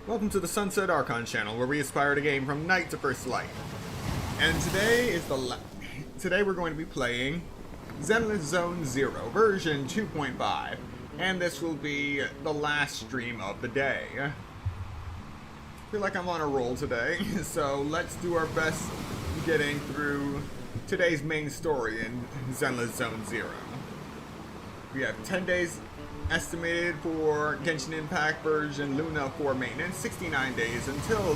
Welcome to the Sunset Archon channel, where we aspire to game from night to first light. And today we're going to be playing Zenless Zone Zero, version 2.5, and this will be the last stream of the day. I feel like I'm on a roll today, so let's do our best getting through today's main story in Zenless Zone Zero. We have 10 days estimated for Genshin Impact version Luna 4 maintenance, 69 days until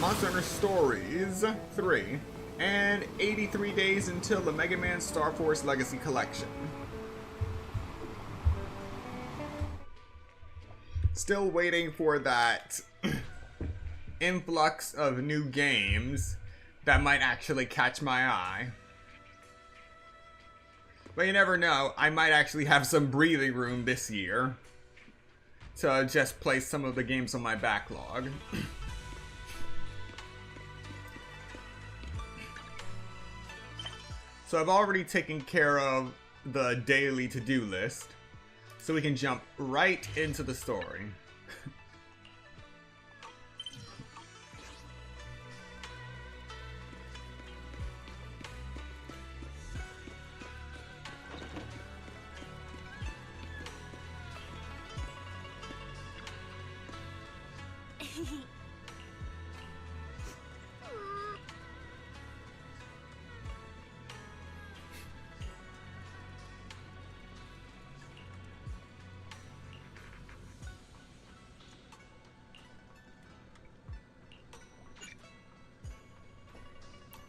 Monster Hunter Stories 3, and 83 days until the Mega Man Star Force Legacy Collection. Still waiting for that influx of new games that might actually catch my eye. But you never know, I might actually have some breathing room this year to just play some of the games on my backlog. So I've already taken care of the daily to-do list, so we can jump right into the story.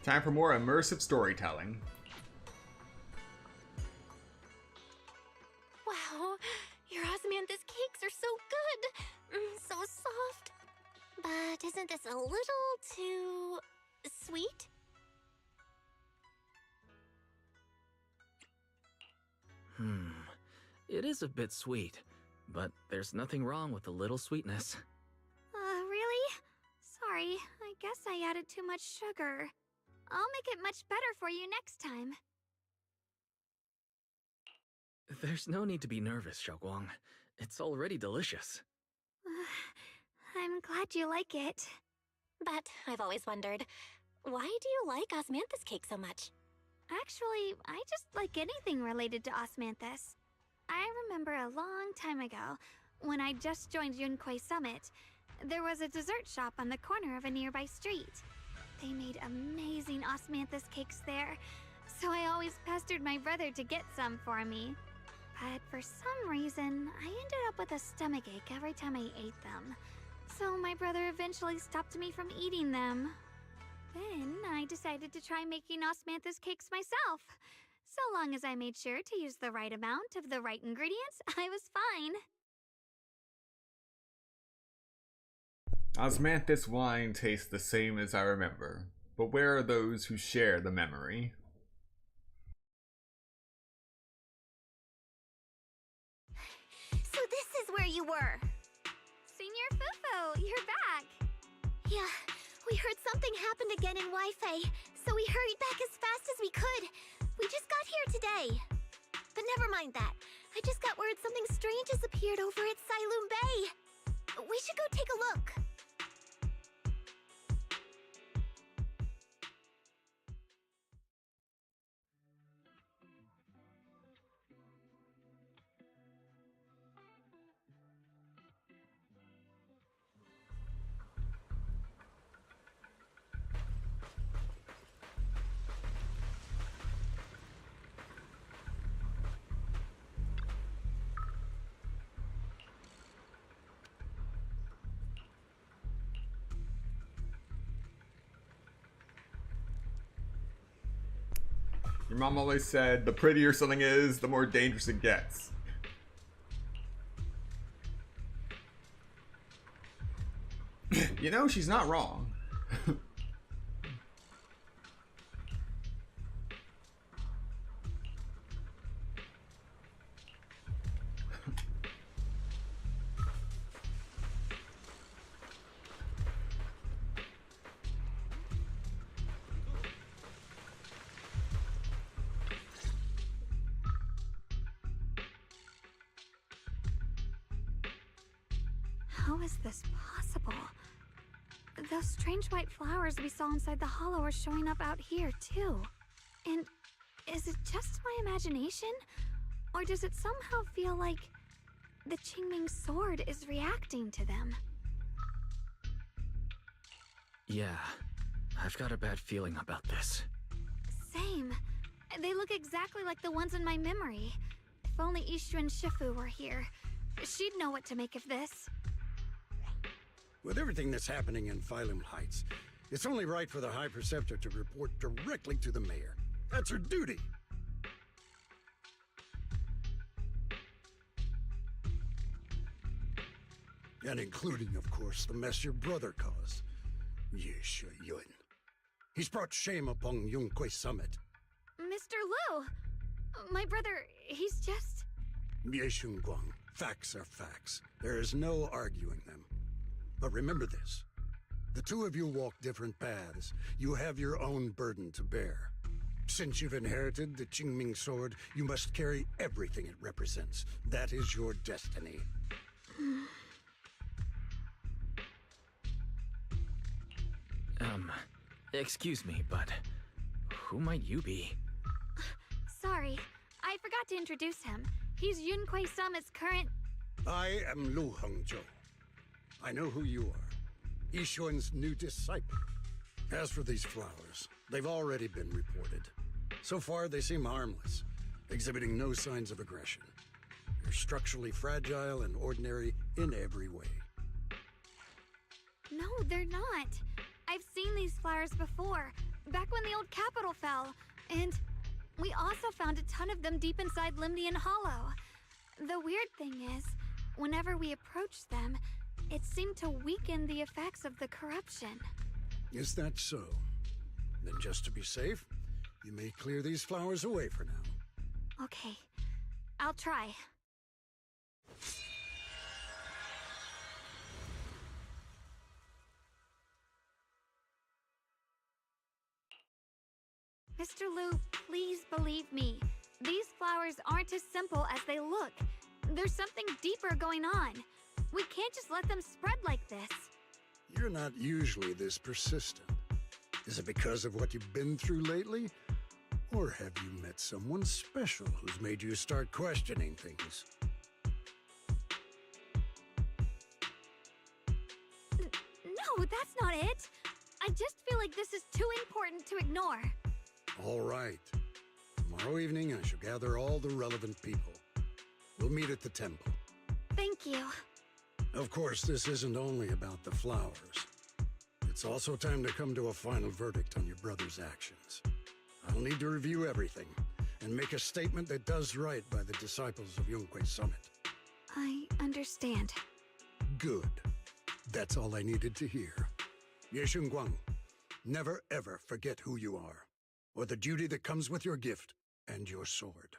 Time for more immersive storytelling. Wow, your osmanthus cakes are so good! So soft. But isn't this a little too sweet? It is a bit sweet, but there's nothing wrong with a little sweetness. Really? Sorry, I guess I added too much sugar. I'll make it much better for you next time. There's no need to be nervous, Xiaoguang. It's already delicious. I'm glad you like it. But I've always wondered, why do you like osmanthus cake so much? Actually, I just like anything related to osmanthus. I remember a long time ago, when I just joined Yunquei Summit, there was a dessert shop on the corner of a nearby street. They made amazing osmanthus cakes there, so I always pestered my brother to get some for me. But for some reason, I ended up with a stomachache every time I ate them. So my brother eventually stopped me from eating them. Then I decided to try making osmanthus cakes myself. So long as I made sure to use the right amount of the right ingredients, I was fine. Osmanthus wine tastes the same as I remember, but where are those who share the memory? So this is where you were. Senior Fufu, you're back. Yeah, we heard something happened again in Wi-Fi, so we hurried back as fast as we could. We just got here today. But never mind that. I just got word something strange has appeared over at Sailoon Bay. We should go take a look. Your mom always said, the prettier something is, the more dangerous it gets. You know, she's not wrong. How is this possible? Those strange white flowers we saw inside the hollow are showing up out here, too. And is it just my imagination? Or does it somehow feel like the Qingming sword is reacting to them? Yeah, I've got a bad feeling about this. Same. They look exactly like the ones in my memory. If only Ishu and Shifu were here, she'd know what to make of this. With everything that's happening in Phylum Heights, it's only right for the High Preceptor to report directly to the mayor. That's her duty. And including, of course, the mess your brother caused. Yesha Yun. He's brought shame upon Yunquay Summit. Mr. Liu! My brother, he's just... Yeshun Guang, facts are facts. There is no arguing them. But remember this. The two of you walk different paths. You have your own burden to bear. Since you've inherited the Qingming sword, you must carry everything it represents. That is your destiny. Excuse me, but who might you be? Sorry, I forgot to introduce him. He's Yunquay Summit's current... I am Lu Hengzhou. I know who you are. Yishuan's new disciple. As for these flowers, they've already been reported. So far, they seem harmless, exhibiting no signs of aggression. They're structurally fragile and ordinary in every way. No, they're not. I've seen these flowers before, back when the old capital fell. And we also found a ton of them deep inside Limnian Hollow. The weird thing is, whenever we approached them, it seemed to weaken the effects of the corruption. Is that so? Then just to be safe, you may clear these flowers away for now. Okay, I'll try. Mr. Liu, please believe me. These flowers aren't as simple as they look. There's something deeper going on. We can't just let them spread like this. You're not usually this persistent. Is it because of what you've been through lately? Or have you met someone special who's made you start questioning things? No, that's not it. I just feel like this is too important to ignore. All right. Tomorrow evening, I shall gather all the relevant people. We'll meet at the temple. Thank you. Of course, this isn't only about the flowers. It's also time to come to a final verdict on your brother's actions. I'll need to review everything and make a statement that does right by the disciples of Yunquay Summit. I understand. Good. That's all I needed to hear. Yeshun Guang, never ever forget who you are, or the duty that comes with your gift and your sword.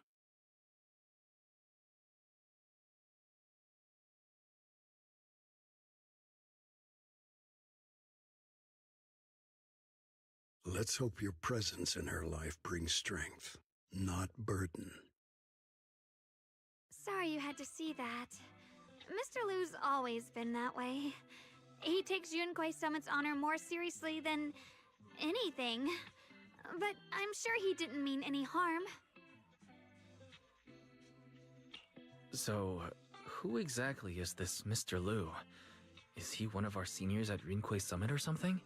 Let's hope your presence in her life brings strength, not burden. Sorry you had to see that. Mr. Liu's always been that way. He takes Yunquay Summit's honor more seriously than anything. But I'm sure he didn't mean any harm. So, who exactly is this Mr. Liu? Is he one of our seniors at Yunquay Summit or something?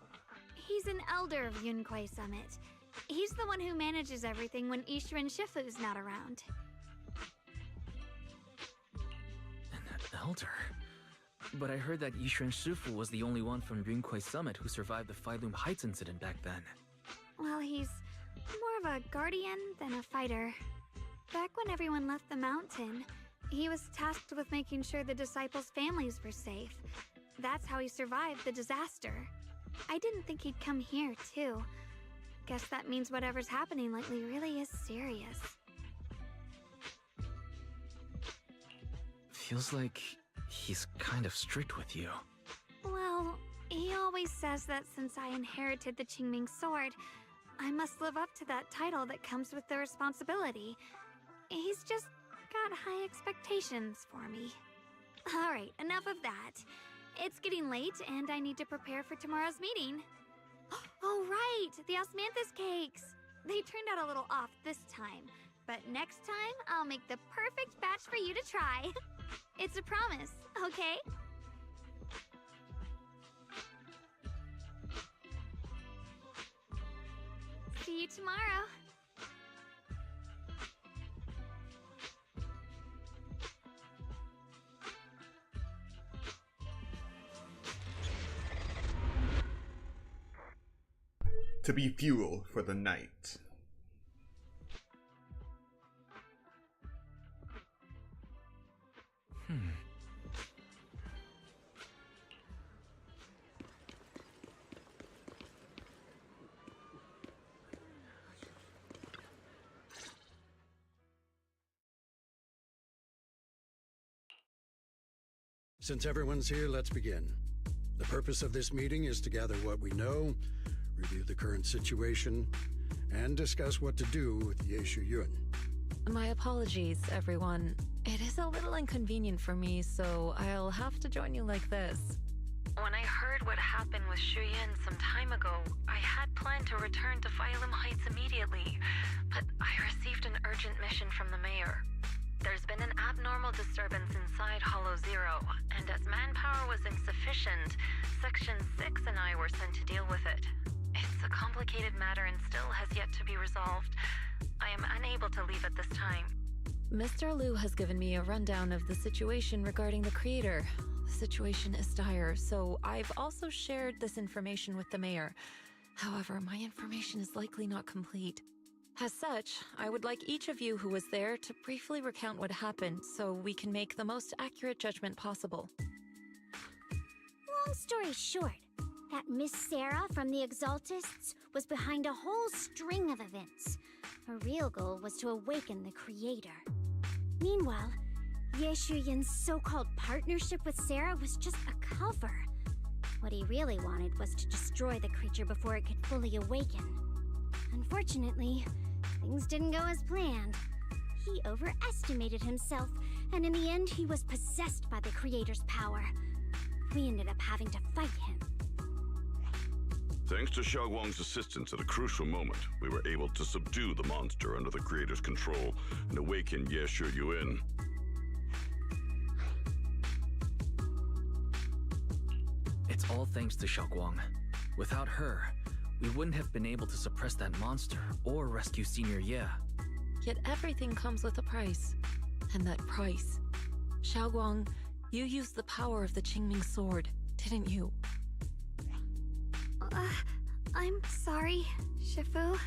He's an elder of Yunquay Summit. He's the one who manages everything when Ishu and Shifu's not around. An elder? But I heard that Ishu and Shifu was the only one from Yunquay Summit who survived the Phylum Heights incident back then. Well, he's more of a guardian than a fighter. Back when everyone left the mountain, he was tasked with making sure the disciples' families were safe. That's how he survived the disaster. I didn't think he'd come here, too. Guess that means whatever's happening lately really is serious. Feels like he's kind of strict with you. Well, he always says that since I inherited the Qingming sword, I must live up to that title that comes with the responsibility. He's just got high expectations for me. Alright, enough of that. it's getting late and I need to prepare for tomorrow's meeting. Oh, right, the osmanthus cakes. They turned out a little off this time, but next time I'll make the perfect batch for you to try. It's a promise, okay? See you tomorrow. To be fuel for the night. Since everyone's here, let's begin. The purpose of this meeting is to gather what we know, review the current situation, and discuss what to do with Ye Shuyun. My apologies, everyone. It is a little inconvenient for me, so I'll have to join you like this. When I heard what happened with Shuyan some time ago, I had planned to return to Phylum Heights immediately, but I received an urgent mission from the mayor. There's been an abnormal disturbance inside Hollow Zero, and as manpower was insufficient, Section 6 and I were sent to deal with it. It's a complicated matter and still has yet to be resolved. I am unable to leave at this time. Mr. Liu has given me a rundown of the situation regarding the creator. The situation is dire, so I've also shared this information with the mayor. However, my information is likely not complete. As such, I would like each of you who was there to briefly recount what happened so we can make the most accurate judgment possible. Long story short, that Miss Sarah from the Exaltists was behind a whole string of events. Her real goal was to awaken the creator. Meanwhile, Ye Shuyun's so-called partnership with Sarah was just a cover. What he really wanted was to destroy the creature before it could fully awaken. Unfortunately, things didn't go as planned. He overestimated himself, and in the end he was possessed by the creator's power. We ended up having to fight him. Thanks to Xiaoguang's assistance at a crucial moment, we were able to subdue the monster under the creator's control and awaken Ye Shuyun. It's all thanks to Xiaoguang. Without her, we wouldn't have been able to suppress that monster or rescue Senior Ye. Yet everything comes with a price. And that price... Xiaoguang, you used the power of the Qingming sword, didn't you? I'm sorry, Shifu.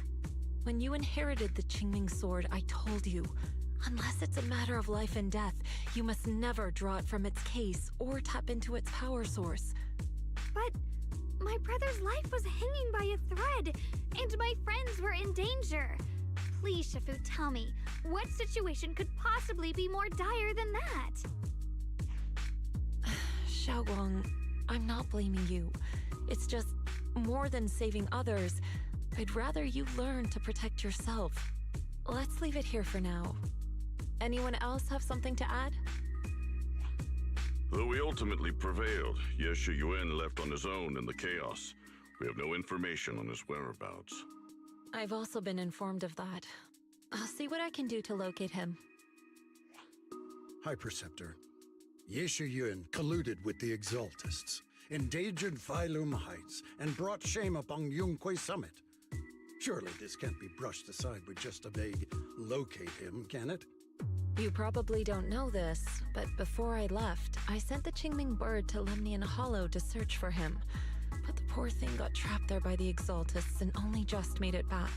When you inherited the Qingming sword, I told you, unless it's a matter of life and death, you must never draw it from its case or tap into its power source. But my brother's life was hanging by a thread, and my friends were in danger. Please, Shifu, tell me, what situation could possibly be more dire than that? Xiaoguang, I'm not blaming you. It's just, more than saving others, I'd rather you learn to protect yourself. Let's leave it here for now. Anyone else have something to add? Though we ultimately prevailed, Ye Shuyun left on his own in the chaos. We have no information on his whereabouts. I've also been informed of that. I'll see what I can do to locate him. High Preceptor, Ye Shuyun colluded with the Exaltists, endangered Phylum Heights, and brought shame upon Yunquay Summit. Surely this can't be brushed aside with just a vague locate him, can it? You probably don't know this, but before I left, I sent the Qingming bird to Lemnian Hollow to search for him. But the poor thing got trapped there by the Exaltists and only just made it back.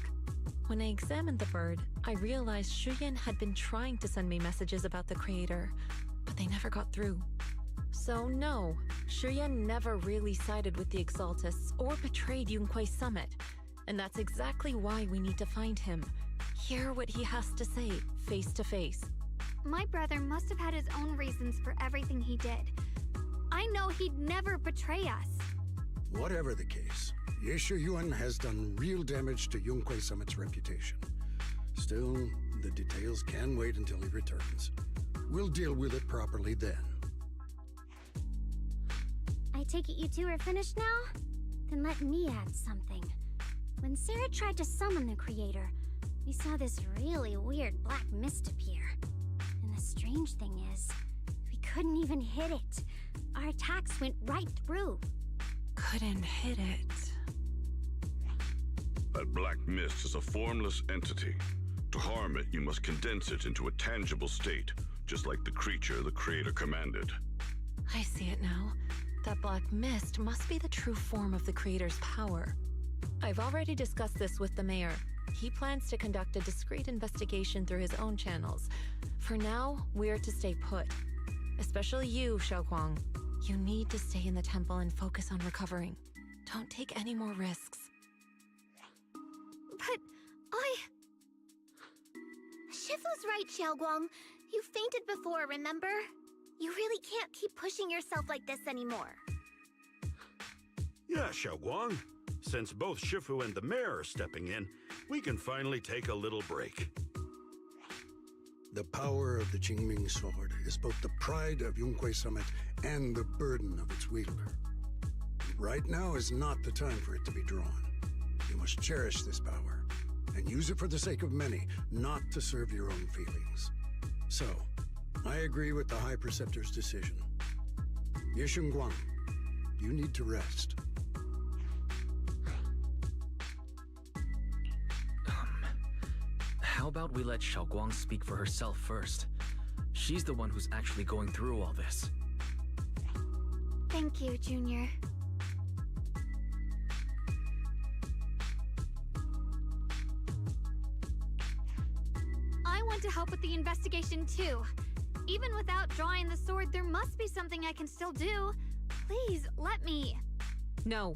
When I examined the bird, I realized Shuyan had been trying to send me messages about the creator, but they never got through. So no, Shuyan never really sided with the Exaltists or betrayed Yunquay Summit. And that's exactly why we need to find him. Hear what he has to say, face to face. My brother must have had his own reasons for everything he did. I know he'd never betray us. Whatever the case, Ye Shuyun has done real damage to Yunquay Summit's reputation. Still, the details can wait until he returns. We'll deal with it properly then. I take it you two are finished now? Then let me add something. When Sarah tried to summon the creator, we saw this really weird black mist appear. And the strange thing is, we couldn't even hit it. Our attacks went right through. Couldn't hit it. That black mist is a formless entity. To harm it, you must condense it into a tangible state, just like the creature the creator commanded. I see it now. That black mist must be the true form of the creator's power. I've already discussed this with the mayor. He plans to conduct a discreet investigation through his own channels. For now, we're to stay put. Especially you, Xiaoguang. You need to stay in the temple and focus on recovering. Don't take any more risks. But Shifu's right, Xiaoguang. You fainted before, remember? You really can't keep pushing yourself like this anymore. Yeah, Xiaoguang. Since both Shifu and the mayor are stepping in, we can finally take a little break. The power of the Qingming sword is both the pride of Yunhui Summit and the burden of its wielder. Right now is not the time for it to be drawn. You must cherish this power, and use it for the sake of many, not to serve your own feelings. So, I agree with the High Preceptor's decision. Yishun Guang, you need to rest. How about we let Xiaoguang speak for herself first? She's the one who's actually going through all this. Thank you, Junior. I want to help with the investigation too. Even without drawing the sword, there must be something I can still do. Please, let me. No.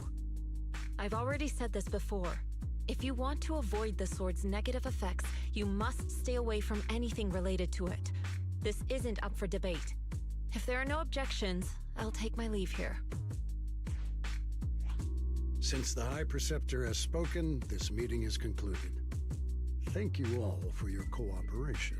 I've already said this before. If you want to avoid the sword's negative effects, you must stay away from anything related to it. This isn't up for debate. If there are no objections, I'll take my leave here. Since the High Preceptor has spoken, this meeting is concluded. Thank you all for your cooperation.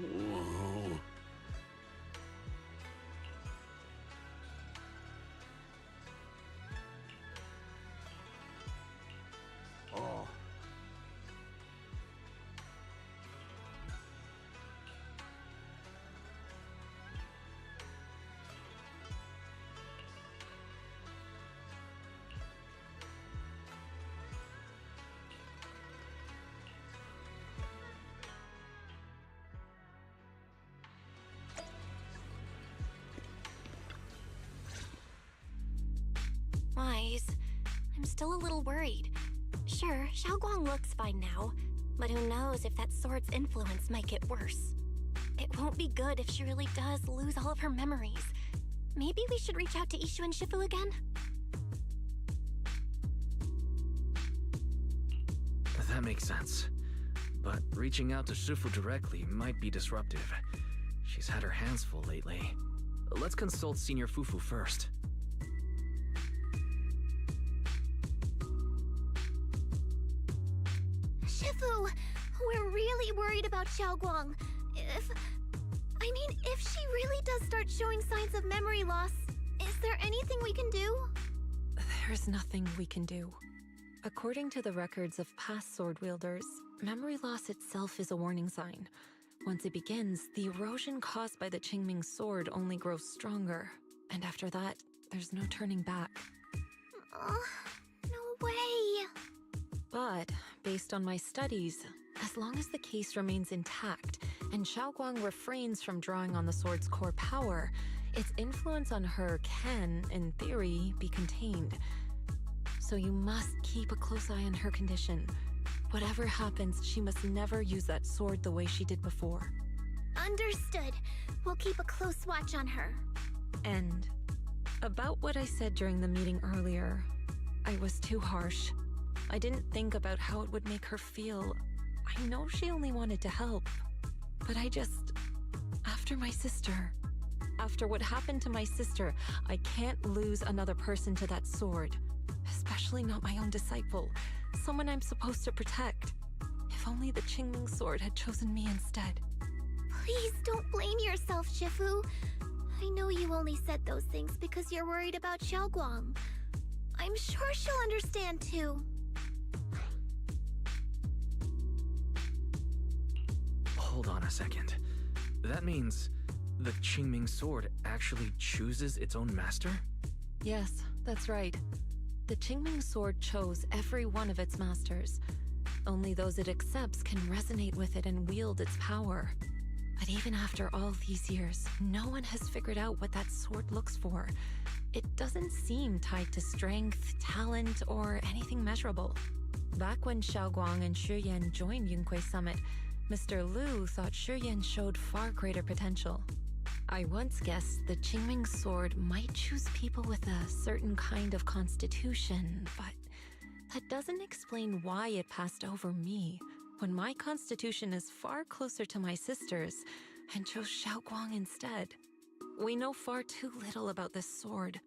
Whoa. Oh. Wise. I'm still a little worried. Sure, Xiaoguang looks fine now, but who knows if that sword's influence might get worse. It won't be good if she really does lose all of her memories. Maybe we should reach out to Ishu and Shifu again? That makes sense. But reaching out to Shifu directly might be disruptive. She's had her hands full lately. Let's consult Senior Fufu first. Shifu! We're really really worried about Xiaoguang. If she really does start showing signs of memory loss, is there anything we can do? There's nothing we can do. According to the records of past sword wielders, memory loss itself is a warning sign. Once it begins, the erosion caused by the Qingming sword only grows stronger. And after that, there's no turning back. No way. But, based on my studies, as long as the case remains intact and Xiaoguang refrains from drawing on the sword's core power, its influence on her can, in theory, be contained. So you must keep a close eye on her condition. Whatever happens, she must never use that sword the way she did before. Understood. We'll keep a close watch on her. And about what I said during the meeting earlier, I was too harsh. I didn't think about how it would make her feel. I know she only wanted to help, but after my sister, after what happened to my sister, I can't lose another person to that sword. Especially not my own disciple, someone I'm supposed to protect. If only the Qingming sword had chosen me instead. Please don't blame yourself, Shifu. I know you only said those things because you're worried about Xiaoguang. I'm sure she'll understand too. Hold on a second. That means the Qingming sword actually chooses its own master? Yes, that's right. The Qingming sword chose every one of its masters. Only those it accepts can resonate with it and wield its power. But even after all these years, no one has figured out what that sword looks for. It doesn't seem tied to strength, talent, or anything measurable. Back when Xiaoguang and Shiyan joined Yunque Summit, Mr. Liu thought Shiyan showed far greater potential. I once guessed the Qingming sword might choose people with a certain kind of constitution, but that doesn't explain why it passed over me, when my constitution is far closer to my sister's, and chose Xiaoguang instead. We know far too little about this sword.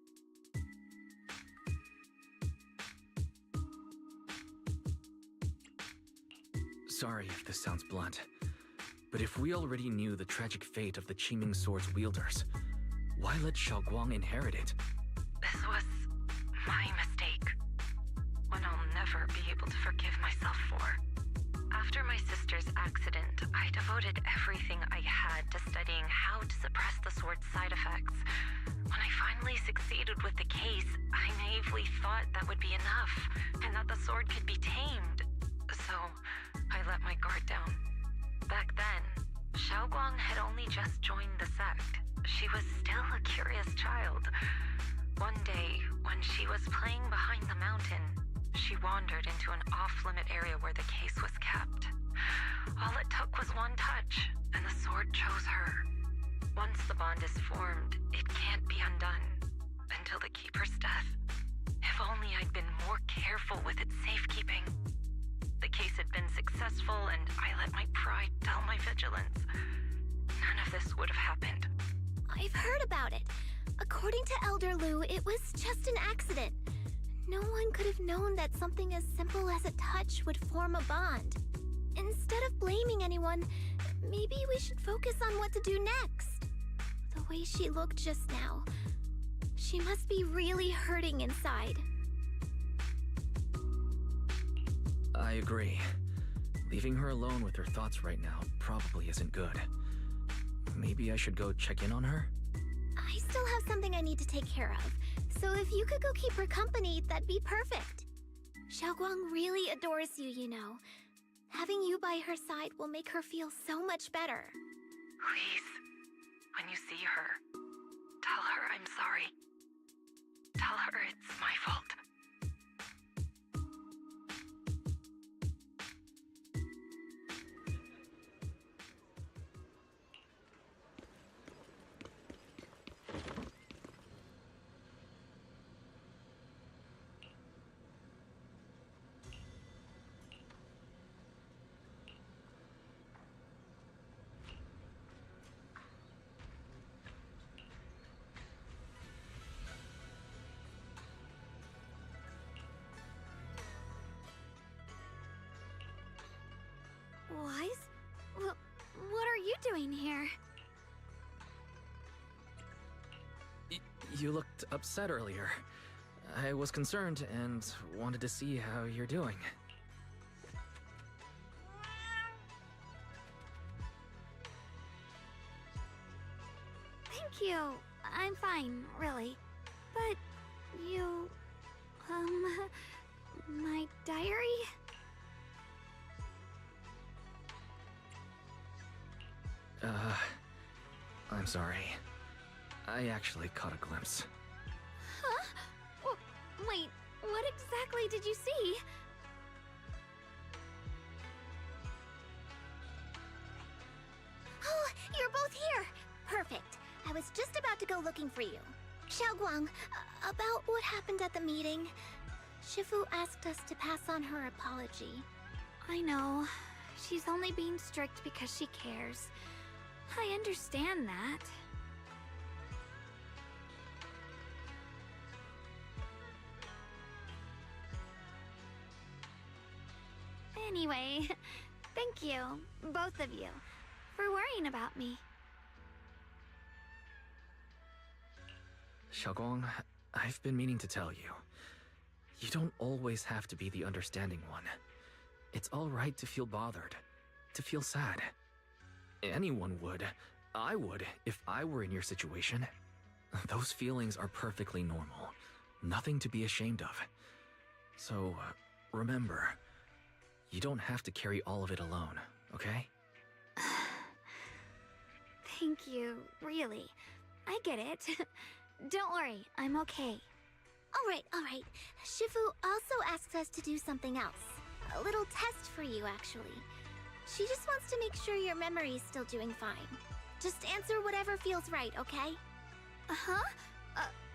Sorry if this sounds blunt, but if we already knew the tragic fate of the Qingming sword's wielders, why let Xiaoguang inherit it? This was my mistake. One I'll never be able to forgive myself for. After my sister's accident, I devoted everything I had to studying how to suppress the sword's side effects. When I finally succeeded with the case, I naively thought that would be enough, and that the sword could be tamed. So, I let my guard down. Back then, Xiaoguang had only just joined the sect. She was still a curious child. One day, when she was playing behind the mountain, she wandered into an off-limit area where the case was kept. All it took was one touch, and the sword chose her. Once the bond is formed, it can't be undone. Until the Keeper's death. If only I'd been more careful with its safekeeping. The case had been successful, and I let my pride dull my vigilance. None of this would have happened. I've heard about it. According to Elder Liu, it was just an accident. No one could have known that something as simple as a touch would form a bond. Instead of blaming anyone, maybe we should focus on what to do next. The way she looked just now, she must be really hurting inside. I agree. Leaving her alone with her thoughts right now probably isn't good. Maybe I should go check in on her? I still have something I need to take care of, so if you could go keep her company, that'd be perfect. Xiaoguang really adores you, you know. Having you by her side will make her feel so much better. Please, when you see her, tell her I'm sorry. Tell her it's my fault. in here. You looked upset earlier. I was concerned and wanted to see how you're doing. Thank you. I'm fine, really. But you... my diary? I'm sorry. I actually caught a glimpse. Huh? Wait, what exactly did you see? Oh, you're both here! Perfect. I was just about to go looking for you. Xiaoguang, about what happened at the meeting. Shifu asked us to pass on her apology. I know. She's only being strict because she cares. I understand that. Anyway, thank you, both of you, for worrying about me. Xiaoguang, I've been meaning to tell you. You don't always have to be the understanding one. It's alright to feel bothered, to feel sad. Anyone would. I would, if I were in your situation. Those feelings are perfectly normal. Nothing to be ashamed of. So, remember, you don't have to carry all of it alone, okay? Thank you, really. I get it. Don't worry, I'm okay. Alright. Shifu also asks us to do something else. A little test for you, actually. She just wants to make sure your memory's still doing fine. Just answer whatever feels right, okay? Uh-huh?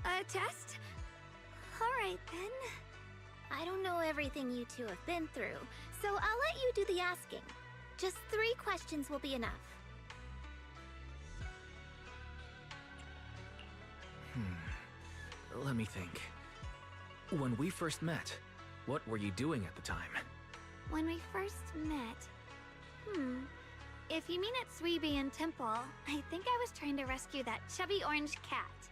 A test? Alright then. I don't know everything you two have been through, so I'll let you do the asking. Just 3 questions will be enough. Let me think. When we first met, what were you doing at the time? When we first met... If you mean at Suibian Temple, I think I was trying to rescue that chubby orange cat.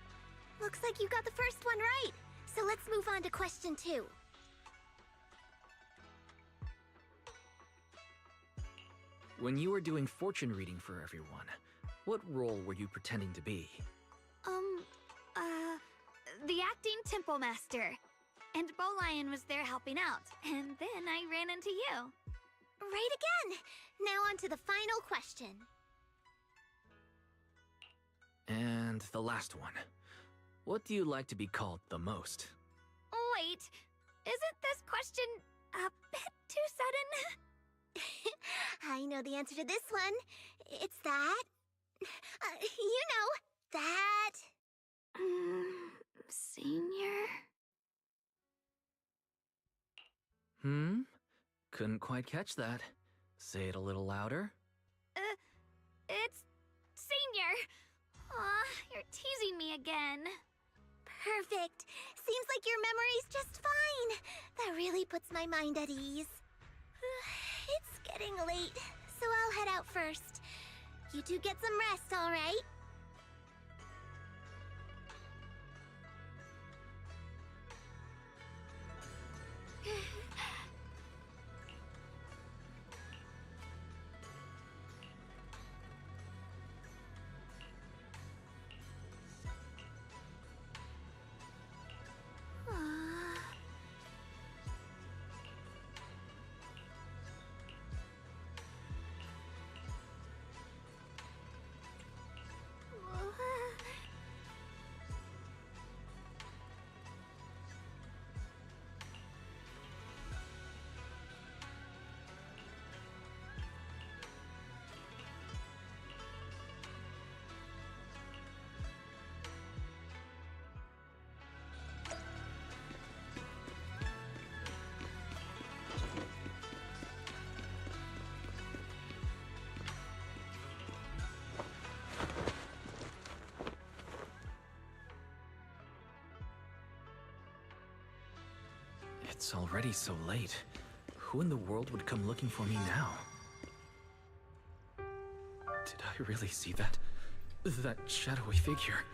Looks like you got the first one right. So let's move on to question 2. When you were doing fortune reading for everyone, what role were you pretending to be? The acting temple master. And Bowlion was there helping out, and then I ran into you. Right again! Now on to the final question. And the last one. What do you like to be called the most? Wait, isn't this question a bit too sudden? I know the answer to this one. It's that... that... Senior? Couldn't quite catch that. Say it a little louder. It's Senior. Aw, you're teasing me again. Perfect. Seems like your memory's just fine. That really puts my mind at ease. It's getting late, so I'll head out first. You two get some rest, all right? It's already so late. Who in the world would come looking for me now? Did I I really see that? That shadowy figure?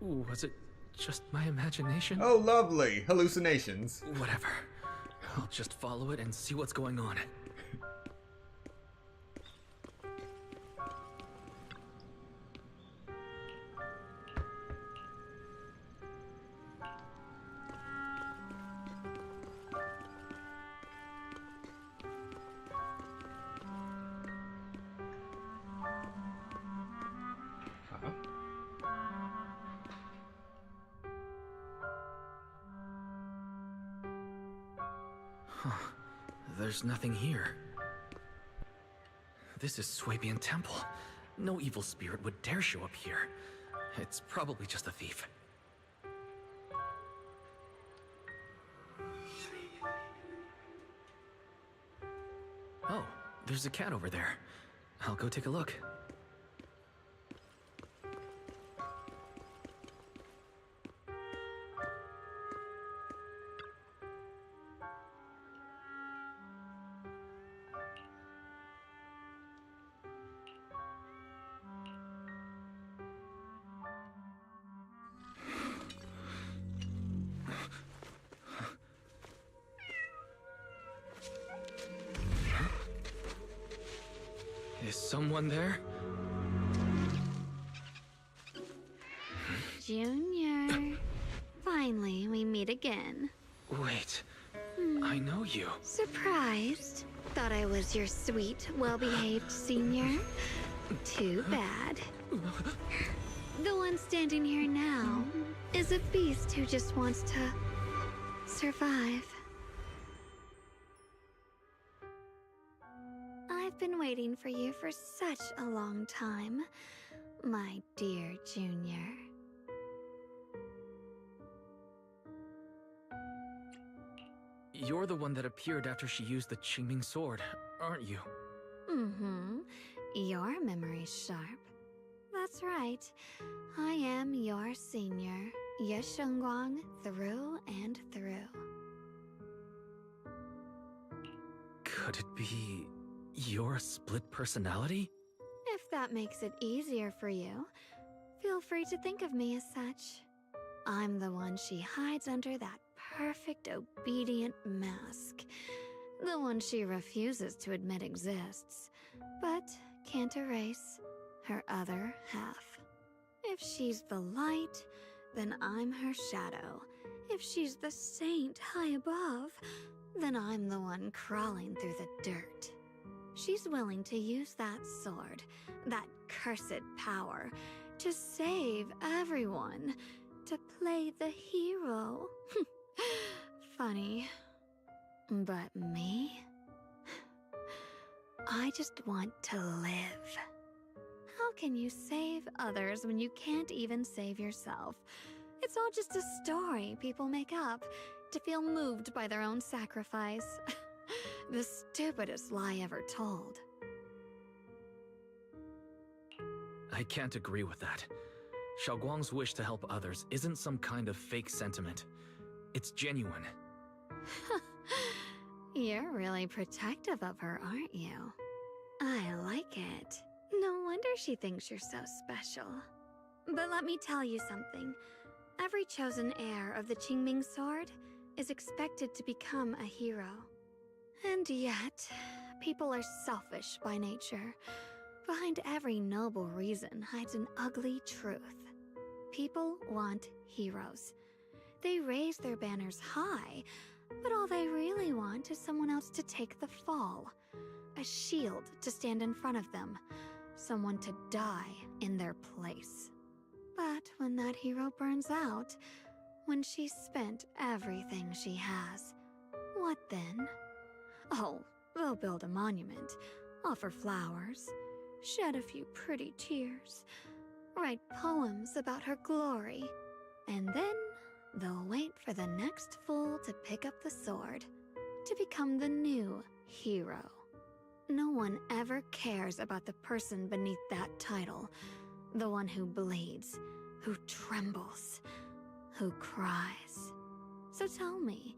Was it just my imagination? Oh, lovely. Hallucinations. Whatever. I'll just follow it and see what's going on. There's nothing here. This is Swabian Temple. No evil spirit would dare show up here. It's probably just a thief. Oh, there's a cat over there. I'll go take a look. Is someone there? Junior. Finally, we meet again. Wait, I know you. Surprised? Thought I was your sweet, well-behaved senior? Too bad. The one standing here now is a beast who just wants to survive. I've been waiting for you for such a long time, my dear Junior. You're the one that appeared after she used the Qingming sword, aren't you? Mm-hmm. Your memory's sharp. That's right. I am your senior, Ye Shengguang, through and through. Could it be your split personality? If that makes it easier for you, feel free to think of me as such. I'm the one she hides under that perfect obedient mask. The one she refuses to admit exists, but can't erase her other half. If she's the light, then I'm her shadow. If she's the saint high above, then I'm the one crawling through the dirt. She's willing to use that sword, that cursed power, to save everyone, to play the hero. Funny. But me? I just want to live. How can you save others when you can't even save yourself? It's all just a story people make up to feel moved by their own sacrifice. The stupidest lie ever told. I can't agree with that. Xiaoguang's wish to help others isn't some kind of fake sentiment. It's genuine. You're really protective of her, aren't you? I like it. No wonder she thinks you're so special. But let me tell you something. Every chosen heir of the Qingming sword is expected to become a hero. And yet, people are selfish by nature. Behind every noble reason hides an ugly truth. People want heroes. They raise their banners high, but all they really want is someone else to take the fall. A shield to stand in front of them. Someone to die in their place. But when that hero burns out, when she's spent everything she has, what then? Oh, they'll build a monument, offer flowers, shed a few pretty tears, write poems about her glory, and then they'll wait for the next fool to pick up the sword, to become the new hero. No one ever cares about the person beneath that title, the one who bleeds, who trembles, who cries. So tell me,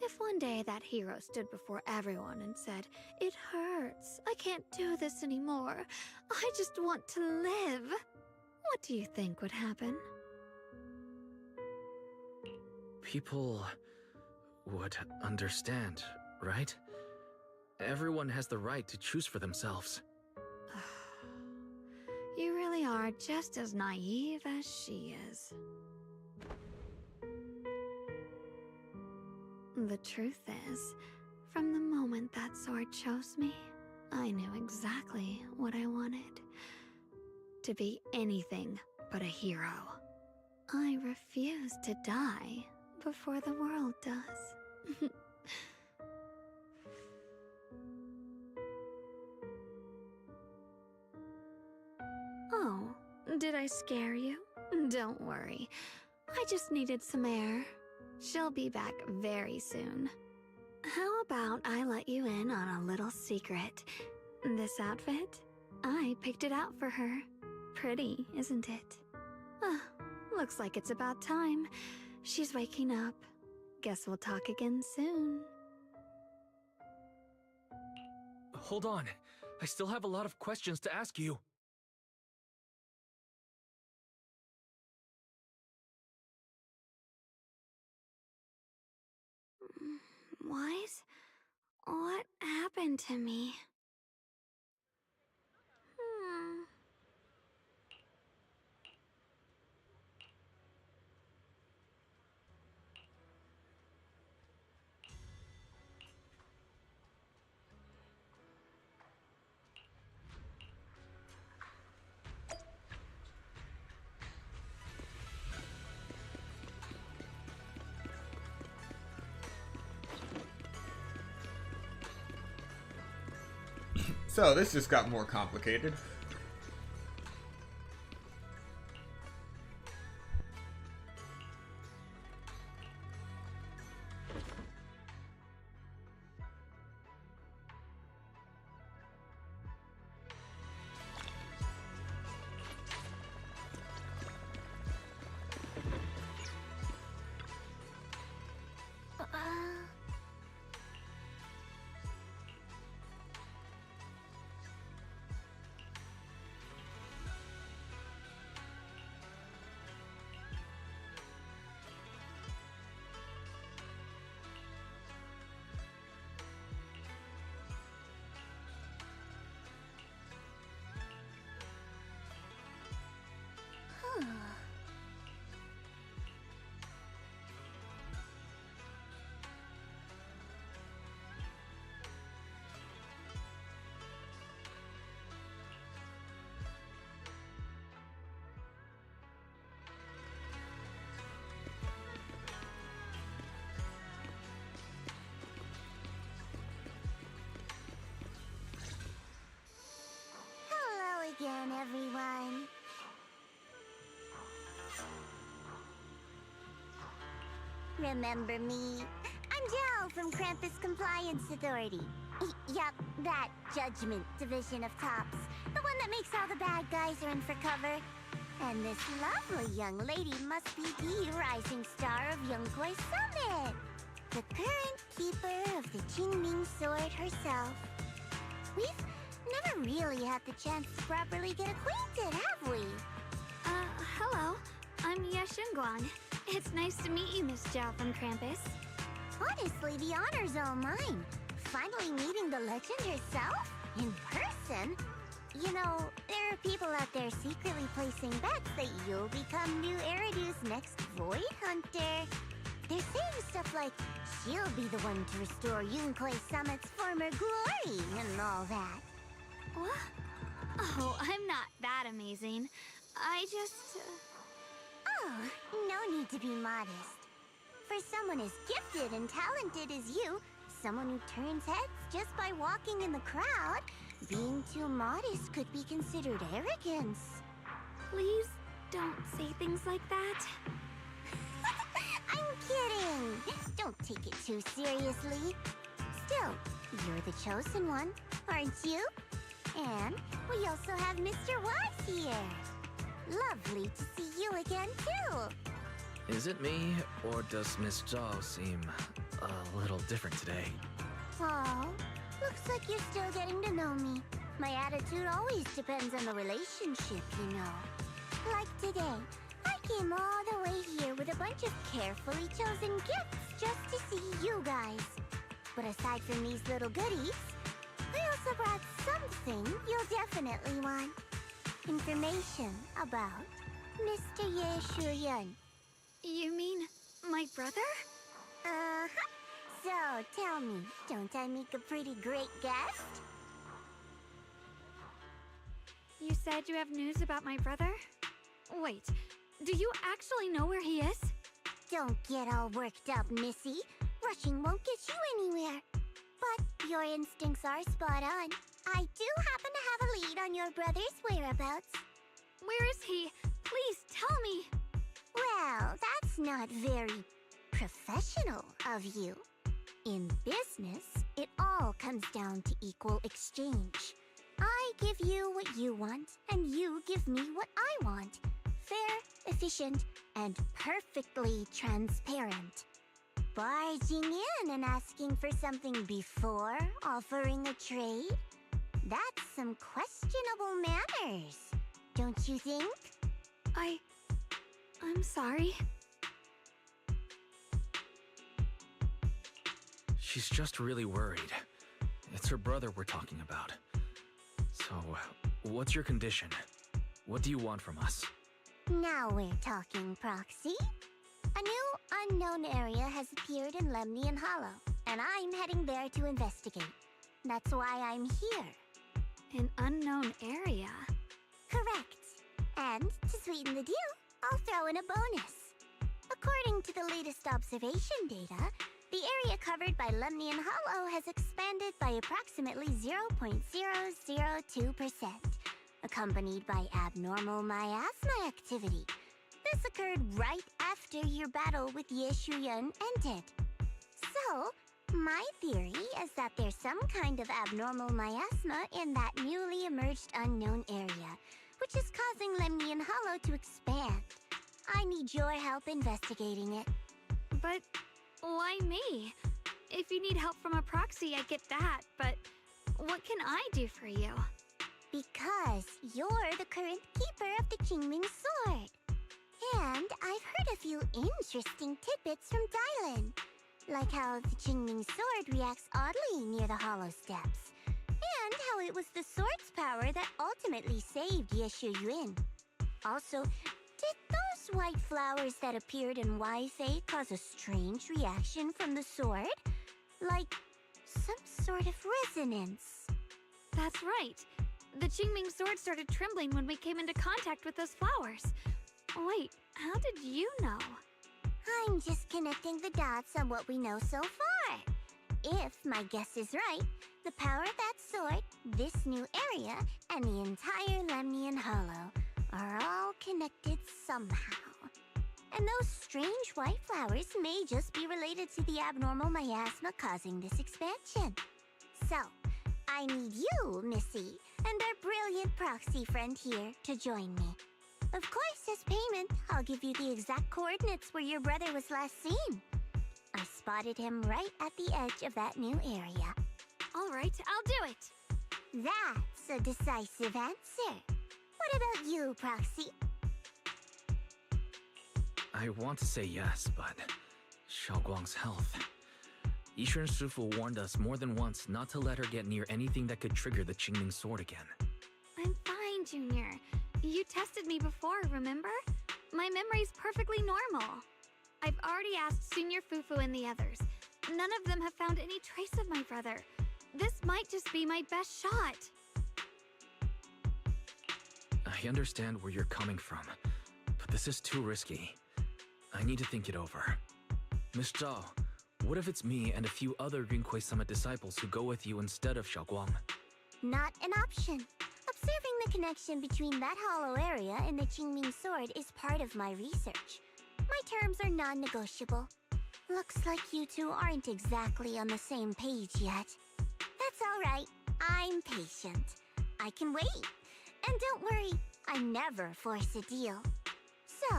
If one day that hero stood before everyone and said, "It hurts, I can't do this anymore, I just want to live," what do you think would happen? People would understand, right? Everyone has the right to choose for themselves. You really are just as naive as she is. The truth is, from the moment that sword chose me, I knew exactly what I wanted. To be anything but a hero. I refuse to die before the world does. Oh, did I scare you? Don't worry. I just needed some air. She'll be back very soon. How about I let you in on a little secret? This outfit? I picked it out for her. Pretty, isn't it? Ah, looks like it's about time. She's waking up. Guess we'll talk again soon. Hold on. I still have a lot of questions to ask you. Wise? What happened to me? So, this just got more complicated. Again, everyone. Remember me? I'm Jill from Krampus Compliance Authority. Yup, that Judgment Division of Cops. The one that makes all the bad guys run for cover. And this lovely young lady must be the rising star of Youngkoi Summit. The current keeper of the Qingming Sword herself. We've never really had the chance to properly get acquainted, have we? Hello. I'm Yashunguang. It's nice to meet you, Miss Zhao from Krampus. Honestly, the honor's all mine. Finally meeting the legend herself? In person? You know, there are people out there secretly placing bets that you'll become new Eridu's next Void Hunter. They're saying stuff like, she'll be the one to restore Youngkoi Summit's former glory and all that. What? Oh, I'm not that amazing. I just... Oh, no need to be modest. For someone as gifted and talented as you, someone who turns heads just by walking in the crowd, being too modest could be considered arrogance. Please don't say things like that. I'm kidding. Don't take it too seriously. Still, you're the chosen one, aren't you? And we also have Mr. Watts here. Lovely to see you again, too. Is it me, or does Miss Zhao seem a little different today. Oh, looks like you're still getting to know me. My attitude always depends on the relationship, you know. Like today, I came all the way here with a bunch of carefully chosen gifts just to see you guys. But aside from these little goodies, I also brought something you'll definitely want. Information about Mr. Ye Shuyun. You mean my brother? Uh-huh. So, tell me, don't I make a pretty great guest? You said you have news about my brother? Wait, do you actually know where he is? Don't get all worked up, Missy. Rushing won't get you anywhere. But your instincts are spot on. I do happen to have a lead on your brother's whereabouts. Where is he? Please tell me. Well, that's not very professional of you. In business, it all comes down to equal exchange. I give you what you want, and you give me what I want. Fair, efficient, and perfectly transparent. Barging in and asking for something before offering a trade? That's some questionable manners, don't you think? I'm sorry. She's just really worried. It's her brother we're talking about. So, what's your condition? What do you want from us? Now we're talking, Proxy. A new unknown area has appeared in Lemnian Hollow, and I'm heading there to investigate. That's why I'm here. An unknown area? Correct. And to sweeten the deal, I'll throw in a bonus. According to the latest observation data, the area covered by Lemnian Hollow has expanded by approximately 0.002%, accompanied by abnormal miasma activity. This occurred right after your battle with Ye Shuyun ended. So, my theory is that there's some kind of abnormal miasma in that newly emerged unknown area, which is causing Lemnian Hollow to expand. I need your help investigating it. But why me? If you need help from a proxy, I get that, but what can I do for you? Because you're the current keeper of the Qingming Sword. And I've heard a few interesting tidbits from Dylan. Like how the Qingming Sword reacts oddly near the Hollow Steps. And how it was the sword's power that ultimately saved Ye Shuyun. Also, did those white flowers that appeared in Weifei cause a strange reaction from the sword? Like some sort of resonance. That's right. The Qingming sword started trembling when we came into contact with those flowers. Wait, how did you know? I'm just connecting the dots on what we know so far. If my guess is right, the power of that sword, this new area, and the entire Lemnian Hollow are all connected somehow. And those strange white flowers may just be related to the abnormal miasma causing this expansion. So, I need you, Missy, and our brilliant proxy friend here to join me. Of course, as payment, I'll give you the exact coordinates where your brother was last seen. I spotted him right at the edge of that new area. All right, I'll do it. That's a decisive answer. What about you, Proxy? I want to say yes, but Xiaoguang's health. Yishuren Shifu warned us more than once not to let her get near anything that could trigger the Qingming sword again. I'm fine, Junior. You tested me before, remember? My memory's perfectly normal. I've already asked Senior Fufu and the others. None of them have found any trace of my brother. This might just be my best shot. I understand where you're coming from, but this is too risky. I need to think it over. Miss Zhao, what if it's me and a few other Rinkwei Summit disciples who go with you instead of Xiaoguang? Not an option. Observing the connection between that hollow area and the Qingming sword is part of my research. My terms are non-negotiable. Looks like you two aren't exactly on the same page yet. That's all right. I'm patient. I can wait. And don't worry, I never force a deal. So,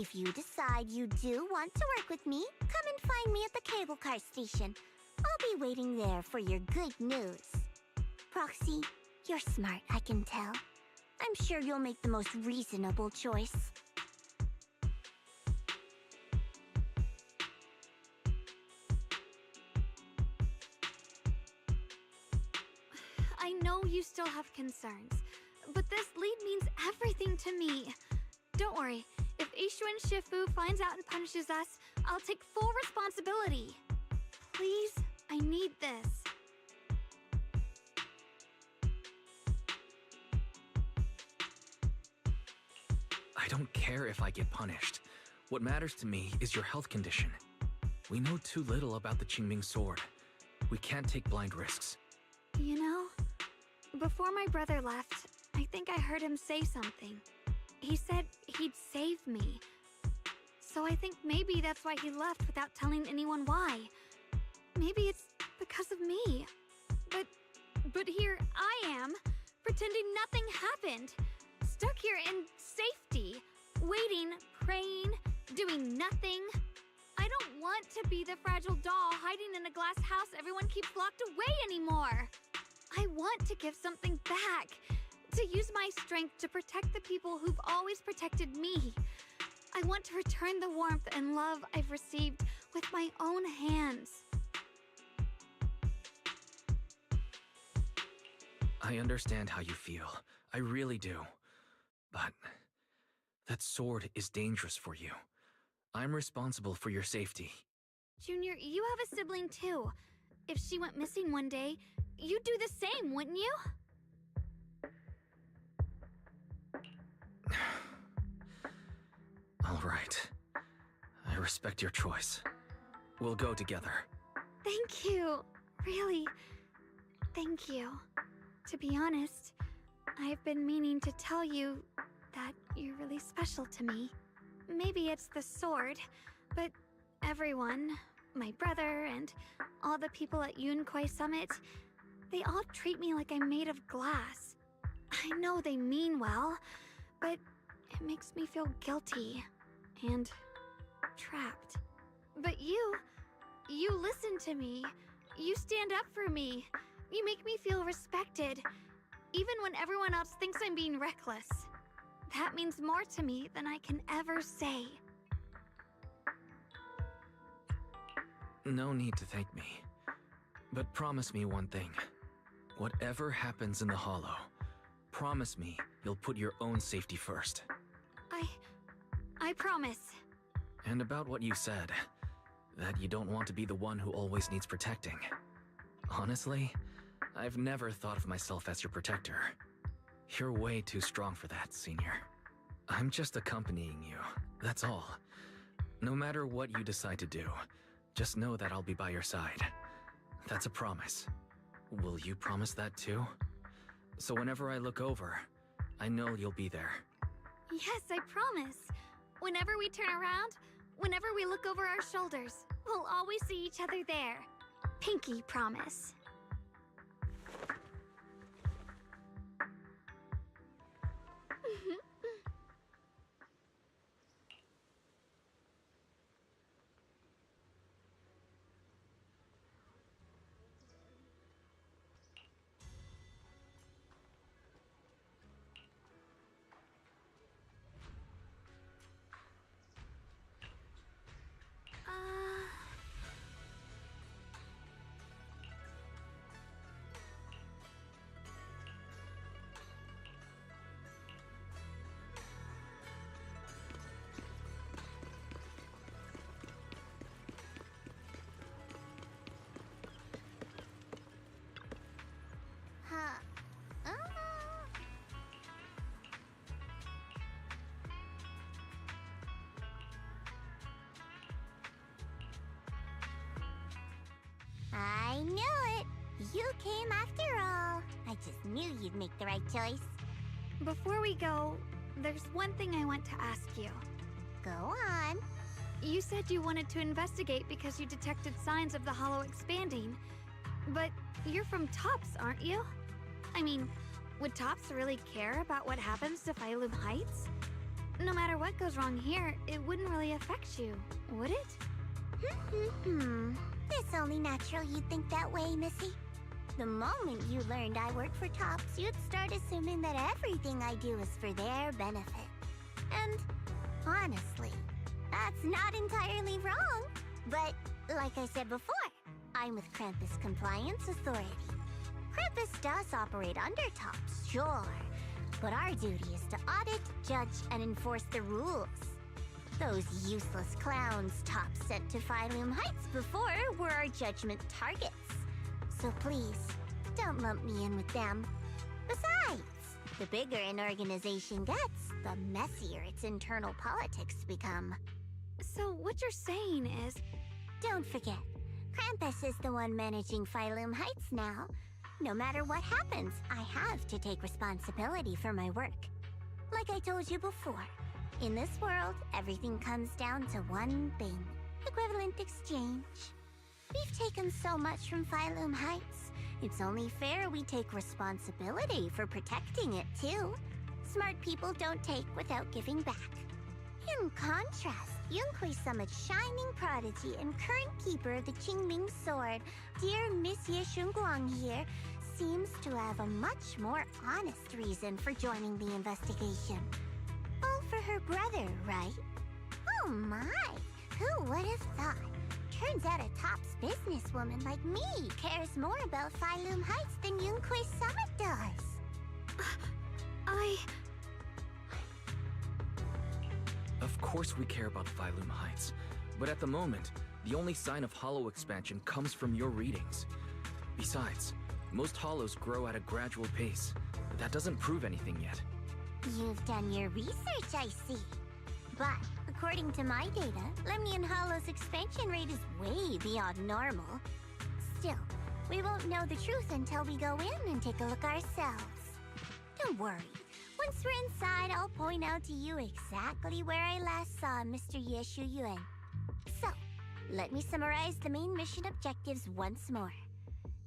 If you decide you do want to work with me, come and find me at the cable car station. I'll be waiting there for your good news. Proxy, you're smart, I can tell. I'm sure you'll make the most reasonable choice. I know you still have concerns, but this lead means everything to me. Don't worry, if Ishu and Shifu finds out and punishes us, I'll take full responsibility. Please, I need this. I don't care if I get punished. What matters to me is your health condition. We know too little about the Qingming sword. We can't take blind risks. You know, before my brother left, I think I heard him say something. He said he'd save me. So I think maybe that's why he left without telling anyone why. Maybe it's because of me. But here I am, pretending nothing happened. Stuck here in safety, waiting, praying, doing nothing. I don't want to be the fragile doll hiding in a glass house everyone keeps locked away anymore. I want to give something back, to use my strength to protect the people who've always protected me. I want to return the warmth and love I've received with my own hands. I understand how you feel. I really do. But that sword is dangerous for you. I'm responsible for your safety. Junior, you have a sibling too. If she went missing one day, you'd do the same, wouldn't you? All right. I respect your choice. We'll go together. Thank you. Really, thank you. To be honest, I've been meaning to tell you that you're really special to me. Maybe it's the sword, but everyone, my brother and all the people at Yunquai Summit, they all treat me like I'm made of glass. I know they mean well, but it makes me feel guilty and trapped. But you listen to me. You stand up for me. You make me feel respected, even when everyone else thinks I'm being reckless. That means more to me than I can ever say. No need to thank me. But promise me one thing. Whatever happens in the Hollow, promise me you'll put your own safety first. I promise. And about what you said, that you don't want to be the one who always needs protecting. Honestly, I've never thought of myself as your protector. You're way too strong for that, Senior. I'm just accompanying you, that's all. No matter what you decide to do, just know that I'll be by your side. That's a promise. Will you promise that too? So whenever I look over, I know you'll be there. Yes, I promise. Whenever we turn around, whenever we look over our shoulders, we'll always see each other there. Pinky promise. I knew it! You came after all. I just knew you'd make the right choice. Before we go, there's one thing I want to ask you. Go on. You said you wanted to investigate because you detected signs of the Hollow expanding. But you're from Tops, aren't you? I mean, would Tops really care about what happens to Phylum Heights? no matter what goes wrong here, it wouldn't really affect you, would it? It's only natural you'd think that way, Missy. The moment you learned I work for Tops, you'd start assuming that everything I do is for their benefit. And honestly, that's not entirely wrong. But like I said before, I'm with Krampus Compliance Authority. Krampus does operate under Tops, sure, but our duty is to audit, judge, and enforce the rules. Those useless clowns Tops sent to Phylum Heights before were our judgment targets. So please, don't lump me in with them. Besides, the bigger an organization gets, the messier its internal politics become. So what you're saying is... Don't forget, Krampus is the one managing Phylum Heights now. No matter what happens, I have to take responsibility for my work. Like I told you before, in this world, everything comes down to one thing: equivalent exchange. We've taken so much from Phylum Heights. It's only fair we take responsibility for protecting it, too. Smart people don't take without giving back. In contrast, Yunhui Summit's shining prodigy and current keeper of the Qingming Sword, dear Monsieur Shunguang here, seems to have a much more honest reason for joining the investigation. All for her brother, right? Oh my! Who would have thought? Turns out a Tops businesswoman like me cares more about Phylum Heights than Yunhui Summit does. Of course we care about Phylum Heights, but at the moment, the only sign of hollow expansion comes from your readings. Besides, most hollows grow at a gradual pace. That doesn't prove anything yet. You've done your research, I see. But according to my data, Lemnian Hollow's expansion rate is way beyond normal. Still, we won't know the truth until we go in and take a look ourselves. Don't worry. Once we're inside, I'll point out to you exactly where I last saw Mr. Ye Shuyuan. So, let me summarize the main mission objectives once more.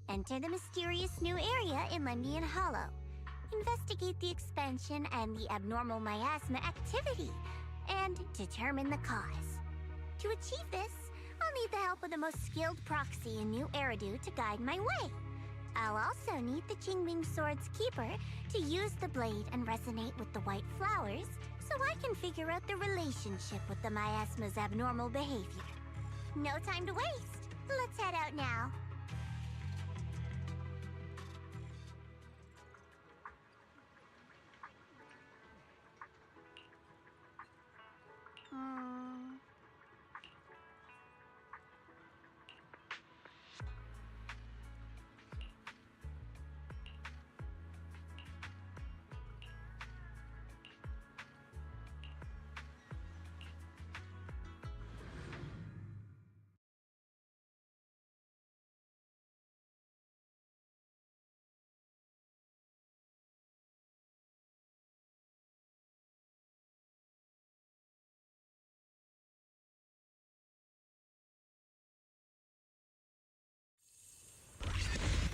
Enter the mysterious new area in Lemnian Hollow. Investigate the expansion and the abnormal miasma activity, and determine the cause. To achieve this, I'll need the help of the most skilled proxy in New Eridu to guide my way. I'll also need the Qingming Sword's keeper to use the blade and resonate with the white flowers so I can figure out the relationship with the miasma's abnormal behavior. No time to waste. Let's head out now.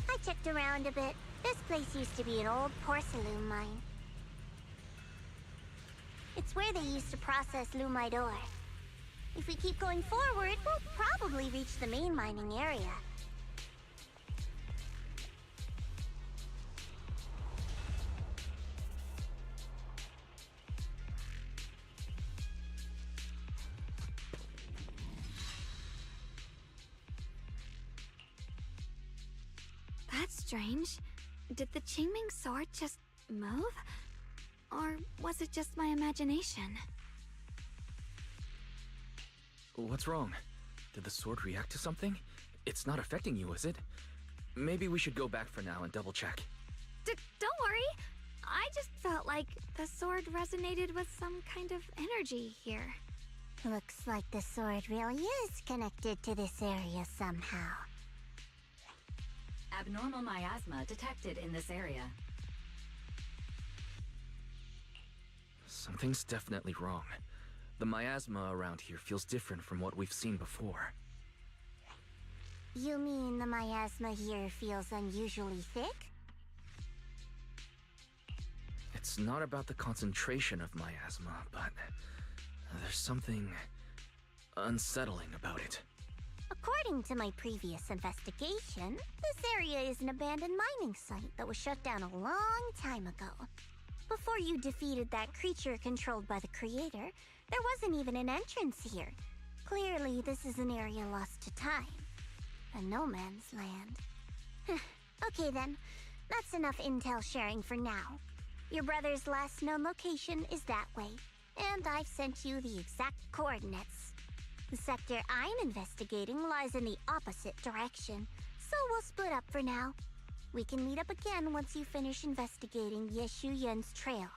I checked around a bit. This place used to be an old porcelain mine. It's where they used to process lumite ore. If we keep going forward, we'll probably reach the main mining area. That's strange. Did the Qingming Sword just move? Or was it just my imagination? What's wrong? Did the sword react to something? It's not affecting you, is it? Maybe we should go back for now and double check. Don't worry. I just felt like the sword resonated with some kind of energy here. Looks like the sword really is connected to this area somehow. Abnormal miasma detected in this area. Something's definitely wrong. The miasma around here feels different from what we've seen before. You mean the miasma here feels unusually thick? It It's not about the concentration of miasma, but there's something unsettling about it. According to my previous investigation, this area is an abandoned mining site that was shut down a long time ago. Before you defeated that creature controlled by the Creator, there wasn't even an entrance here. Clearly, this is an area lost to time. A no man's land. Okay then, that's enough intel sharing for now. Your brother's last known location is that way, and I've sent you the exact coordinates. The sector I'm investigating lies in the opposite direction, so we'll split up for now. We can meet up again once you finish investigating Yeshu Yen's trail.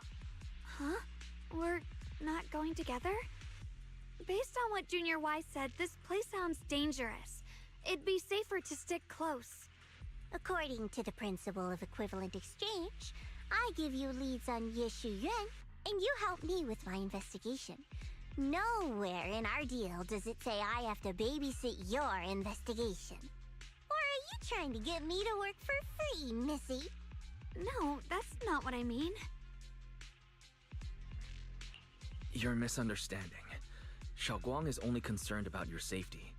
Huh? We're not going together? Based on what Junior Y said, this place sounds dangerous. It'd be safer to stick close. According to the principle of equivalent exchange, I give you leads on Yeshu Yuan, and you help me with my investigation. Nowhere in our deal does it say I have to babysit your investigation. Or are you trying to get me to work for free, Missy? No, that's not what I mean. You're misunderstanding. Xiaoguang is only concerned about your safety.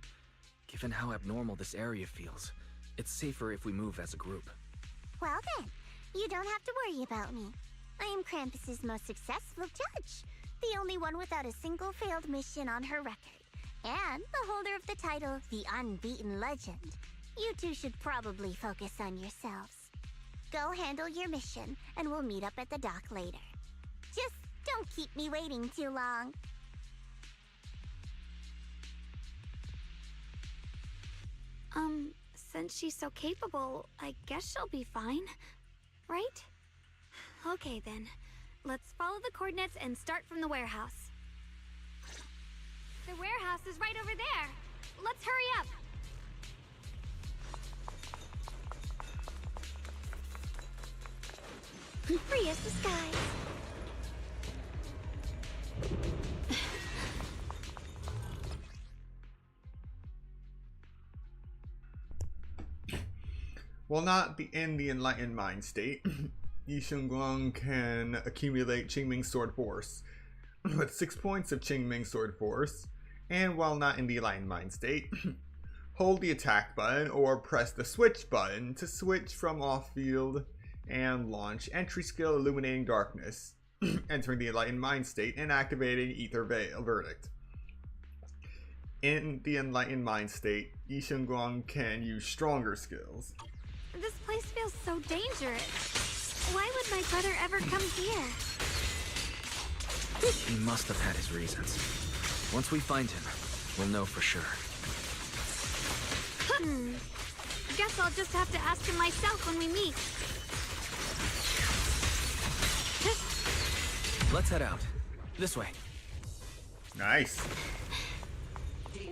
Given how abnormal this area feels, it's safer if we move as a group. Well then, you don't have to worry about me. I am Krampus's most successful judge, the only one without a single failed mission on her record, and the holder of the title, the Unbeaten Legend. You two should probably focus on yourselves. Go handle your mission, and we'll meet up at the dock later. Just don't keep me waiting too long. Since she's so capable, I guess she'll be fine, right? Okay then, let's follow the coordinates and start from the warehouse. The warehouse is right over there. Let's hurry up. Free as the skies. While not in the enlightened mind state, Yi Shengguang can accumulate Qingming Sword Force with 6 points of Qingming Sword Force, and while not in the enlightened mind state, hold the attack button or press the switch button to switch from off-field and launch entry skill Illuminating Darkness, entering the enlightened mind state and activating Ether Verdict. In the enlightened mind state, Yi Shengguang can use stronger skills. This place feels so dangerous. Why would my brother ever come here? He must have had his reasons. Once we find him, we'll know for sure. Guess I'll just have to ask him myself when we meet. Let's head out. This way. Nice.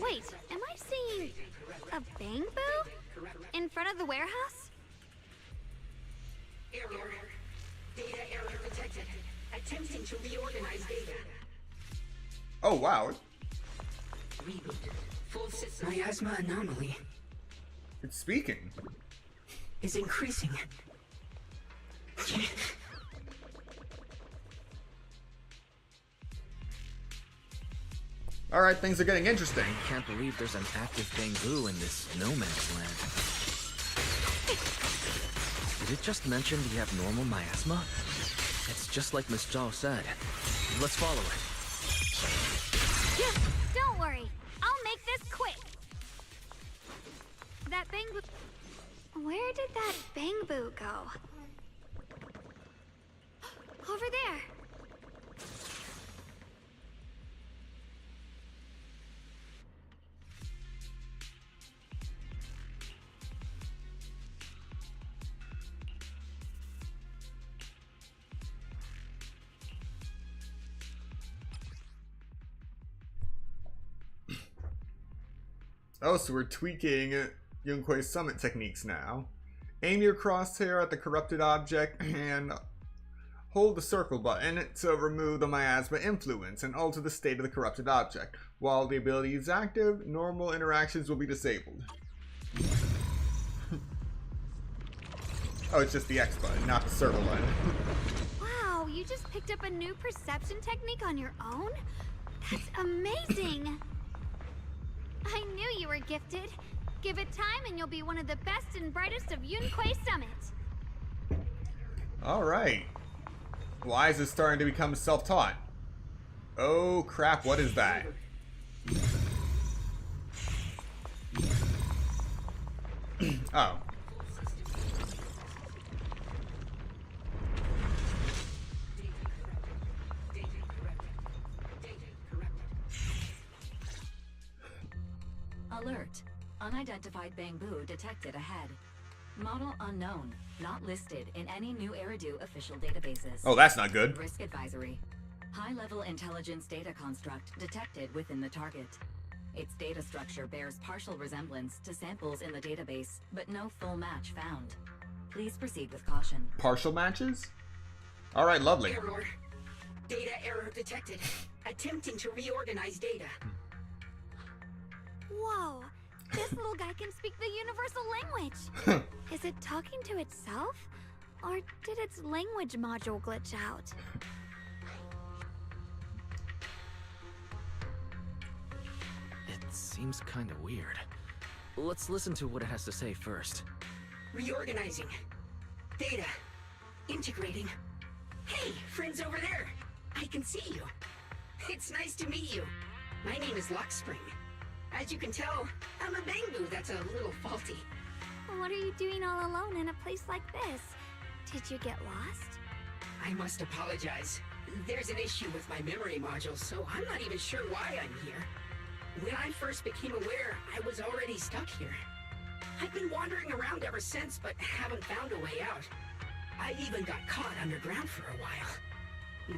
Wait, am I seeing a bang-boo in front of the warehouse? Error. Data error detected. Attempting to reorganize data. Oh wow, Reboot. Full system. Miasma anomaly it's speaking. is increasing. Alright, things are getting interesting. Can't believe there's an active bamboo in this no man's land. Did it just mention we have normal miasma? It's just like Miss Zhao said. Let's follow it. Don't worry, I'll make this quick. That bang-boo... Where did that bang-boo go? Over there. Oh, so we're tweaking Yunque's summit techniques now. Aim your crosshair at the corrupted object and hold the circle button to remove the miasma influence and alter the state of the corrupted object. While the ability is active, normal interactions will be disabled. Oh, it's just the X button, not the circle button. Wow, you you just picked up a new perception technique on your own? That's amazing! I knew you were gifted. Give it time and you'll be one of the best and brightest of Yunquay Summit. Alright. Why is this starting to become self-taught? Oh crap, what is that? Oh. Alert. Unidentified Bangbu detected ahead. Model unknown. Not listed in any new Eridu official databases. Oh, that's not good. Risk advisory. High-level intelligence data construct detected within the target. Its data structure bears partial resemblance to samples in the database, but no full match found. Please proceed with caution. Partial matches? Alright, lovely. Error. Data error detected. Attempting to reorganize data. Whoa, this little guy can speak the universal language. Is it talking to itself? Or did its language module glitch out? It seems kinda weird. Let's listen to what it has to say first. Reorganizing. Data. Integrating. Hey, friends over there. I can see you. It's nice to meet you. My name is Lockspring. As you can tell, I'm a Bangbu that's a little faulty. What are you doing all alone in a place like this? Did you get lost? I must apologize. There's an issue with my memory module, so I'm not even sure why I'm here. When I first became aware, I was already stuck here. I've been wandering around ever since, but haven't found a way out. I even got caught underground for a while.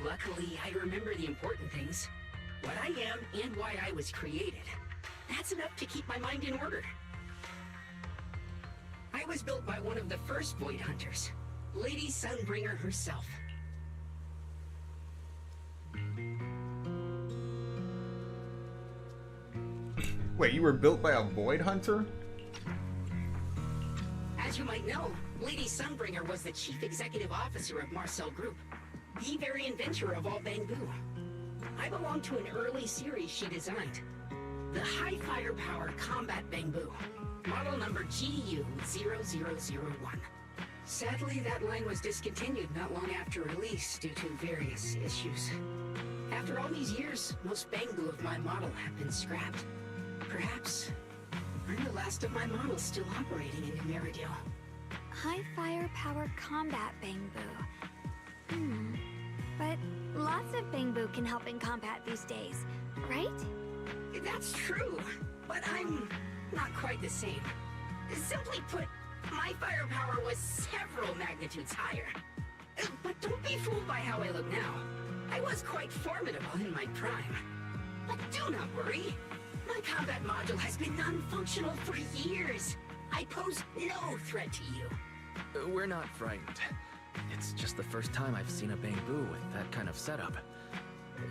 Luckily, I remember the important things. What I am and why I was created. That's enough to keep my mind in order. I was built by one of the first Void Hunters, Lady Sunbringer herself. Wait, you were built by a Void Hunter? As you might know, Lady Sunbringer was the chief executive officer of Marcel Group, the very inventor of all Bangbu. I belong to an early series she designed, the High Firepower Combat Bangbu, model number GU0001. Sadly, that line was discontinued not long after release due to various issues. After all these years, most Bangbu of my model have been scrapped. Perhaps I'm the last of my models still operating in New Meridale. High firepower combat Bangbu. But lots of Bangbu can help in combat these days, right? That's true, but I'm not quite the same. Simply put, my firepower was several magnitudes higher. But don't be fooled by how I look now. I was quite formidable in my prime. But do not worry. My combat module has been non-functional for years. I pose no threat to you. We're not frightened. It's just the first time I've seen a Bangbu with that kind of setup.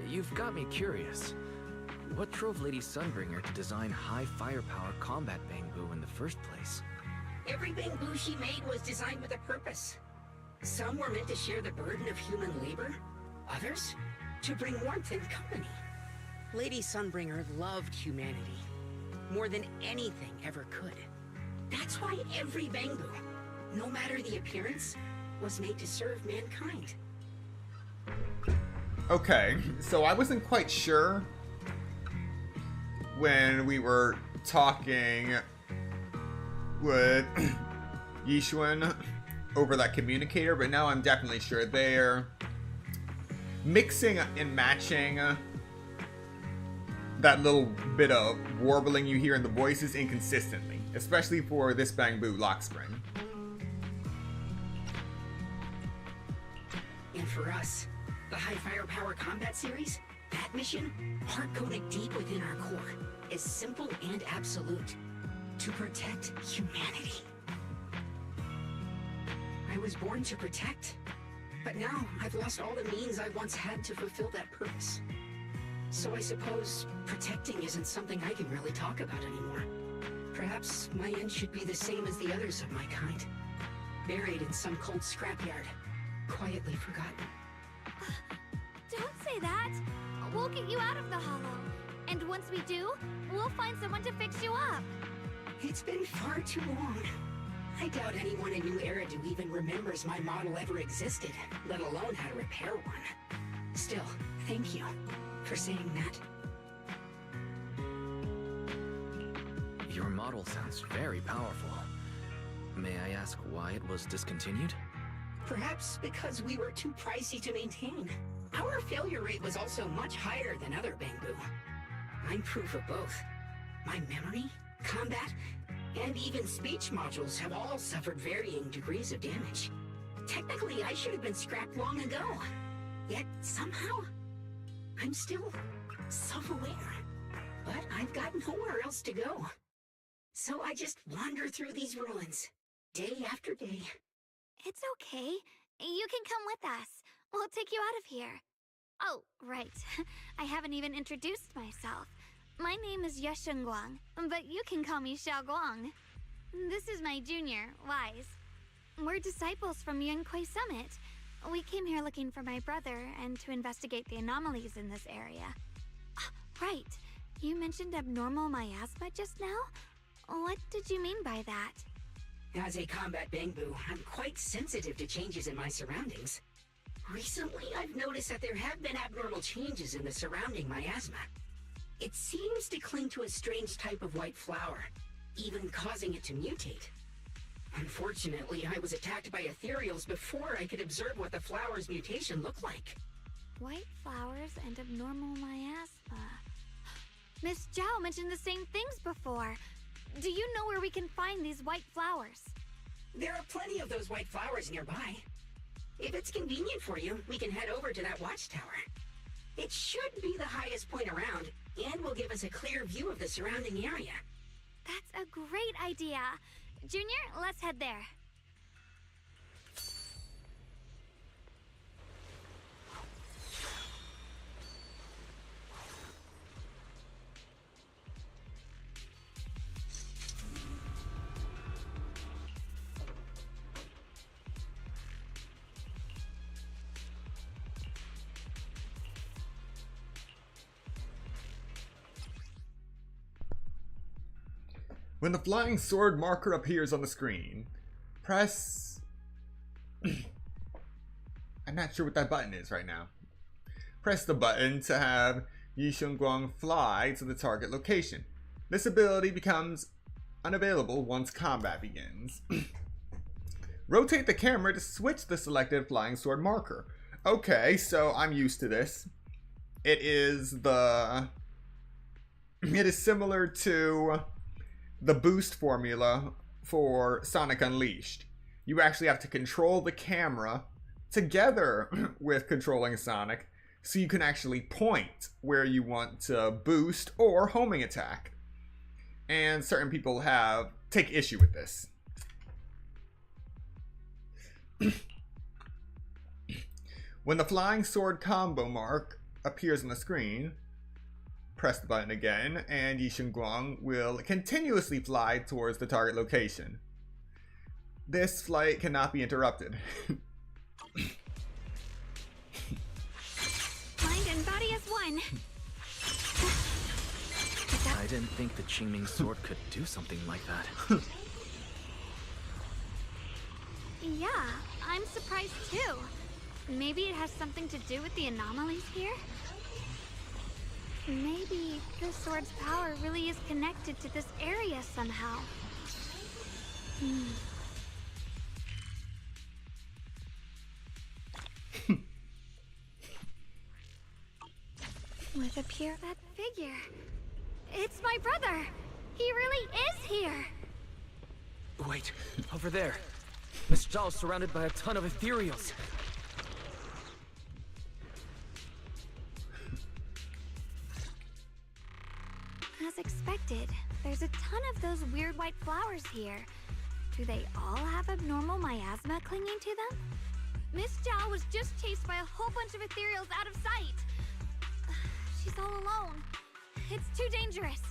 You've got me curious. What drove Lady Sunbringer to design high firepower combat Bangbu in the first place? Every Bangbu she made was designed with a purpose. Some were meant to share the burden of human labor. Others, to bring warmth and company. Lady Sunbringer loved humanity. More than anything ever could. That's why every Bangbu, no matter the appearance, was made to serve mankind. Okay, so I wasn't quite sure when we were talking with Yishuan over that communicator, but now I'm definitely sure they're mixing and matching that little bit of warbling you hear in the voices inconsistently, especially for this Bangbu Lockspring. And for us, the High Firepower Combat Series, that mission, hard-coded deep within our core, is simple and absolute. To protect humanity. I was born to protect, but now I've lost all the means I once had to fulfill that purpose. So I suppose protecting isn't something I can really talk about anymore. Perhaps my end should be the same as the others of my kind. Buried in some cold scrapyard, quietly forgotten. Don't say that. We'll get you out of the hollow. And once we do, we'll find someone to fix you up. It's been far too long. I doubt anyone in New Eridu even remembers my model ever existed, let alone how to repair one. Still, thank you for saying that. Your model sounds very powerful. May I ask why it was discontinued? Perhaps because we were too pricey to maintain. Our failure rate was also much higher than other Bangbu. I'm proof of both. My memory, combat, and even speech modules have all suffered varying degrees of damage. Technically, I should have been scrapped long ago. Yet, somehow, I'm still self-aware. But I've got nowhere else to go. So I just wander through these ruins, day after day. It's okay. You can come with us. We'll take you out of here. Oh, right. I haven't even introduced myself. My name is Yesheng Guang, but you can call me Xiao Guang. This is my junior, Wise. We're disciples from Yunquai Summit. We came here looking for my brother and to investigate the anomalies in this area. Right. You mentioned abnormal miasma just now? What did you mean by that? As a combat Bangbu, I'm quite sensitive to changes in my surroundings. Recently, I've noticed that there have been abnormal changes in the surrounding miasma. It seems to cling to a strange type of white flower, even causing it to mutate. Unfortunately, I was attacked by ethereals before I could observe what the flower's mutation looked like. White flowers and abnormal miasma. Miss Zhao mentioned the same things before. Do you know where we can find these white flowers? There are plenty of those white flowers nearby. If it's convenient for you, we can head over to that watchtower. It should be the highest point around, and will give us a clear view of the surrounding area. That's a great idea. Junior, let's head there. When the flying sword marker appears on the screen, press... I'm not sure what that button is right now. Press the button to have Yishun Guang fly to the target location. This ability becomes unavailable once combat begins. Rotate the camera to switch the selected flying sword marker. Okay, so I'm used to this. It is similar to the boost formula for Sonic Unleashed. You actually have to control the camera together with controlling Sonic, so you can actually point where you want to boost or homing attack. And certain people take issue with this. When the flying sword combo mark appears on the screen, press the button again, and Yishun Guang will continuously fly towards the target location. This flight cannot be interrupted. Mind and body as one. I didn't think the Qingming sword could do something like that. Yeah, I'm surprised too. Maybe it has something to do with the anomalies here? Maybe the sword's power really is connected to this area somehow. With a pure that figure. It's my brother! He really is here! Wait, over there. Miss Zhao's surrounded by a ton of ethereals. As expected, there's a ton of those weird white flowers here. Do they all have abnormal miasma clinging to them? Miss Zhao was just chased by a whole bunch of ethereals out of sight. She's all alone. It's too dangerous.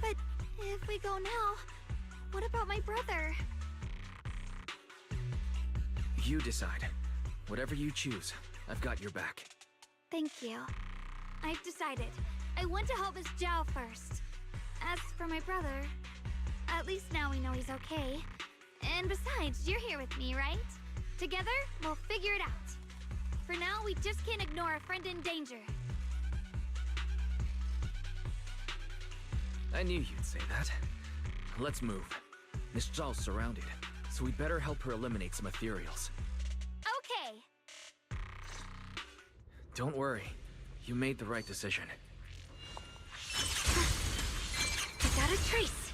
But if we go now, what about my brother? You decide. Whatever you choose, I've got your back. Thank you. I've decided. I want to help Miss Zhao first. As for my brother, at least now we know he's okay. And besides, you're here with me, right? Together, we'll figure it out. For now, we just can't ignore a friend in danger. I knew you'd say that. Let's move. Miss Zhao's surrounded, so we better help her eliminate some ethereals. Okay. Don't worry. You made the right decision. I got a trace.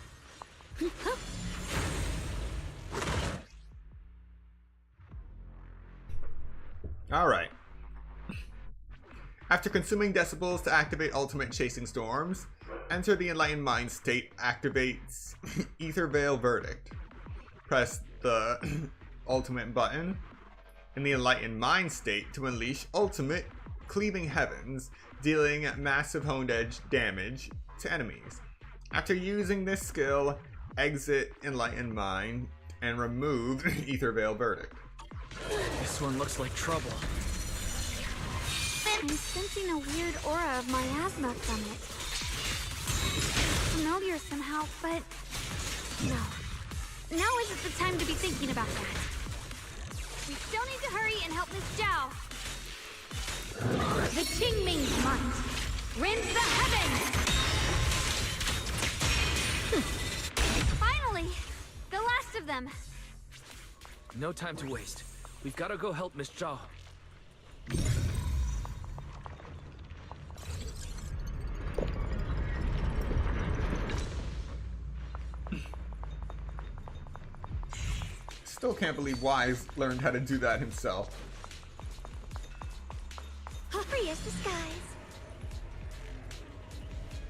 Alright. After consuming decibels to activate ultimate chasing storms, enter the enlightened mind state activates Ether Veil Verdict. Press the ultimate button in the enlightened mind state to unleash ultimate cleaving heavens, dealing massive honed edge damage to enemies. After using this skill, exit enlightened mind and remove Ether Veil Verdict. This one looks like trouble. I'm sensing a weird aura of miasma from it. Familiar somehow, but no. Now isn't the time to be thinking about that. We still need to hurry and help Miss Zhao. The Qingming's mind. Rends the heavens! Finally! The last of them. No time to waste. We've got to go help Miss Zhao. Still can't believe Wise learned how to do that himself. Free as the skies.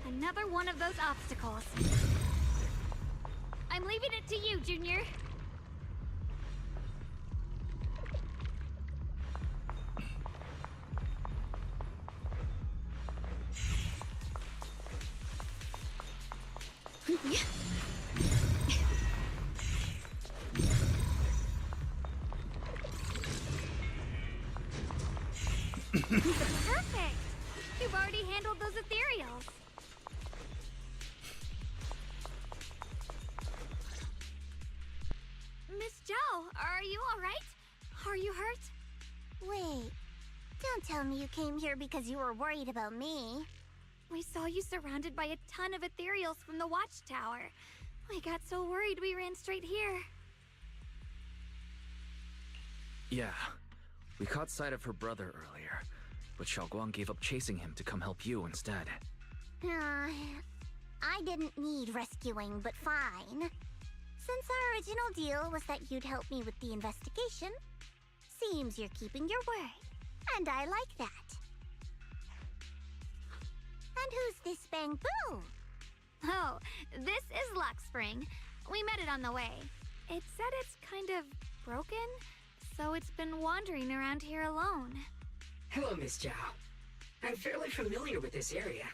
Another one of those obstacles. I'm leaving it to you, Junior. Perfect! You've already handled those ethereals. Miss Zhao, are you alright? Are you hurt? Wait, don't tell me you came here because you were worried about me. We saw you surrounded by a ton of ethereals from the watchtower. We got so worried we ran straight here. Yeah. We caught sight of her brother earlier, but Xiaoguang gave up chasing him to come help you instead. I didn't need rescuing, but fine. Since our original deal was that you'd help me with the investigation, seems you're keeping your word, and I like that. And who's this Bang-Boo? Oh, this is Luxspring. We met it on the way. It said it's kind of broken, so it's been wandering around here alone. Hello, Miss Zhao. I'm fairly familiar with this area.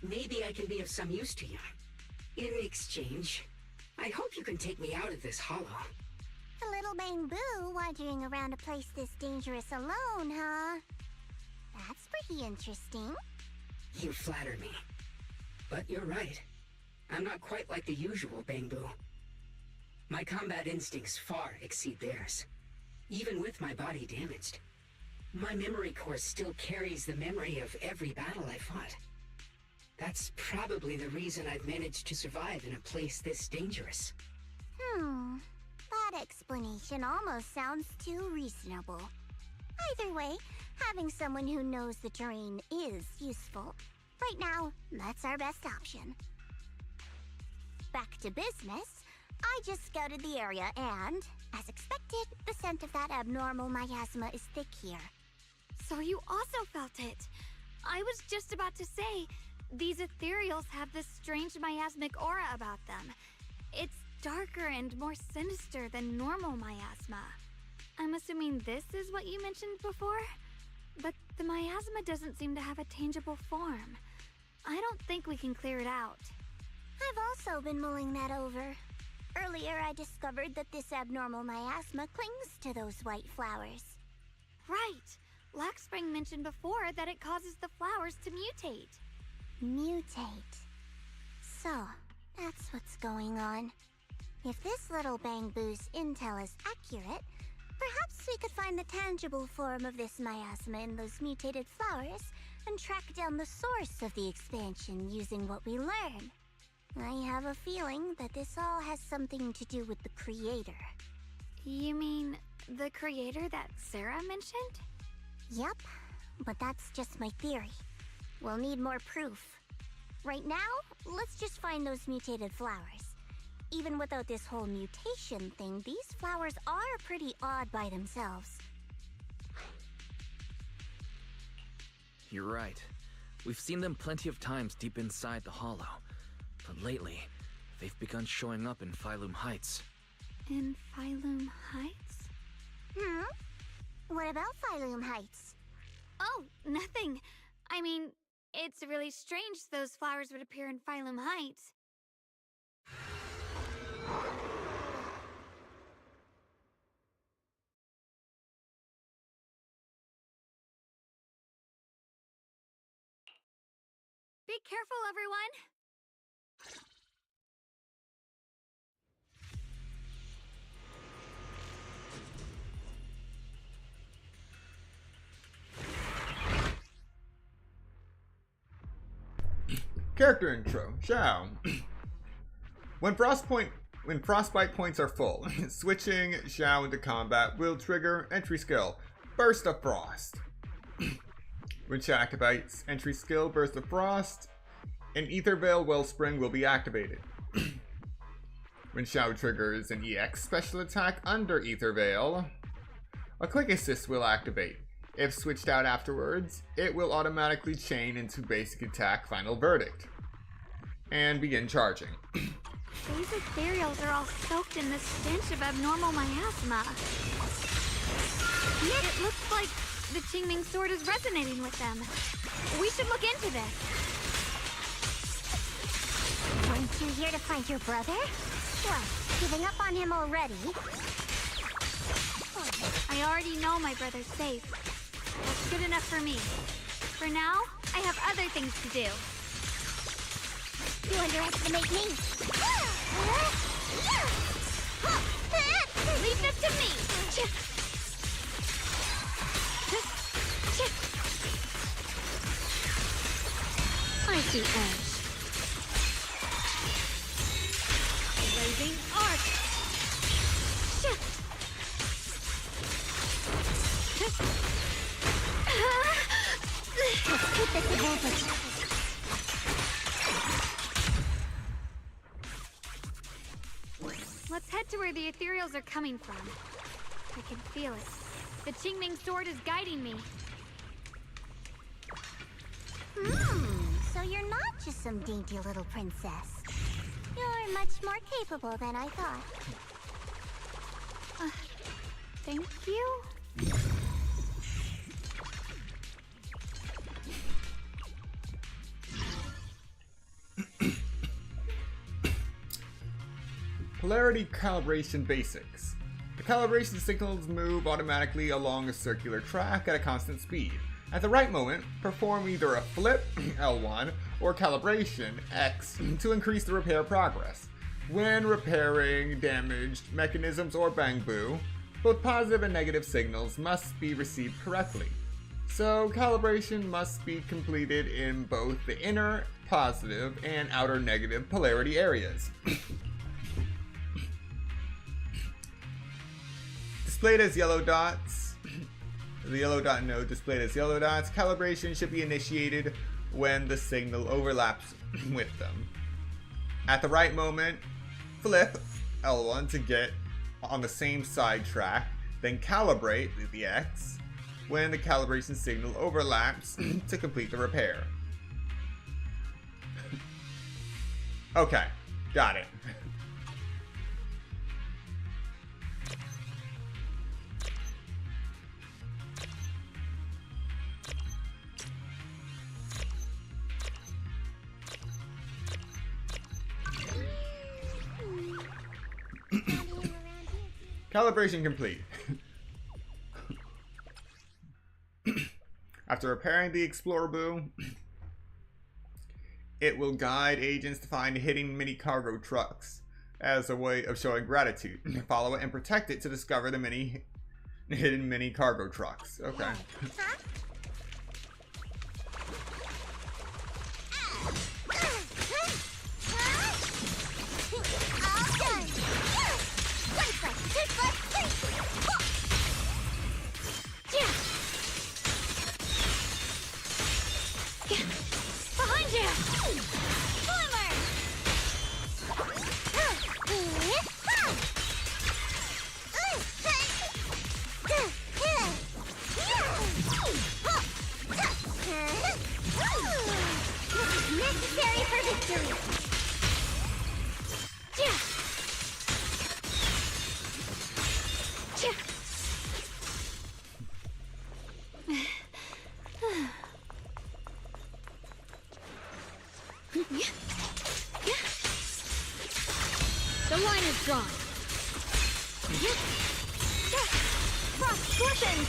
Maybe I can be of some use to you. In exchange, I hope you can take me out of this hollow. A little Bang-Boo wandering around a place this dangerous alone, huh? That's pretty interesting. You flatter me. But you're right. I'm not quite like the usual Bang-Boo. My combat instincts far exceed theirs. Even with my body damaged, my memory core still carries the memory of every battle I fought. That's probably the reason I've managed to survive in a place this dangerous. That explanation almost sounds too reasonable. Either way, having someone who knows the terrain is useful. Right now, that's our best option. Back to business, I just scouted the area and, as expected, the scent of that abnormal miasma is thick here. So you also felt it. I was just about to say, these ethereals have this strange miasmic aura about them. It's darker and more sinister than normal miasma. I'm assuming this is what you mentioned before? But the miasma doesn't seem to have a tangible form. I don't think we can clear it out. I've also been mulling that over. Earlier, I discovered that this abnormal miasma clings to those white flowers. Right! Blackspring mentioned before that it causes the flowers to mutate. Mutate. So, that's what's going on. If this little Bangbu's intel is accurate, perhaps we could find the tangible form of this miasma in those mutated flowers and track down the source of the expansion using what we learn. I have a feeling that this all has something to do with the creator. You mean the creator that Sarah mentioned? Yep, but that's just my theory. We'll need more proof. Right now, let's just find those mutated flowers. Even without this whole mutation thing, these flowers are pretty odd by themselves. You're right. We've seen them plenty of times deep inside the hollow. But lately, they've begun showing up in Phylum Heights. In Phylum Heights? What about Phylum Heights? Oh, nothing. I mean, it's really strange those flowers would appear in Phylum Heights. Be careful, everyone! Character intro, Xiao. When frostbite points are full, switching Xiao into combat will trigger entry skill, Burst of Frost. When Xiao activates entry skill, Burst of Frost, an Ether Veil Wellspring will be activated. When Xiao triggers an EX special attack under Ether Veil, a Quick Assist will activate. If switched out afterwards, it will automatically chain into Basic Attack Final Verdict and begin charging. These ethereals are all soaked in the stench of abnormal miasma. It looks like the Qingming sword is resonating with them. We should look into this. Weren't you here to find your brother? What, giving up on him already? I already know my brother's safe. That's good enough for me. For now, I have other things to do. You underestimate me. Leave this to me! Icy Edge. Blazing Arc! Let's keep this advantage. Let's head to where the ethereals are coming from. I can feel it. The Qingming sword is guiding me. So you're not just some dainty little princess. You're much more capable than I thought. Thank you? Polarity calibration basics. The calibration signals move automatically along a circular track at a constant speed. At the right moment, perform either a flip, L1, or calibration, X, to increase the repair progress. When repairing damaged mechanisms or Bangbu, both positive and negative signals must be received correctly. So calibration must be completed in both the inner positive and outer negative polarity areas. Displayed as yellow dots. The yellow dot node displayed as yellow dots. Calibration should be initiated when the signal overlaps with them. At the right moment, flip L1 to get on the same side track, then calibrate the X when the calibration signal overlaps to complete the repair. Okay, got it. Calibration complete. After repairing the Explorer Boo, it will guide agents to find hidden mini cargo trucks as a way of showing gratitude. Follow it and protect it to discover the hidden mini cargo trucks. Okay. Behind you! This is necessary for victory! The line is drawn. Frost weapons!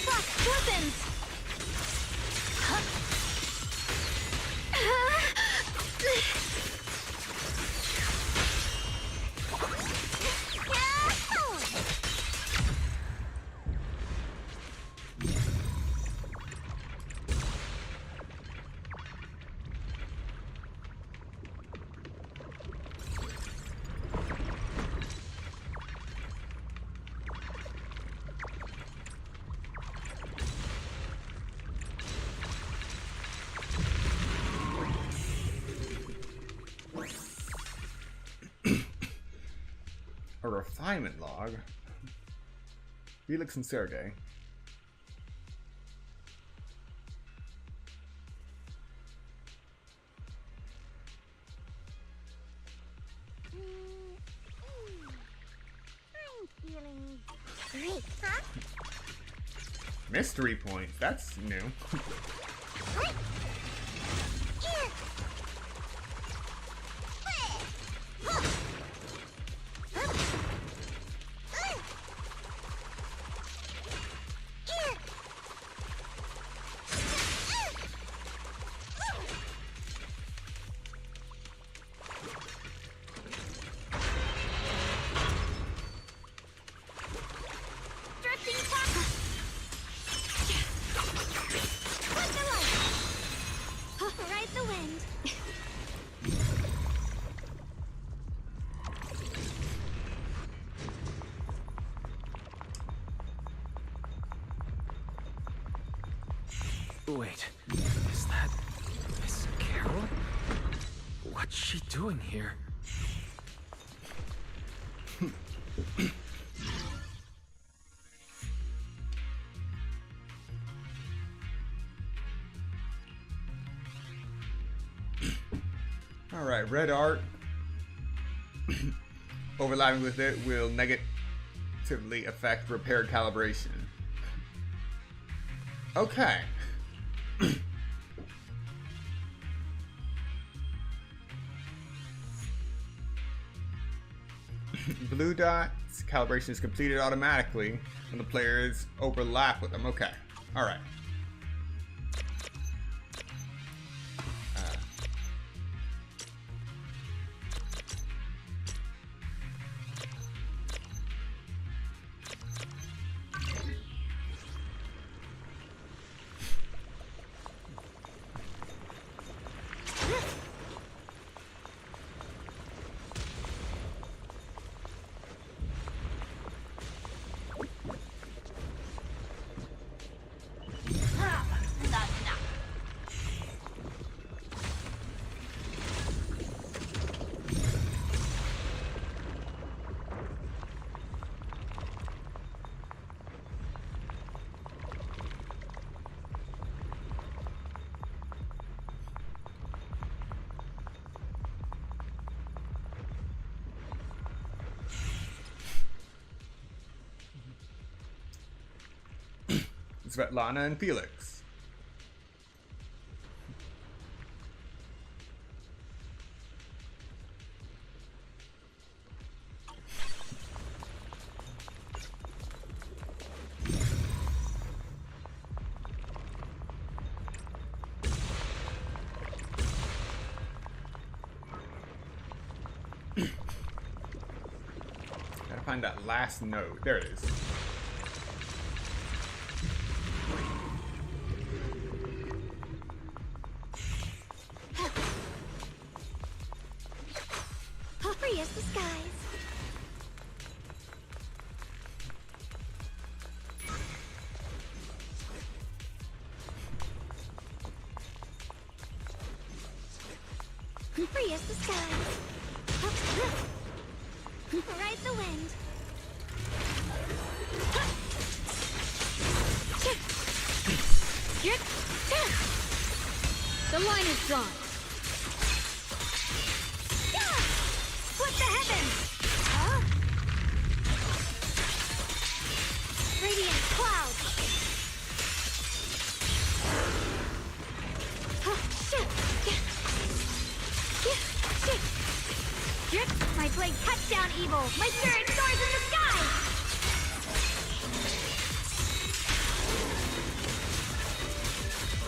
Frost weapons! A refinement log. Felix and Sergey. I'm feeling great, huh? Mystery points. That's new. Wait, is that Miss Carol? What's she doing here? Alright, red art overlapping with it will negatively affect repair calibration. Okay. Blue dots, calibration is completed automatically when the players overlap with them. Okay. Alright. Svetlana and Felix. find that last note. There it is. Free as the skies. Free as the skies. Ride the wind. The line is drawn. Split the heavens! Huh? Radiant clouds! My blade cuts down evil! My spirit soars in the sky!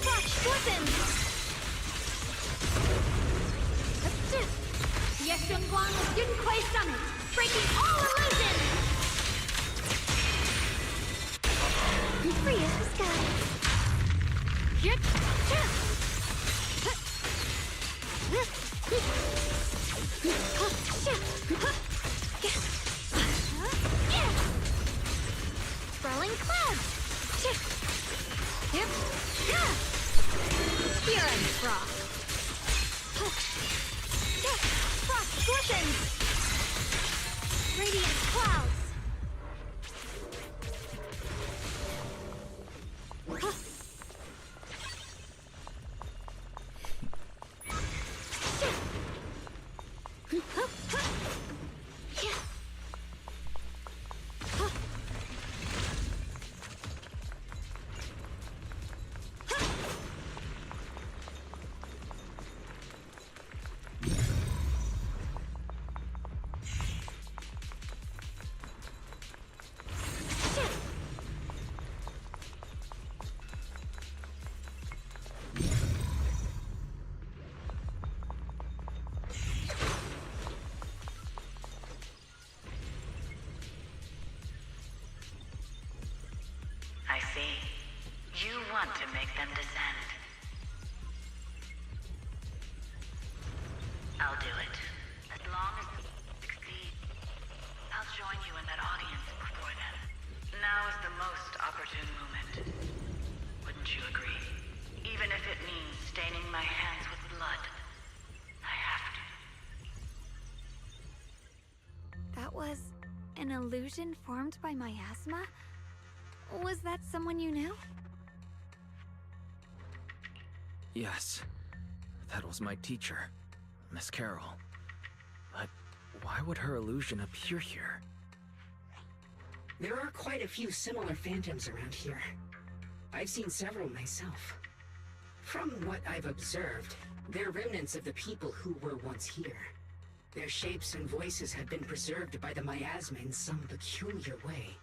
Frost glistens! Yeshunguang with Yunquay Summit, breaking all illusions! Free as the sky. Swirling clouds! Fear and frost! Frost glistens! Radiant clouds! I see. You want to make them descend. I'll do it. As long as you succeed, I'll join you in that audience before then. Now is the most opportune moment. Wouldn't you agree? Even if it means staining my hands with blood, I have to. That was an illusion formed by miasma? Was that someone you knew? Yes. That was my teacher, Miss Carol. But why would her illusion appear here? There are quite a few similar phantoms around here. I've seen several myself. From what I've observed, they're remnants of the people who were once here. Their shapes and voices have been preserved by the miasma in some peculiar way,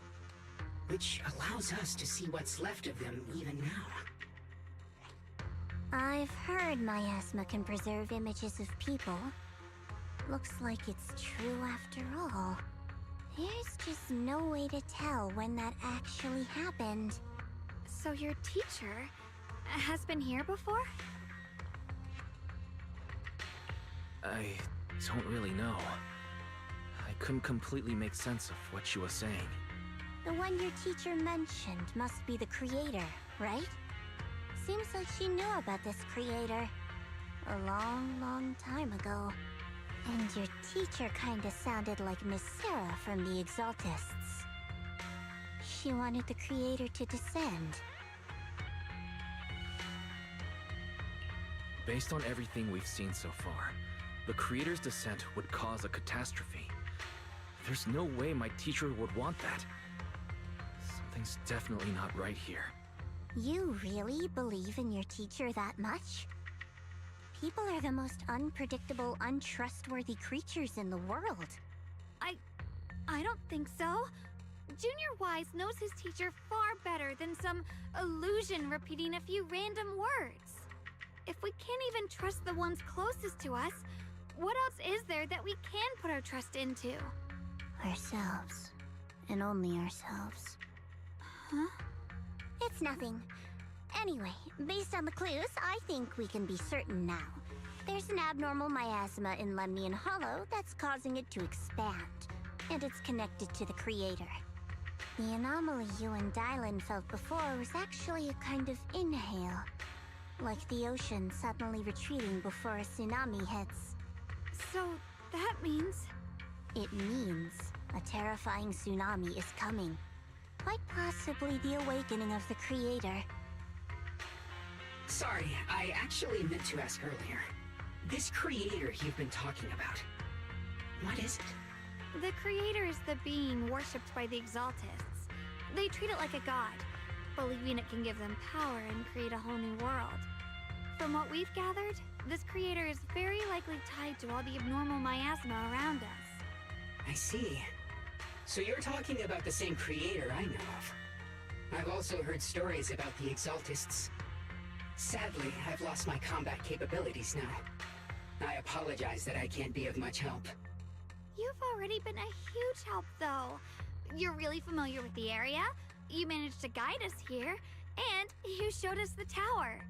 which allows us to see what's left of them even now. I've heard miasma can preserve images of people. Looks like it's true after all. There's just no way to tell when that actually happened. So your teacher has been here before? I don't really know. I couldn't completely make sense of what she was saying. The one your teacher mentioned must be the creator, right? Seems like she knew about this creator a long, long time ago. And your teacher kinda sounded like Miss Sarah from the Exaltists. She wanted the creator to descend. Based on everything we've seen so far, the creator's descent would cause a catastrophe. There's no way my teacher would want that. Something's definitely not right here. You really believe in your teacher that much? People are the most unpredictable, untrustworthy creatures in the world. I don't think so. Junior Wise knows his teacher far better than some illusion repeating a few random words. If we can't even trust the ones closest to us, what else is there that we can put our trust into? Ourselves. and only ourselves. Huh? It's nothing. Anyway, based on the clues, I think we can be certain now. There's an abnormal miasma in Lemnian Hollow that's causing it to expand, and it's connected to the creator. The anomaly you and Dylan felt before was actually a kind of inhale, like the ocean suddenly retreating before a tsunami hits. So, that means... It means a terrifying tsunami is coming. Quite possibly the awakening of the creator. Sorry, I actually meant to ask earlier. This creator you've been talking about, what is it? The creator is the being worshipped by the Exaltists. They treat it like a god, believing it can give them power and create a whole new world. From what we've gathered, this creator is very likely tied to all the abnormal miasma around us. I see. So you're talking about the same creator I know of. I've also heard stories about the Exaltists. Sadly, I've lost my combat capabilities now. I apologize that I can't be of much help. You've already been a huge help, though. You're really familiar with the area, you managed to guide us here, and you showed us the tower.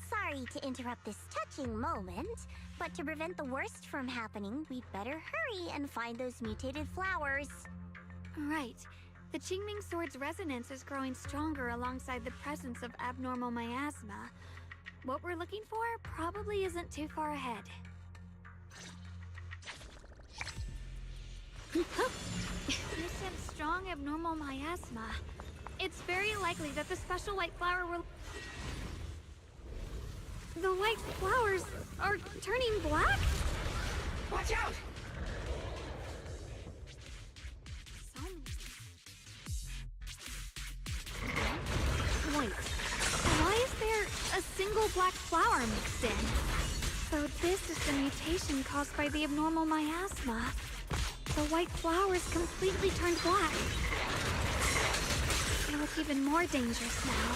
Sorry to interrupt this touching moment, but to prevent the worst from happening, we'd better hurry and find those mutated flowers. Right. The Qingming Sword's resonance is growing stronger alongside the presence of abnormal miasma. What we're looking for probably isn't too far ahead. You said strong abnormal miasma. It's very likely that the special white flower will... The white flowers are turning black? Watch out! Wait, why is there a single black flower mixed in? So this is the mutation caused by the abnormal miasma. The white flowers completely turned black. They look even more dangerous now.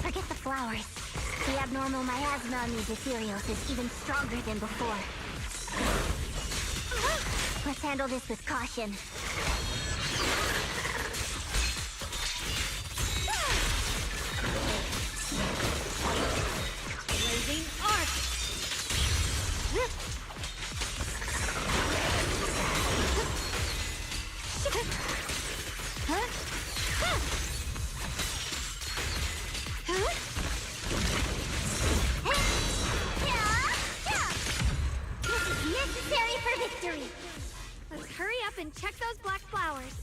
Forget the flowers. The abnormal miasma on these ethereals is even stronger than before. Let's handle this with caution. Blazing arc! This is necessary for victory! Let's hurry up and check those black flowers.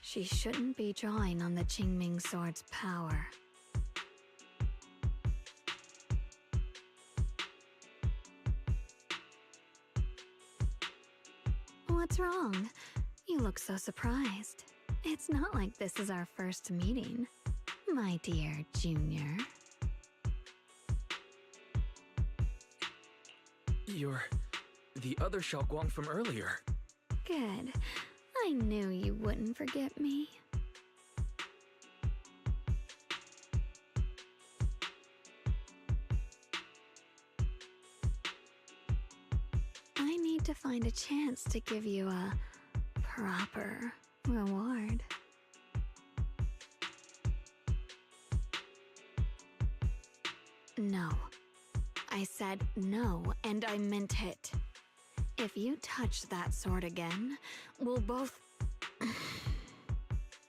She shouldn't be drawing on the Qingming Sword's power. What's wrong? You look so surprised. It's not like this is our first meeting, my dear Junior. You're the other Xiaoguang from earlier. Good. I knew you wouldn't forget me. I need to find a chance to give you a proper reward. No. I said no, and I meant it. If you touch that sword again, we'll both...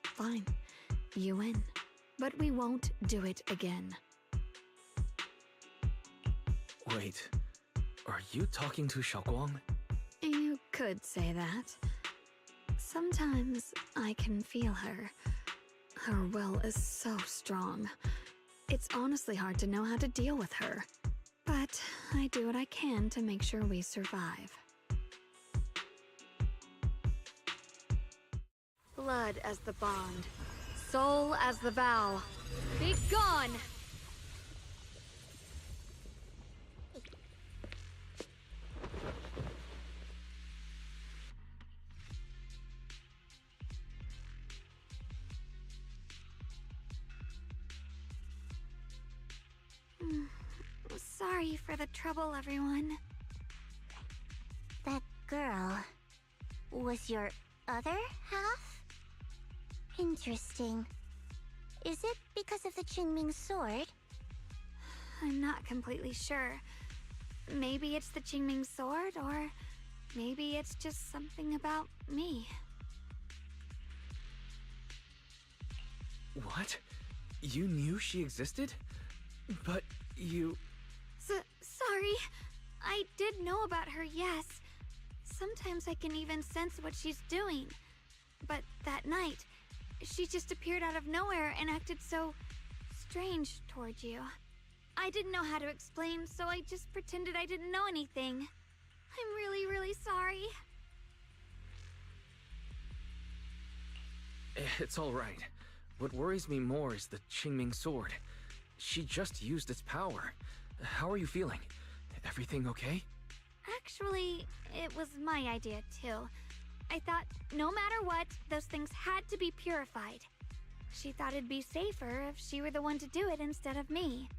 Fine. You win. But we won't do it again. Wait, are you talking to Xiaoguang? You could say that. Sometimes I can feel her. Her will is so strong. It's honestly hard to know how to deal with her. But I do what I can to make sure we survive. Blood as the bond. Soul as the vow. Be gone! Sorry for the trouble, everyone. That girl was your other half? Interesting. Is it because of the Qingming sword? I'm not completely sure. Maybe it's the Qingming sword, or maybe it's just something about me. What? You knew she existed? But you... Sorry. I did know about her, yes. Sometimes I can even sense what she's doing. But that night, she just appeared out of nowhere and acted so strange towards you. I didn't know how to explain, so I just pretended I didn't know anything. I'm really, really sorry. It's all right. What worries me more is the Qingming sword. She just used its power. How are you feeling? Everything okay? Actually, it was my idea too. I thought no matter what, those things had to be purified. She thought it'd be safer if she were the one to do it instead of me.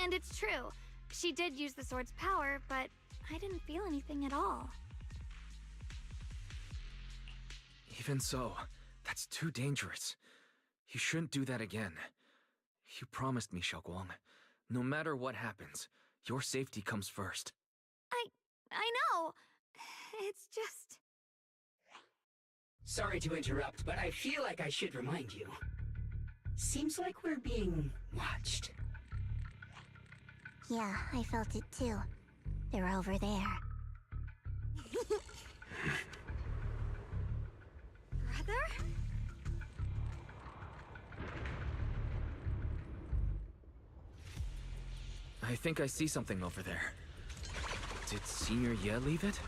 And it's true. She did use the sword's power, but I didn't feel anything at all. Even so, that's too dangerous. You shouldn't do that again. You promised me, Xiaoguang. No matter what happens, your safety comes first. I know. It's just... Sorry to interrupt, but I feel like I should remind you. Seems like we're being watched. Yeah, I felt it too. They're over there. Brother? I think I see something over there. Did Senior Ye leave it?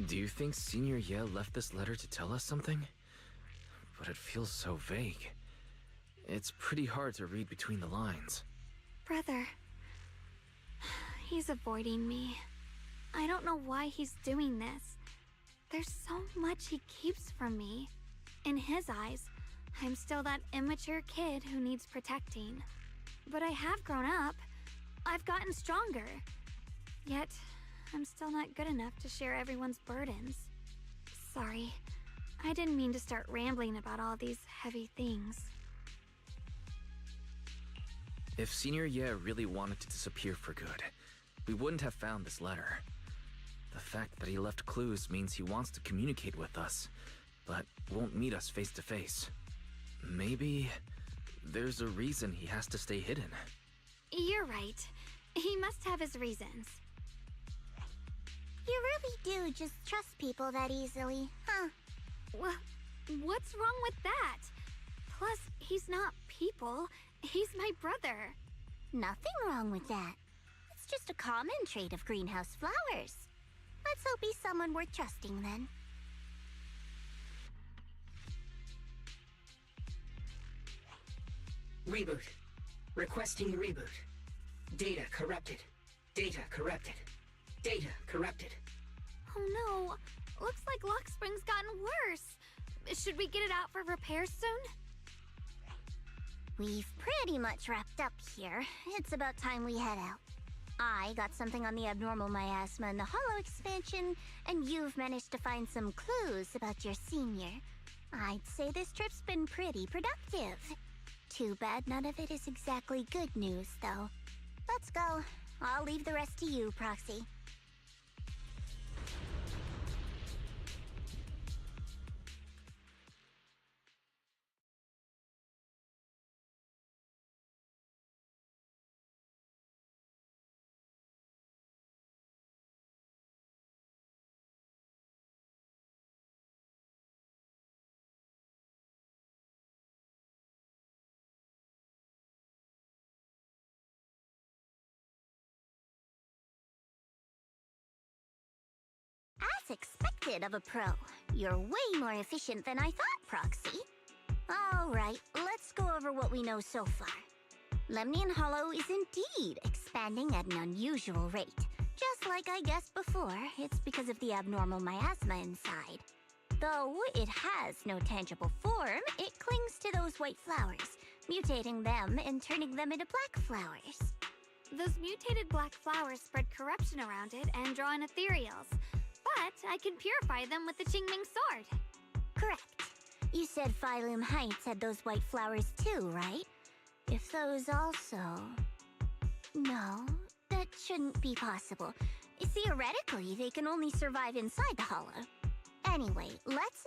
Do you think Senior Ye left this letter to tell us something? But it feels so vague. It's pretty hard to read between the lines. Brother. He's avoiding me. I don't know why he's doing this. There's so much he keeps from me. In his eyes, I'm still that immature kid who needs protecting. But I have grown up. I've gotten stronger. Yet, I'm still not good enough to share everyone's burdens. Sorry. I didn't mean to start rambling about all these heavy things. If Senior Ye really wanted to disappear for good, we wouldn't have found this letter. The fact that he left clues means he wants to communicate with us, but won't meet us face to face. Maybe there's a reason he has to stay hidden. You're right. He must have his reasons. You really do just trust people that easily, huh? What's wrong with that? Plus, he's not people. He's my brother. Nothing wrong with that. It's just a common trait of greenhouse flowers. Let's hope he's someone worth trusting then. Reboot. Requesting reboot. Data corrupted. Data corrupted. Data corrupted. Oh no, looks like Lock Spring's gotten worse. Should we get it out for repairs soon? We've pretty much wrapped up here. It's about time we head out. I got something on the abnormal miasma and the hollow expansion, and you've managed to find some clues about your senior. I'd say this trip's been pretty productive. Too bad none of it is exactly good news, though. Let's go. I'll leave the rest to you, Proxy. As expected of a pro, you're way more efficient than I thought, Proxy. Alright, let's go over what we know so far. Lemnian Hollow is indeed expanding at an unusual rate. Just like I guessed before, it's because of the abnormal miasma inside. Though it has no tangible form, it clings to those white flowers, mutating them and turning them into black flowers. Those mutated black flowers spread corruption around it and draw in ethereals. But I can purify them with the Qingming sword. Correct. You said Phylum Heights had those white flowers too, right? If those also... No, that shouldn't be possible. Theoretically, they can only survive inside the hollow. Anyway, let's...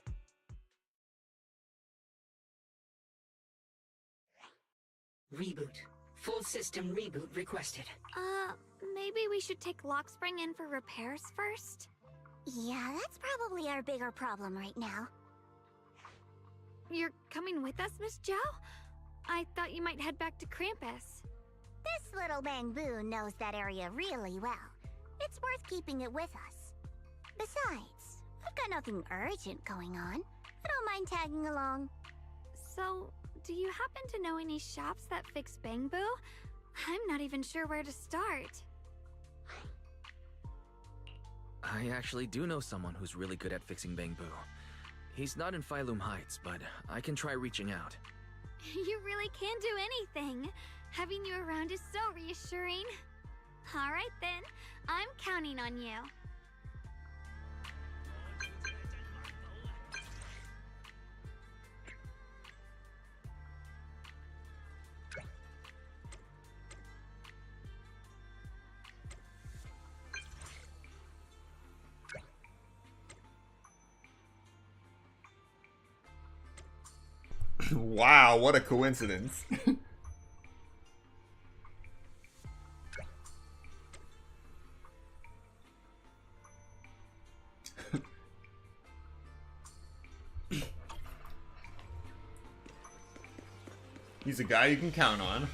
Reboot. Full system reboot requested. Maybe we should take Lock Spring in for repairs first? Yeah, that's probably our bigger problem right now. You're coming with us, Miss Zhao? I thought you might head back to Krampus. This little Bangbu knows that area really well. It's worth keeping it with us. Besides, I've got nothing urgent going on. I don't mind tagging along. So, do you happen to know any shops that fix Bangbu? I'm not even sure where to start. I actually do know someone who's really good at fixing Bangbu. He's not in Phylum Heights, but I can try reaching out. You really can do anything. Having you around is so reassuring. All right then, I'm counting on you. Wow, what a coincidence. He's a guy you can count on.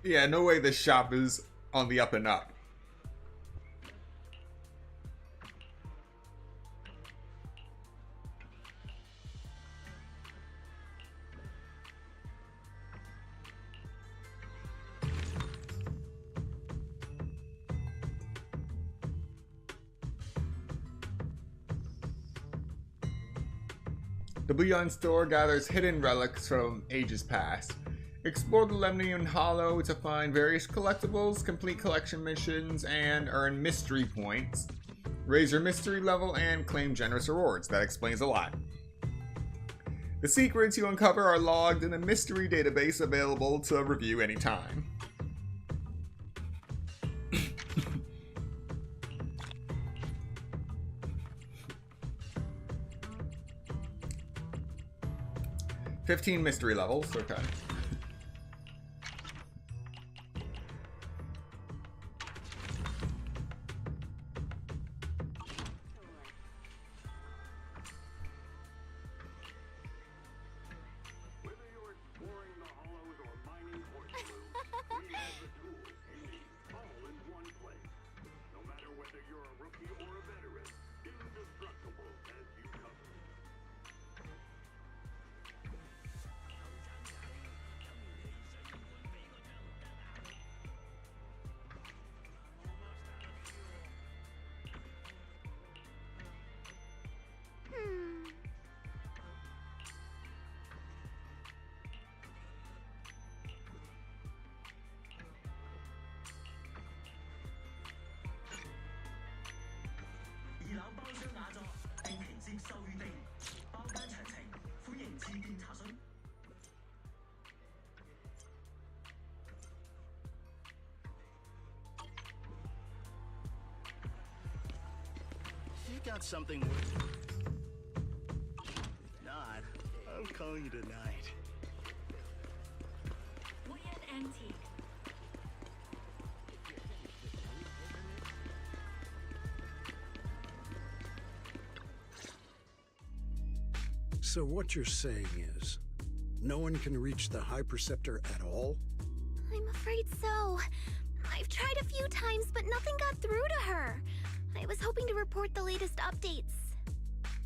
Yeah, no way this shop is on the up and up. The Beyond Store gathers hidden relics from ages past. Explore the Lemnian Hollow to find various collectibles, complete collection missions, and earn mystery points. Raise your mystery level and claim generous rewards. That explains a lot. The secrets you uncover are logged in a mystery database available to review anytime. $15 mystery levels, okay. You got something worth. If not, I'll call you tonight. Weird antique. So what you're saying is, no one can reach the High Preceptor at all? I'm afraid so. I've tried a few times, but nothing got through to her. I was hoping to report the latest updates.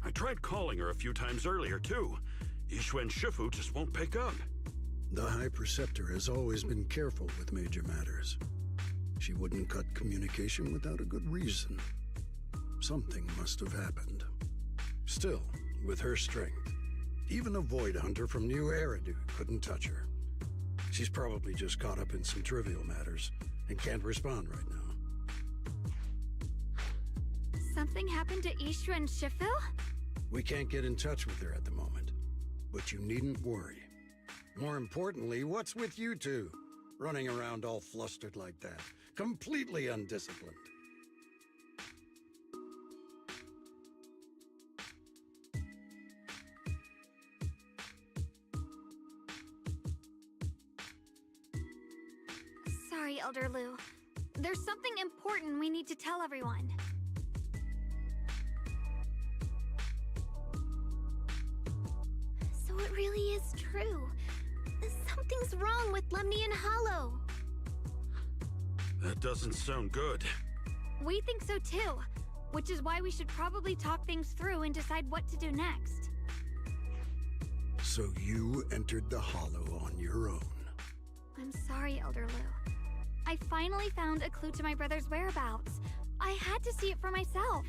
I tried calling her a few times earlier, too. Yishuan Shifu just won't pick up. The High Preceptor has always been careful with major matters. She wouldn't cut communication without a good reason. Something must have happened. Still, with her strength, even a Void Hunter from New Eridu couldn't touch her. She's probably just caught up in some trivial matters and can't respond right now. Something happened to Ishu and Shifu? We can't get in touch with her at the moment, but you needn't worry. More importantly, what's with you two? Running around all flustered like that, completely undisciplined. Sorry, Elder Lu. There's something important we need to tell everyone. So it really is true. Something's wrong with Lemnian Hollow. That doesn't sound good. We think so too, which is why we should probably talk things through and decide what to do next. So you entered the Hollow on your own. I'm sorry, Elder Lu. I finally found a clue to my brother's whereabouts. I had to see it for myself.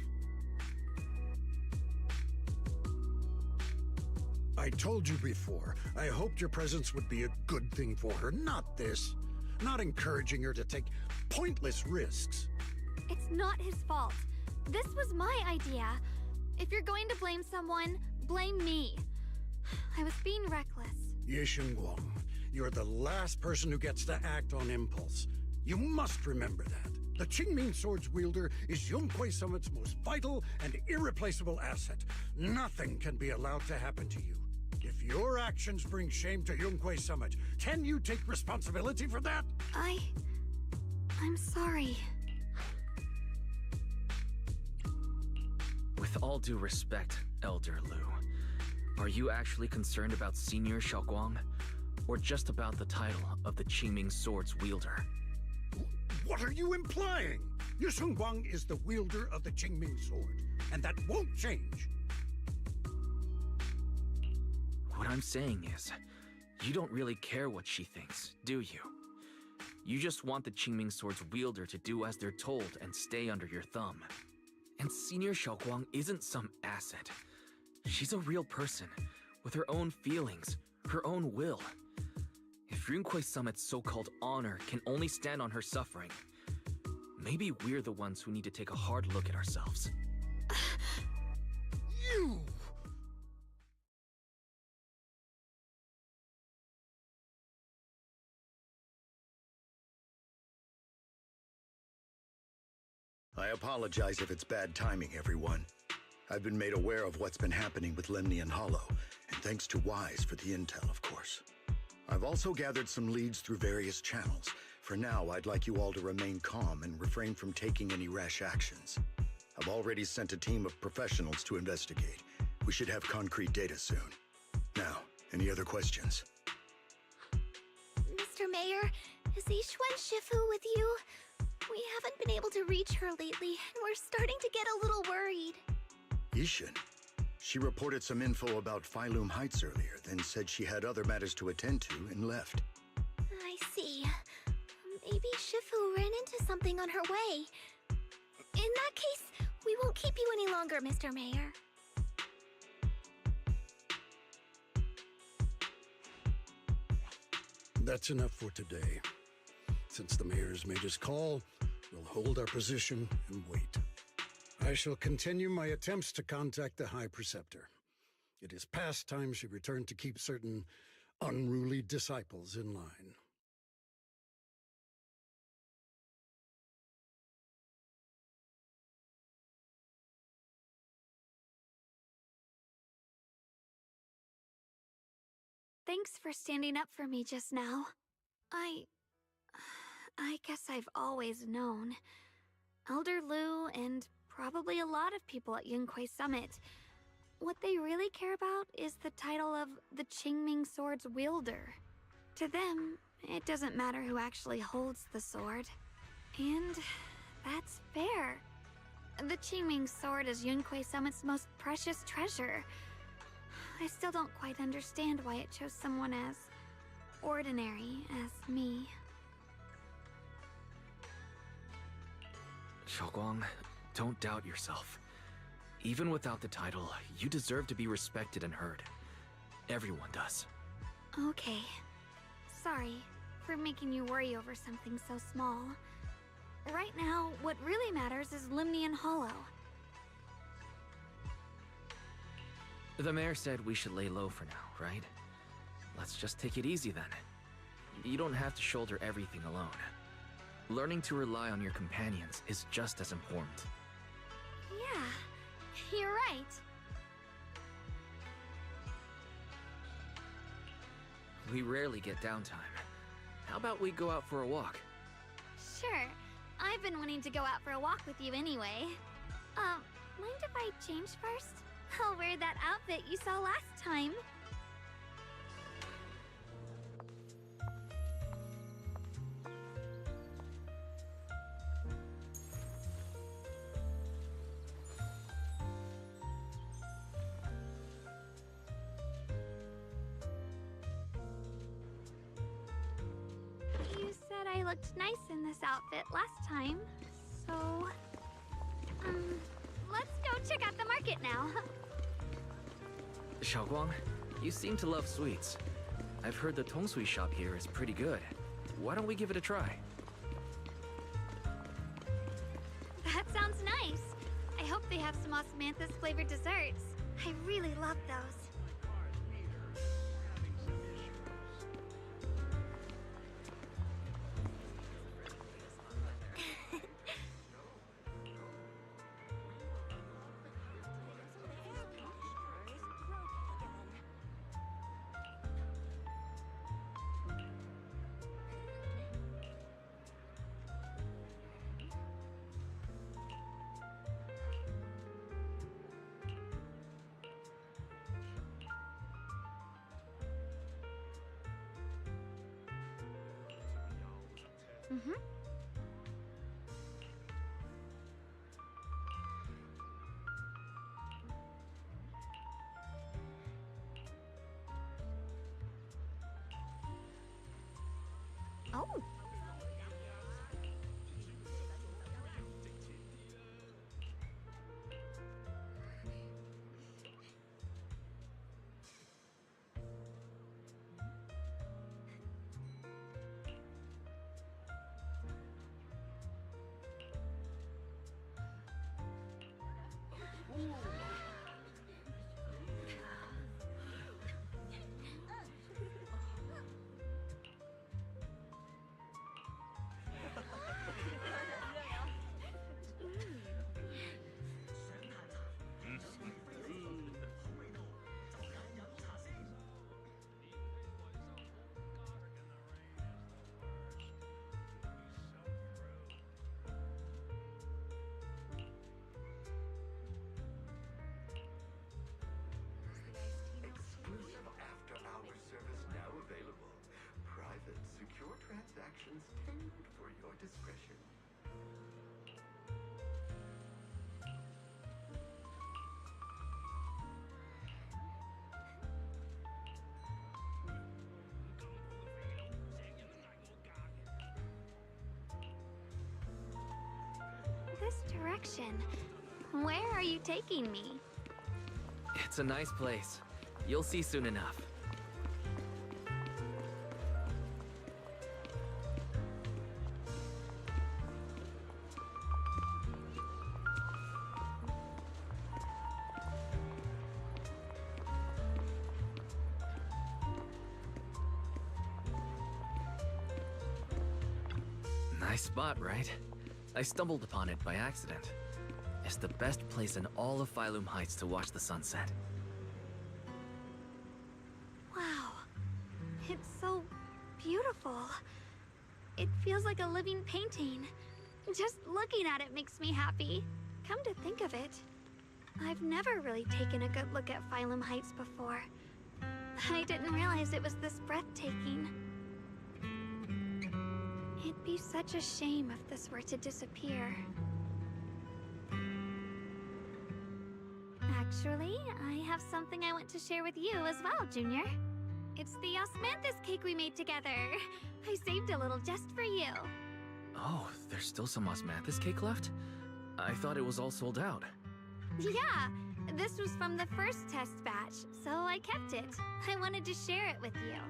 I told you before, I hoped your presence would be a good thing for her, not this. Not encouraging her to take pointless risks. It's not his fault. This was my idea. If you're going to blame someone, blame me. I was being reckless. Yishun Guang, you're the last person who gets to act on impulse. You must remember that. The Qingming Sword's wielder is Yunhui Summit's most vital and irreplaceable asset. Nothing can be allowed to happen to you. If your actions bring shame to Yunhui Summit, can you take responsibility for that? I'm sorry. With all due respect, Elder Lu, are you actually concerned about Senior Xiaoguang? Or just about the title of the Qingming Sword's wielder? What are you implying? Yishun Guang is the wielder of the Qingming Sword, and that won't change. What I'm saying is, you don't really care what she thinks, do you? You just want the Qingming Sword's wielder to do as they're told and stay under your thumb. And Senior Xiaoguang isn't some asset. She's a real person, with her own feelings, her own will. If Ryunkwei Summit's so-called honor can only stand on her suffering, maybe we're the ones who need to take a hard look at ourselves. You! I apologize if it's bad timing, everyone. I've been made aware of what's been happening with Lemnian Hollow, and thanks to Wise for the intel, of course. I've also gathered some leads through various channels. For now, I'd like you all to remain calm and refrain from taking any rash actions. I've already sent a team of professionals to investigate. We should have concrete data soon. Now, any other questions? Mr. Mayor, is Ishwen Shifu with you? We haven't been able to reach her lately, and we're starting to get a little worried. Ishin? She reported some info about Phylum Heights earlier, then said she had other matters to attend to and left. I see. Maybe Shifu ran into something on her way. In that case, we won't keep you any longer, Mr. Mayor. That's enough for today. Since the mayor's made his call, we'll hold our position and wait. I shall continue my attempts to contact the High Preceptor. It is past time she returned to keep certain unruly disciples in line. Thanks for standing up for me just now. I guess I've always known. Elder Lu and probably a lot of people at Yunkwei Summit, what they really care about is the title of the Qingming Sword's wielder. To them, it doesn't matter who actually holds the sword. And that's fair. The Qingming Sword is Yunkwei Summit's most precious treasure. I still don't quite understand why it chose someone as ordinary as me. Xiaoguang, don't doubt yourself. Even without the title, you deserve to be respected and heard. Everyone does. Okay. Sorry for making you worry over something so small. Right now, what really matters is Lemnian Hollow. The mayor said we should lay low for now, right? Let's just take it easy then. You don't have to shoulder everything alone. Learning to rely on your companions is just as important. Yeah, you're right. We rarely get downtime. How about we go out for a walk? Sure. I've been wanting to go out for a walk with you anyway. Mind if I change first? I'll wear that outfit you saw last time. You said I looked nice in this outfit last time, so... let's go check out the market now. Xiaoguang, you seem to love sweets. I've heard the tongsui shop here is pretty good. Why don't we give it a try? That sounds nice. I hope they have some osmanthus flavored desserts. I really love those. Mm-hmm. Oh. intended for your discretion. This direction. Where are you taking me? It's a nice place. You'll see soon enough. Nice spot, right? I stumbled upon it by accident. It's the best place in all of Phylum Heights to watch the sunset. Wow. It's so beautiful. It feels like a living painting. Just looking at it makes me happy. Come to think of it, I've never really taken a good look at Phylum Heights before. I didn't realize it was this breathtaking. It'd be such a shame if this were to disappear. Actually, I have something I want to share with you as well, Junior. It's the osmanthus cake we made together. I saved a little just for you. Oh, there's still some osmanthus cake left? I thought it was all sold out. Yeah, this was from the first test batch, so I kept it. I wanted to share it with you.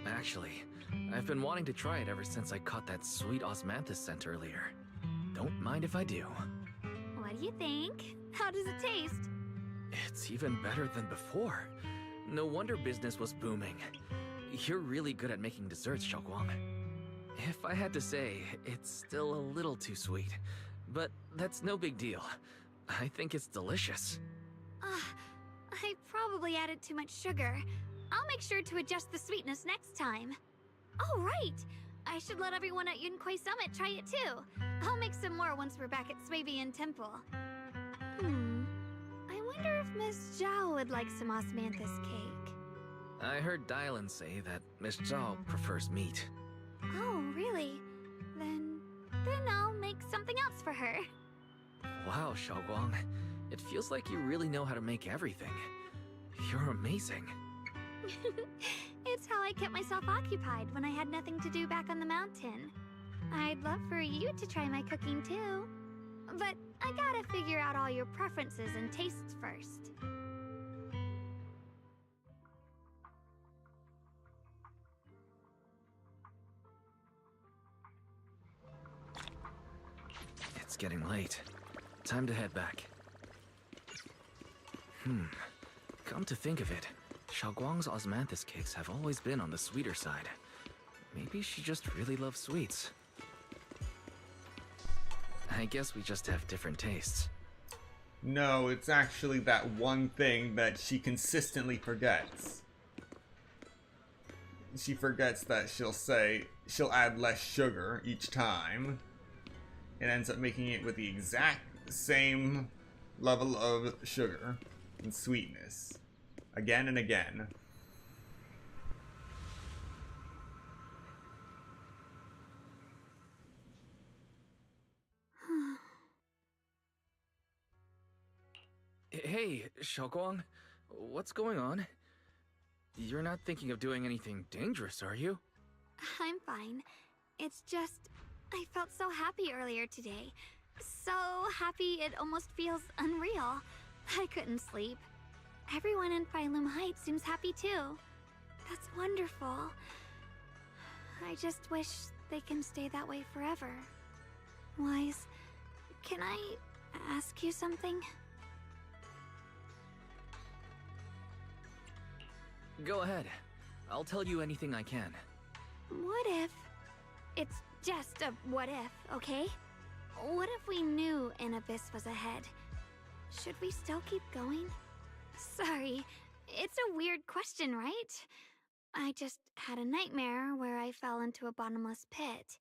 Actually, I've been wanting to try it ever since I caught that sweet osmanthus scent earlier. Don't mind if I do. What do you think? How does it taste? It's even better than before. No wonder business was booming. You're really good at making desserts, Xiaoguang. If I had to say, it's still a little too sweet. But that's no big deal. I think it's delicious. I probably added too much sugar. I'll make sure to adjust the sweetness next time. Oh, right! I should let everyone at Yunquai Summit try it too. I'll make some more once we're back at Swabian Temple. I wonder if Miss Zhao would like some osmanthus cake. I heard Dylan say that Miss Zhao prefers meat. Oh, really? Then I'll make something else for her. Wow, Xiaoguang. It feels like you really know how to make everything. You're amazing. It's how I kept myself occupied when I had nothing to do back on the mountain. I'd love for you to try my cooking too. But I gotta figure out all your preferences and tastes first. It's getting late. Time to head back. Come to think of it, Xiaoguang's osmanthus cakes have always been on the sweeter side. Maybe she just really loves sweets. I guess we just have different tastes. No, it's actually that one thing that she consistently forgets. She forgets that she'll add less sugar each time. It ends up making it with the exact same level of sugar and sweetness. Again and again. Hey, Xiaoguang. What's going on? You're not thinking of doing anything dangerous, are you? I'm fine. It's just, I felt so happy earlier today. So happy it almost feels unreal. I couldn't sleep. Everyone in Phylum Heights seems happy too. That's wonderful. I just wish they can stay that way forever. Wise, can I ask you something? Go ahead. I'll tell you anything I can. What if... It's just a what if, okay? What if we knew an abyss was ahead? Should we still keep going? Sorry, it's a weird question, right? I just had a nightmare where I fell into a bottomless pit.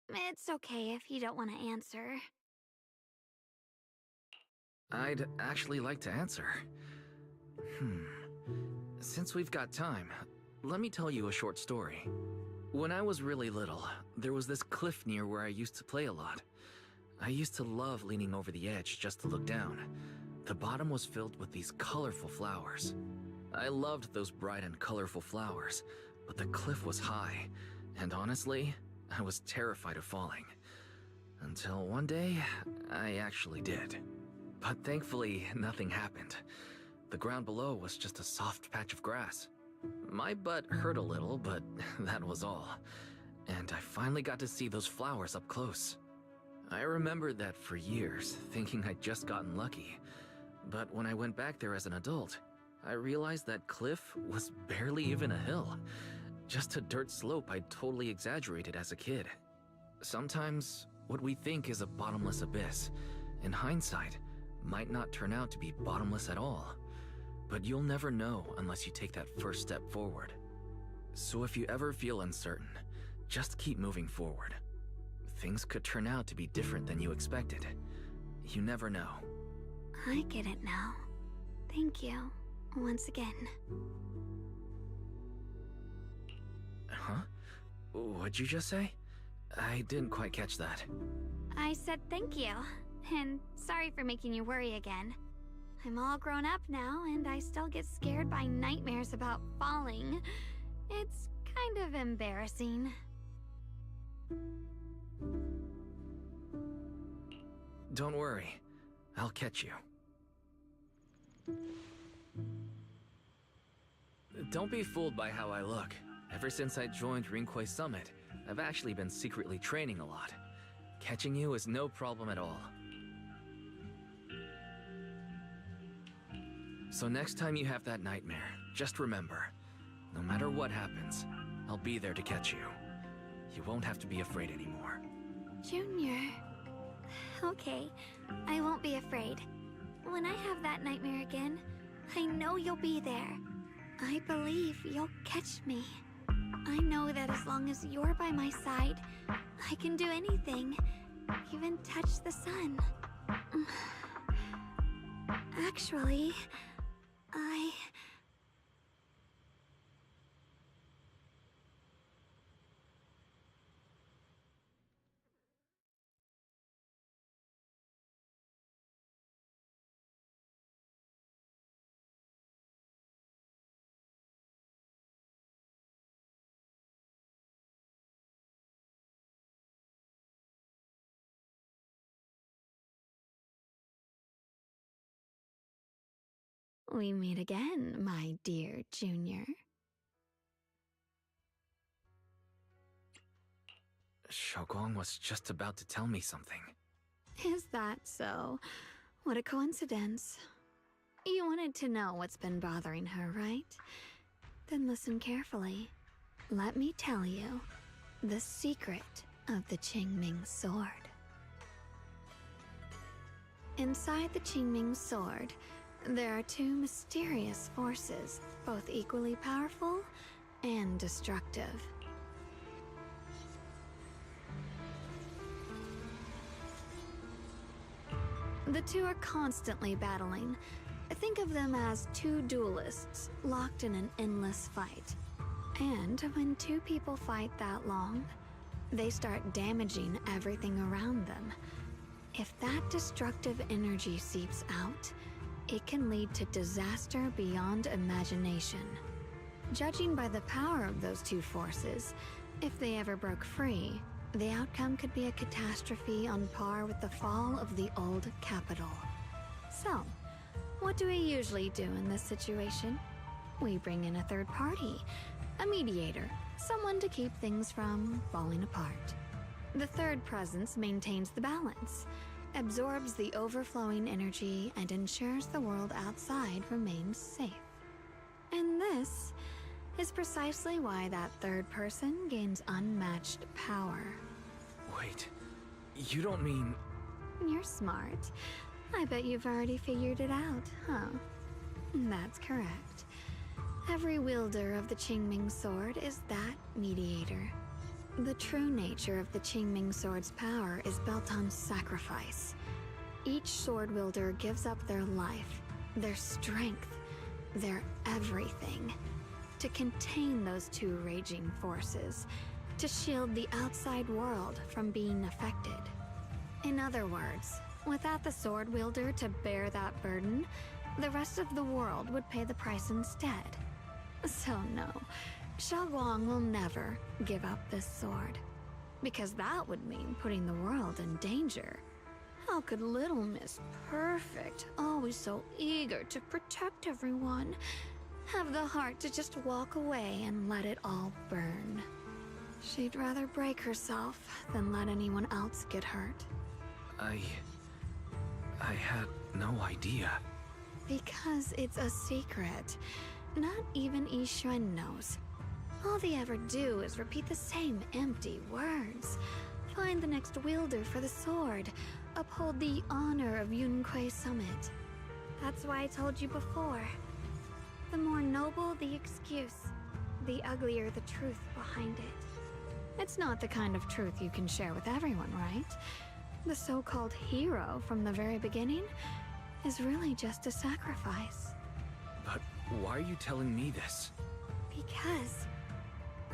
It's okay if you don't want to answer. I'd actually like to answer. Since we've got time, let me tell you a short story. When I was really little, there was this cliff near where I used to play a lot. I used to love leaning over the edge just to look down. The bottom was filled with these colorful flowers. I loved those bright and colorful flowers, but the cliff was high, and honestly, I was terrified of falling. Until one day, I actually did. But thankfully, nothing happened. The ground below was just a soft patch of grass. My butt hurt a little, but that was all. And I finally got to see those flowers up close. I remembered that for years, thinking I'd just gotten lucky. But when I went back there as an adult, I realized that cliff was barely even a hill. Just a dirt slope I'd totally exaggerated as a kid. Sometimes, what we think is a bottomless abyss, in hindsight, might not turn out to be bottomless at all. But you'll never know unless you take that first step forward. So if you ever feel uncertain, just keep moving forward. Things could turn out to be different than you expected. You never know. I get it now. Thank you, once again. Huh? What'd you just say? I didn't quite catch that. I said thank you, and sorry for making you worry again. I'm all grown up now, and I still get scared by nightmares about falling. It's kind of embarrassing. Don't worry. I'll catch you. Don't be fooled by how I look. Ever since I joined Rinkway Summit, I've actually been secretly training a lot. Catching you is no problem at all. So next time you have that nightmare, just remember, no matter what happens, I'll be there to catch you. You won't have to be afraid anymore. Junior. Okay, I won't be afraid. When I have that nightmare again, I know you'll be there. I believe you'll catch me. I know that as long as you're by my side, I can do anything, even touch the sun. Actually, we meet again, my dear Junior. Shogong was just about to tell me something. Is that so? What a coincidence. You wanted to know what's been bothering her, right? Then listen carefully. Let me tell you the secret of the Qingming sword. Inside the Qingming sword, there are two mysterious forces, both equally powerful and destructive. The two are constantly battling. Think of them as two duelists locked in an endless fight. And when two people fight that long, they start damaging everything around them. If that destructive energy seeps out, it can lead to disaster beyond imagination. Judging by the power of those two forces, if they ever broke free, the outcome could be a catastrophe on par with the fall of the old capital. So, what do we usually do in this situation? We bring in a third party, a mediator, someone to keep things from falling apart. The third presence maintains the balance, absorbs the overflowing energy, and ensures the world outside remains safe. And this is precisely why that third person gains unmatched power. Wait, you don't mean... You're smart. I bet you've already figured it out, huh? That's correct. Every wielder of the Qingming sword is that mediator. The true nature of the Qingming sword's power is built on sacrifice. Each sword wielder gives up their life, their strength, their everything. to contain those two raging forces, to shield the outside world from being affected. In other words, without the sword wielder to bear that burden, the rest of the world would pay the price instead. So no, Xiaoguang will never give up this sword, because that would mean putting the world in danger. How could little Miss Perfect, always so eager to protect everyone, have the heart to just walk away and let it all burn? She'd rather break herself than let anyone else get hurt. I had no idea. Because it's a secret. Not even Yixuan knows. All they ever do is repeat the same empty words. Find the next wielder for the sword. Uphold the honor of Yunquei Summit. That's why I told you before. The more noble the excuse, the uglier the truth behind it. It's not the kind of truth you can share with everyone, right? The so-called hero from the very beginning is really just a sacrifice. But why are you telling me this? Because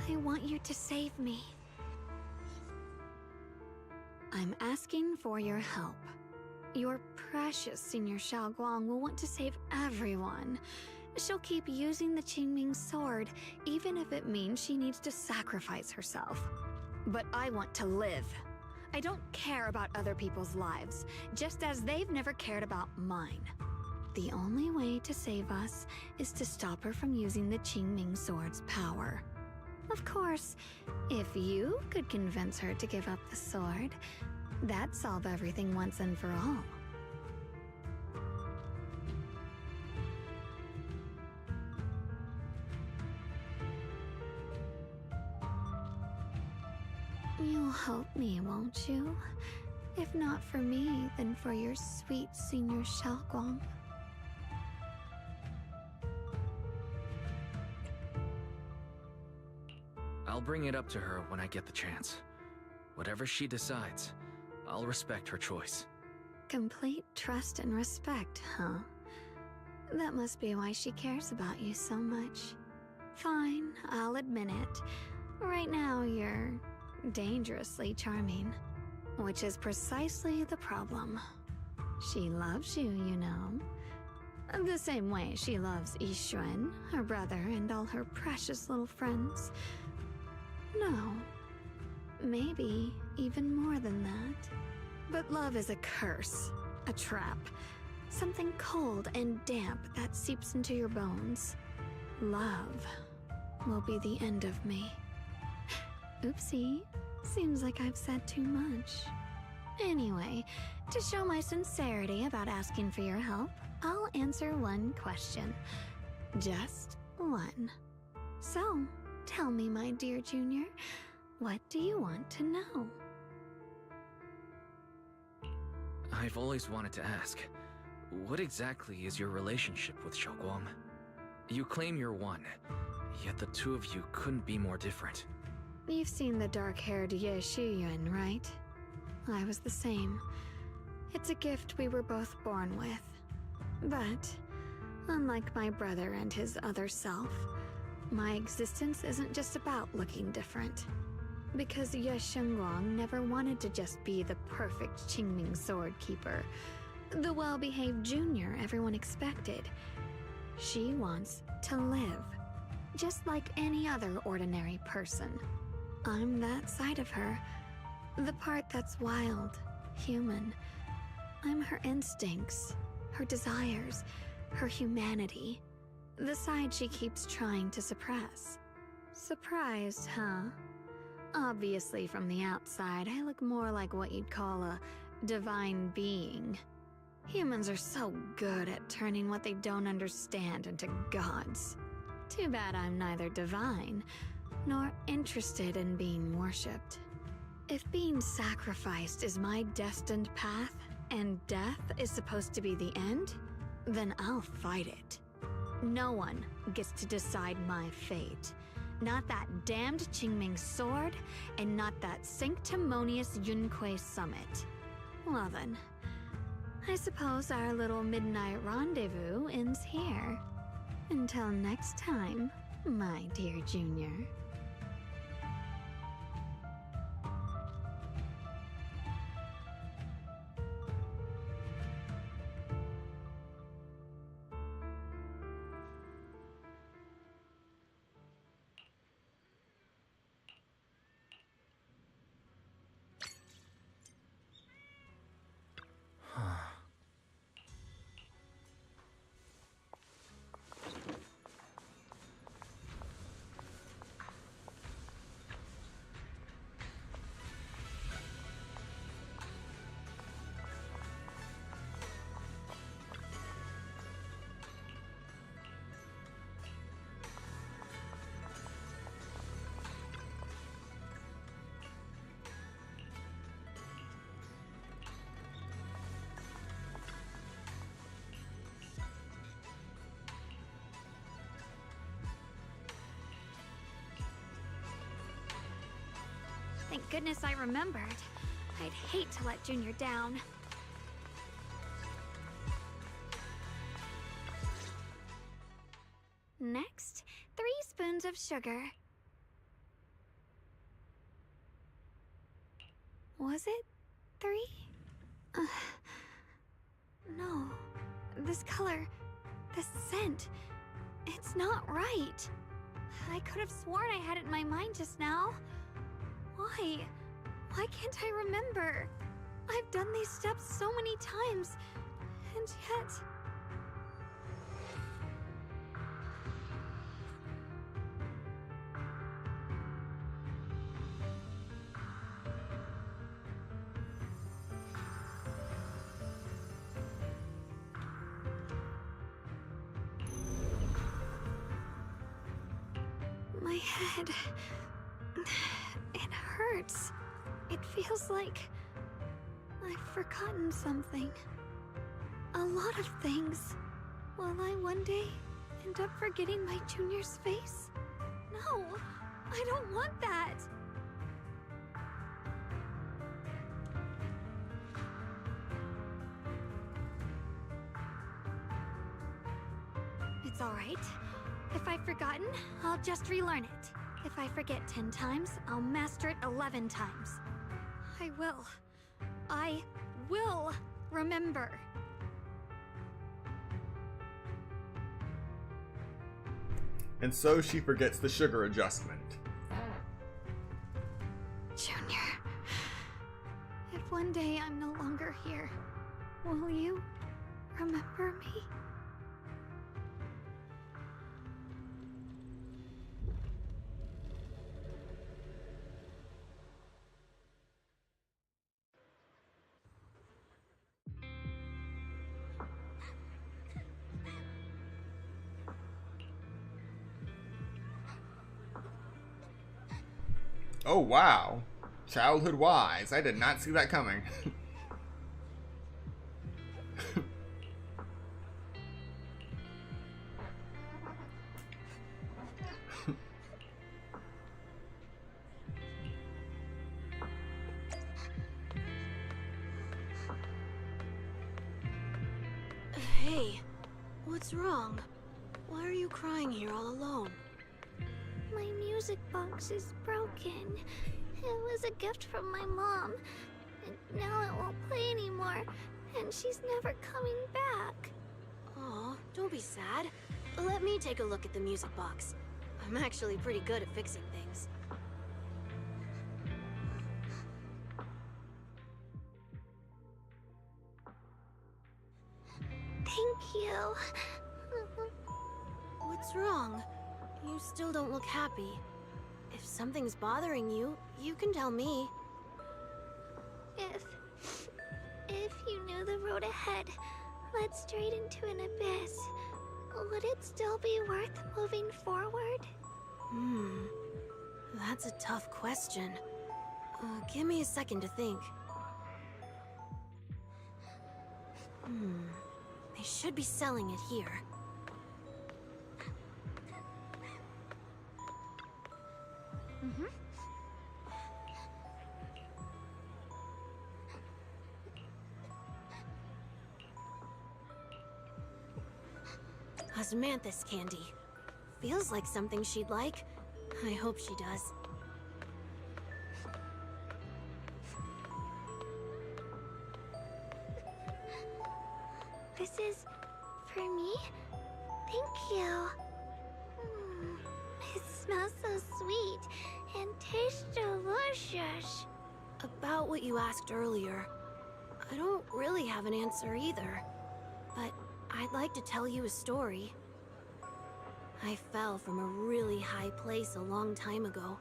I want you to save me. I'm asking for your help. Your precious Senior Xiaoguang will want to save everyone. She'll keep using the Qingming sword, even if it means she needs to sacrifice herself. But I want to live. I don't care about other people's lives, just as they've never cared about mine. The only way to save us is to stop her from using the Qingming sword's power. Of course, if you could convince her to give up the sword, that'd solve everything once and for all. You'll help me, won't you? If not for me, then for your sweet Senior Xiaoguang. I'll bring it up to her when I get the chance. Whatever she decides, I'll respect her choice. Complete trust and respect, huh? That must be why she cares about you so much. Fine, I'll admit it. Right now, you're dangerously charming. Which is precisely the problem. She loves you, you know. The same way she loves Yixuan, her brother, and all her precious little friends. No. Maybe even more than that. But love is a curse, a trap. Something cold and damp that seeps into your bones. Love will be the end of me. Oopsie. Seems like I've said too much. Anyway, to show my sincerity about asking for your help, I'll answer one question. Just one. So, tell me, my dear Junior, what do you want to know? I've always wanted to ask, what exactly is your relationship with Xiaoguang? You claim you're one, yet the two of you couldn't be more different. You've seen the dark-haired Ye Shiyuan, right? I was the same. It's a gift we were both born with. But, unlike my brother and his other self, my existence isn't just about looking different. Because Ye Shengguang never wanted to just be the perfect Qingming sword keeper, the well-behaved junior everyone expected. She wants to live, just like any other ordinary person. I'm that side of her, the part that's wild, human. I'm her instincts, her desires, her humanity, the side she keeps trying to suppress. Surprised, huh? Obviously, from the outside, I look more like what you'd call a divine being. Humans are so good at turning what they don't understand into gods. Too bad I'm neither divine, nor interested in being worshipped. If being sacrificed is my destined path, and death is supposed to be the end, then I'll fight it. No one gets to decide my fate. Not that damned Qingming sword, and not that sanctimonious Yunquei Summit. Well then, I suppose our little midnight rendezvous ends here. Until next time, My dear Junior. Thank goodness I remembered. I'd hate to let Junior down. Next, 3 spoons of sugar. Was it 3? No. This color, this scent, it's not right. I could have sworn I had it in my mind just now. Why? Why can't I remember? I've done these steps so many times, and yet... My head... it hurts. It feels like... I've forgotten something. A lot of things. Will I one day end up forgetting my Junior's face? No! I don't want that! It's alright. If I've forgotten, I'll just relearn it. If I forget 10 times, I'll master it 11 times. I will remember. And so she forgets the sugar adjustment. Junior, if one day I'm no longer here, will you remember me? Oh wow. Childhood wise, I did not see that coming. Hey, what's wrong? Why are you crying here all alone? My music box is broken. It was a gift from my mom. And now it won't play anymore. And she's never coming back. Aw, don't be sad. Let me take a look at the music box. I'm actually pretty good at fixing things. Thank you. What's wrong? You still don't look happy. If something's bothering you, you can tell me. If you knew the road ahead led straight into an abyss, would it still be worth moving forward? That's a tough question. Give me a second to think. They should be selling it here. Osmanthus candy. Feels like something she'd like. I hope she does. This is for me? Thank you. It smells so sweet and tastes delicious. About what you asked earlier, I don't really have an answer either. But I'd like to tell you a story. I fell from a really high place a long time ago.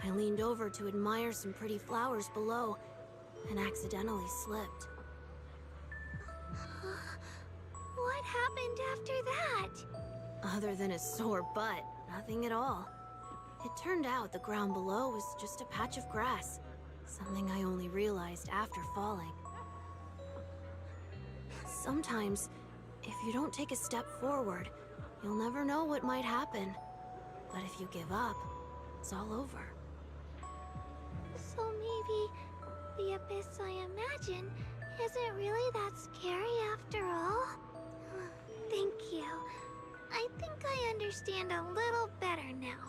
I leaned over to admire some pretty flowers below and accidentally slipped. What happened after that? Other than a sore butt, nothing at all. It turned out the ground below was just a patch of grass, something I only realized after falling. Sometimes, if you don't take a step forward, you'll never know what might happen. But if you give up, it's all over. So maybe the abyss I imagine isn't really that scary after all? Thank you. I think I understand a little better now.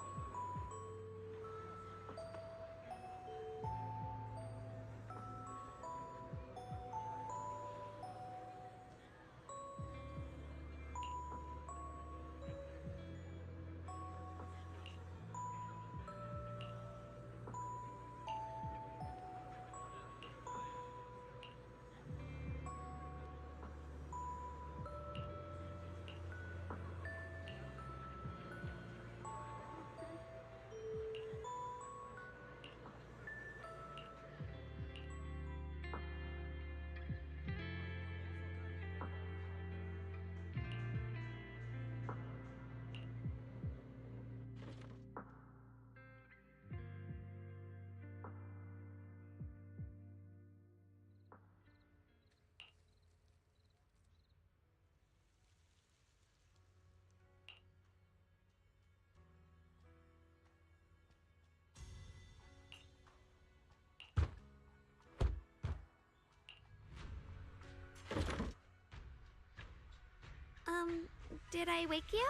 Did I wake you?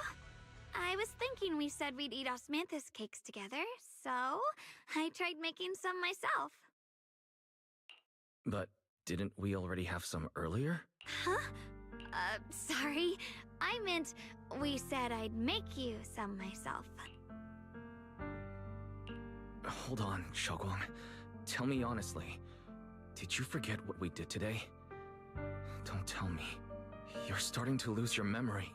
I was thinking we said we'd eat osmanthus cakes together, so I tried making some myself. But didn't we already have some earlier? Huh? Sorry. I meant we said I'd make you some myself. Hold on, Shogun. Tell me honestly, did you forget what we did today? Don't tell me. You're starting to lose your memory.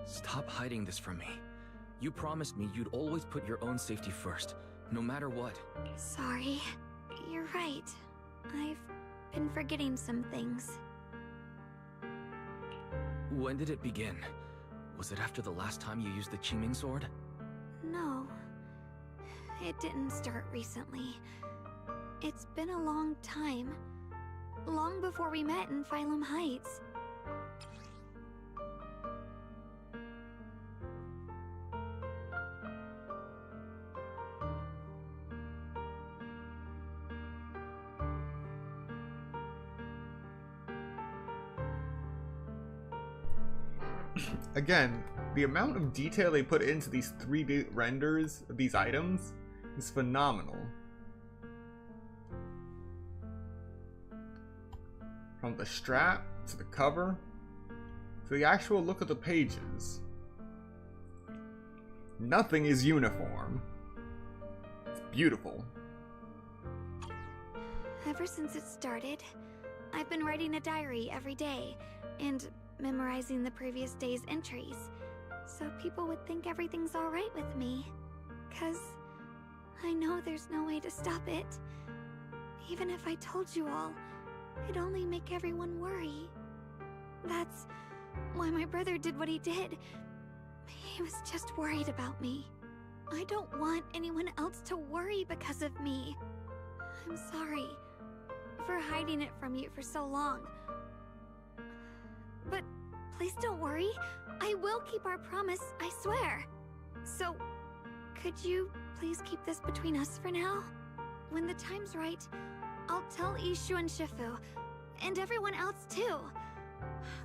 Stop hiding this from me. You promised me you'd always put your own safety first, no matter what. Sorry. You're right. I've been forgetting some things. When did it begin? Was it after the last time you used the Qingming sword? No. It didn't start recently. It's been a long time. Long before we met in Phylum Heights. Again, the amount of detail they put into these 3D renders of these items is phenomenal. From the strap, to the cover, to the actual look of the pages. Nothing is uniform. It's beautiful. Ever since it started, I've been writing a diary every day, and memorizing the previous day's entries, so people would think everything's alright with me. 'Cause I know there's no way to stop it. Even if I told you all, it'd only make everyone worry. That's why my brother did what he did. He was just worried about me. I don't want anyone else to worry because of me. I'm sorry for hiding it from you for so long. But please don't worry. I will keep our promise, I swear. So, could you please keep this between us for now? When the time's right, I'll tell Ishu and Shifu, and everyone else too.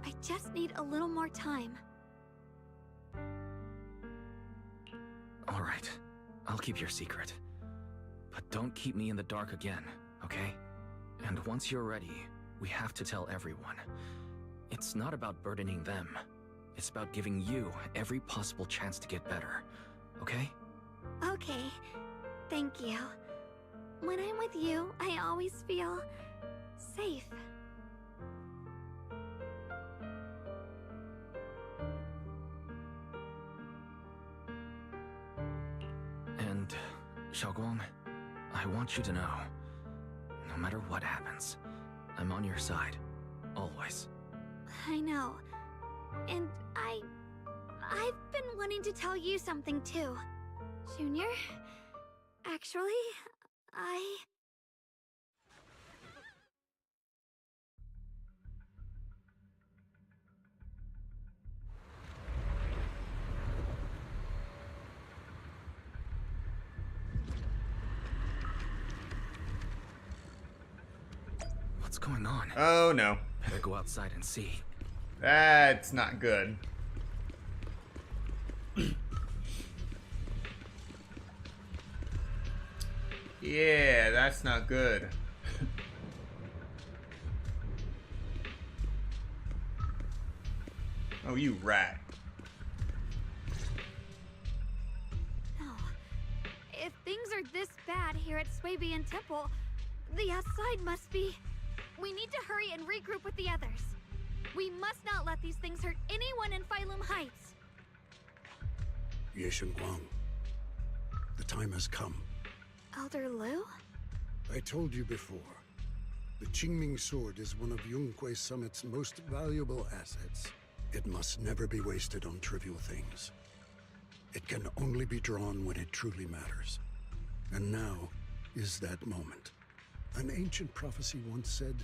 I just need a little more time. All right, I'll keep your secret. But don't keep me in the dark again, okay? And once you're ready, we have to tell everyone. It's not about burdening them. It's about giving you every possible chance to get better, okay? Okay, thank you. When I'm with you, I always feel safe. And, Xiaoguang, I want you to know, no matter what happens, I'm on your side, always. I know. And I've been wanting to tell you something too. Junior, actually, What's going on? Oh no. Better go outside and see. That's not good. Yeah, that's not good. Oh, you rat. no. If things are this bad here at Swabian Temple, the outside must be... We need to hurry and regroup with the others. We must not let these things hurt anyone in Phylum Heights. Ye Shengguang, the time has come. Elder Lu? I told you before, the Qingming sword is one of Yunque Summit's most valuable assets. It must never be wasted on trivial things. It can only be drawn when it truly matters. And now is that moment. An ancient prophecy once said,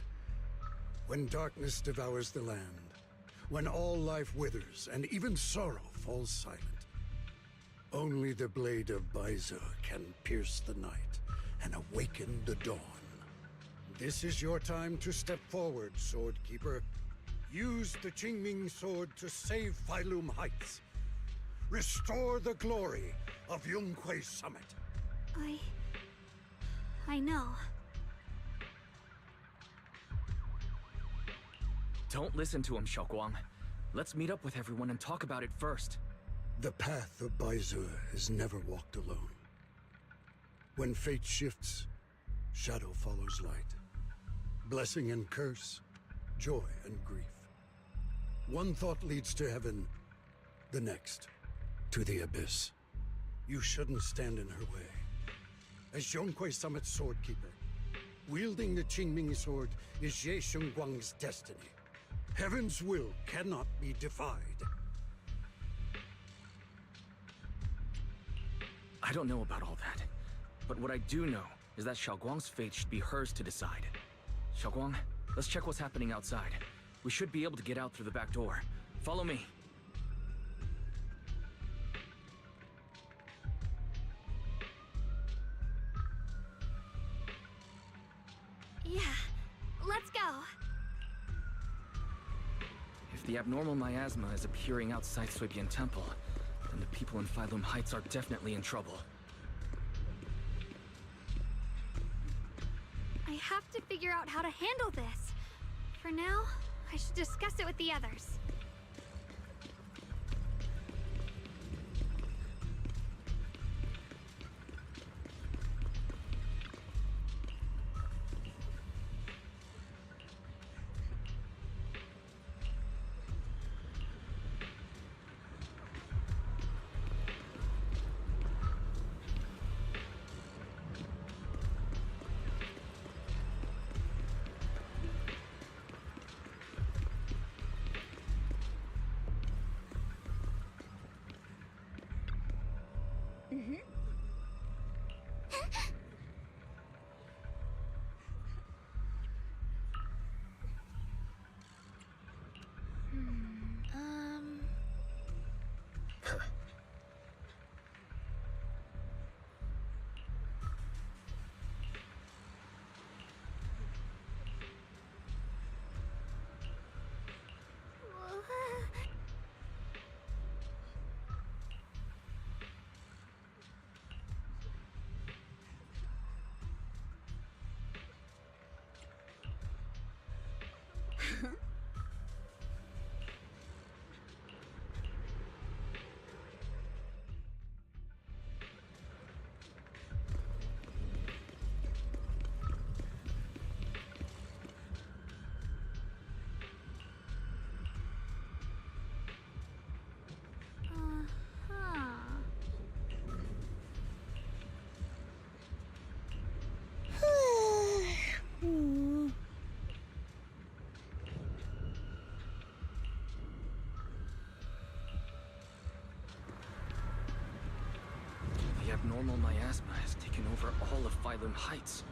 when darkness devours the land, when all life withers and even sorrow falls silent, only the blade of Baize can pierce the night and awaken the dawn. This is your time to step forward, Sword Keeper. Use the Qingming sword to save Phylum Heights. Restore the glory of Yunque Summit. I know. Don't listen to him, Xiaoguang. Let's meet up with everyone and talk about it first. The path of Baize is never walked alone. When fate shifts, shadow follows light. Blessing and curse, joy and grief. One thought leads to heaven, the next, to the abyss. You shouldn't stand in her way. As Yunque Summit's sword keeper, wielding the Qingming sword is Ye Shengguang's destiny. Heaven's will cannot be defied. I don't know about all that, but what I do know is that Xiaoguang's fate should be hers to decide. Xiaoguang, let's check what's happening outside. We should be able to get out through the back door. Follow me. Yeah, let's go. If the abnormal miasma is appearing outside Swabian Temple, then the people in Phylum Heights are definitely in trouble. I have to figure out how to handle this. For now, I should discuss it with the others. abnormal miasma has taken over all of Phylum Heights.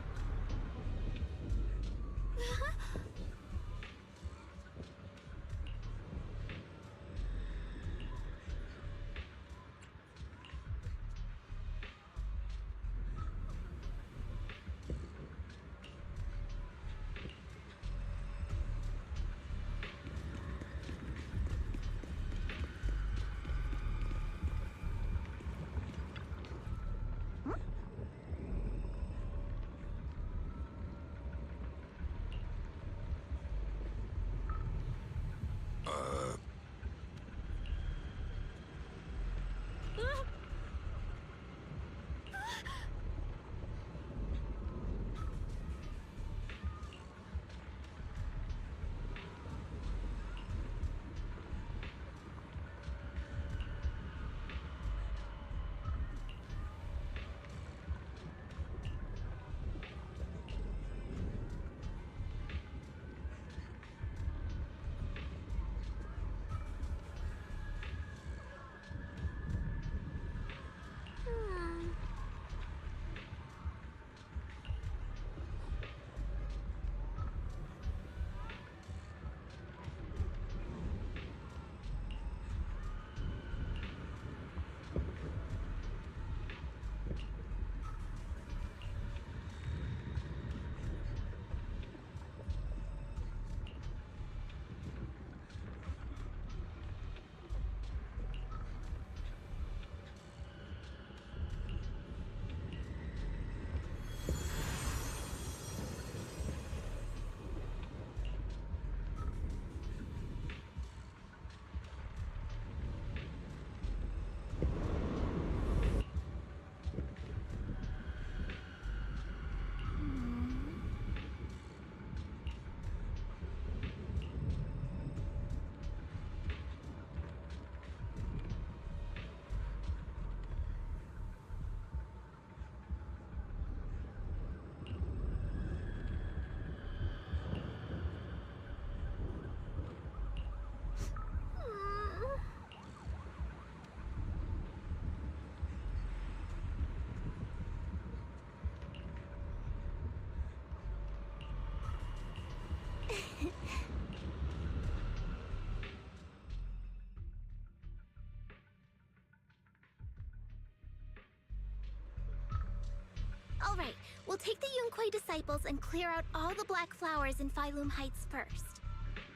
Alright, we'll take the Yunquei disciples and clear out all the black flowers in Phylum Heights first.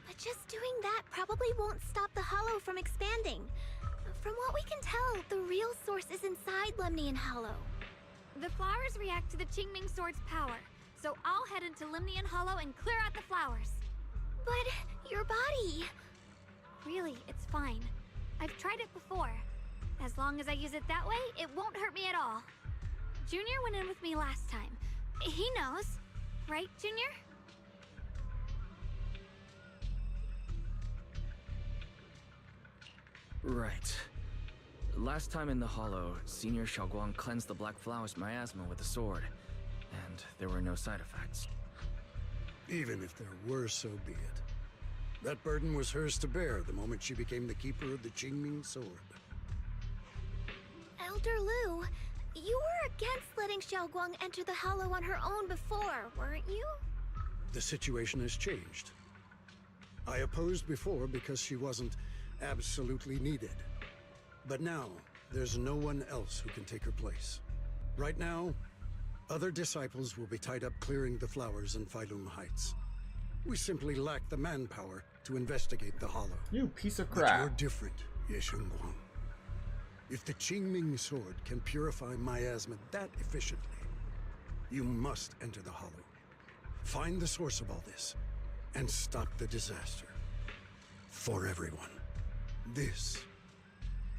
But just doing that probably won't stop the Hollow from expanding. From what we can tell, the real source is inside Lemnian Hollow. The flowers react to the Qingming Sword's power, so I'll head into Lemnian Hollow and clear out the flowers. But your body... Really, it's fine. I've tried it before. As long as I use it that way, it won't hurt me at all. Junior went in with me last time. He knows. Right, Junior? Right. Last time in the Hollow, Senior Xiaoguang cleansed the Black Flowers miasma with a sword, and there were no side effects. Even if there were, so be it. That burden was hers to bear the moment she became the keeper of the Qingming Sword. Elder Lu, you were against letting Xiaoguang enter the Hollow on her own before, weren't you? The situation has changed. I opposed before because she wasn't absolutely needed. But now, there's no one else who can take her place. Right now, other disciples will be tied up clearing the flowers in Phylum Heights. We simply lack the manpower to investigate the Hollow. You piece of But crap. you're different, Ye Shengguang. If the Qingming Sword can purify miasma that efficiently, you must enter the Hollow. Find the source of all this, and stop the disaster. For everyone. This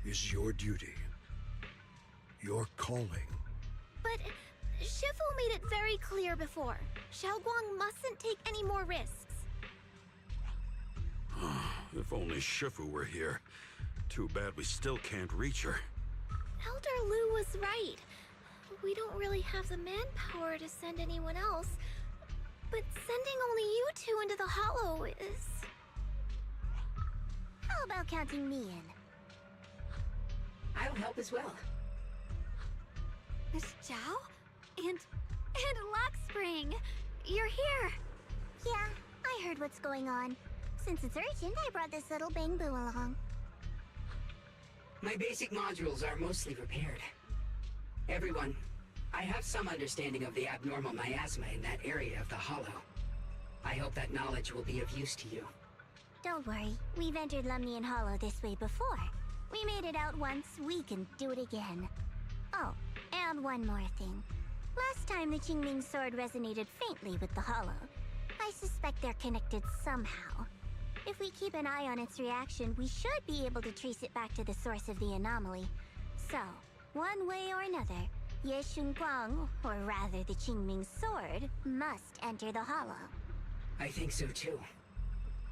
is your duty. Your calling. But Shifu made it very clear before. Xiaoguang mustn't take any more risks. If only Shifu were here. Too bad we still can't reach her. Elder Lu was right. We don't really have the manpower to send anyone else. But sending only you two into the Hollow is... How about counting me in? I'll help as well. Miss Zhao? And Lockspring! You're here! Yeah, I heard what's going on. Since it's urgent, I brought this little bang-boo along. My basic modules are mostly repaired. Everyone, I have some understanding of the abnormal miasma in that area of the Hollow. I hope that knowledge will be of use to you. Don't worry, we've entered Lumnian Hollow this way before. We made it out once, we can do it again. Oh, and one more thing. Last time the Qingming sword resonated faintly with the Hollow. I suspect they're connected somehow. If we keep an eye on its reaction, we should be able to trace it back to the source of the anomaly. So, one way or another, Ye Shunguang, or rather the Qingming sword, must enter the Hollow. I think so too.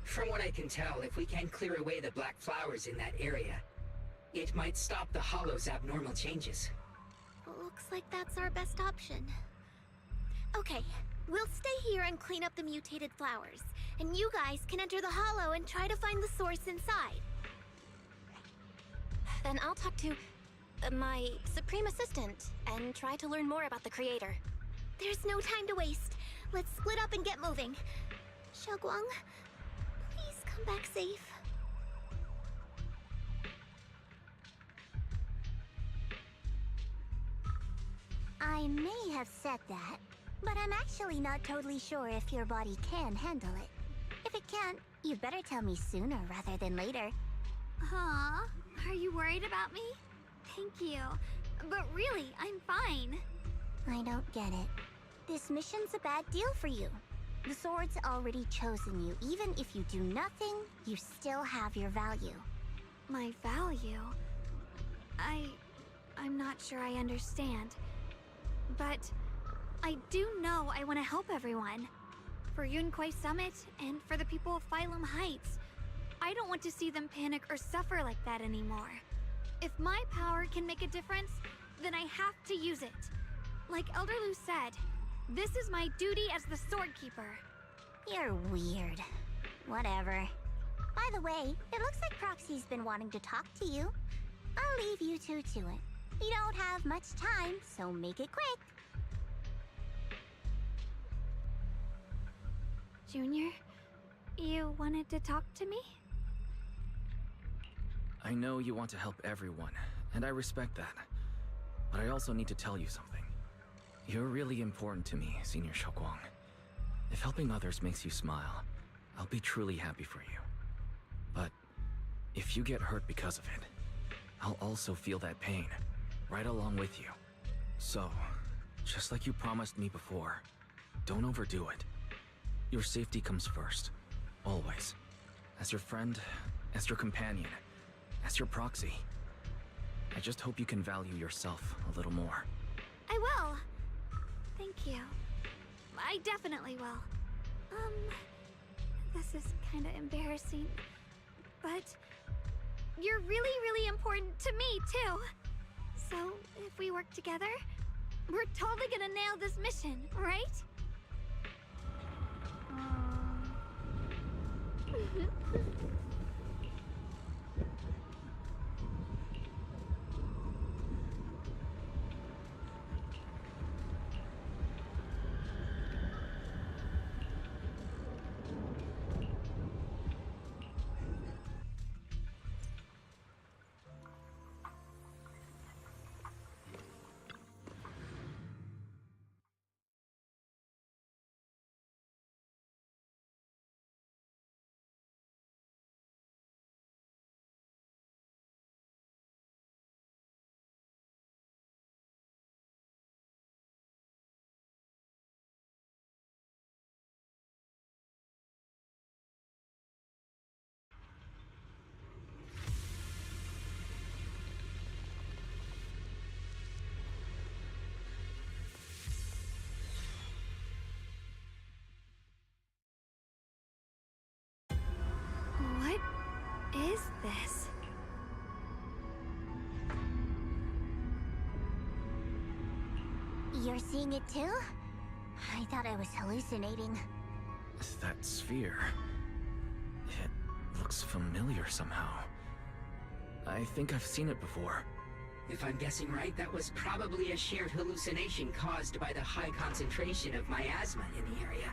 From what I can tell, if we can clear away the black flowers in that area, it might stop the Hollow's abnormal changes. Looks like that's our best option. Okay, we'll stay here and clean up the mutated flowers, and you guys can enter the Hollow and try to find the source inside. Then I'll talk to my Supreme Assistant and try to learn more about the creator. There's no time to waste. Let's split up and get moving. Xiaoguang, please come back safe. I may have said that, but I'm actually not totally sure if your body can handle it. If it can't, you'd better tell me sooner rather than later. Aw, are you worried about me? Thank you. But really, I'm fine. I don't get it. This mission's a bad deal for you. The sword's already chosen you. Even if you do nothing, you still have your value. My value? I'm not sure I understand. But I do know I want to help everyone. For Yunquai Summit and for the people of Phylum Heights. I don't want to see them panic or suffer like that anymore. If my power can make a difference, then I have to use it. Like Elder Lu said, this is my duty as the Sword Keeper. You're weird. Whatever. By the way, it looks like Proxy's been wanting to talk to you. I'll leave you two to it. You don't have much time, so make it quick. Junior, you wanted to talk to me? I know you want to help everyone, and I respect that. But I also need to tell you something. You're really important to me, Senior Xiaoguang. If helping others makes you smile, I'll be truly happy for you. But if you get hurt because of it, I'll also feel that pain, right along with you. So, just like you promised me before, don't overdo it. Your safety comes first, always. As your friend, as your companion, as your proxy. I just hope you can value yourself a little more. I will. Thank you. I definitely will. This is kinda embarrassing, but you're really, really important to me, too. So, if we work together, we're totally gonna nail this mission, right? What is this? You're seeing it too? I thought I was hallucinating. That sphere... it looks familiar somehow. I think I've seen it before. If I'm guessing right, that was probably a shared hallucination caused by the high concentration of miasma in the area.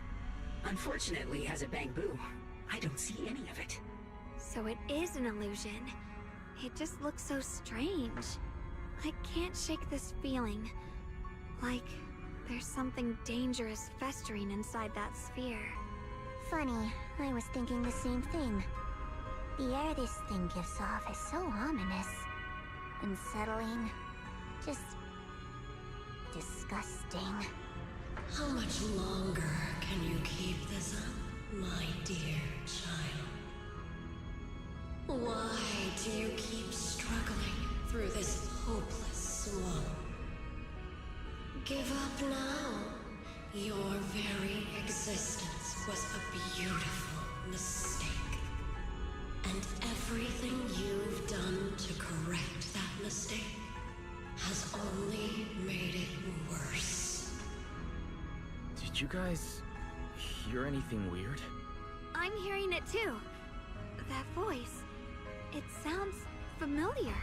Unfortunately, as a Bangbu, I don't see any of it. So it is an illusion. It just looks so strange. I can't shake this feeling. Like there's something dangerous festering inside that sphere. Funny, I was thinking the same thing. The air this thing gives off is so ominous. Unsettling. Just... disgusting. How much longer can you keep this up, my dear child? Why do you keep struggling through this hopeless swamp? Give up now. Your very existence was a beautiful mistake. And everything you've done to correct that mistake has only made it worse. Did you guys hear anything weird? I'm hearing it too. That voice. It sounds familiar.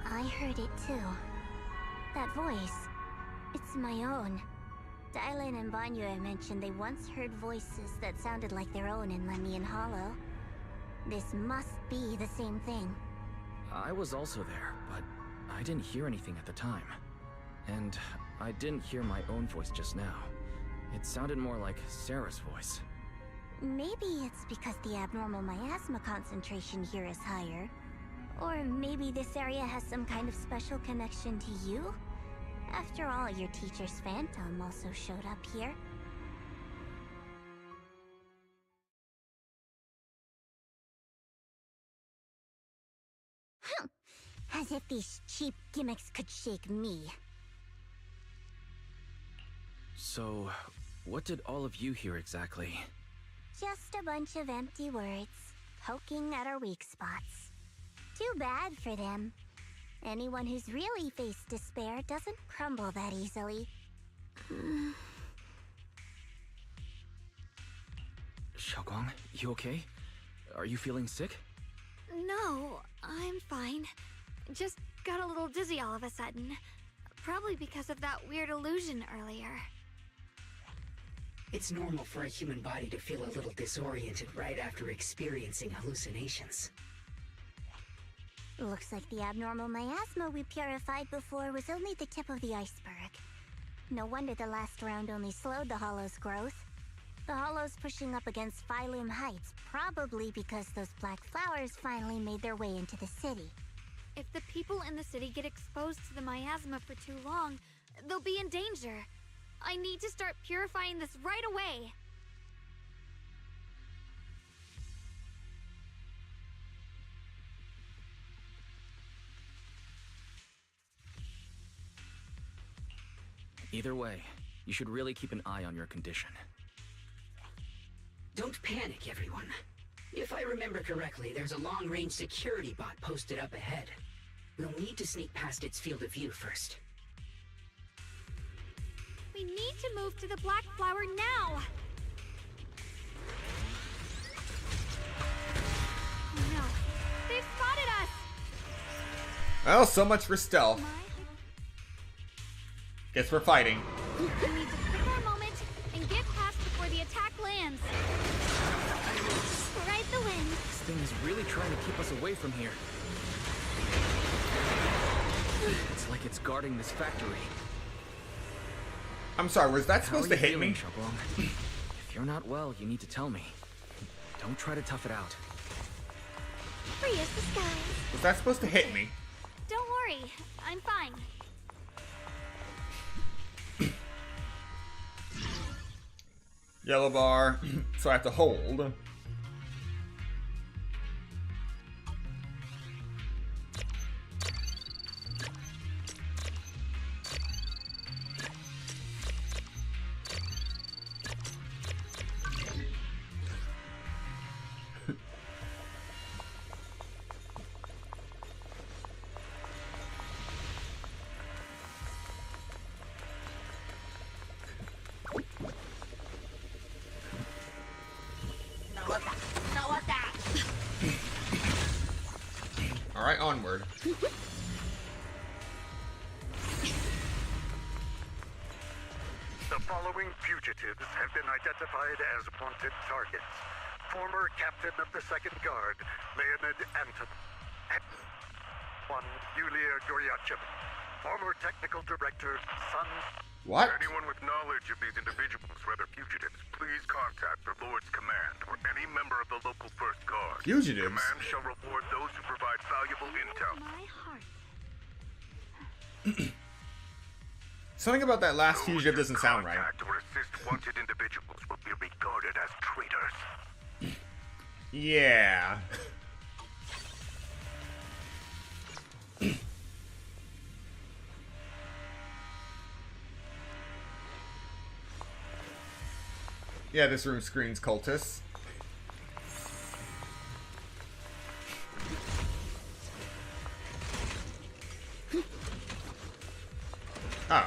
I heard it too. That voice. It's my own. Dylan and Banyue mentioned they once heard voices that sounded like their own in Lemian Hollow. This must be the same thing. I was also there, but I didn't hear anything at the time. And I didn't hear my own voice just now. It sounded more like Sarah's voice. Maybe it's because the abnormal miasma concentration here is higher. Or maybe this area has some kind of special connection to you? After all, your teacher's phantom also showed up here. As if these cheap gimmicks could shake me. So, what did all of you hear exactly? Just a bunch of empty words, poking at our weak spots. Too bad for them. Anyone who's really faced despair doesn't crumble that easily. Xiaoguang, you okay? Are you feeling sick? No, I'm fine. Just got a little dizzy all of a sudden. Probably because of that weird illusion earlier. It's normal for a human body to feel a little disoriented right after experiencing hallucinations. Looks like the abnormal miasma we purified before was only the tip of the iceberg. No wonder the last round only slowed the Hollow's growth. The Hollow's pushing up against Phylum Heights, probably because those black flowers finally made their way into the city. If the people in the city get exposed to the miasma for too long, they'll be in danger. I need to start purifying this right away. Either way, you should really keep an eye on your condition. Don't panic, everyone. If I remember correctly, there's a long-range security bot posted up ahead. We'll need to sneak past its field of view first. We need to move to the black flower now! Oh no, they've spotted us! Well, so much for stealth. Guess we're fighting. We need to take our moment and get past before the attack lands. Ride the wind. This thing is really trying to keep us away from here. It's like it's guarding this factory. I'm sorry, was that supposed to hit me? If you're not well, you need to tell me. Don't try to tough it out. Free as the skies. Was that supposed to hit me? Don't worry, I'm fine. Yellow bar, so I have to hold. Alright, onward. following fugitives have been identified as wanted targets. Former captain of the Second Guard, Leonid Anton. One, Yulia Goryachev. Former technical director, Sun. What? Anyone with knowledge of these individuals, whether fugitives, please contact the Lord's Command or any member of the local First Guard. Fugitives? Command shall reward those who provide valuable intel. My heart. Something about that last Those fugitive who doesn't sound right. contact or assist wanted individuals will be regarded as traitors. Yeah. Yeah, this room screens cultists. Oh.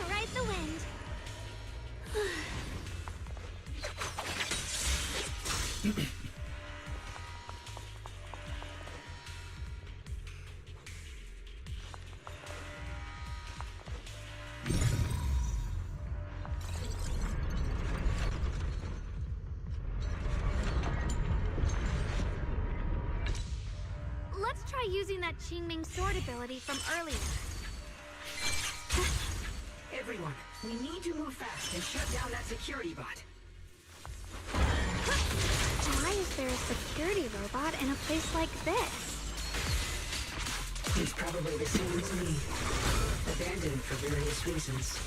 Ride the wind. Let's try using that Qingming sword ability from earlier. Everyone, we need to move fast and shut down that security bot. Why is there a security robot in a place like this? He's probably the same as me. Abandoned for various reasons.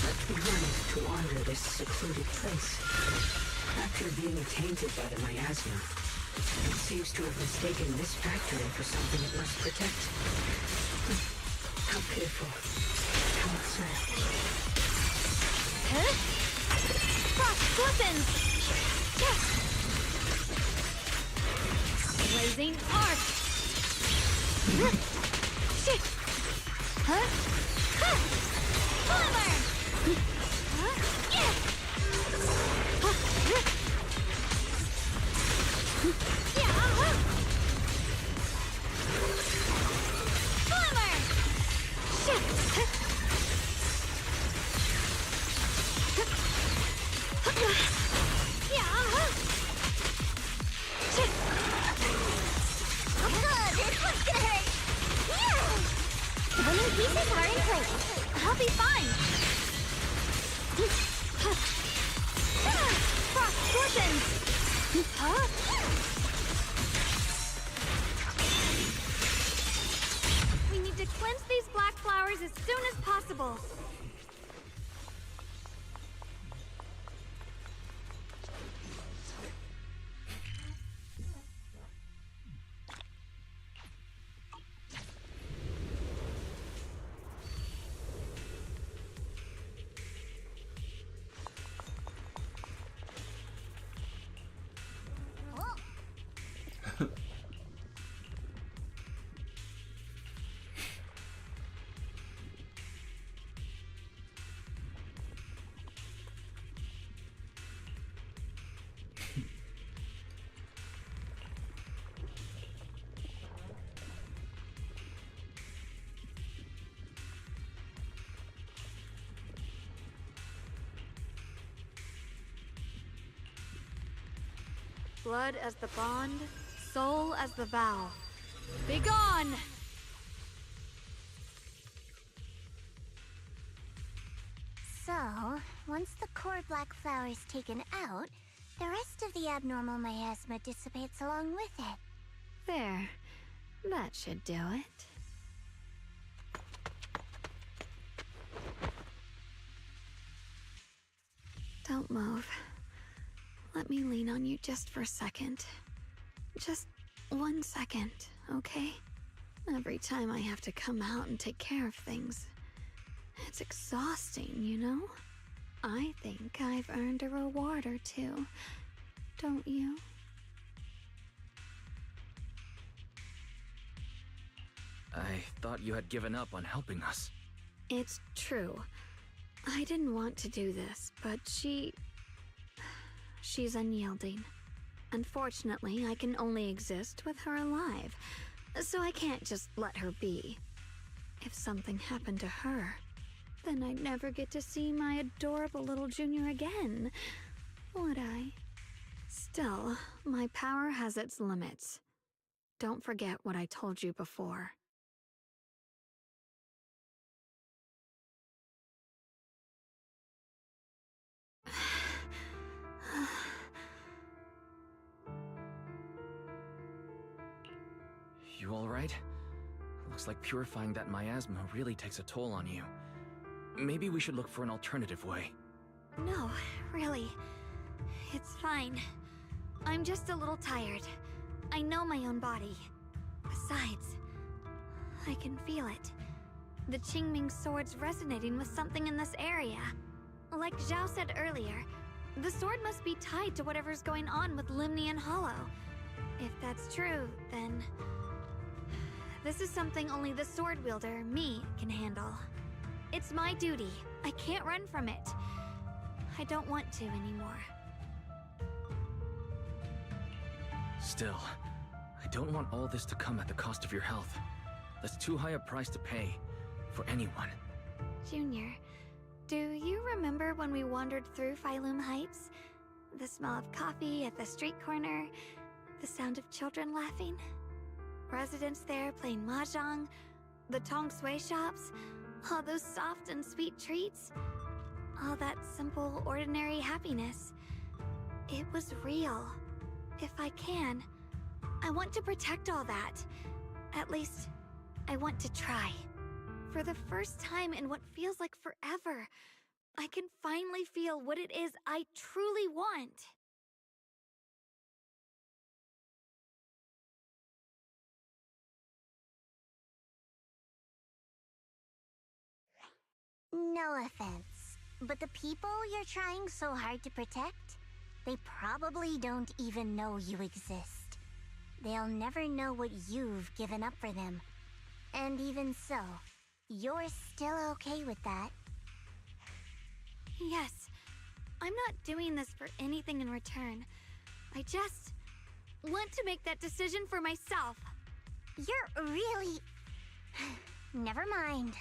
Left behind to wander this secluded place. After being tainted by the miasma, it seems to have mistaken this factory for something it must protect. How pitiful. How sad. Huh? Frost glistens! Yes! Blazing arc! Shit! Huh? Huh! Flammer! Huh? Yeah! Huh? Yeah! Flammer! Shit! Yeah! Shit! This one's gonna hurt! Yeah! Winning pieces are in place. I'll be fine. Frost glistens! Huh? We need to cleanse these black flowers as soon as possible. Blood as the bond, soul as the vow. Begone! So, once the core black flower is taken out, the rest of the abnormal miasma dissipates along with it. There. That should do it. Don't move. Let me lean on you just for a second. Just 1 second, okay? Every time I have to come out and take care of things, it's exhausting, you know? I think I've earned a reward or two, don't you? I thought you had given up on helping us. It's true. I didn't want to do this, but she's unyielding. Unfortunately, I can only exist with her alive, so I can't just let her be. If something happened to her, then I'd never get to see my adorable little junior again, would I? Still, my power has its limits. Don't forget what I told you before. You alright? Looks like purifying that miasma really takes a toll on you. Maybe we should look for an alternative way. No, really. It's fine. I'm just a little tired. I know my own body. Besides, I can feel it. The Qingming sword's resonating with something in this area. Like Zhao said earlier, the sword must be tied to whatever's going on with Limnian Hollow. If that's true, then this is something only the sword wielder, me, can handle. It's my duty. I can't run from it. I don't want to anymore. Still, I don't want all this to come at the cost of your health. That's too high a price to pay, for anyone. Junior, do you remember when we wandered through Phylum Heights? The smell of coffee at the street corner, the sound of children laughing? Residents there playing mahjong, the tong sui shops, all those soft and sweet treats, all that simple, ordinary happiness. It was real. If I can, I want to protect all that. At least, I want to try. For the first time in what feels like forever, I can finally feel what it is I truly want. No offense, but the people you're trying so hard to protect, they probably don't even know you exist. They'll never know what you've given up for them. And even so, you're still okay with that? Yes, I'm not doing this for anything in return. I just want to make that decision for myself. You're really... Never mind.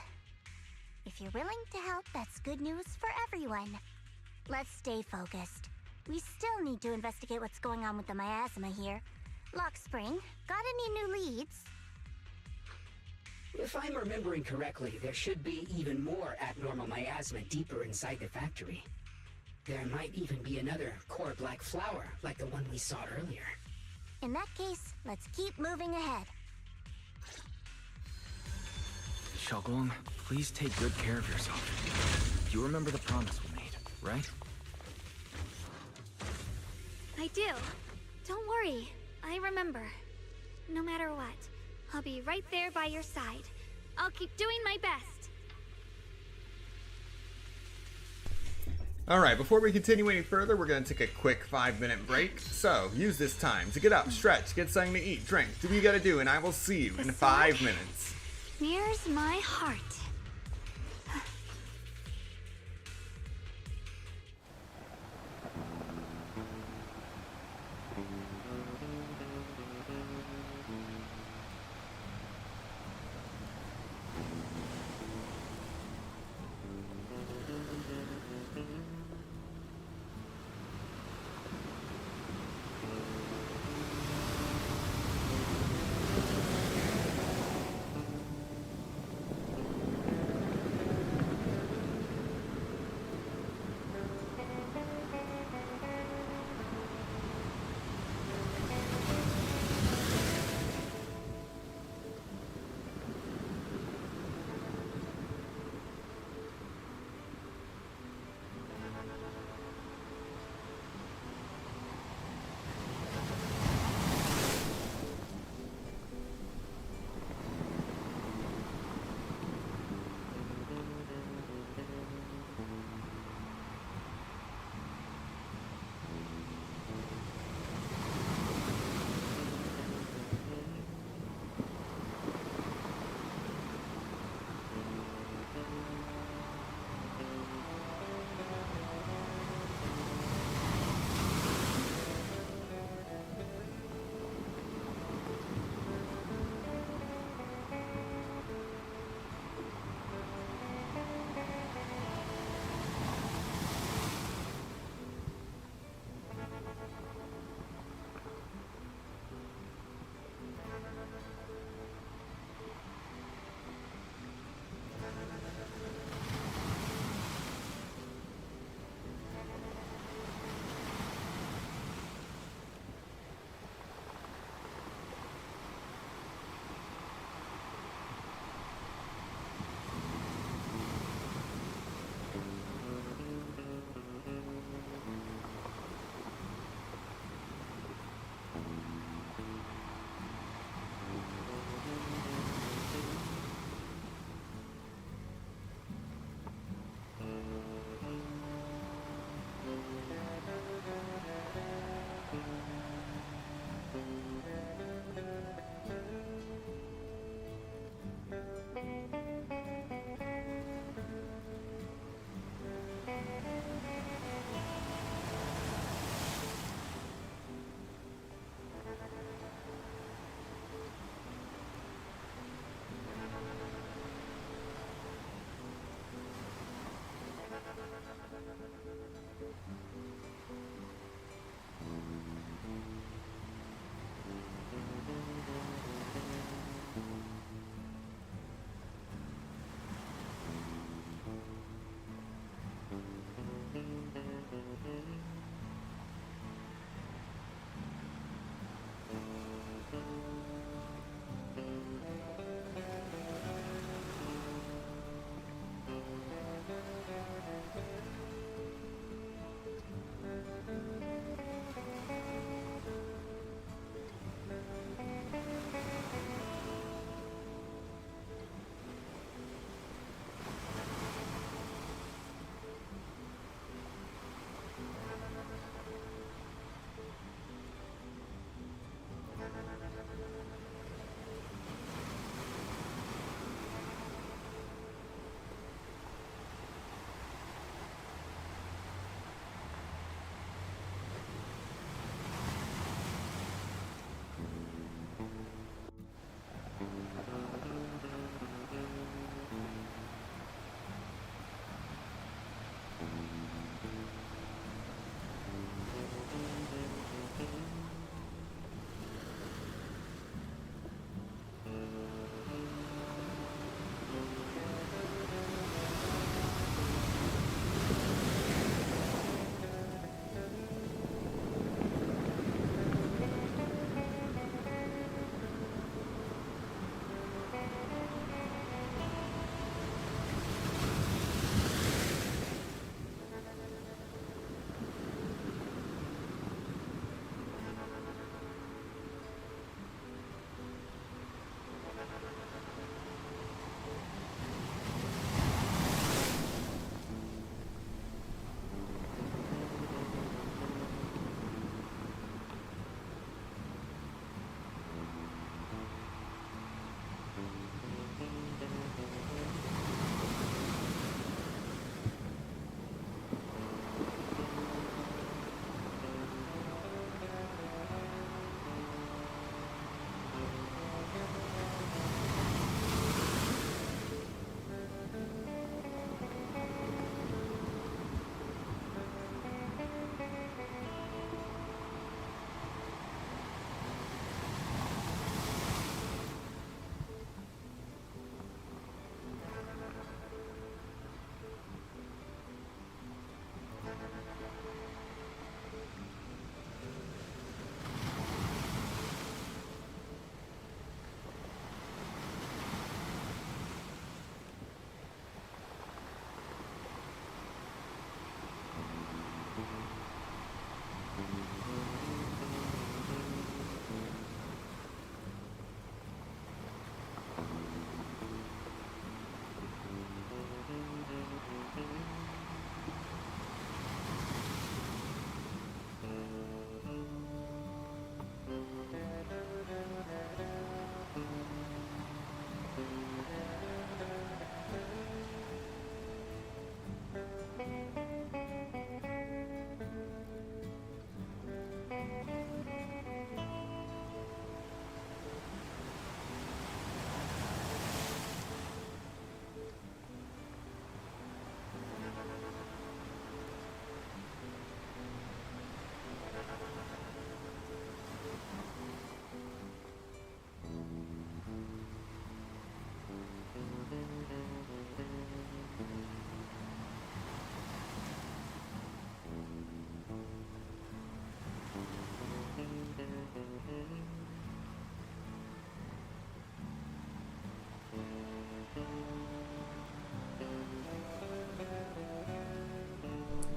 If you're willing to help, that's good news for everyone. Let's stay focused. We still need to investigate what's going on with the miasma here. Lock Spring, got any new leads? If I'm remembering correctly, there should be even more abnormal miasma deeper inside the factory. There might even be another core black flower, like the one we saw earlier. In that case, let's keep moving ahead. Xiaoguang, please take good care of yourself. You remember the promise we made, right? I do. Don't worry. I remember. No matter what, I'll be right there by your side. I'll keep doing my best. Alright, before we continue any further, we're going to take a quick 5-minute break. So, use this time to get up, stretch, get something to eat, drink, do what you gotta do, and I will see you in 5 minutes. Here's my heart.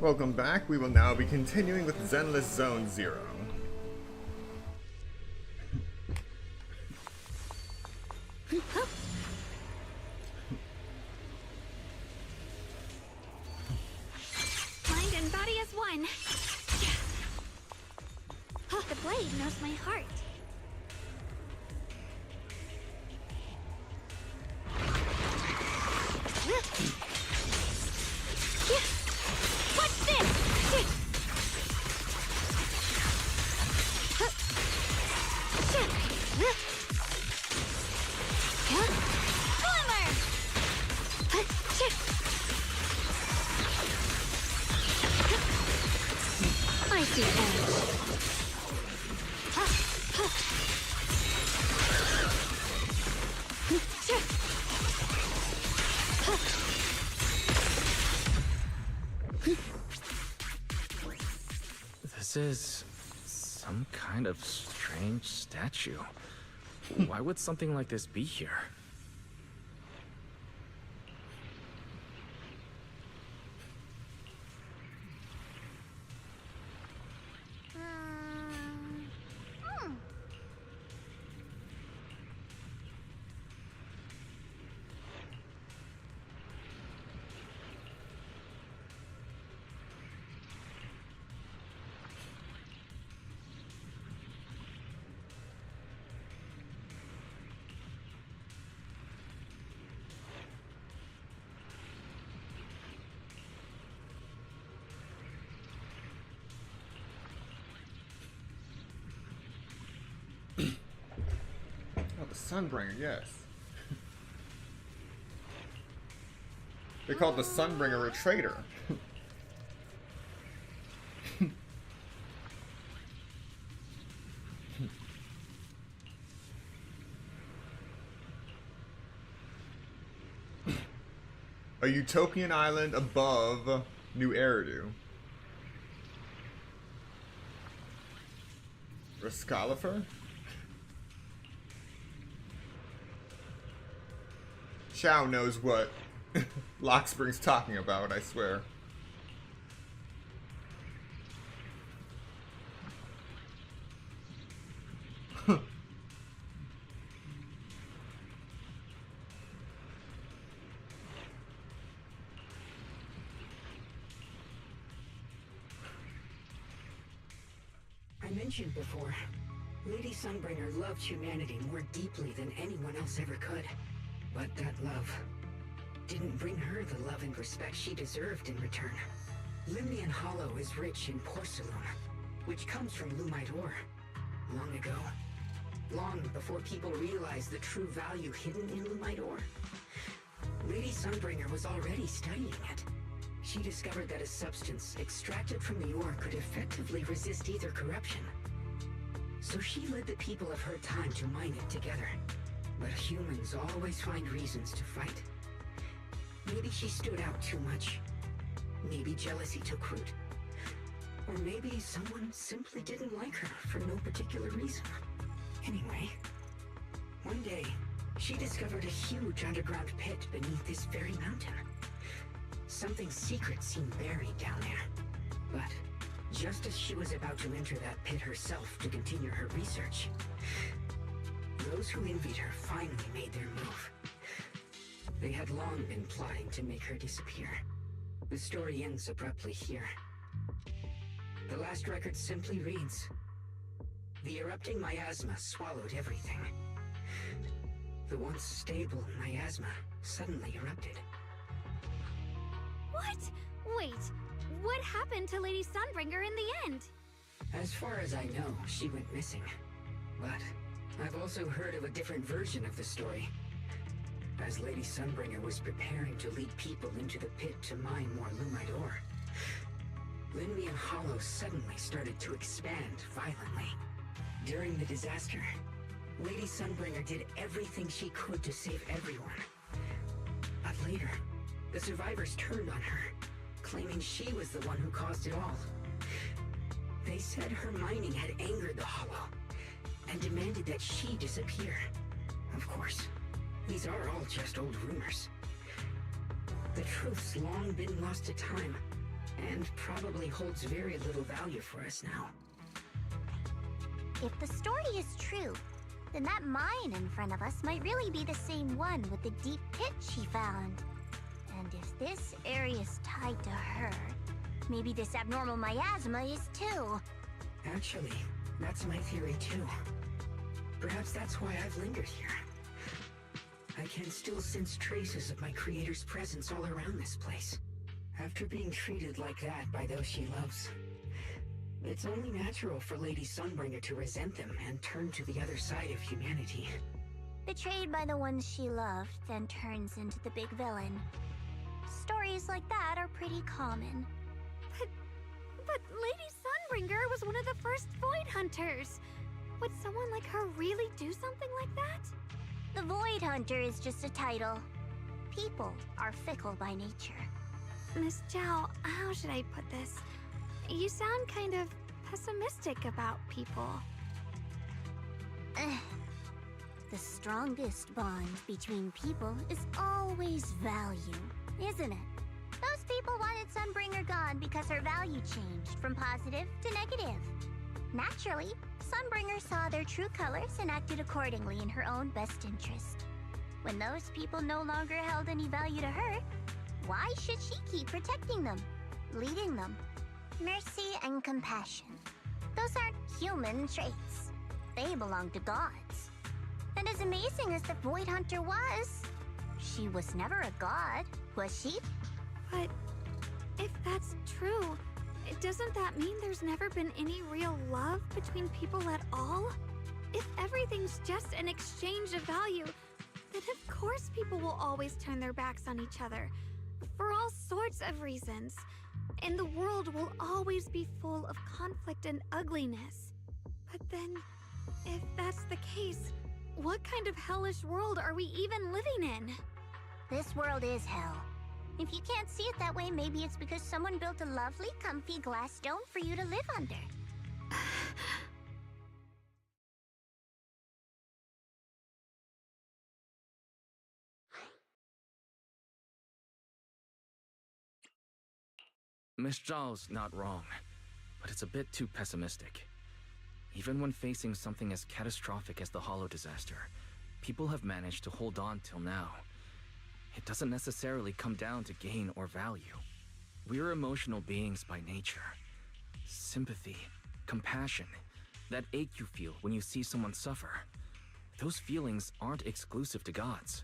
Welcome back. We will now be continuing with Zenless Zone Zero. Mind and body as one. The blade knows my heart. What's this? Glimmer! I see edge. This is some kind of strange statue. Why would something like this be here? Oh, the Sunbringer, yes. They called the Sunbringer a traitor. A utopian island above New Eridu. Rascalifer? Shao knows what Lockspring's talking about, I swear. I mentioned before, Lady Sunbringer loved humanity more deeply than anyone else ever could. But that love didn't bring her the love and respect she deserved in return. Limnian Hollow is rich in porcelain, which comes from Lumite ore. Long ago, long before people realized the true value hidden in Lumite ore, Lady Sunbringer was already studying it. She discovered that a substance extracted from the ore could effectively resist either corruption. So she led the people of her time to mine it together. But humans always find reasons to fight. Maybe she stood out too much. Maybe jealousy took root. Or maybe someone simply didn't like her for no particular reason. Anyway, one day, she discovered a huge underground pit beneath this very mountain. Something secret seemed buried down there. But just as she was about to enter that pit herself to continue her research, those who envied her finally made their move. They had long been plotting to make her disappear. The story ends abruptly here. The last record simply reads, "The erupting miasma swallowed everything." The once stable miasma suddenly erupted. What? Wait, what happened to Lady Sunbringer in the end? As far as I know, she went missing. But I've also heard of a different version of the story. As Lady Sunbringer was preparing to lead people into the pit to mine more Lumite ore, Limnian Hollow suddenly started to expand violently. During the disaster, Lady Sunbringer did everything she could to save everyone. But later, the survivors turned on her, claiming she was the one who caused it all. They said her mining had angered the Hollow, and demanded that she disappear. Of course, these are all just old rumors. The truth's long been lost to time, and probably holds very little value for us now. If the story is true, then that mine in front of us might really be the same one with the deep pit she found. And if this area is tied to her, maybe this abnormal miasma is too. Actually, that's my theory too. Perhaps that's why I've lingered here. I can still sense traces of my creator's presence all around this place. After being treated like that by those she loves, it's only natural for Lady Sunbringer to resent them and turn to the other side of humanity. Betrayed by the ones she loved, then turns into the big villain. Stories like that are pretty common. But Lady Sunbringer was one of the first Void Hunters. Would someone like her really do something like that? The Void Hunter is just a title. People are fickle by nature. Miss Zhao, how should I put this? You sound kind of pessimistic about people. The strongest bond between people is always value, isn't it? Those people wanted Sunbringer gone because her value changed from positive to negative. Naturally, Sunbringer saw their true colors and acted accordingly in her own best interest. When those people no longer held any value to her, why should she keep protecting them, leading them? Mercy and compassion. Those aren't human traits. They belong to gods. And as amazing as the Void Hunter was, she was never a god, was she? But if that's true, doesn't that mean there's never been any real love between people at all? If everything's just an exchange of value, then of course people will always turn their backs on each other, for all sorts of reasons. And the world will always be full of conflict and ugliness. But then, if that's the case, what kind of hellish world are we even living in? This world is hell. If you can't see it that way, maybe it's because someone built a lovely, comfy glass dome for you to live under. Miss Zhao's not wrong, but it's a bit too pessimistic. Even when facing something as catastrophic as the Hollow disaster, people have managed to hold on till now. It doesn't necessarily come down to gain or value. We're emotional beings by nature. Sympathy, compassion, that ache you feel when you see someone suffer. Those feelings aren't exclusive to gods.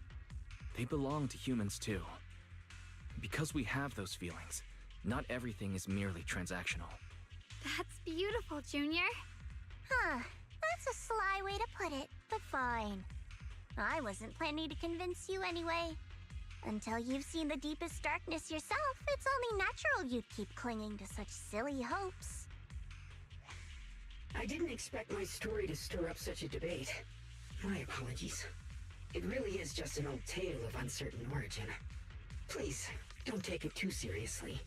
They belong to humans too. Because we have those feelings, not everything is merely transactional. That's beautiful, Junior. Huh, that's a sly way to put it, but fine. I wasn't planning to convince you anyway. Until you've seen the deepest darkness yourself, it's only natural you'd keep clinging to such silly hopes. I didn't expect my story to stir up such a debate. My apologies. It really is just an old tale of uncertain origin. Please, don't take it too seriously.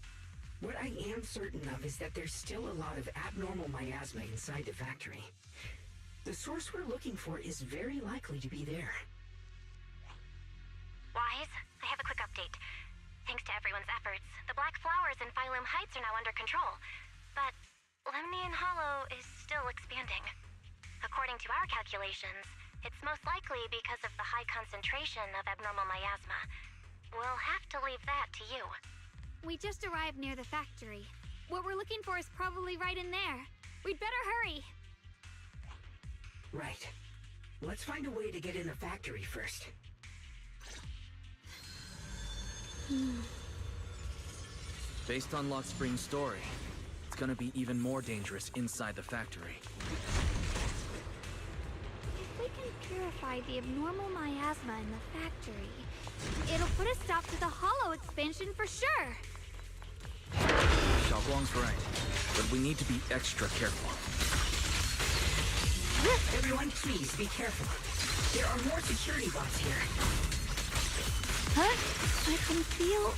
What I am certain of is that there's still a lot of abnormal miasma inside the factory. The source we're looking for is very likely to be there. Wise, I have a quick update. Thanks to everyone's efforts, the Black Flowers in Phylum Heights are now under control. But Lemnian Hollow is still expanding. According to our calculations, it's most likely because of the high concentration of abnormal miasma. We'll have to leave that to you. We just arrived near the factory. What we're looking for is probably right in there. We'd better hurry. Right. Let's find a way to get in the factory first. Based on Lock Spring's story, it's gonna be even more dangerous inside the factory. If we can purify the abnormal miasma in the factory, it'll put a stop to the Hollow expansion for sure. Xiaoguang's right, but we need to be extra careful. Everyone, please be careful. There are more security bots here. Huh? I can feel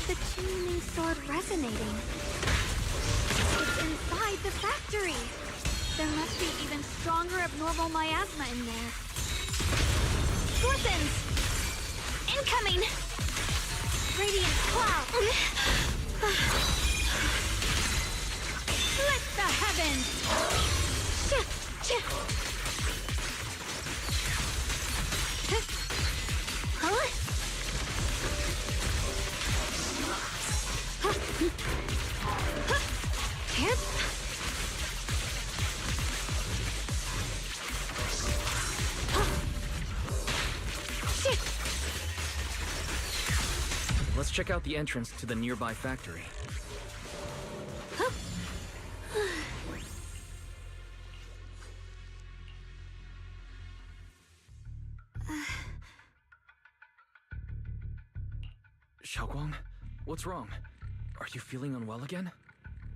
the Qingming sword resonating. It's inside the factory. There must be even stronger abnormal miasma in there. Scorpions! Incoming! Radiant cloud! Split the heavens! Huh? Let's check out the entrance to the nearby factory. Xiaoguang, what's wrong? Are you feeling unwell again?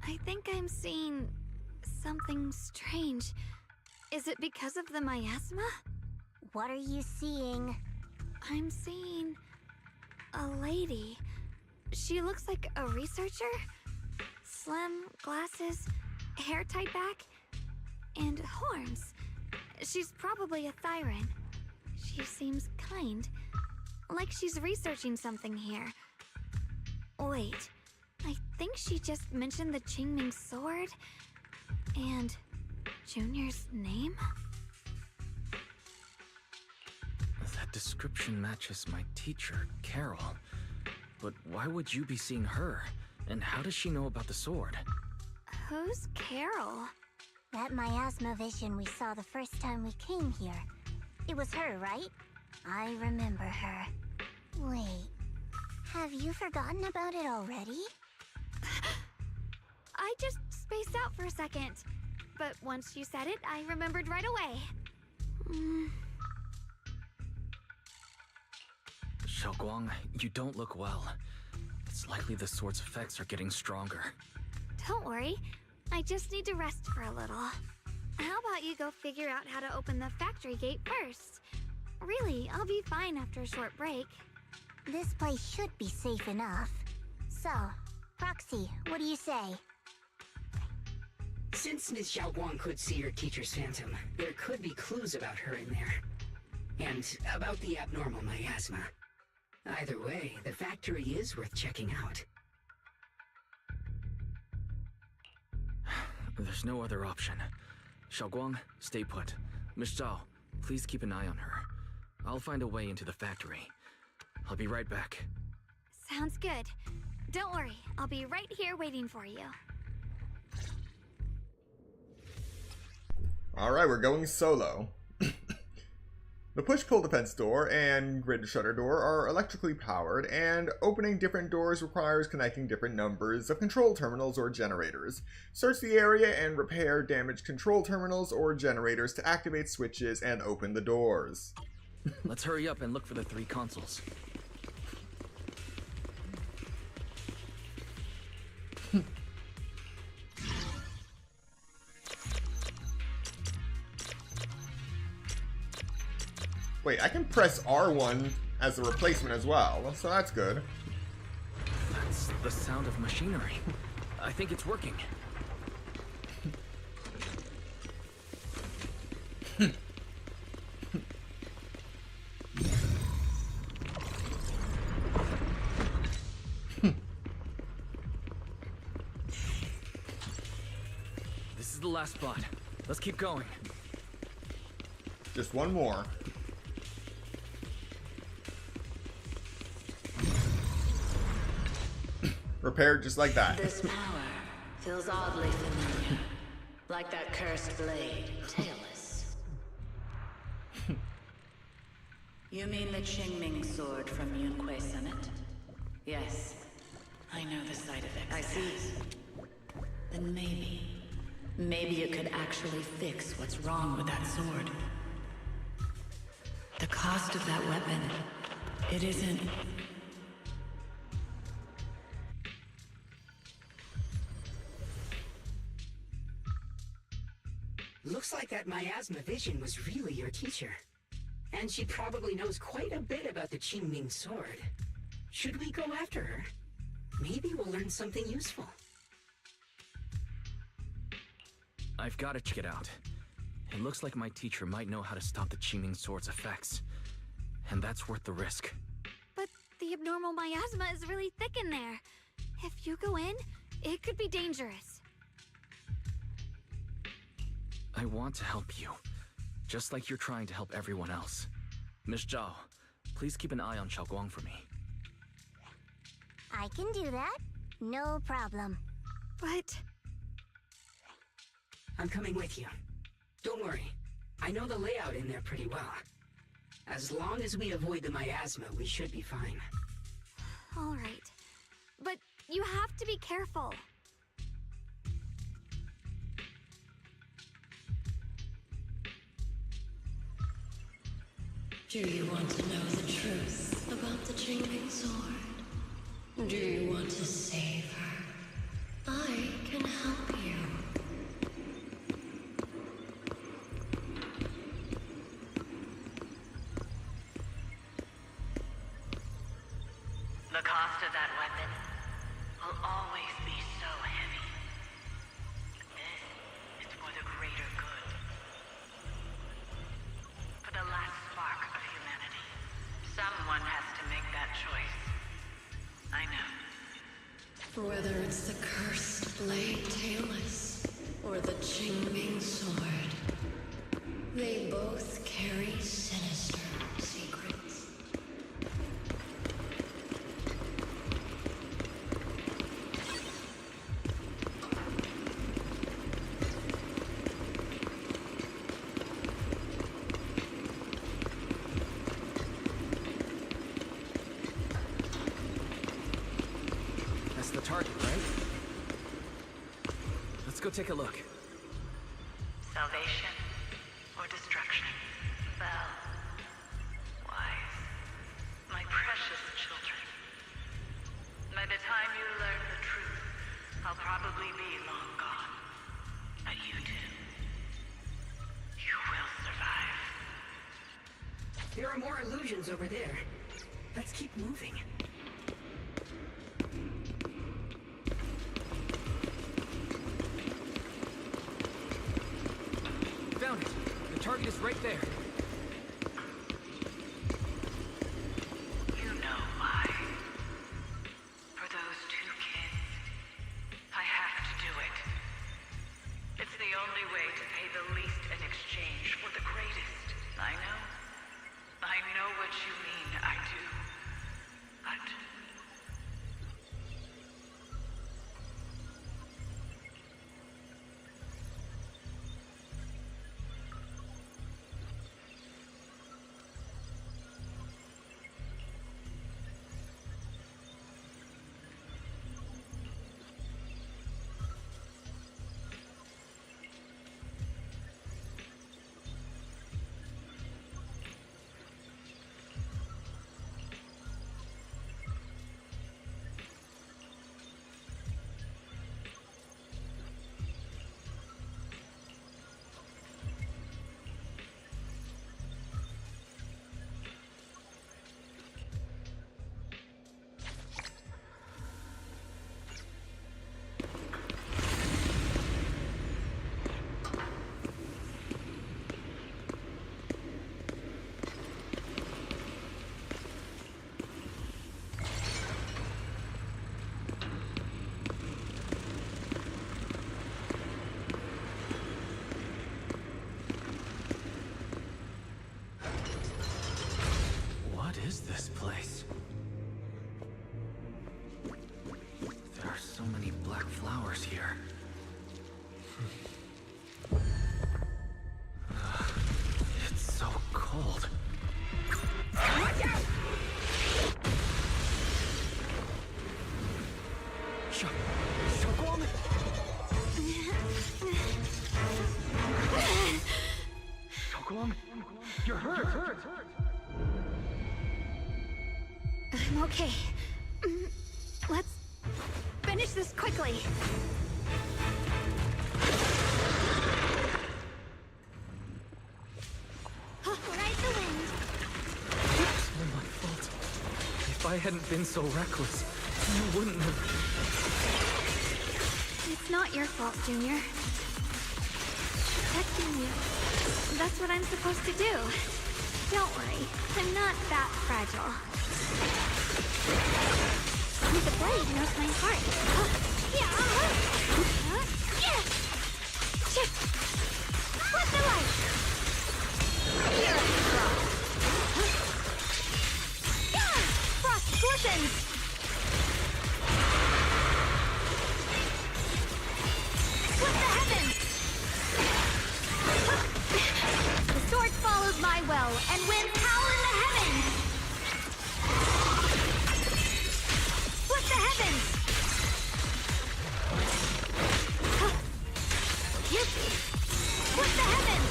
I think I'm seeing something strange. Is it because of the miasma? What are you seeing? I'm seeing a lady. She looks like a researcher. Slim, glasses, hair tied back, and horns. She's probably a Thyran. She seems kind, like she's researching something here. Wait, I think she just mentioned the Qingming sword and Junior's name? That description matches my teacher, Carol. But why would you be seeing her? And how does she know about the sword? Who's Carol? That miasma vision we saw the first time we came here. It was her, right? I remember her. Wait, have you forgotten about it already? I just spaced out for a second. But once you said it, I remembered right away. Xiaoguang, you don't look well. It's likely the sword's effects are getting stronger. Don't worry. I just need to rest for a little. How about you go figure out how to open the factory gate first? Really, I'll be fine after a short break. This place should be safe enough. So, Proxy, what do you say? Since Ms. Xiaoguang could see her teacher's phantom, there could be clues about her in there. And about the abnormal miasma. Either way, the factory is worth checking out. There's no other option. Xiaoguang, stay put. Miss Zhao, please keep an eye on her. I'll find a way into the factory. I'll be right back. Sounds good. Don't worry, I'll be right here waiting for you. Alright, we're going solo. The push-pull defense door and grid shutter door are electrically powered, and opening different doors requires connecting different numbers of control terminals or generators. Search the area and repair damaged control terminals or generators to activate switches and open the doors. Let's hurry up and look for the 3 consoles. Wait, I can press R1 as a replacement as well, so that's good. That's the sound of machinery. I think it's working. This is the last spot. Let's keep going. Just one more. Repaired just like that. This power feels oddly familiar. Like that cursed blade, tailless. You mean the Qingming sword from Yunque Summit? Yes. I know the side effects. I see. Then maybe it could actually fix what's wrong with that sword. The cost of that weapon, it isn't... Looks like that miasma vision was really your teacher. And she probably knows quite a bit about the Qingming sword. Should we go after her? Maybe we'll learn something useful. I've got to check it out. It looks like my teacher might know how to stop the Qingming sword's effects. And that's worth the risk. But the abnormal miasma is really thick in there. If you go in, It could be dangerous. I want to help you, just like you're trying to help everyone else. Miss Zhao, please keep an eye on Xiaoguang for me. I can do that. No problem. But... I'm coming with you. Don't worry. I know the layout in there pretty well. As long as we avoid the miasma, we should be fine. All right. But you have to be careful. Do you want to know the truth about the Qingming sword? Do you want to save her? I can help you. The cost of that weapon will always be so heavy. This is for the greater good. For the last spark of humanity. Someone has to make that choice. I know. Whether it's the cursed blade tailless or the Qingming sword, they both carry sinister secrets. That's the target, right? Let's go take a look. Salvation or destruction? Belle. Wise. My precious children. By the time you learn the truth, I'll probably be long gone. But you two, you will survive. There are more illusions over there. Let's keep moving. Found it! The target is right there. You know why. For those two kids, I have to do it. It's the only way to pay the least in exchange for the greatest. I know what you mean, I do. But... What is this place? There are so many black flowers here. It's so cold. Watch out! Xiaoguang! Xiaoguang, you're hurt! I'm okay. Let's finish this quickly. Ride the wind. It's all my fault. If I hadn't been so reckless, you wouldn't have... It's not your fault, Junior. Protecting you. That's what I'm supposed to do. Don't worry. I'm not that fragile. The blade knows my heart. What's the light? Here it frost. Frost glistens. Split the heavens. The sword follows my will and winds howl in the heavens. Split the heavens. Split the heavens.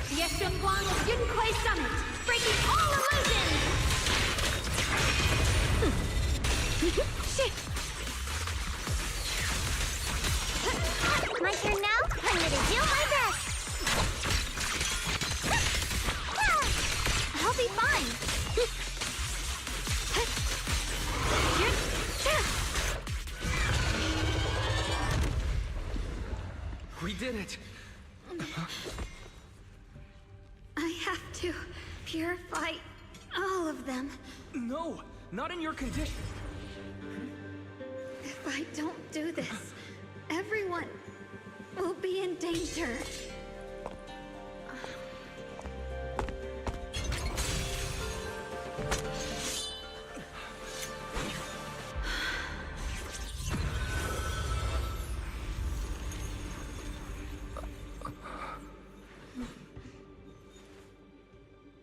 The Essemblon of Yunquay Summit, breaking all illusions! Shit! My turn now? I'm gonna do my best! I'll be fine! We did it! I have to purify all of them. No! Not in your condition! If I don't do this, everyone will be in danger.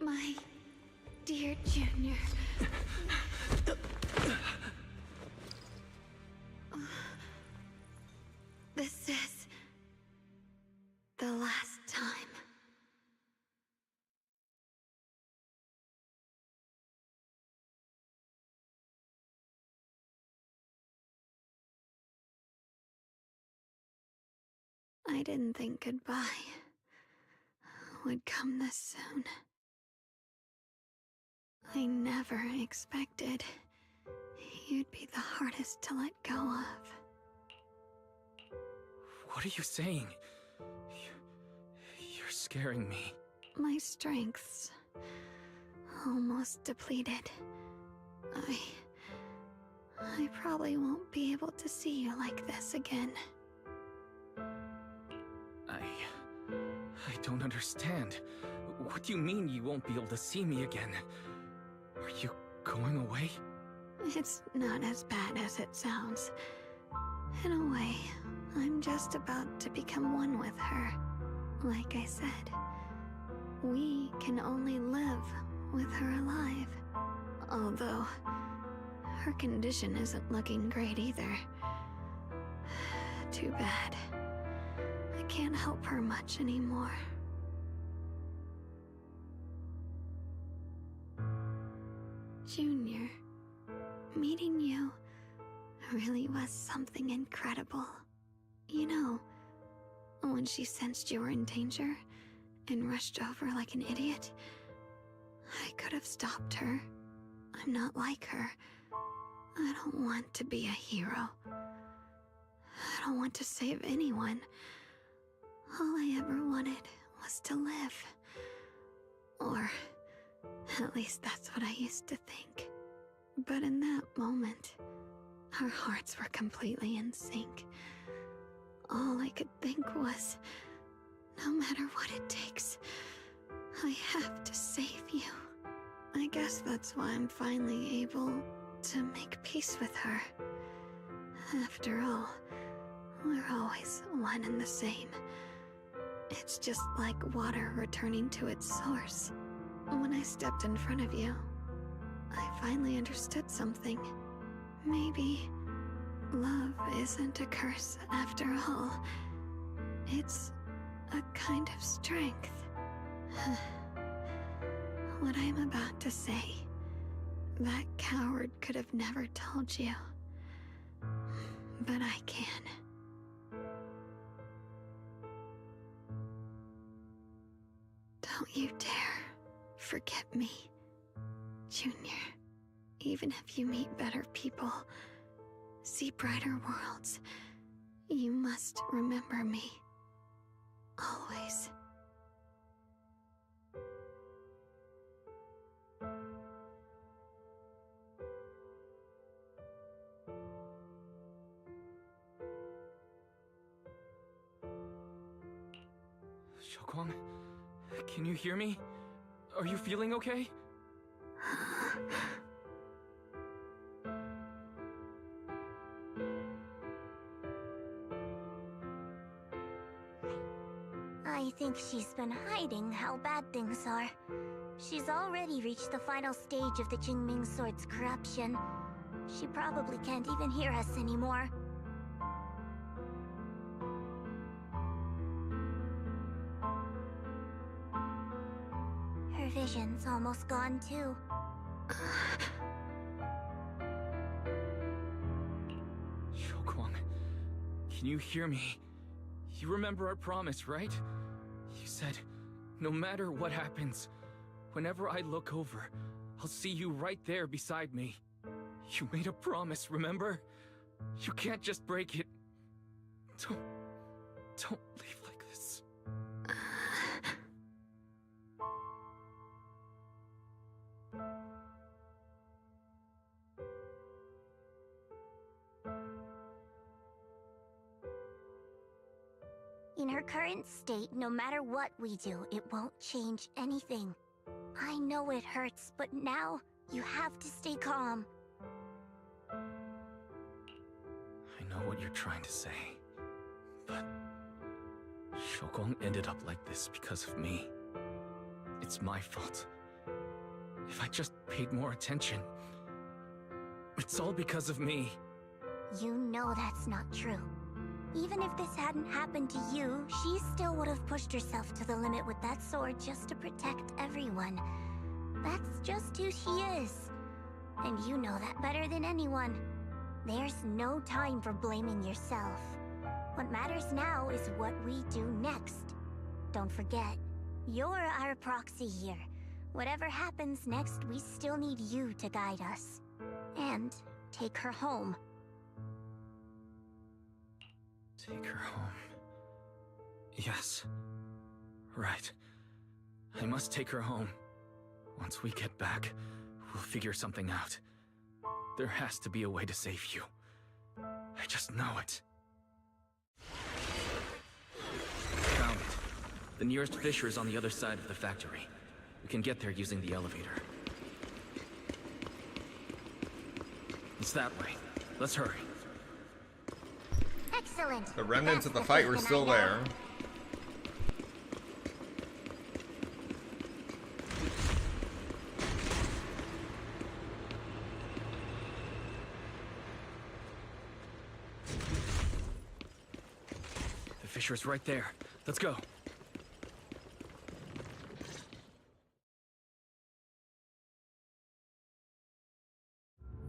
My dear Junior. This is the last time. I didn't think goodbye would come this soon. I never expected you'd be the hardest to let go of. What are you saying? You're scaring me. My strength's almost depleted. I probably won't be able to see you like this again. I don't understand. What do you mean you won't be able to see me again? Are you going away? It's not as bad as it sounds. In a way, I'm just about to become one with her. Like I said, we can only live with her alive. Although, her condition isn't looking great either. Too bad. I can't help her much anymore. Junior, meeting you really was something incredible. You know, when she sensed you were in danger and rushed over like an idiot, I could have stopped her. I'm not like her. I don't want to be a hero. I don't want to save anyone. All I ever wanted was to live. Or at least that's what I used to think. But in that moment, our hearts were completely in sync. All I could think was, no matter what it takes, I have to save you. I guess that's why I'm finally able to make peace with her. After all, we're always one and the same. It's just like water returning to its source. When I stepped in front of you, I finally understood something. Maybe love isn't a curse after all. It's a kind of strength. What I'm about to say, that coward could have never told you. But I can. Don't you dare forget me, Junior. Even if you meet better people, see brighter worlds, you must remember me. Always. Xiaoguang, can you hear me? Are you feeling okay? I think she's been hiding how bad things are. She's already reached the final stage of the Qingming Sword's corruption. She probably can't even hear us anymore. Her vision's almost gone too. Xiaoguang, can you hear me? You remember our promise, right? You said, no matter what happens, whenever I look over, I'll see you right there beside me. You made a promise, remember? You can't just break it. Don't leave like this. In her current state, no matter what we do, it won't change anything. I know it hurts, but now you have to stay calm. I know what you're trying to say, but Xiaoguang ended up like this because of me. It's my fault. If I just paid more attention, it's all because of me. You know that's not true. Even if this hadn't happened to you, she still would have pushed herself to the limit with that sword just to protect everyone. That's just who she is. And you know that better than anyone. There's no time for blaming yourself. What matters now is what we do next. Don't forget, you're our proxy here. Whatever happens next, we still need you to guide us. And take her home. Take her home. Yes. Right. I must take her home. Once we get back, we'll figure something out. There has to be a way to save you. I just know it. Found it. The nearest fissure is on the other side of the factory. We can get there using the elevator. It's that way. Let's hurry. Excellent. The remnants of the fight were still there. The fissure's right there. Let's go.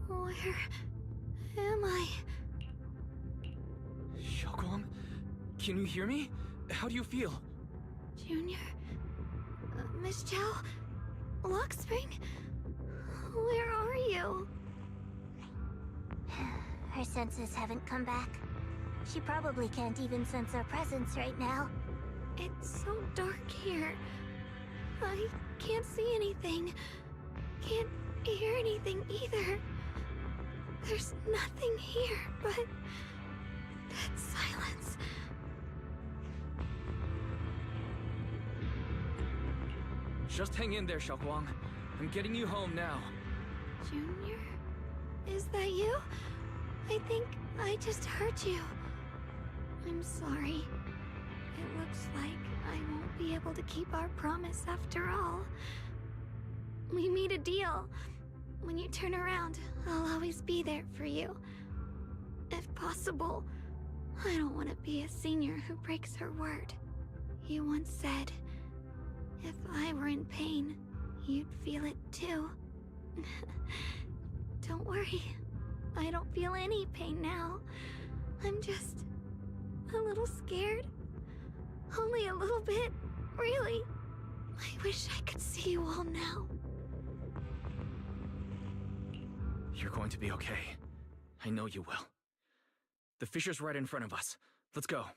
Where am I? Xiaoguang, can you hear me? How do you feel? Junior? Miss Chow? Luxspring? Where are you? Her senses haven't come back. She probably can't even sense our presence right now. It's so dark here. I can't see anything. Can't hear anything either. There's nothing here but dead silence. Just hang in there, Xiaoguang. I'm getting you home now. Junior? Is that you? I think I just hurt you. I'm sorry. It looks like I won't be able to keep our promise after all. We made a deal. When you turn around, I'll always be there for you. If possible, I don't want to be a senior who breaks her word. You once said, if I were in pain, you'd feel it too. Don't worry. I don't feel any pain now. I'm just a little scared. Only a little bit, really. I wish I could see you all now. You're going to be okay. I know you will. The fissure's right in front of us. Let's go.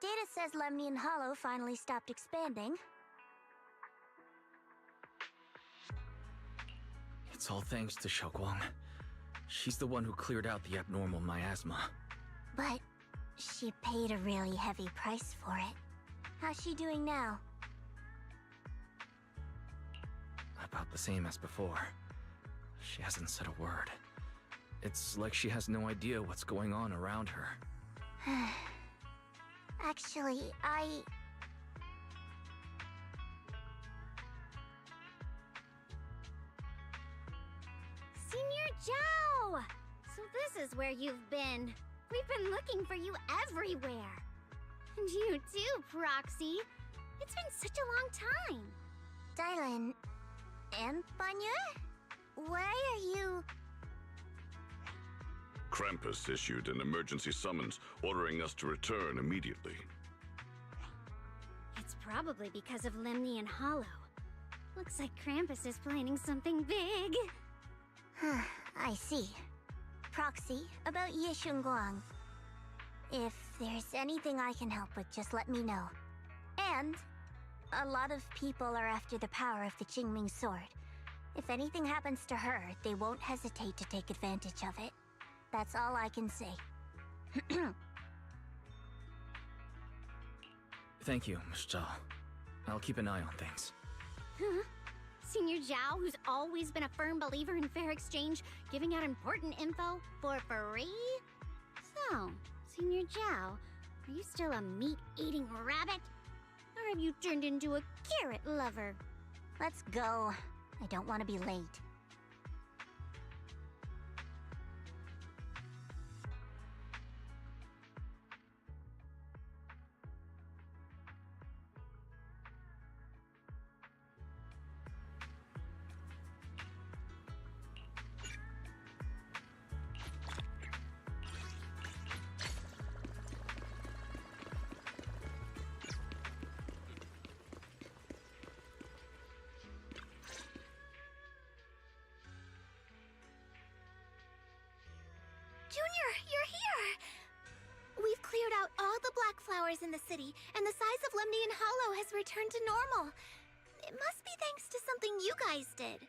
Data says Lemnian Hollow finally stopped expanding. It's all thanks to Xiaoguang. She's the one who cleared out the abnormal miasma. But she paid a really heavy price for it. How's she doing now? About the same as before. She hasn't said a word. It's like she has no idea what's going on around her. Actually, Senior Zhao! So this is where you've been. We've been looking for you everywhere. And you too, Proxy. It's been such a long time. Dylan and Banya? Why are you... Krampus issued an emergency summons ordering us to return immediately. It's probably because of Lemnian Hollow. Looks like Krampus is planning something big. I see. Proxy, about Ye Shunguang. If there's anything I can help with, just let me know. And a lot of people are after the power of the Qingming sword. If anything happens to her, they won't hesitate to take advantage of it. That's all I can say. Thank you, Ms. Zhao. I'll keep an eye on things. Huh? Senior Zhao, who's always been a firm believer in fair exchange, giving out important info for free? So, Senior Zhao, are you still a meat-eating rabbit? Or have you turned into a carrot lover? Let's go. I don't want to be late. Junior, you're here! We've cleared out all the black flowers in the city, and the size of Lemnian Hollow has returned to normal. It must be thanks to something you guys did.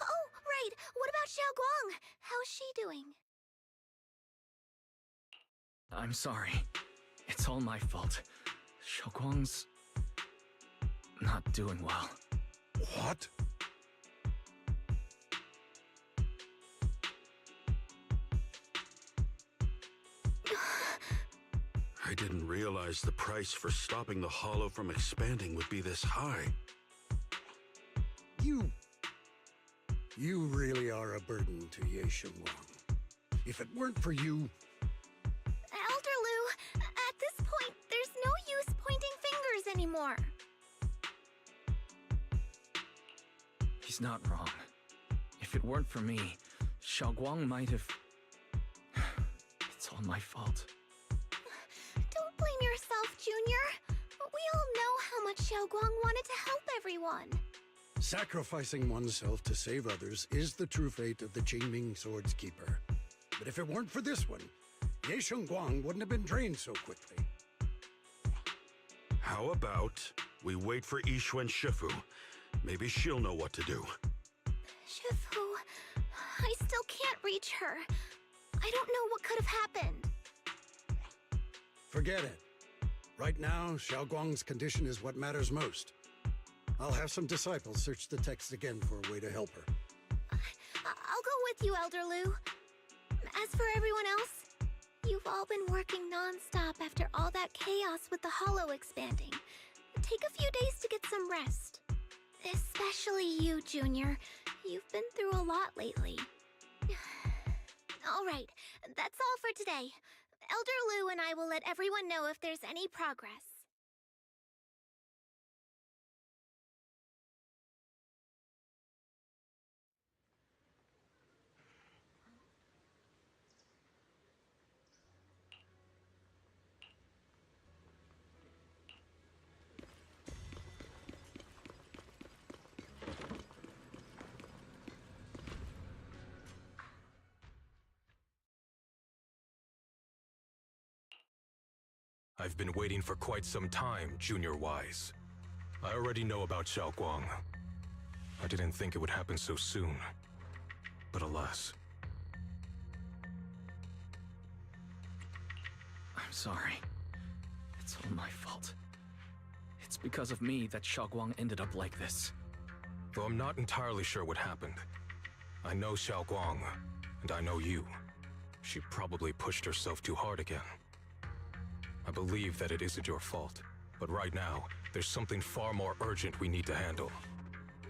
Oh, right! What about Xiaoguang? How's she doing? I'm sorry. It's all my fault. Xiaoguang's... not doing well. What? I didn't realize the price for stopping the Hollow from expanding would be this high. You really are a burden to Ye Shunguang. If it weren't for you... Elder Lu, at this point, there's no use pointing fingers anymore. He's not wrong. If it weren't for me, Xiaoguang might have... It's all my fault. Don't blame yourself, Junior. We all know how much Xiaoguang wanted to help everyone. Sacrificing oneself to save others is the true fate of the Qingming Sword's keeper. But if it weren't for this one, Ye Shunguang wouldn't have been drained so quickly. How about we wait for Yixuan Shifu? Maybe she'll know what to do. Shifu, I still can't reach her. I don't know what could have happened. Forget it. Right now, Xiaoguang's condition is what matters most. I'll have some disciples search the text again for a way to help her. I'll go with you, Elder Lu. As for everyone else, you've all been working non-stop after all that chaos with the Hollow expanding. Take a few days to get some rest. Especially you, Junior. You've been through a lot lately. All right, that's all for today. Elder Lu and I will let everyone know if there's any progress. I've been waiting for quite some time, Junior Wise. I already know about Xiaoguang. I didn't think it would happen so soon. But alas. I'm sorry. It's all my fault. It's because of me that Xiaoguang ended up like this. Though I'm not entirely sure what happened. I know Xiaoguang, and I know you. She probably pushed herself too hard again. I believe that it isn't your fault, but right now, there's something far more urgent we need to handle.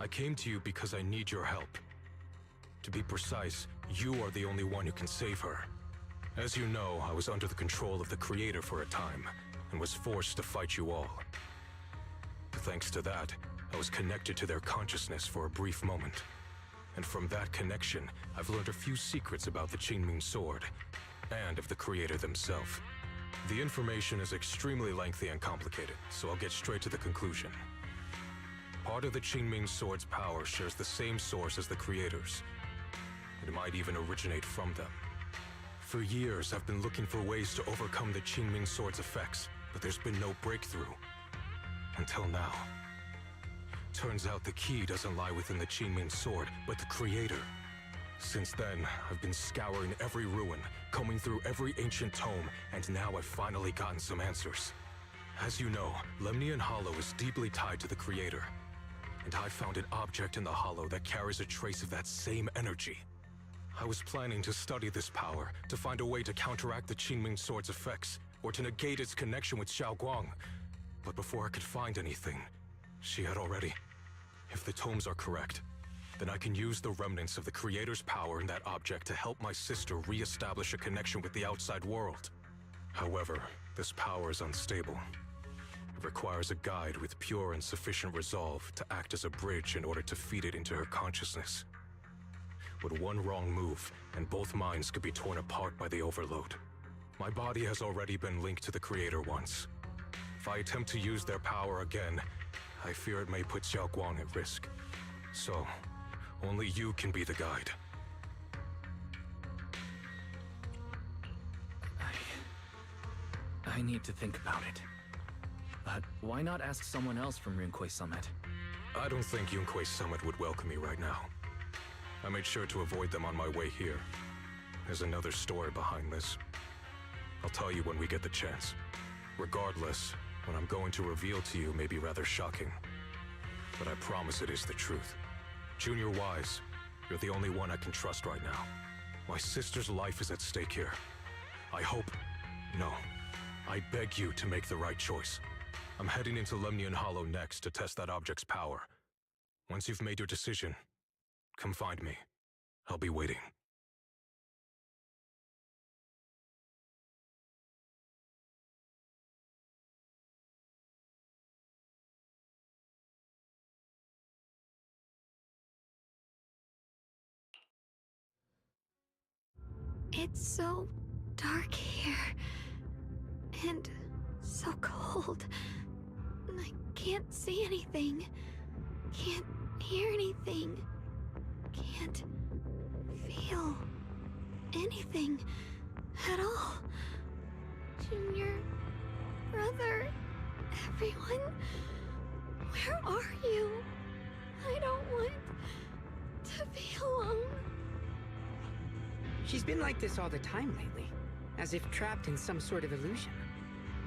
I came to you because I need your help. To be precise, you are the only one who can save her. As you know, I was under the control of the Creator for a time, and was forced to fight you all. Thanks to that, I was connected to their consciousness for a brief moment. And from that connection, I've learned a few secrets about the Qingming Sword, and of the Creator themselves. The information is extremely lengthy and complicated, so I'll get straight to the conclusion. Part of the Qingming Sword's power shares the same source as the Creator's. It might even originate from them. For years, I've been looking for ways to overcome the Qingming Sword's effects, but there's been no breakthrough. Until now. Turns out the key doesn't lie within the Qingming Sword, but the Creator. Since then, I've been scouring every ruin, combing through every ancient tome, and now I've finally gotten some answers. As you know, Lemnian Hollow is deeply tied to the Creator. And I found an object in the Hollow that carries a trace of that same energy. I was planning to study this power, to find a way to counteract the Qingming Sword's effects, or to negate its connection with Xiaoguang. But before I could find anything, she had already... If the tomes are correct, then I can use the remnants of the Creator's power in that object to help my sister re-establish a connection with the outside world. However, this power is unstable. It requires a guide with pure and sufficient resolve to act as a bridge in order to feed it into her consciousness. With one wrong move, and both minds could be torn apart by the overload. My body has already been linked to the Creator once. If I attempt to use their power again, I fear it may put Xiaoguang at risk. So, only you can be the guide. I need to think about it. But why not ask someone else from Yunquei Summit? I don't think Yunquei Summit would welcome me right now. I made sure to avoid them on my way here. There's another story behind this. I'll tell you when we get the chance. Regardless, what I'm going to reveal to you may be rather shocking. But I promise it is the truth. Junior Wise, you're the only one I can trust right now. My sister's life is at stake here. I hope... No. I beg you to make the right choice. I'm heading into Lemnian Hollow next to test that object's power. Once you've made your decision, come find me. I'll be waiting. It's so dark here. And so cold. I can't see anything. Can't hear anything. Can't feel anything at all. Junior, brother, everyone, where are you? I don't want to be alone. She's been like this all the time lately, as if trapped in some sort of illusion.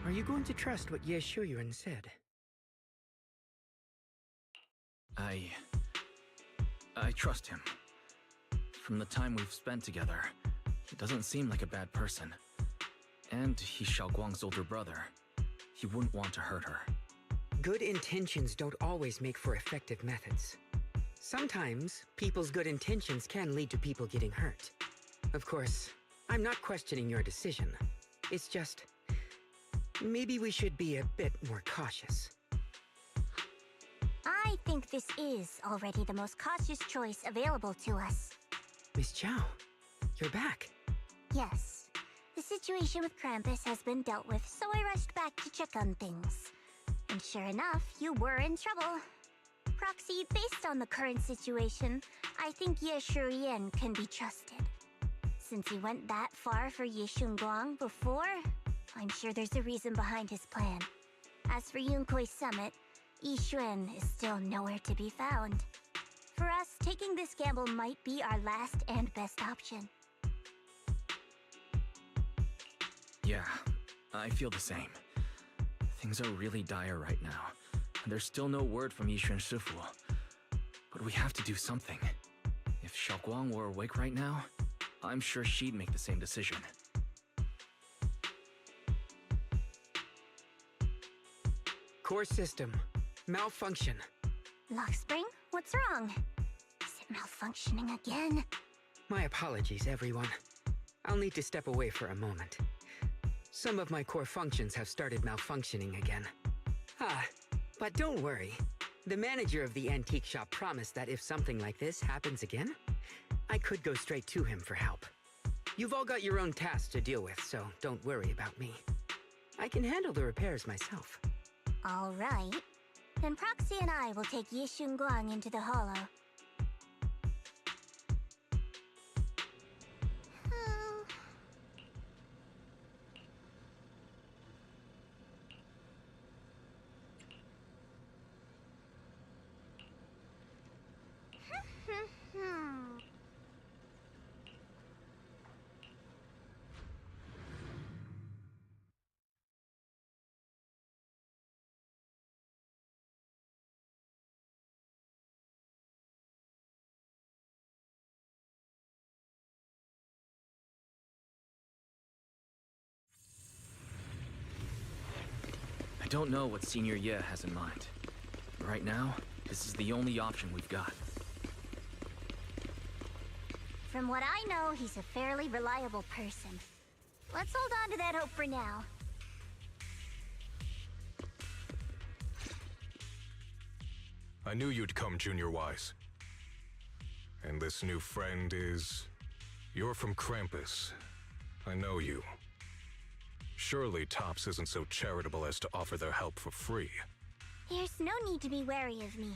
Are you going to trust what Ye Shuyuan said? I trust him. From the time we've spent together, he doesn't seem like a bad person. And he's Xiaoguang's older brother. He wouldn't want to hurt her. Good intentions don't always make for effective methods. Sometimes, people's good intentions can lead to people getting hurt. Of course, I'm not questioning your decision. It's just... maybe we should be a bit more cautious. I think this is already the most cautious choice available to us. Miss Chow, you're back. Yes. The situation with Krampus has been dealt with, so I rushed back to check on things. And sure enough, you were in trouble. Proxy, based on the current situation, I think Ye Shurian can be trusted. Since he went that far for Ye Shunguang before, I'm sure there's a reason behind his plan. As for Yunkoi's summit, Yixuan is still nowhere to be found. For us, taking this gamble might be our last and best option. Yeah, I feel the same. Things are really dire right now, and there's still no word from Yixuan Shifu. But we have to do something. If Xiaoguang were awake right now, I'm sure she'd make the same decision. Core system. Malfunction. Lockspring, what's wrong? Is it malfunctioning again? My apologies, everyone. I'll need to step away for a moment. Some of my core functions have started malfunctioning again. But don't worry. The manager of the antique shop promised that if something like this happens again, I could go straight to him for help. You've all got your own tasks to deal with, so don't worry about me. I can handle the repairs myself. All right. Then Proxy and I will take Yixun Guang into the hollow. I don't know what Senior Ye has in mind. Right now, this is the only option we've got. From what I know, he's a fairly reliable person. Let's hold on to that hope for now. I knew you'd come, Junior Wise. And this new friend is... You're from Krampus. I know you. Surely Tops isn't so charitable as to offer their help for free. There's no need to be wary of me.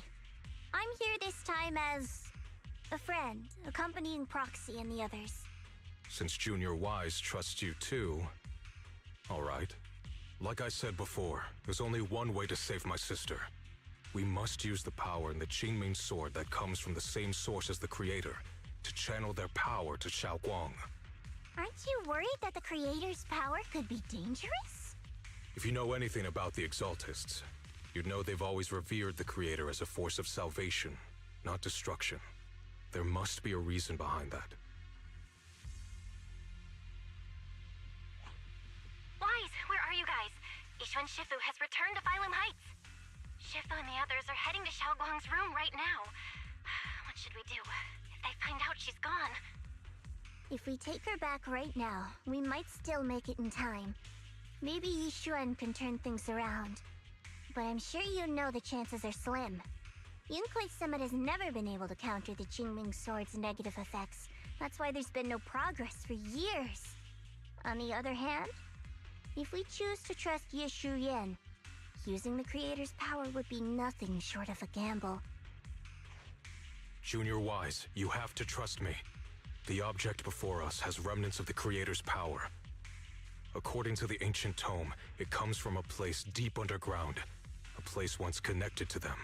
I'm here this time as... a friend, accompanying Proxy and the others. Since Junior Wise trusts you too... Alright. Like I said before, there's only one way to save my sister. We must use the power in the Qingming sword that comes from the same source as the Creator, to channel their power to Xiaoguang. Aren't you worried that the Creator's power could be dangerous? If you know anything about the Exaltists, you'd know they've always revered the Creator as a force of salvation, not destruction. There must be a reason behind that. Wise, where are you guys? Yixuan Shifu has returned to Phylum Heights. Shifu and the others are heading to Xiaoguang's room right now. What should we do? If they find out she's gone... If we take her back right now, we might still make it in time. Maybe Yixuan can turn things around. But I'm sure you know the chances are slim. Yunkoi's summit has never been able to counter the Qingming sword's negative effects. That's why there's been no progress for years. On the other hand, if we choose to trust Yishu Yen, using the Creator's power would be nothing short of a gamble. Junior Wise, you have to trust me. The object before us has remnants of the Creator's power. According to the ancient tome, it comes from a place deep underground, a place once connected to them.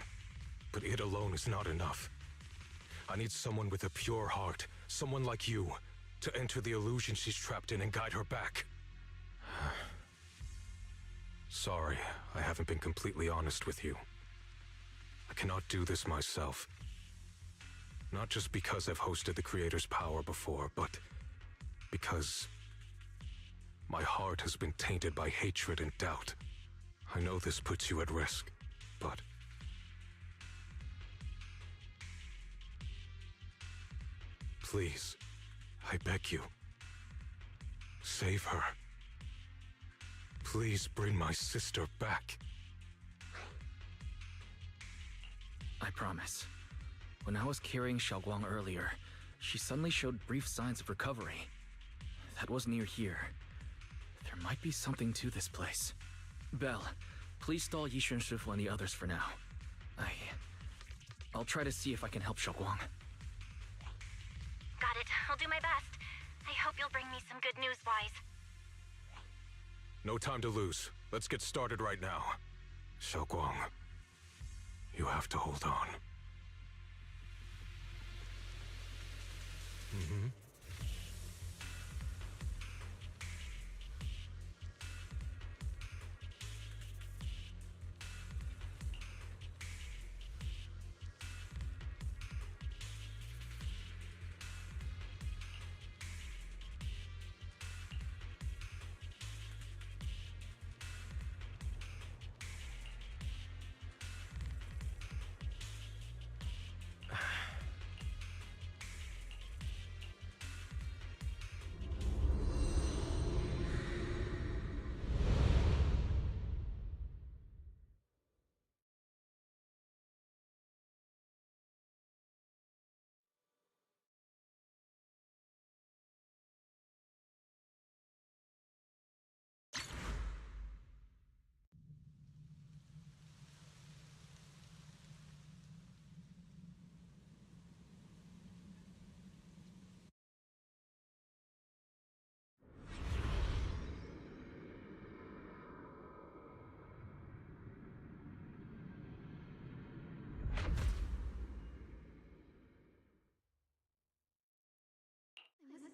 But it alone is not enough. I need someone with a pure heart, someone like you, to enter the illusion she's trapped in and guide her back. Sorry, I haven't been completely honest with you. I cannot do this myself. Not just because I've hosted the Creator's power before, but because my heart has been tainted by hatred and doubt. I know this puts you at risk, but... Please, I beg you, save her. Please bring my sister back. I promise. When I was carrying Xiaoguang earlier, she suddenly showed brief signs of recovery. That was near here. There might be something to this place. Belle, please stall Yixuan Shifu and the others for now. I'll try to see if I can help Xiaoguang. Got it. I'll do my best. I hope you'll bring me some good news, Wise. No time to lose. Let's get started right now. Xiaoguang, you have to hold on. Mm-hmm.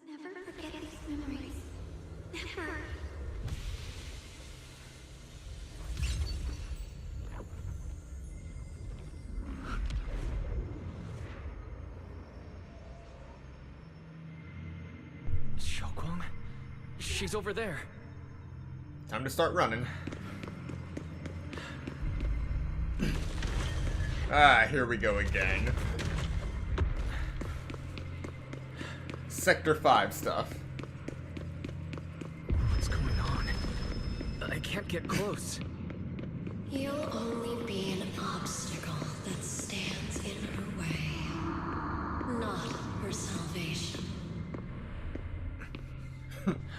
Never forget these memories. Never. Xiaoguang? She's over there. Time to start running. Here we go again. Sector 5 stuff. What's going on? I can't get close. You'll only be an obstacle that stands in her way, not her salvation.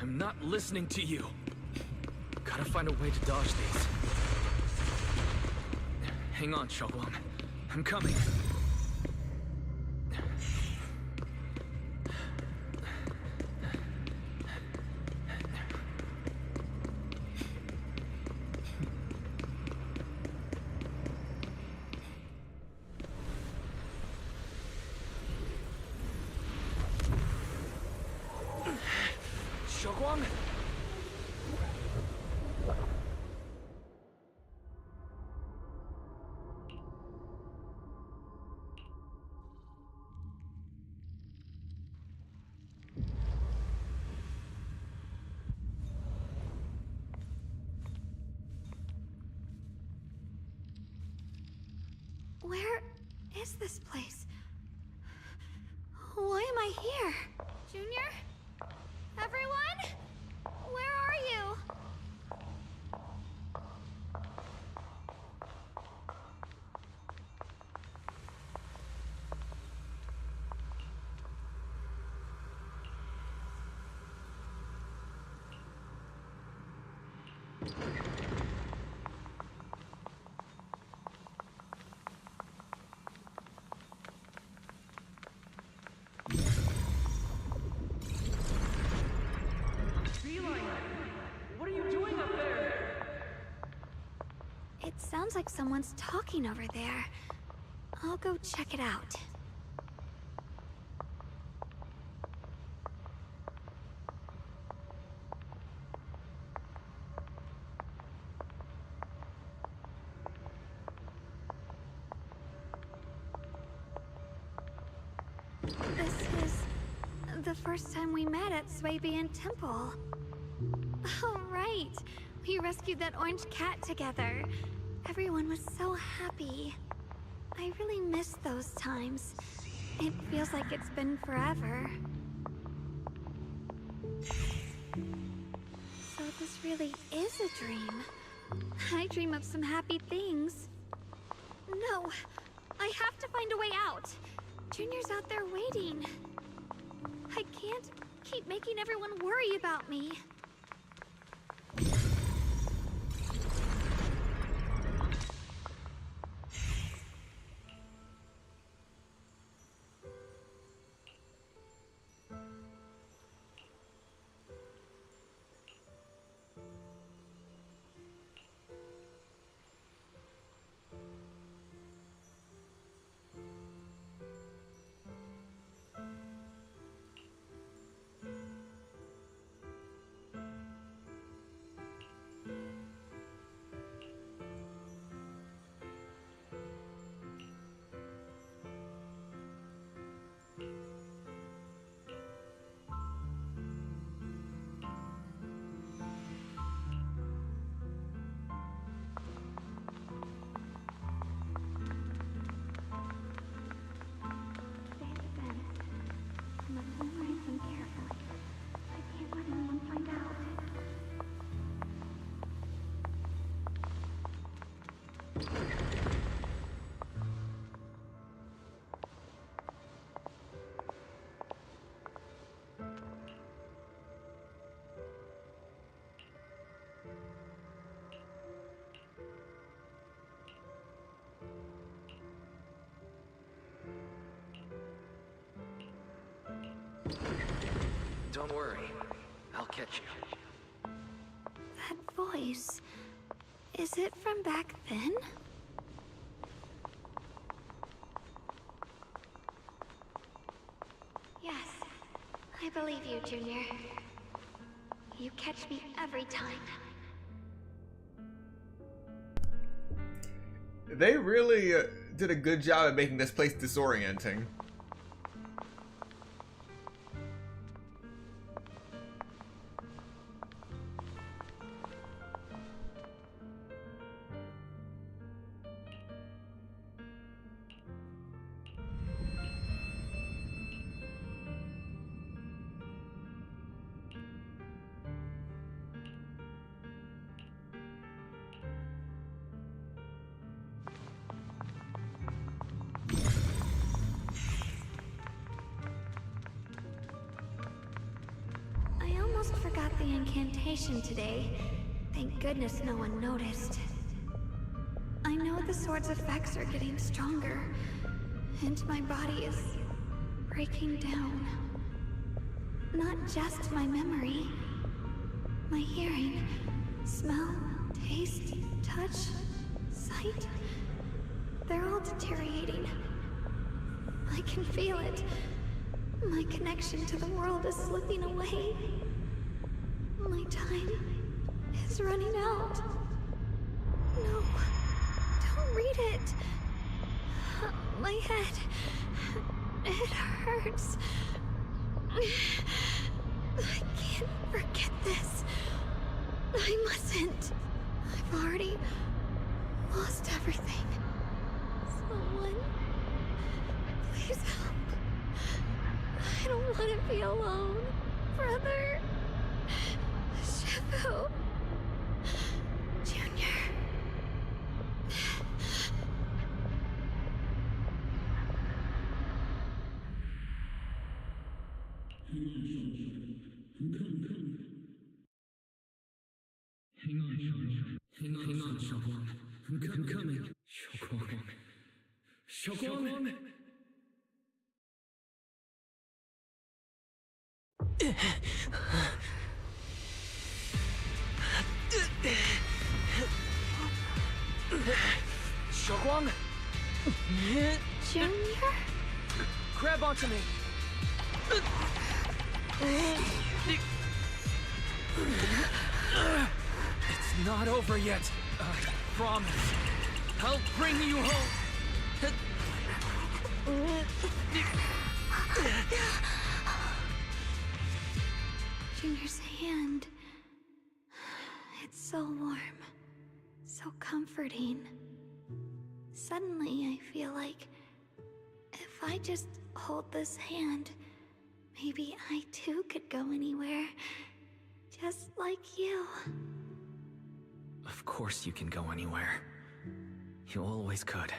I'm not listening to you. Gotta find a way to dodge these. Hang on, Xiaoguang. I'm coming. Xiaoguang? Where is this place? Why am I here? Junior? Everyone? Where are you? What are you doing up there? It sounds like someone's talking over there. I'll go check it out. This is the first time we met at Swabian Temple. Oh, right. We rescued that orange cat together. Everyone was so happy. I really miss those times. It feels like it's been forever. So this really is a dream. I dream of some happy things. No, I have to find a way out. Junior's out there waiting. I can't keep making everyone worry about me. Don't worry. I'll catch you. That voice... is it from back then? Yes, I believe you, Junior. You catch me every time. They really did a good job at making this place disorienting. I almost forgot the incantation today. Thank goodness no one noticed. I know the sword's effects are getting stronger, and my body is breaking down. Not just my memory. My hearing, smell, taste, touch, sight. They're all deteriorating. I can feel it. My connection to the world is slipping away. My time is running out. No, don't read it. My head, it hurts. I can't forget this. I mustn't. I've already lost everything. Someone, please help. I don't want to be alone, brother. Shifu. Junior. Hang on, Xiaoguang. I'm coming. Xiaoguang! Xiaoguang! Junior? Grab onto me! It's not over yet. I promise. I'll bring you home. Junior's hand. It's so warm. So comforting. Suddenly, I feel like if I just hold this hand, maybe I too could go anywhere. Just like you. Of course you can go anywhere. You always could.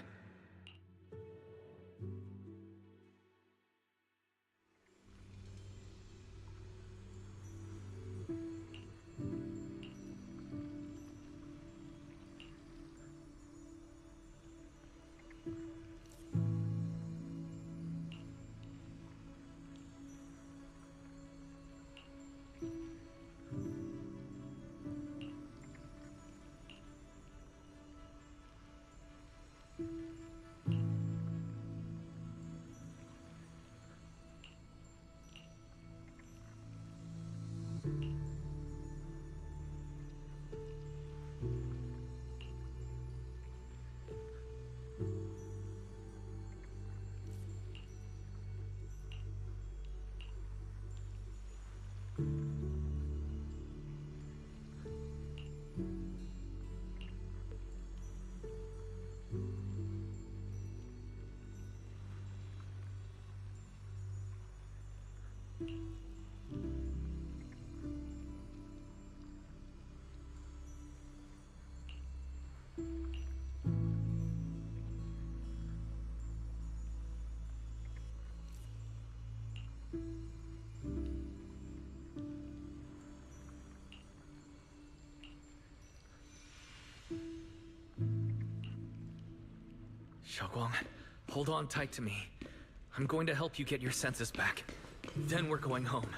Xiaoguang, hold on tight to me. I'm going to help you get your senses back. Then we're going home.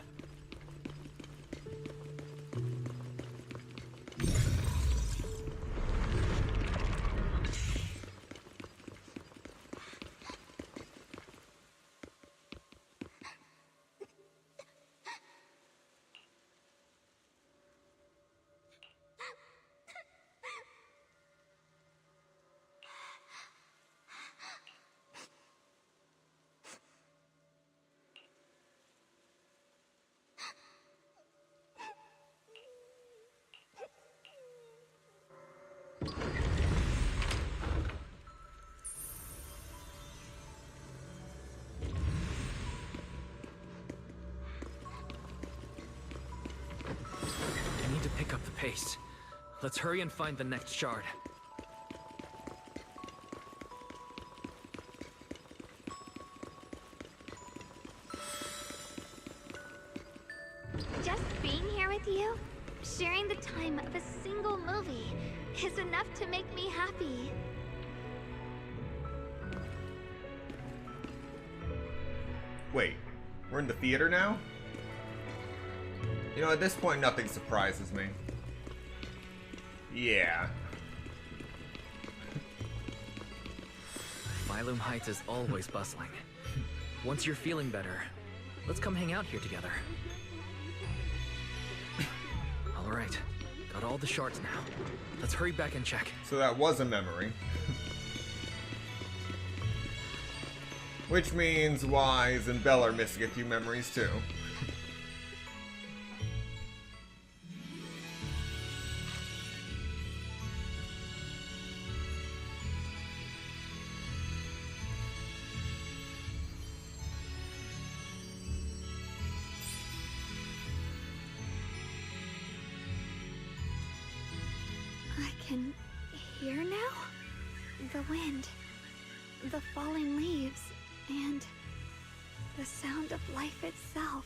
I need to pick up the pace. Let's hurry and find the next shard. Just being here with you, sharing the time of a single movie, is enough to make me happy. Wait, we're in the theater now? You know, at this point, nothing surprises me. Yeah. Phylum Heights is always bustling. Once you're feeling better, let's come hang out here together. All right, got all the shards now. Let's hurry back and check. So that was a memory. Which means Wise and Belle are missing a few memories too. I can hear now? The wind, the falling leaves, and the sound of life itself.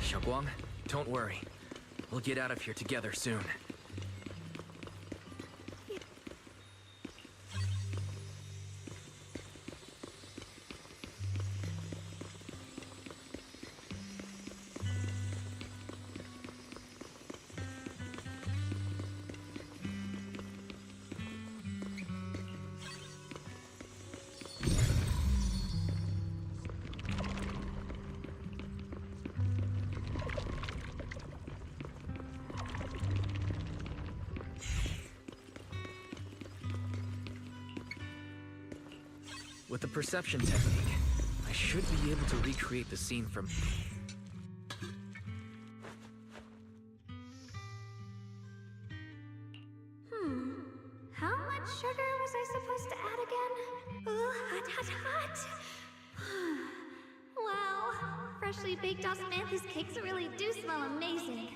Xiaoguang, don't worry. We'll get out of here together soon. With the perception technique, I should be able to recreate the scene from... How much sugar was I supposed to add again? Ooh, hot, hot, hot! Wow, freshly baked osmanthus cakes really do smell amazing.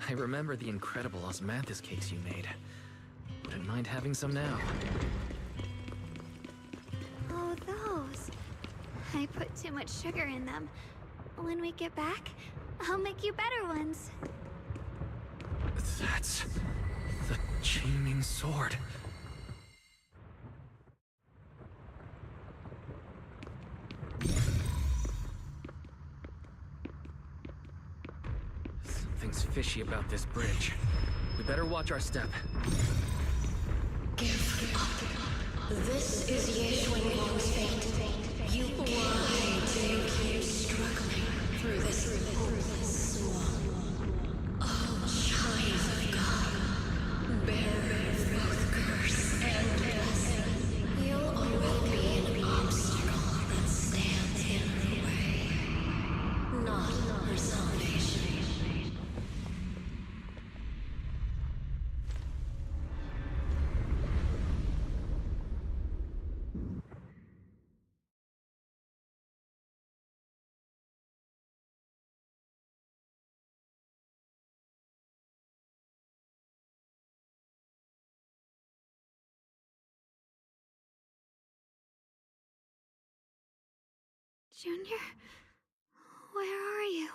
I remember the incredible osmanthus cakes you made. Wouldn't mind having some now. Oh, those. I put too much sugar in them. When we get back, I'll make you better ones. That's the Qingming sword. Something's fishy about this bridge. We better watch our step. Give up. This is Ye Xuanguang's fate. You why do you keep struggling through this hopeless swamp? Oh, child of God, bear both curse and blessing. You'll always be an obstacle that stands in the way, not her salvation. Junior, where are you?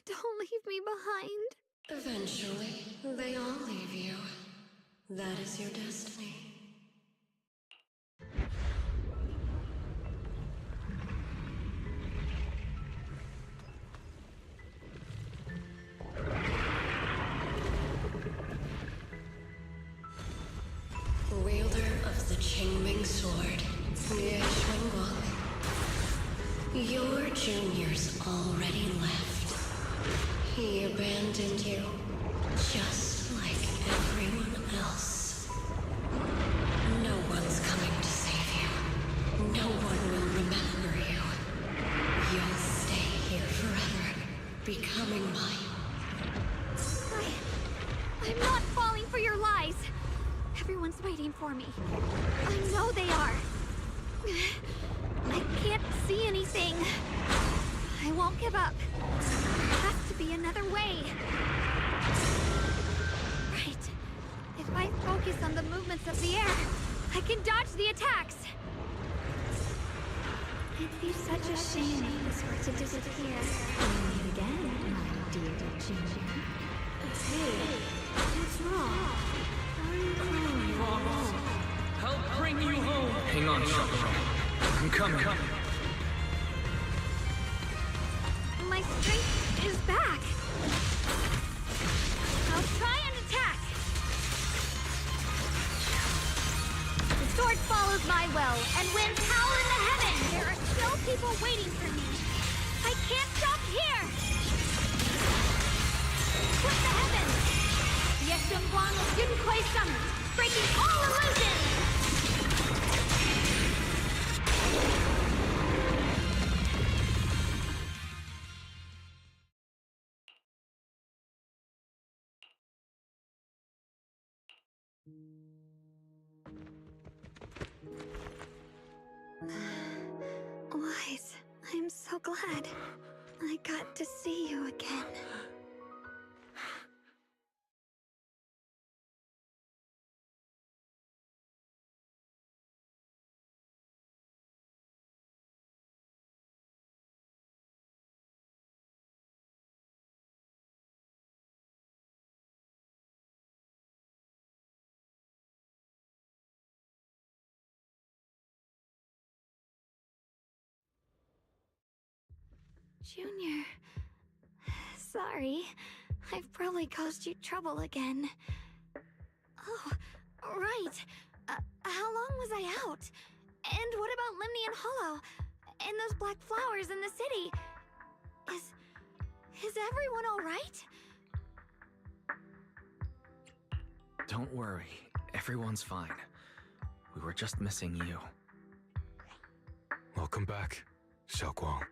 Don't leave me behind. Eventually, they all leave you. That is your destiny. Wielder of the Qingming sword, Ye Xuanguang. Your junior's already left. He abandoned you, just like everyone else. No one's coming to save you. No one will remember you. You'll stay here forever, becoming mine. I'm not falling for your lies. Everyone's waiting for me. I know they are. I can't see anything. I won't give up. There has to be another way. Right. If I focus on the movements of the air, I can dodge the attacks. It'd be such a shame if this were to disappear. We'll meet again, my dear Junior. Hey, what's wrong? Why are you crying? Help bring you home! Hang on, Shokuro. I'm coming. My strength is back. I'll try and attack. The sword follows my will and wins power in the heavens. There are still people waiting for me. I can't stop here. Split the heavens. Ye Xuanguang is Junquei summoned, breaking all illusions. Wise, I'm so glad I got to see you again. Junior, sorry. I've probably caused you trouble again. Oh, right. How long was I out? And what about Limnian Hollow? And those black flowers in the city? Is everyone all right? Don't worry. Everyone's fine. We were just missing you. Welcome back, Xiaoguang.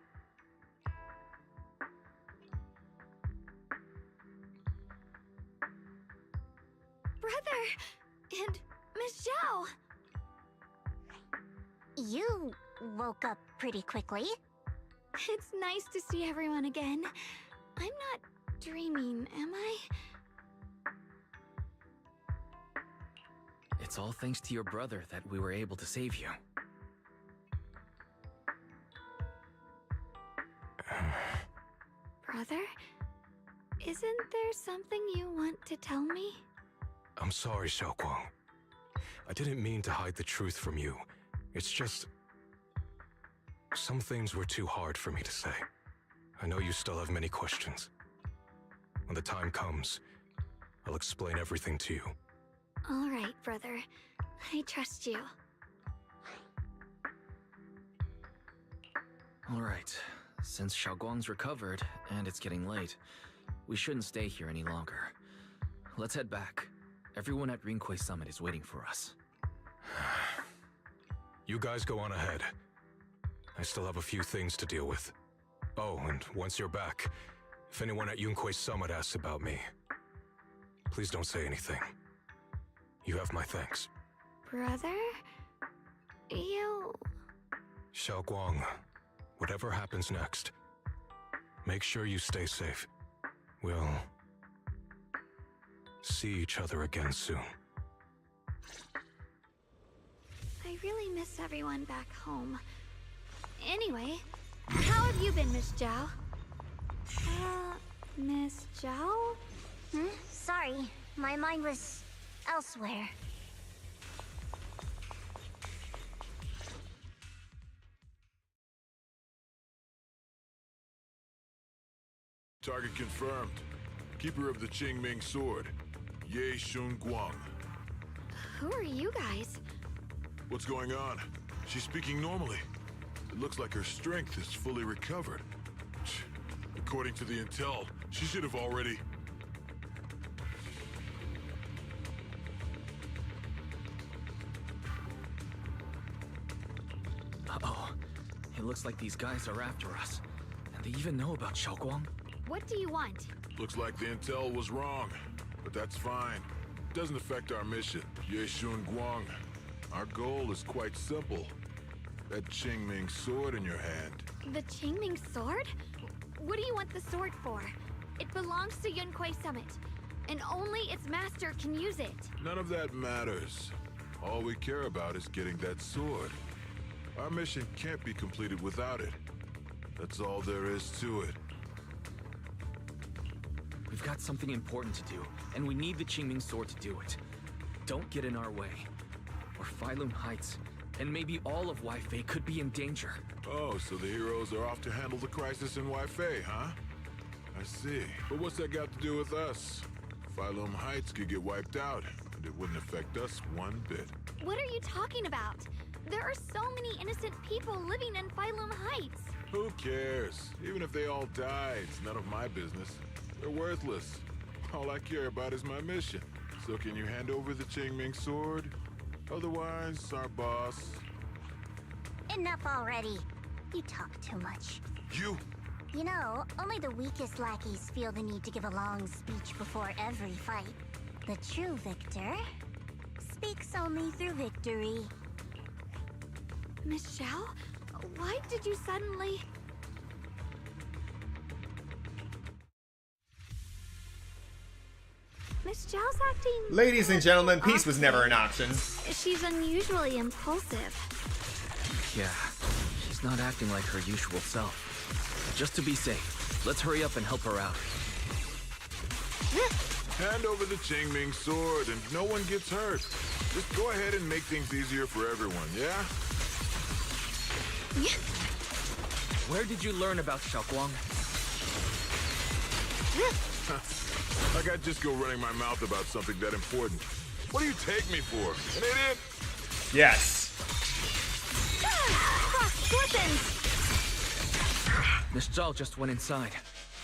Brother! And Miss Zhao! You woke up pretty quickly. It's nice to see everyone again. I'm not dreaming, am I? It's all thanks to your brother that we were able to save you. Brother? Isn't there something you want to tell me? I'm sorry, Xiaoguang. I didn't mean to hide the truth from you. It's just... some things were too hard for me to say. I know you still have many questions. When the time comes, I'll explain everything to you. All right, brother. I trust you. All right. Since Xiaoguang's recovered, and it's getting late, we shouldn't stay here any longer. Let's head back. Everyone at Rinquay Summit is waiting for us. You guys go on ahead. I still have a few things to deal with. Oh, and once you're back, if anyone at Yunquay Summit asks about me, please don't say anything. You have my thanks. Brother? You... Xiaoguang, whatever happens next, make sure you stay safe. We'll see each other again soon. I really miss everyone back home. Anyway, how have you been, Miss Zhao? Miss Zhao? Sorry, my mind was elsewhere. Target confirmed. Keeper of the Qingming Sword, Ye Shun Guang. Who are you guys? What's going on? She's speaking normally. It looks like her strength is fully recovered. According to the intel, she should have already... Uh-oh. It looks like these guys are after us. And they even know about Xiaoguang. What do you want? Looks like the intel was wrong, but that's fine. Doesn't affect our mission. Ye Shun Guang. Our goal is quite simple. That Qingming sword in your hand. The Qingming sword? What do you want the sword for? It belongs to Yunquay Summit, and only its master can use it. None of that matters. All we care about is getting that sword. Our mission can't be completed without it. That's all there is to it. We've got something important to do, and we need the Qingming sword to do it. Don't get in our way, or Failun Heights, and maybe all of Waifei could be in danger. Oh, so the heroes are off to handle the crisis in Waifei, huh? I see. But what's that got to do with us? Failun Heights could get wiped out, and it wouldn't affect us one bit. What are you talking about? There are so many innocent people living in Failun Heights. Who cares? Even if they all die, it's none of my business. They're worthless. All I care about is my mission. So can you hand over the Qingming sword? Otherwise, our boss... Enough already. You talk too much. You? You know, only the weakest lackeys feel the need to give a long speech before every fight. The true victor speaks only through victory. Miss Zhao? Why did you suddenly... Miss Zhao's acting... Ladies and gentlemen, peace was never an option. She's unusually impulsive. Yeah, she's not acting like her usual self. Just to be safe, let's hurry up and help her out. Hand over the Qingming sword and no one gets hurt. Just go ahead and make things easier for everyone, yeah? Where did you learn about Xiaoguang? Like I'd just go running my mouth about something that important. What do you take me for? An idiot? Yes. Miss Zhao just went inside.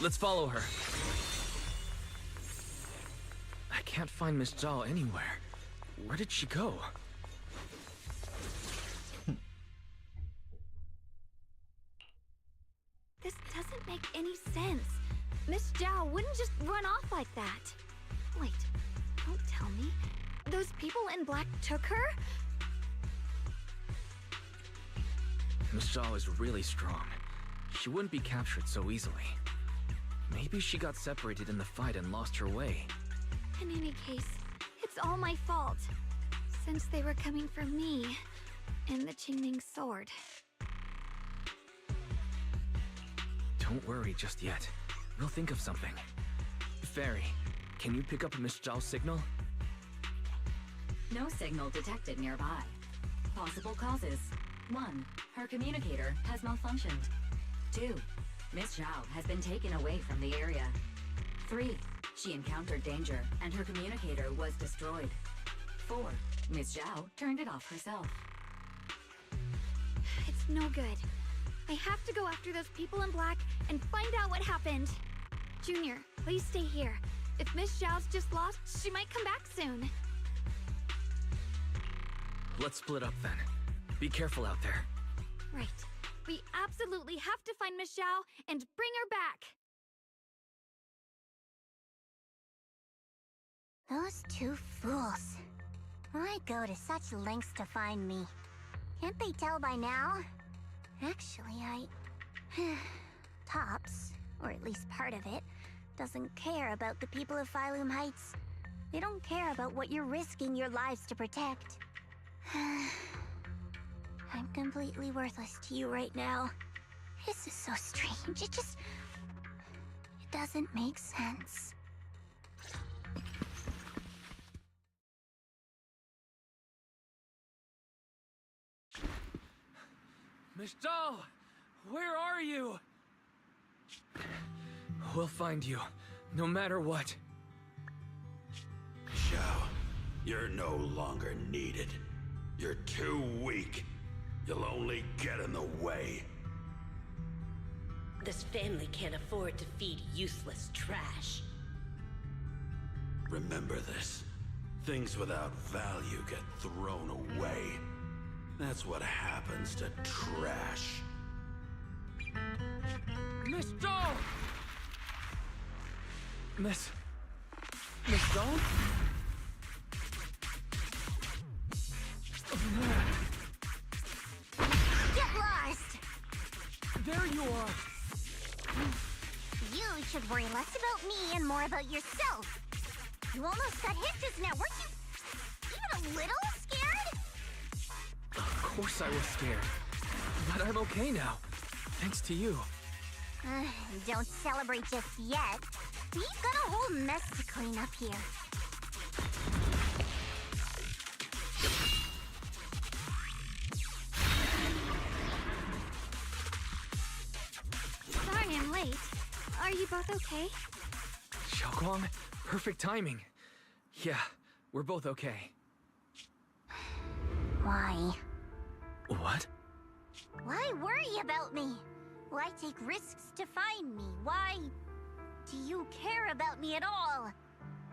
Let's follow her. I can't find Miss Zhao anywhere. Where did she go? This doesn't make any sense. Miss Zhao wouldn't just run off like that. Wait, don't tell me. Those people in black took her? Miss Zhao is really strong. She wouldn't be captured so easily. Maybe she got separated in the fight and lost her way. In any case, it's all my fault. Since they were coming for me and the Qingming sword. Don't worry just yet. We'll think of something. Fairy, can you pick up Miss Zhao's signal? No signal detected nearby. Possible causes. 1. Her communicator has malfunctioned. 2. Miss Zhao has been taken away from the area. 3. She encountered danger and her communicator was destroyed. 4. Miss Zhao turned it off herself. It's no good. I have to go after those people in black and find out what happened. Junior, please stay here. If Miss Zhao's just lost, she might come back soon. Let's split up then. Be careful out there. Right. We absolutely have to find Miss Zhao and bring her back. Those two fools. Why go to such lengths to find me? Can't they tell by now? Actually, Tops, or at least part of it, doesn't care about the people of Phylum Heights. They don't care about what you're risking your lives to protect. I'm completely worthless to you right now. This is so strange. It doesn't make sense. Miss Zhao! Where are you? We'll find you, no matter what. Zhao, you're no longer needed. You're too weak. You'll only get in the way. This family can't afford to feed useless trash. Remember this. Things without value get thrown away. That's what happens to trash. Miss Zhao! Miss Zhao? Get lost! There you are! You should worry less about me and more about yourself. You almost got hit just now, weren't you even a little scared? Of course I was scared. But I'm okay now. Thanks to you. Don't celebrate just yet. We've got a whole mess to clean up here. Sorry I'm late. Are you both okay? Xiaoguang, perfect timing. Yeah, we're both okay. Why? What? Why worry about me? Why take risks to find me? Why do you care about me at all?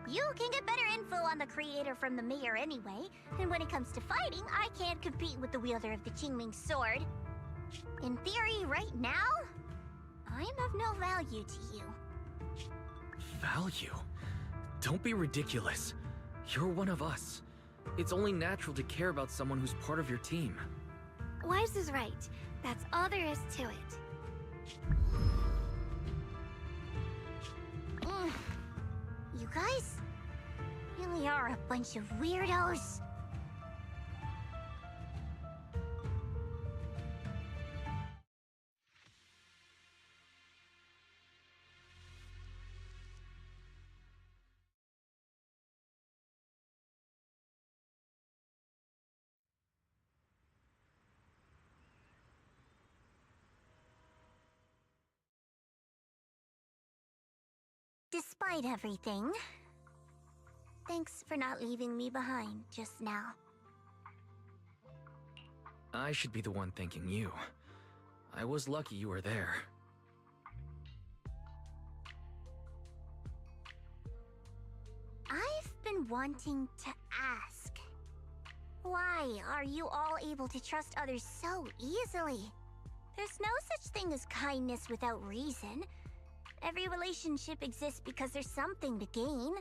You can get better info on the creator from the mayor anyway, and when it comes to fighting, I can't compete with the wielder of the Qingming sword. In theory, right now, I'm of no value to you. Value? Don't be ridiculous. You're one of us. It's only natural to care about someone who's part of your team. Wise is right. That's all there is to it. You guys really are a bunch of weirdos. Despite everything, thanks for not leaving me behind just now. I should be the one thanking you. I was lucky you were there. I've been wanting to ask. Why are you all able to trust others so easily? There's no such thing as kindness without reason. Every relationship exists because there's something to gain.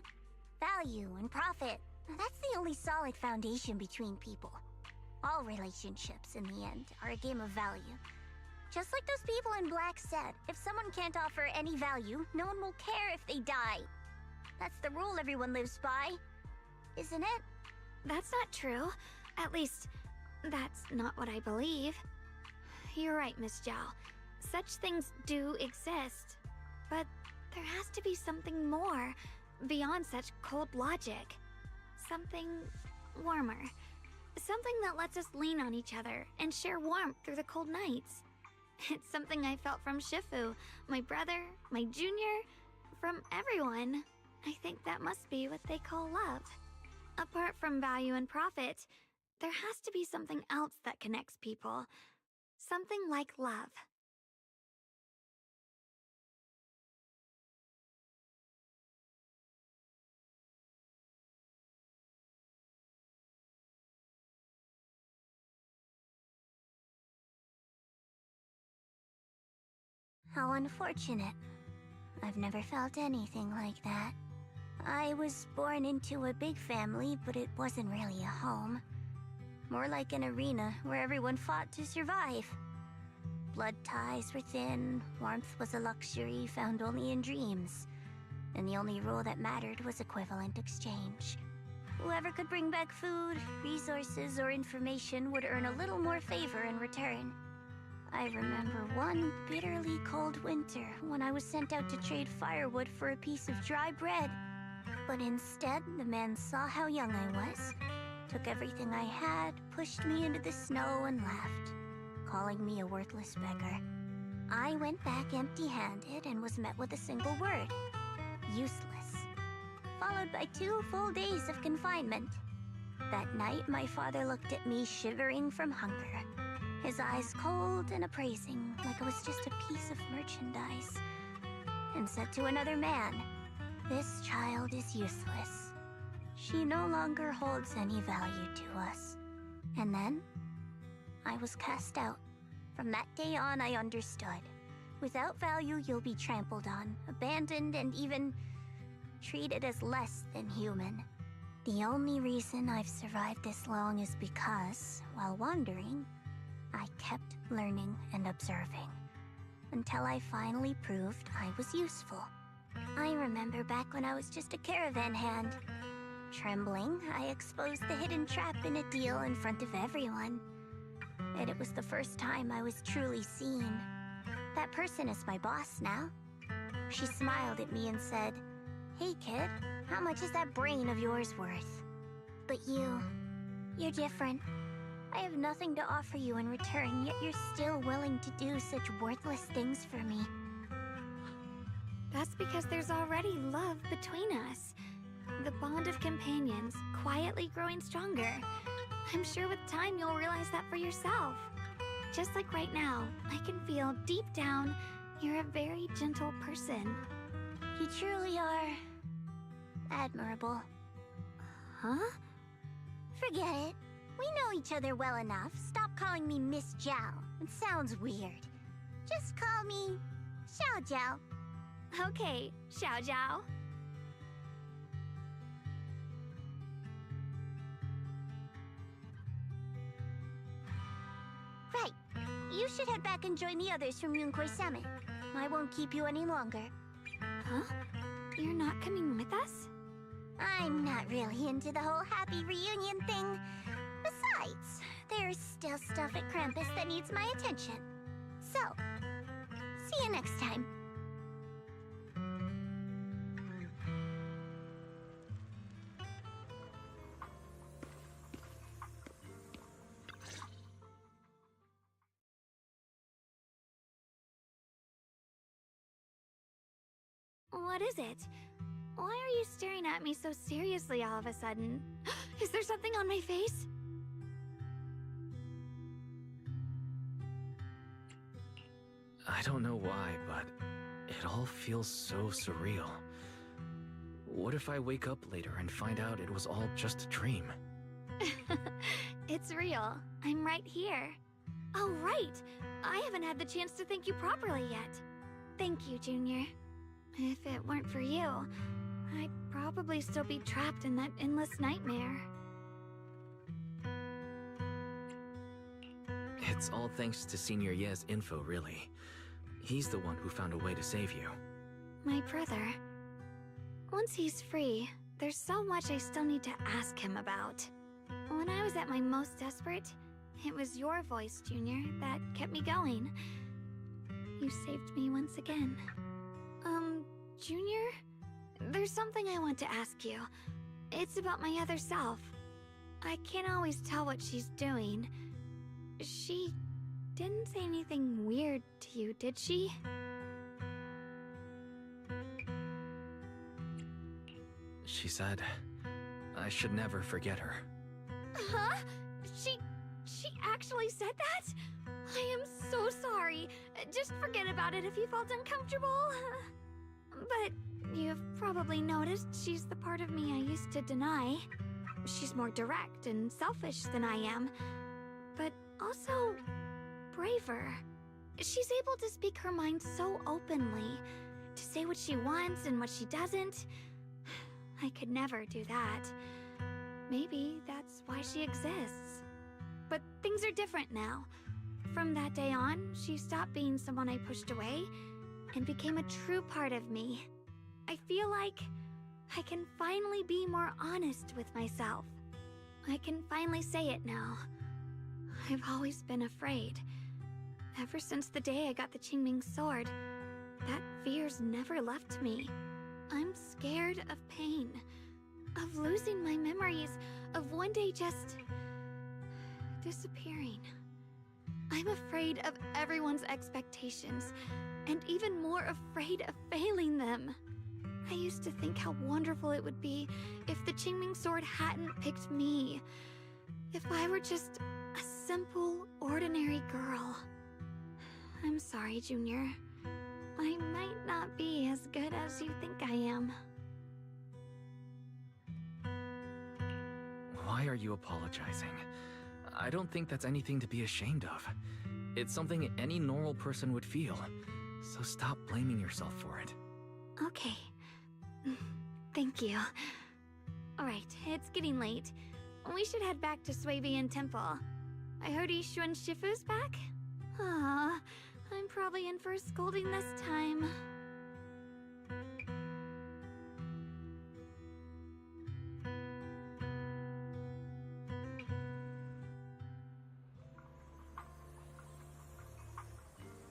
Value and profit. That's the only solid foundation between people. All relationships, in the end, are a game of value. Just like those people in black said, if someone can't offer any value, no one will care if they die. That's the rule everyone lives by, isn't it? That's not true. At least, that's not what I believe. You're right, Miss Zhao. Such things do exist. But there has to be something more, beyond such cold logic. Something warmer. Something that lets us lean on each other and share warmth through the cold nights. It's something I felt from Shifu, my brother, my junior, from everyone. I think that must be what they call love. Apart from value and profit, there has to be something else that connects people. Something like love. How unfortunate. I've never felt anything like that. I was born into a big family, but it wasn't really a home. More like an arena where everyone fought to survive. Blood ties were thin, warmth was a luxury found only in dreams, and the only rule that mattered was equivalent exchange. Whoever could bring back food, resources, or information would earn a little more favor in return. I remember one bitterly cold winter when I was sent out to trade firewood for a piece of dry bread. But instead, the man saw how young I was, took everything I had, pushed me into the snow, and left, calling me a worthless beggar. I went back empty-handed and was met with a single word: useless. Followed by 2 full days of confinement. That night, my father looked at me shivering from hunger, his eyes cold and appraising, like I was just a piece of merchandise, and said to another man, "This child is useless. She no longer holds any value to us." And then, I was cast out. From that day on, I understood. Without value, you'll be trampled on, abandoned, and even treated as less than human. The only reason I've survived this long is because, while wandering, I kept learning and observing, until I finally proved I was useful. I remember back when I was just a caravan hand. Trembling, I exposed the hidden trap in a deal in front of everyone. And it was the first time I was truly seen. That person is my boss now. She smiled at me and said, "Hey kid, how much is that brain of yours worth?" But you're different. I have nothing to offer you in return, yet you're still willing to do such worthless things for me. That's because there's already love between us. The bond of companions, quietly growing stronger. I'm sure with time you'll realize that for yourself. Just like right now, I can feel deep down you're a very gentle person. You truly are admirable. Huh? Forget it. We know each other well enough. Stop calling me Miss Zhao. It sounds weird. Just call me Xiao Zhao. Okay, Xiao Zhao. Right. You should head back and join the others from Yunkai Summit. I won't keep you any longer. Huh? You're not coming with us? I'm not really into the whole happy reunion thing. Besides, there's still stuff at Krampus that needs my attention. So, see you next time. What is it? Why are you staring at me so seriously all of a sudden? Is there something on my face? I don't know why, but it all feels so surreal. What if I wake up later and find out it was all just a dream? It's real. I'm right here. Oh, right! I haven't had the chance to thank you properly yet. Thank you, Junior. If it weren't for you, I'd probably still be trapped in that endless nightmare. It's all thanks to Senior Ye's info, really. He's the one who found a way to save you. My brother. Once he's free, there's so much I still need to ask him about. When I was at my most desperate, it was your voice, Junior, that kept me going. You saved me once again. Junior? There's something I want to ask you. It's about my other self. I can't always tell what she's doing. She didn't say anything weird to you, did she? She said I should never forget her. Huh? She actually said that? I am so sorry. Just forget about it if you felt uncomfortable. But you've probably noticed she's the part of me I used to deny. She's more direct and selfish than I am, but also braver. She's able to speak her mind so openly, to say what she wants and what she doesn't. I could never do that. Maybe that's why she exists. But things are different now. From that day on, she stopped being someone I pushed away and became a true part of me. I feel like I can finally be more honest with myself. I can finally say it now. I've always been afraid. Ever since the day I got the Qingming sword, that fear's never left me. I'm scared of pain, of losing my memories, of one day just disappearing. I'm afraid of everyone's expectations, and even more afraid of failing them. I used to think how wonderful it would be if the Qingming sword hadn't picked me. If I were just a simple, ordinary girl. I'm sorry, Junior. I might not be as good as you think I am. Why are you apologizing? I don't think that's anything to be ashamed of. It's something any normal person would feel. So stop blaming yourself for it. Okay. Thank you. Alright, it's getting late. We should head back to Swabian Temple. I heard Ishu and Shifu's back? Ah, I'm probably in for a scolding this time.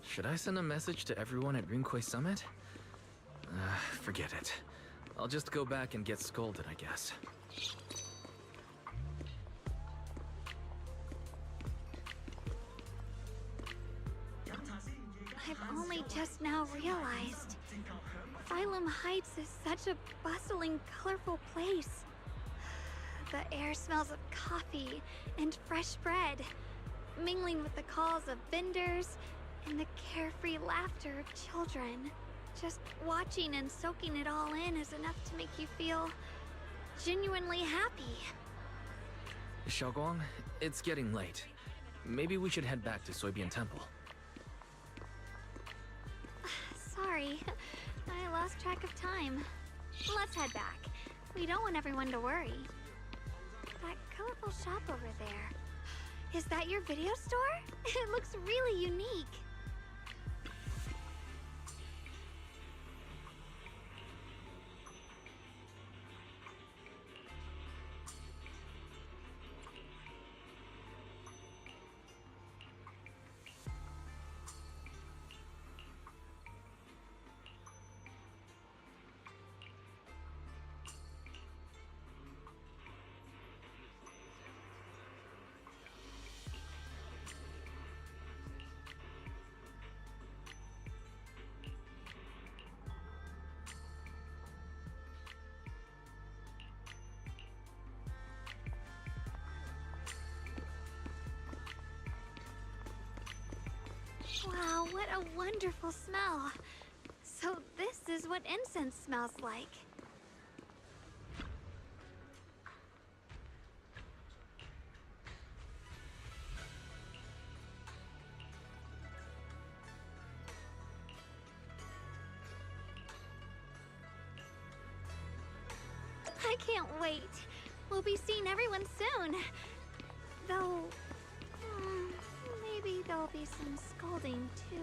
Should I send a message to everyone at Rinkway Summit? Forget it. I'll just go back and get scolded, I guess. I've only just now realized. Phylum Heights is such a bustling, colorful place. The air smells of coffee and fresh bread, mingling with the calls of vendors and the carefree laughter of children. Just watching and soaking it all in is enough to make you feel genuinely happy. Xiaoguang, it's getting late. Maybe we should head back to Swabian Temple. Sorry, I lost track of time. Let's head back. We don't want everyone to worry. That colorful shop over there. Is that your video store? It looks really unique. Wow, what a wonderful smell. So this is what incense smells like. I can't wait. We'll be seeing everyone soon. Though, maybe there'll be some scolding, too.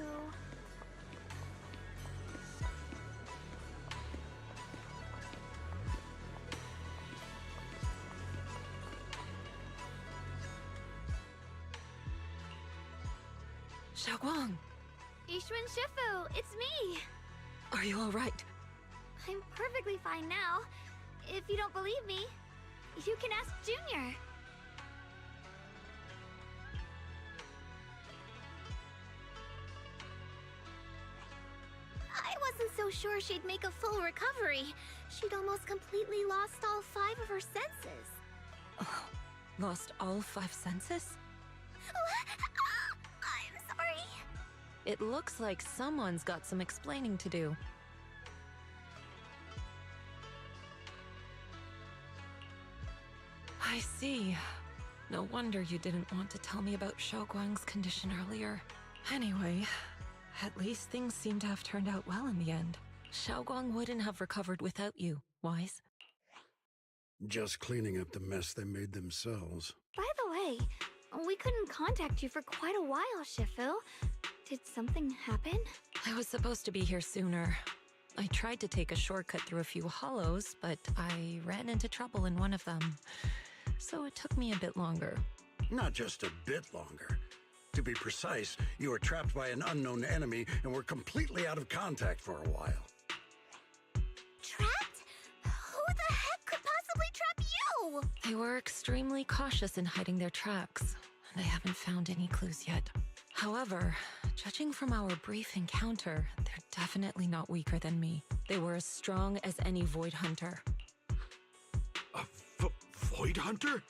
Xiaoguang, Ishun Shifu, it's me! are you alright? I'm perfectly fine now. If you don't believe me, you can ask Junior. I wasn't so sure she'd make a full recovery. She'd almost completely lost all 5 of her senses. Oh, lost all 5 senses? I'm sorry. It looks like someone's got some explaining to do. I see. No wonder you didn't want to tell me about Xiaoguang's condition earlier. Anyway, at least things seem to have turned out well in the end. Xiaoguang wouldn't have recovered without you, Wise. Just cleaning up the mess they made themselves. By the way, we couldn't contact you for quite a while, Shifu. Did something happen? I was supposed to be here sooner. I tried to take a shortcut through a few hollows, but I ran into trouble in one of them. So it took me a bit longer. Not just a bit longer. To be precise, you were trapped by an unknown enemy and were completely out of contact for a while. Trapped? Who the heck could possibly trap you? They were extremely cautious in hiding their tracks, and I haven't found any clues yet. However, judging from our brief encounter, they're definitely not weaker than me. They were as strong as any Void Hunter. A Void Hunter?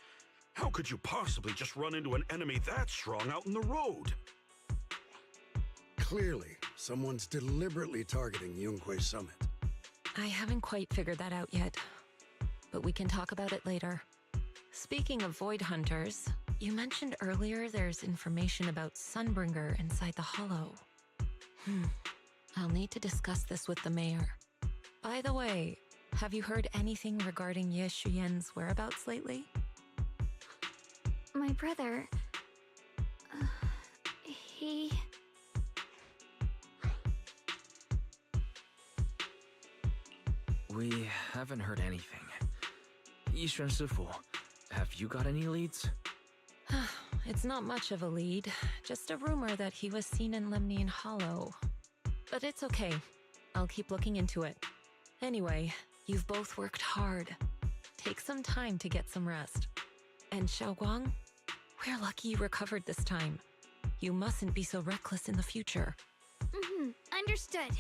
How could you possibly just run into an enemy that strong out in the road? Clearly, someone's deliberately targeting Yunque Summit. I haven't quite figured that out yet, but we can talk about it later. Speaking of Void Hunters, you mentioned earlier there's information about Sunbringer inside the Hollow. I'll need to discuss this with the mayor. By the way, have you heard anything regarding Ye Shuyan's whereabouts lately? My brother... he... We haven't heard anything. Yishuan Shifu, have you got any leads? It's not much of a lead, just a rumor that he was seen in Lemnian Hollow. But it's okay. I'll keep looking into it. Anyway, you've both worked hard. Take some time to get some rest. And Xiaoguang, we're lucky you recovered this time. You mustn't be so reckless in the future. Understood.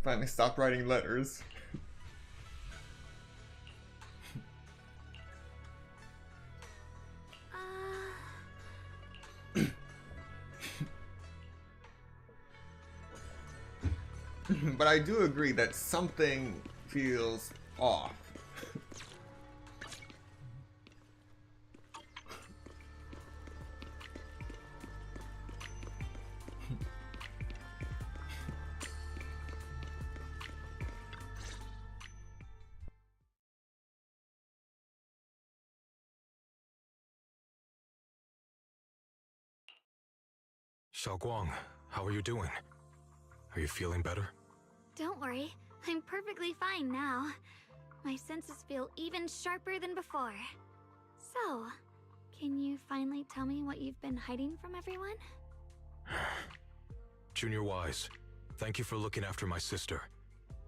Finally stopped writing letters. But I do agree that something feels off. Xiaoguang, how are you doing? Are you feeling better? Don't worry, I'm perfectly fine now. My senses feel even sharper than before. So, can you finally tell me what you've been hiding from everyone? Junior Wise, thank you for looking after my sister.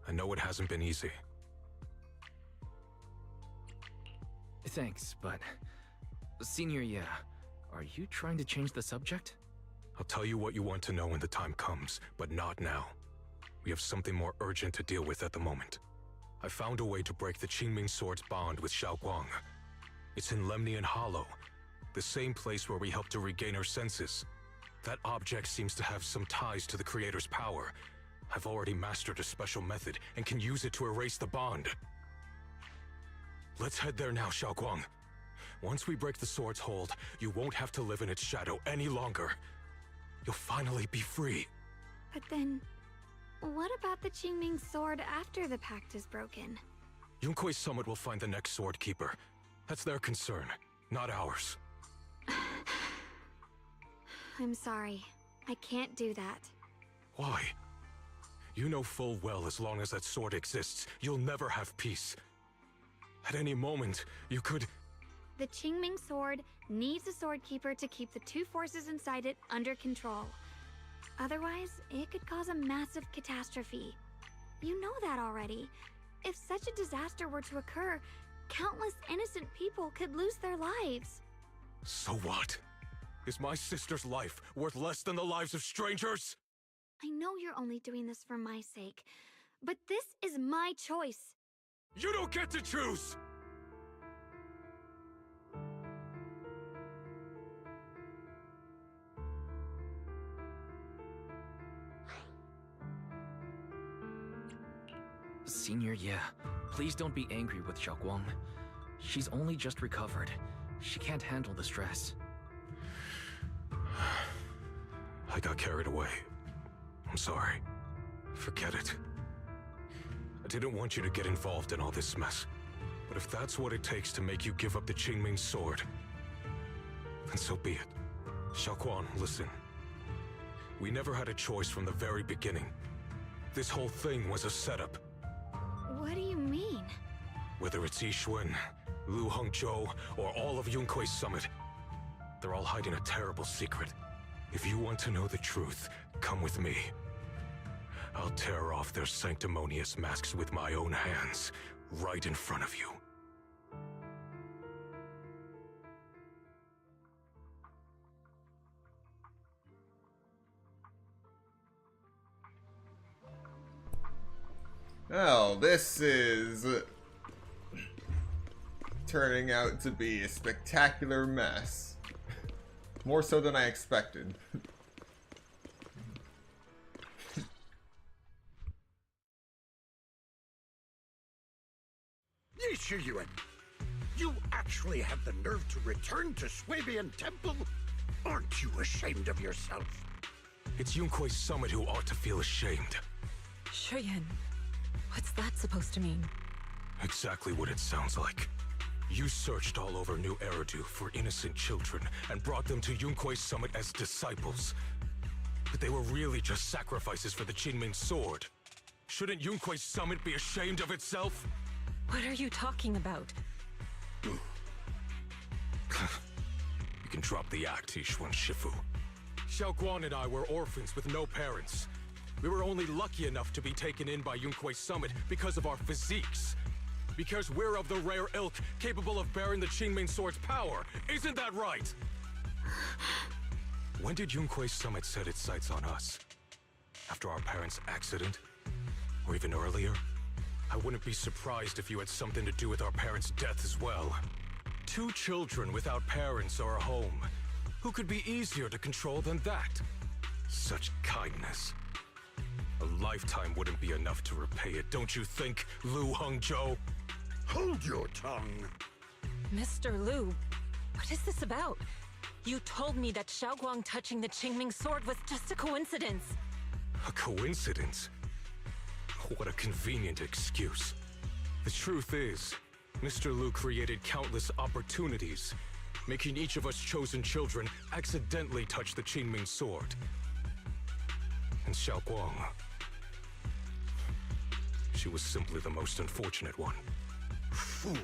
I know it hasn't been easy. Thanks, but... Senior, are you trying to change the subject? I'll tell you what you want to know when the time comes, but not now. We have something more urgent to deal with at the moment. I found a way to break the Qingming Sword's bond with Xiaoguang. It's in Lemnian Hollow, the same place where we helped to regain her senses. That object seems to have some ties to the Creator's power, I've already mastered a special method and can use it to erase the bond. Let's head there now, Xiaoguang. Once we break the sword's hold, you won't have to live in its shadow any longer. You'll finally be free. But then, what about the Qingming sword after the pact is broken? Yunkui's summit will find the next sword keeper. That's their concern, not ours. I'm sorry. I can't do that. Why? You know full well as long as that sword exists, you'll never have peace. At any moment, you could... The Qingming sword needs a sword keeper to keep the two forces inside it under control. Otherwise, it could cause a massive catastrophe. You know that already. If such a disaster were to occur, countless innocent people could lose their lives. So what? Is my sister's life worth less than the lives of strangers? I know you're only doing this for my sake, but this is my choice. You don't get to choose! Senior, yeah. Please don't be angry with Xiaoguang. She's only just recovered. She can't handle the stress. I got carried away. I'm sorry. Forget it. I didn't want you to get involved in all this mess. But if that's what it takes to make you give up the Qingming sword, then so be it. Xiaoguang, listen. We never had a choice from the very beginning. This whole thing was a setup. What do you mean? Whether it's Yixuan, Lu Hongzhou, or all of Yunkui's summit, they're all hiding a terrible secret. If you want to know the truth, come with me. I'll tear off their sanctimonious masks with my own hands, right in front of you. Well, this is turning out to be a spectacular mess. More so than I expected. Yixuan, you actually have the nerve to return to Swabian Temple? Aren't you ashamed of yourself? It's Yunkui's summit who ought to feel ashamed. Shuyan, what's that supposed to mean? Exactly what it sounds like. You searched all over New Eridu for innocent children and brought them to Yunkui's summit as disciples. But they were really just sacrifices for the Qingming sword. Shouldn't Yunkui's summit be ashamed of itself? What are you talking about? You can drop the act, Yixuan Shifu. Xiaoguang and I were orphans with no parents. We were only lucky enough to be taken in by Yunkui's summit because of our physiques. Because we're of the rare ilk capable of bearing the Qingming sword's power. Isn't that right? When did Yunkui's summit set its sights on us? After our parents' accident? Or even earlier? I wouldn't be surprised if you had something to do with our parents' death as well. 2 children without parents or a home. Who could be easier to control than that? Such kindness. A lifetime wouldn't be enough to repay it, don't you think, Lu Hongzhou? Hold your tongue. Mr. Lu, what is this about? You told me that Xiaoguang touching the Qingming sword was just a coincidence. A coincidence? What a convenient excuse. The truth is, Mr. Lu created countless opportunities, making each of us chosen children accidentally touch the Qingming sword. And Xiaoguang, she was simply the most unfortunate one. Fool.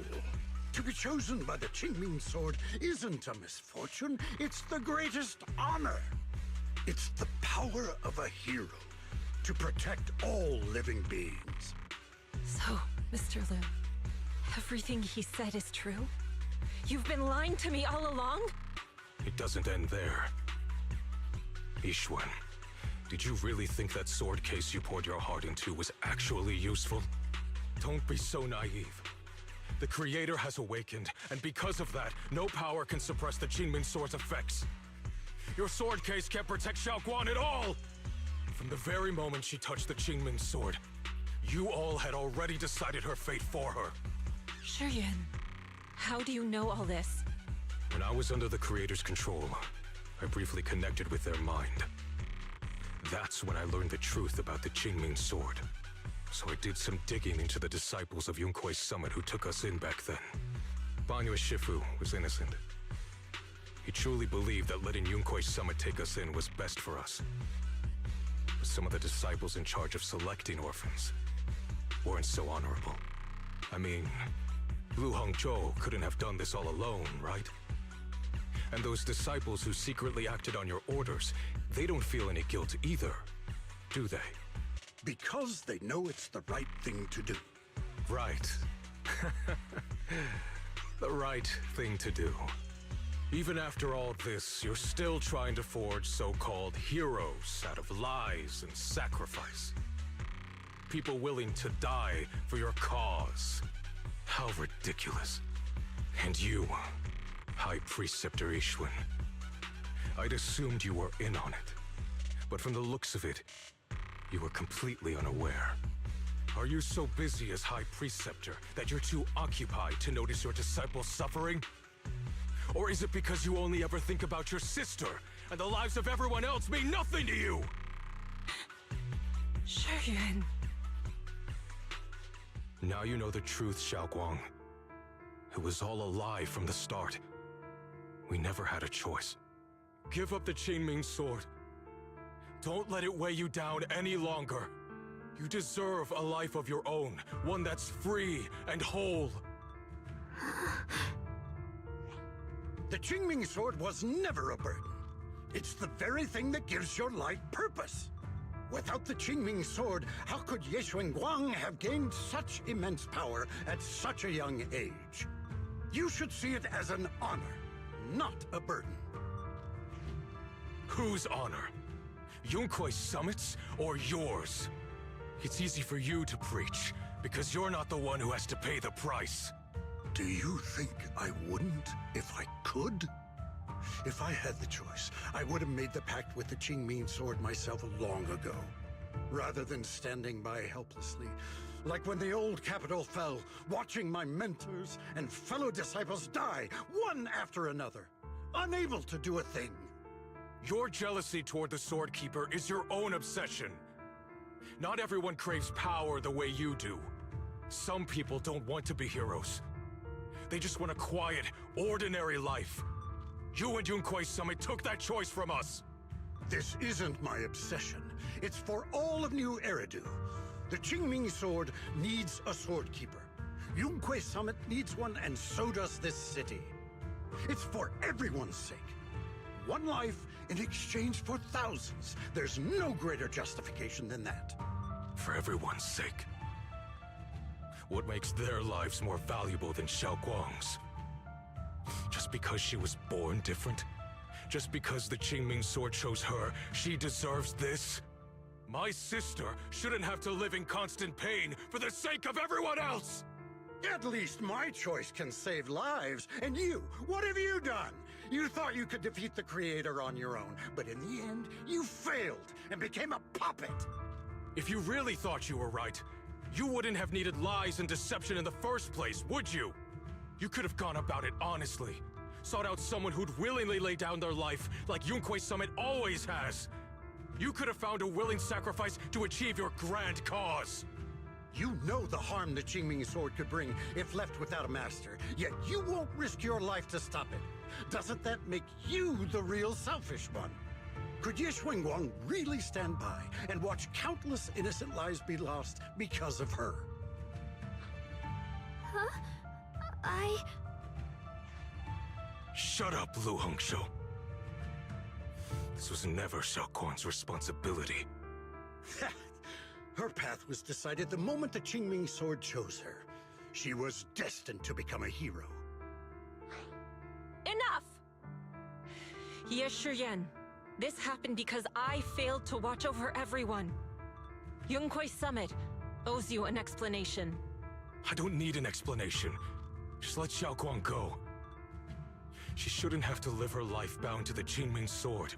To be chosen by the Qingming sword isn't a misfortune, it's the greatest honor. It's the power of a hero to protect all living beings. So, Mr. Lu, everything he said is true? You've been lying to me all along? It doesn't end there. Yixuan, did you really think that sword case you poured your heart into was actually useful? Don't be so naive. The Creator has awakened, and because of that, no power can suppress the Qingming sword's effects. Your sword case can't protect Xiaoguang at all! From the very moment she touched the Qingming sword, you all had already decided her fate for her. Shuyuan, how do you know all this? When I was under the Creator's control, I briefly connected with their mind. That's when I learned the truth about the Qingming sword. So I did some digging into the disciples of Yunkui's summit who took us in back then. Banyue Shifu was innocent. He truly believed that letting Yunkui's summit take us in was best for us. But some of the disciples in charge of selecting orphans weren't so honorable. I mean, Lu Hongzhou couldn't have done this all alone, right? And those disciples who secretly acted on your orders, they don't feel any guilt either, do they? Because they know it's the right thing to do. Right. The right thing to do. Even after all this, you're still trying to forge so-called heroes out of lies and sacrifice. People willing to die for your cause. How ridiculous. And you, High Preceptor Yixuan. I'd assumed you were in on it. But from the looks of it, you were completely unaware. Are you so busy as High Preceptor that you're too occupied to notice your disciples suffering? Or is it because you only ever think about your sister, and the lives of everyone else mean nothing to you? Shuyuan. Now you know the truth, Xiaoguang. It was all a lie from the start. We never had a choice. Give up the Qingming sword. Don't let it weigh you down any longer. You deserve a life of your own, one that's free and whole. The Qingming sword was never a burden. It's the very thing that gives your life purpose. Without the Qingming sword, how could Ye Guang have gained such immense power at such a young age? You should see it as an honor, not a burden. Whose honor? Yunkui's summit's or yours? It's easy for you to preach, because you're not the one who has to pay the price. Do you think I wouldn't if I could? If I had the choice, I would have made the pact with the Qingming sword myself long ago, rather than standing by helplessly, like when the old capital fell, watching my mentors and fellow disciples die, one after another, unable to do a thing. Your jealousy toward the Sword Keeper is your own obsession. Not everyone craves power the way you do. Some people don't want to be heroes. They just want a quiet, ordinary life. You and Yunkui's summit took that choice from us. This isn't my obsession. It's for all of New Eridu. The Qingming sword needs a sword keeper. Yunkui's summit needs one, and so does this city. It's for everyone's sake. One life in exchange for thousands. There's no greater justification than that. For everyone's sake. What makes their lives more valuable than Xiaoguang's? Just because she was born different? Just because the Qingming sword chose her, she deserves this? My sister shouldn't have to live in constant pain for the sake of everyone else! At least my choice can save lives. And you, what have you done? You thought you could defeat the Creator on your own, but in the end, you failed and became a puppet. If you really thought you were right, you wouldn't have needed lies and deception in the first place, would you? You could have gone about it honestly. Sought out someone who'd willingly lay down their life like Yunkui's summit always has. You could have found a willing sacrifice to achieve your grand cause. You know the harm the Qingming sword could bring if left without a master, yet you won't risk your life to stop it. Doesn't that make you the real selfish one? Could Ye Guang really stand by and watch countless innocent lives be lost because of her? Huh? Shut up, Lu Hongzhou. This was never Xiaoguang's responsibility. Her path was decided the moment the Qingming sword chose her. She was destined to become a hero. Enough! Ye Shuyuan, this happened because I failed to watch over everyone. Yunkui's summit owes you an explanation. I don't need an explanation. Just let Xiaoguang go. She shouldn't have to live her life bound to the Qingming sword.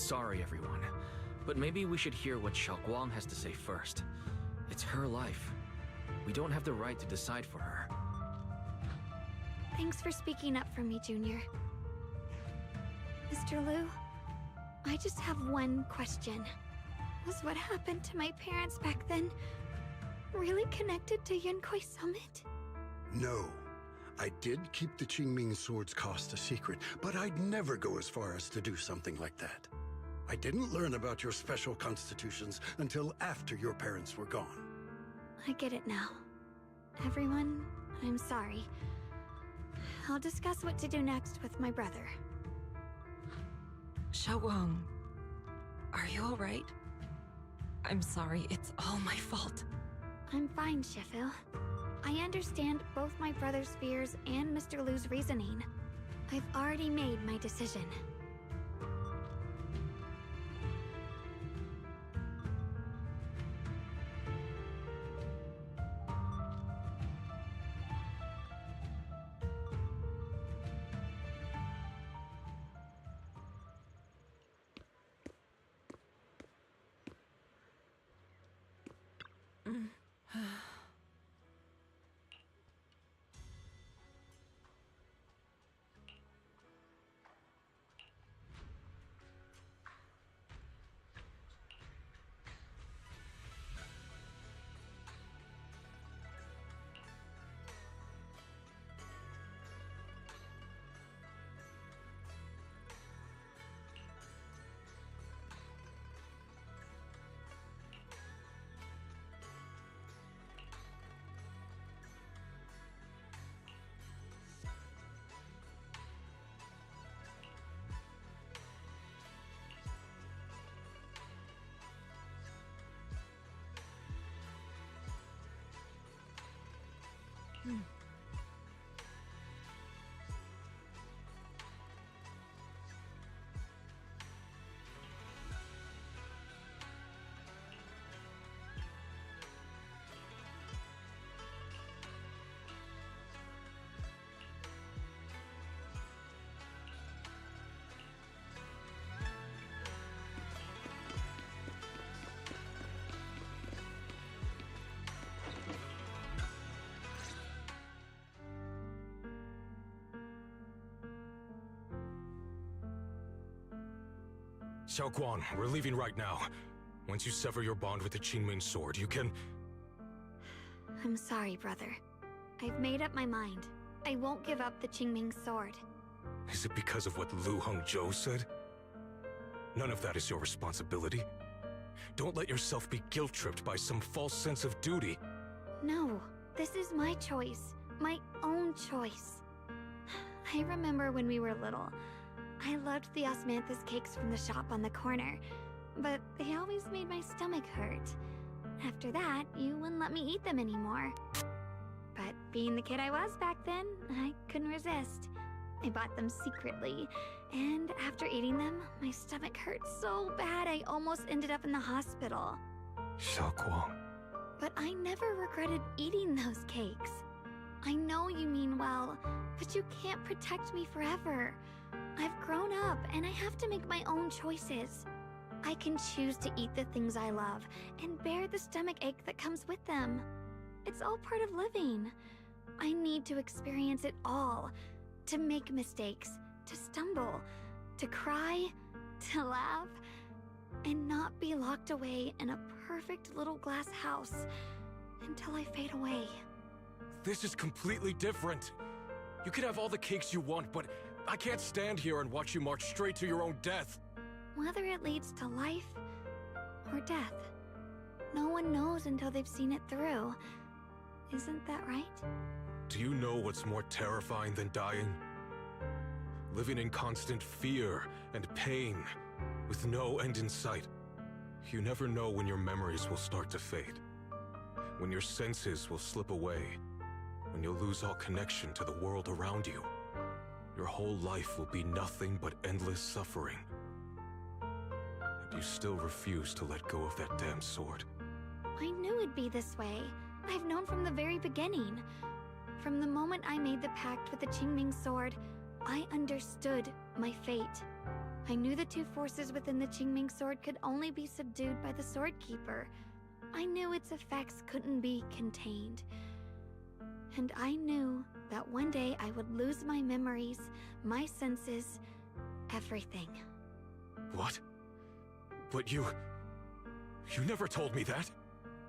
Sorry, everyone, but maybe we should hear what Xiaoguang has to say first. It's her life. We don't have the right to decide for her. Thanks for speaking up for me, Junior. Mr. Liu, I just have one question. Was what happened to my parents back then really connected to Yunkui Summit? No. I did keep the Qingming Sword's cost a secret, but I'd never go as far as to do something like that. I didn't learn about your special constitutions until after your parents were gone. I get it now. Everyone, I'm sorry. I'll discuss what to do next with my brother. Xiaoguang, are you alright? I'm sorry, it's all my fault. I'm fine, Shifu. I understand both my brother's fears and Mr. Liu's reasoning. I've already made my decision. Xiaoguang, we're leaving right now. Once you sever your bond with the Qingming Sword, you can... I'm sorry, brother. I've made up my mind. I won't give up the Qingming Sword. Is it because of what Lu Hongzhou said? None of that is your responsibility. Don't let yourself be guilt-tripped by some false sense of duty. No, this is my choice. My own choice. I remember when we were little. I loved the osmanthus cakes from the shop on the corner, but they always made my stomach hurt. After that, you wouldn't let me eat them anymore. But being the kid I was back then, I couldn't resist. I bought them secretly, and after eating them, my stomach hurt so bad I almost ended up in the hospital. Xiaoguang. But I never regretted eating those cakes. I know you mean well, but you can't protect me forever. I've grown up, and I have to make my own choices. I can choose to eat the things I love, and bear the stomach ache that comes with them. It's all part of living. I need to experience it all. To make mistakes, to stumble, to cry, to laugh, and not be locked away in a perfect little glass house until I fade away. This is completely different. You can have all the cakes you want, but I can't stand here and watch you march straight to your own death. Whether it leads to life or death, no one knows until they've seen it through. Isn't that right? Do you know what's more terrifying than dying? Living in constant fear and pain, with no end in sight. You never know when your memories will start to fade. When your senses will slip away. When you'll lose all connection to the world around you. Your whole life will be nothing but endless suffering. And you still refuse to let go of that damn sword. I knew it'd be this way. I've known from the very beginning. From the moment I made the pact with the Qingming Sword, I understood my fate. I knew the two forces within the Qingming sword could only be subdued by the Sword Keeper. I knew its effects couldn't be contained. And I knew that one day I would lose my memories, my senses, everything. What? But you never told me that.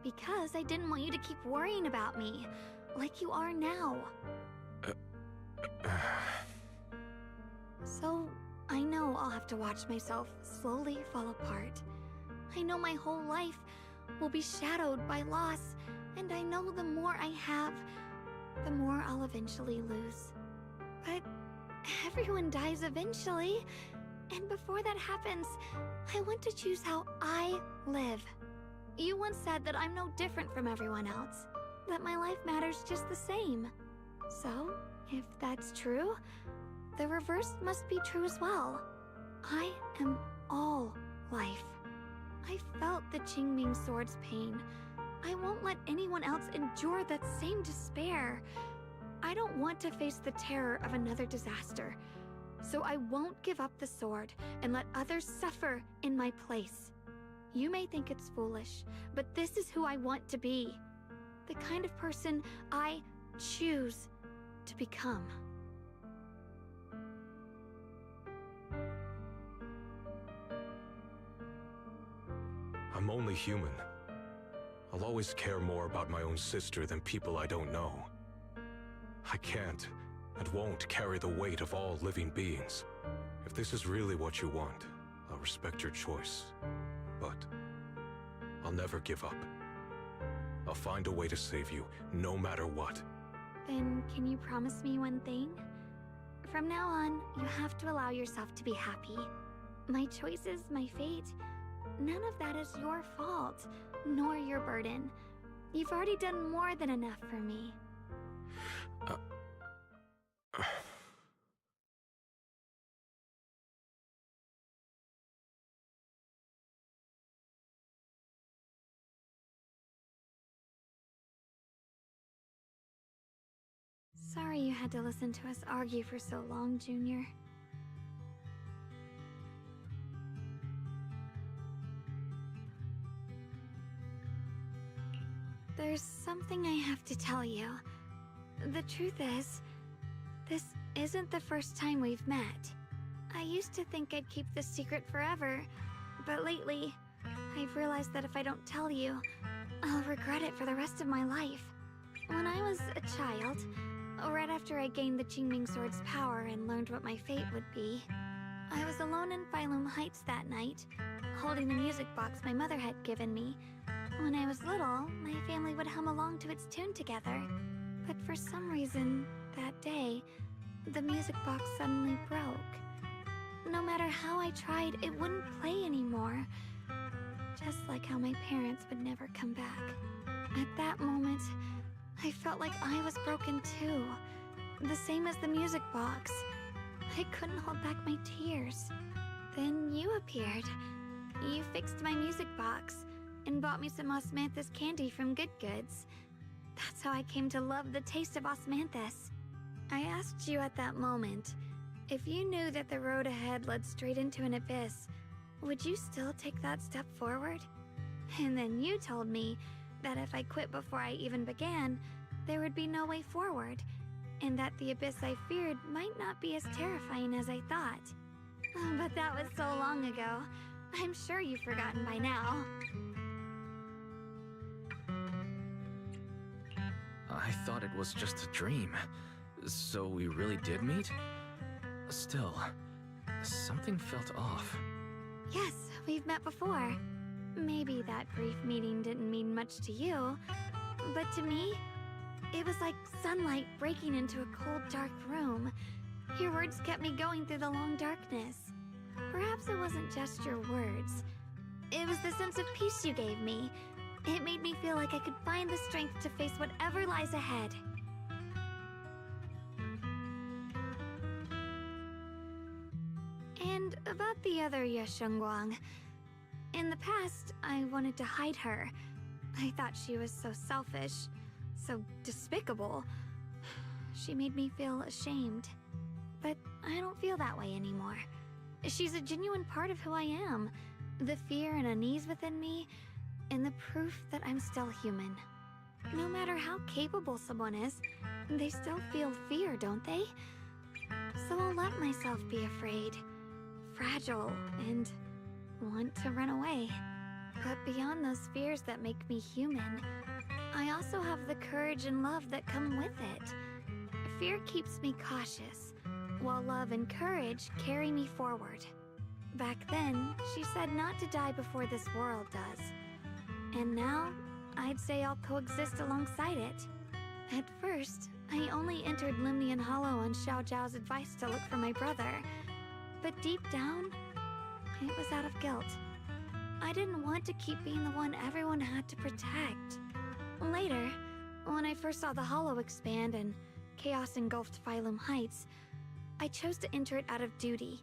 Because I didn't want you to keep worrying about me, like you are now. So, I know I'll have to watch myself slowly fall apart. I know my whole life will be shadowed by loss, and I know the more I have, the more I'll eventually lose. But everyone dies eventually, and before that happens, I want to choose how I live. You once said that I'm no different from everyone else, that my life matters just the same. So, if that's true, the reverse must be true as well. I am all life. I felt the Qingming sword's pain. I won't let anyone else endure that same despair. I don't want to face the terror of another disaster. So I won't give up the sword and let others suffer in my place. You may think it's foolish, but this is who I want to be. The kind of person I choose to become. I'm only human. I'll always care more about my own sister than people I don't know. I can't and won't carry the weight of all living beings. If this is really what you want, I'll respect your choice. But I'll never give up. I'll find a way to save you, no matter what. Then can you promise me one thing? From now on, you have to allow yourself to be happy. My choices, my fate, none of that is your fault, nor your burden. You've already done more than enough for me. Sorry you had to listen to us argue for so long, Junior. There's something I have to tell you. The truth is, this isn't the first time we've met. I used to think I'd keep this secret forever, but lately, I've realized that if I don't tell you, I'll regret it for the rest of my life. When I was a child, right after I gained the Qingming sword's power and learned what my fate would be, I was alone in Phylum Heights that night, holding the music box my mother had given me. When I was little, my family would hum along to its tune together. But for some reason, that day, the music box suddenly broke. No matter how I tried, it wouldn't play anymore. Just like how my parents would never come back. At that moment, I felt like I was broken too. The same as the music box. I couldn't hold back my tears. Then you appeared. You fixed my music box and bought me some osmanthus candy from Good Goods. That's how I came to love the taste of osmanthus. I asked you at that moment, if you knew that the road ahead led straight into an abyss, would you still take that step forward? And then you told me that if I quit before I even began, there would be no way forward, and that the abyss I feared might not be as terrifying as I thought. But that was so long ago. I'm sure you've forgotten by now. I thought it was just a dream. So we really did meet? Still, something felt off. Yes, we've met before. Maybe that brief meeting didn't mean much to you, but to me, it was like sunlight breaking into a cold, dark room. Your words kept me going through the long darkness. Perhaps it wasn't just your words. It was the sense of peace you gave me. It made me feel like I could find the strength to face whatever lies ahead. And about the other Yeshengguang. In the past, I wanted to hide her. I thought she was so selfish, so despicable. She made me feel ashamed. But I don't feel that way anymore. She's a genuine part of who I am. The fear and unease within me, and the proof that I'm still human. No matter how capable someone is, they still feel fear, don't they? So I'll let myself be afraid, fragile, and want to run away. But beyond those fears that make me human, I also have the courage and love that come with it. Fear keeps me cautious, while love and courage carry me forward. Back then, she said not to die before this world does. And now, I'd say I'll coexist alongside it. At first, I only entered Limnian Hollow on Xiao Zhao's advice to look for my brother. But deep down, it was out of guilt. I didn't want to keep being the one everyone had to protect. Later, when I first saw the Hollow expand and chaos engulfed Phylum Heights, I chose to enter it out of duty.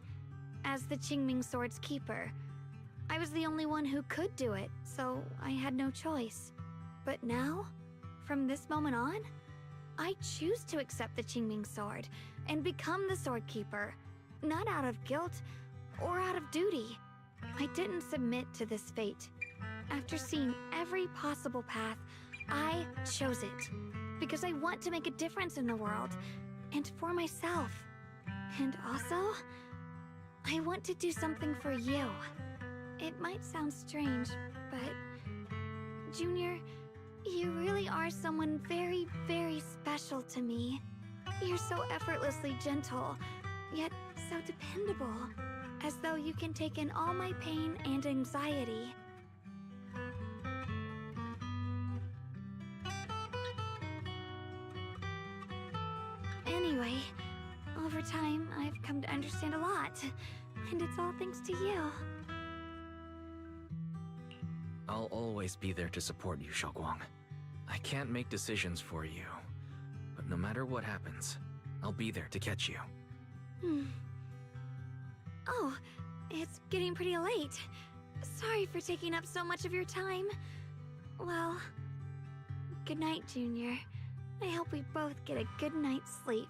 As the Qingming Sword's keeper, I was the only one who could do it, so I had no choice. But now, from this moment on, I choose to accept the Qingming Sword and become the Sword Keeper, not out of guilt or out of duty. I didn't submit to this fate. After seeing every possible path, I chose it because I want to make a difference in the world and for myself. And also, I want to do something for you. It might sound strange, but Junior, you really are someone very, very special to me. You're so effortlessly gentle, yet so dependable, as though you can take in all my pain and anxiety. Anyway, over time, I've come to understand a lot, and it's all thanks to you. I'll always be there to support you, Xiaoguang. I can't make decisions for you, but no matter what happens, I'll be there to catch you. Oh, it's getting pretty late. Sorry for taking up so much of your time. Well, good night, Junior. I hope we both get a good night's sleep.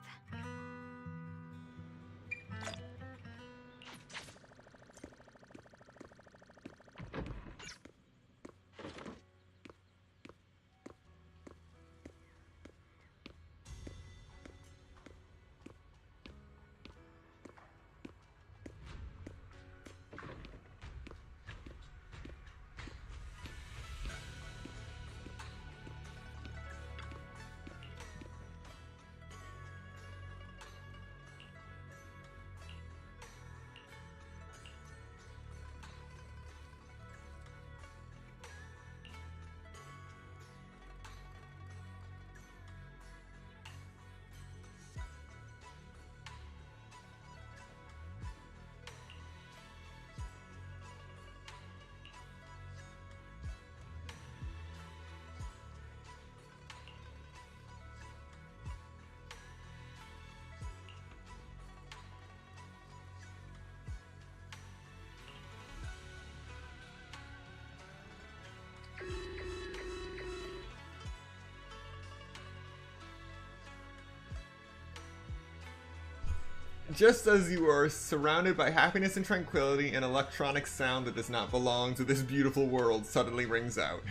Just as you are surrounded by happiness and tranquility, an electronic sound that does not belong to this beautiful world suddenly rings out.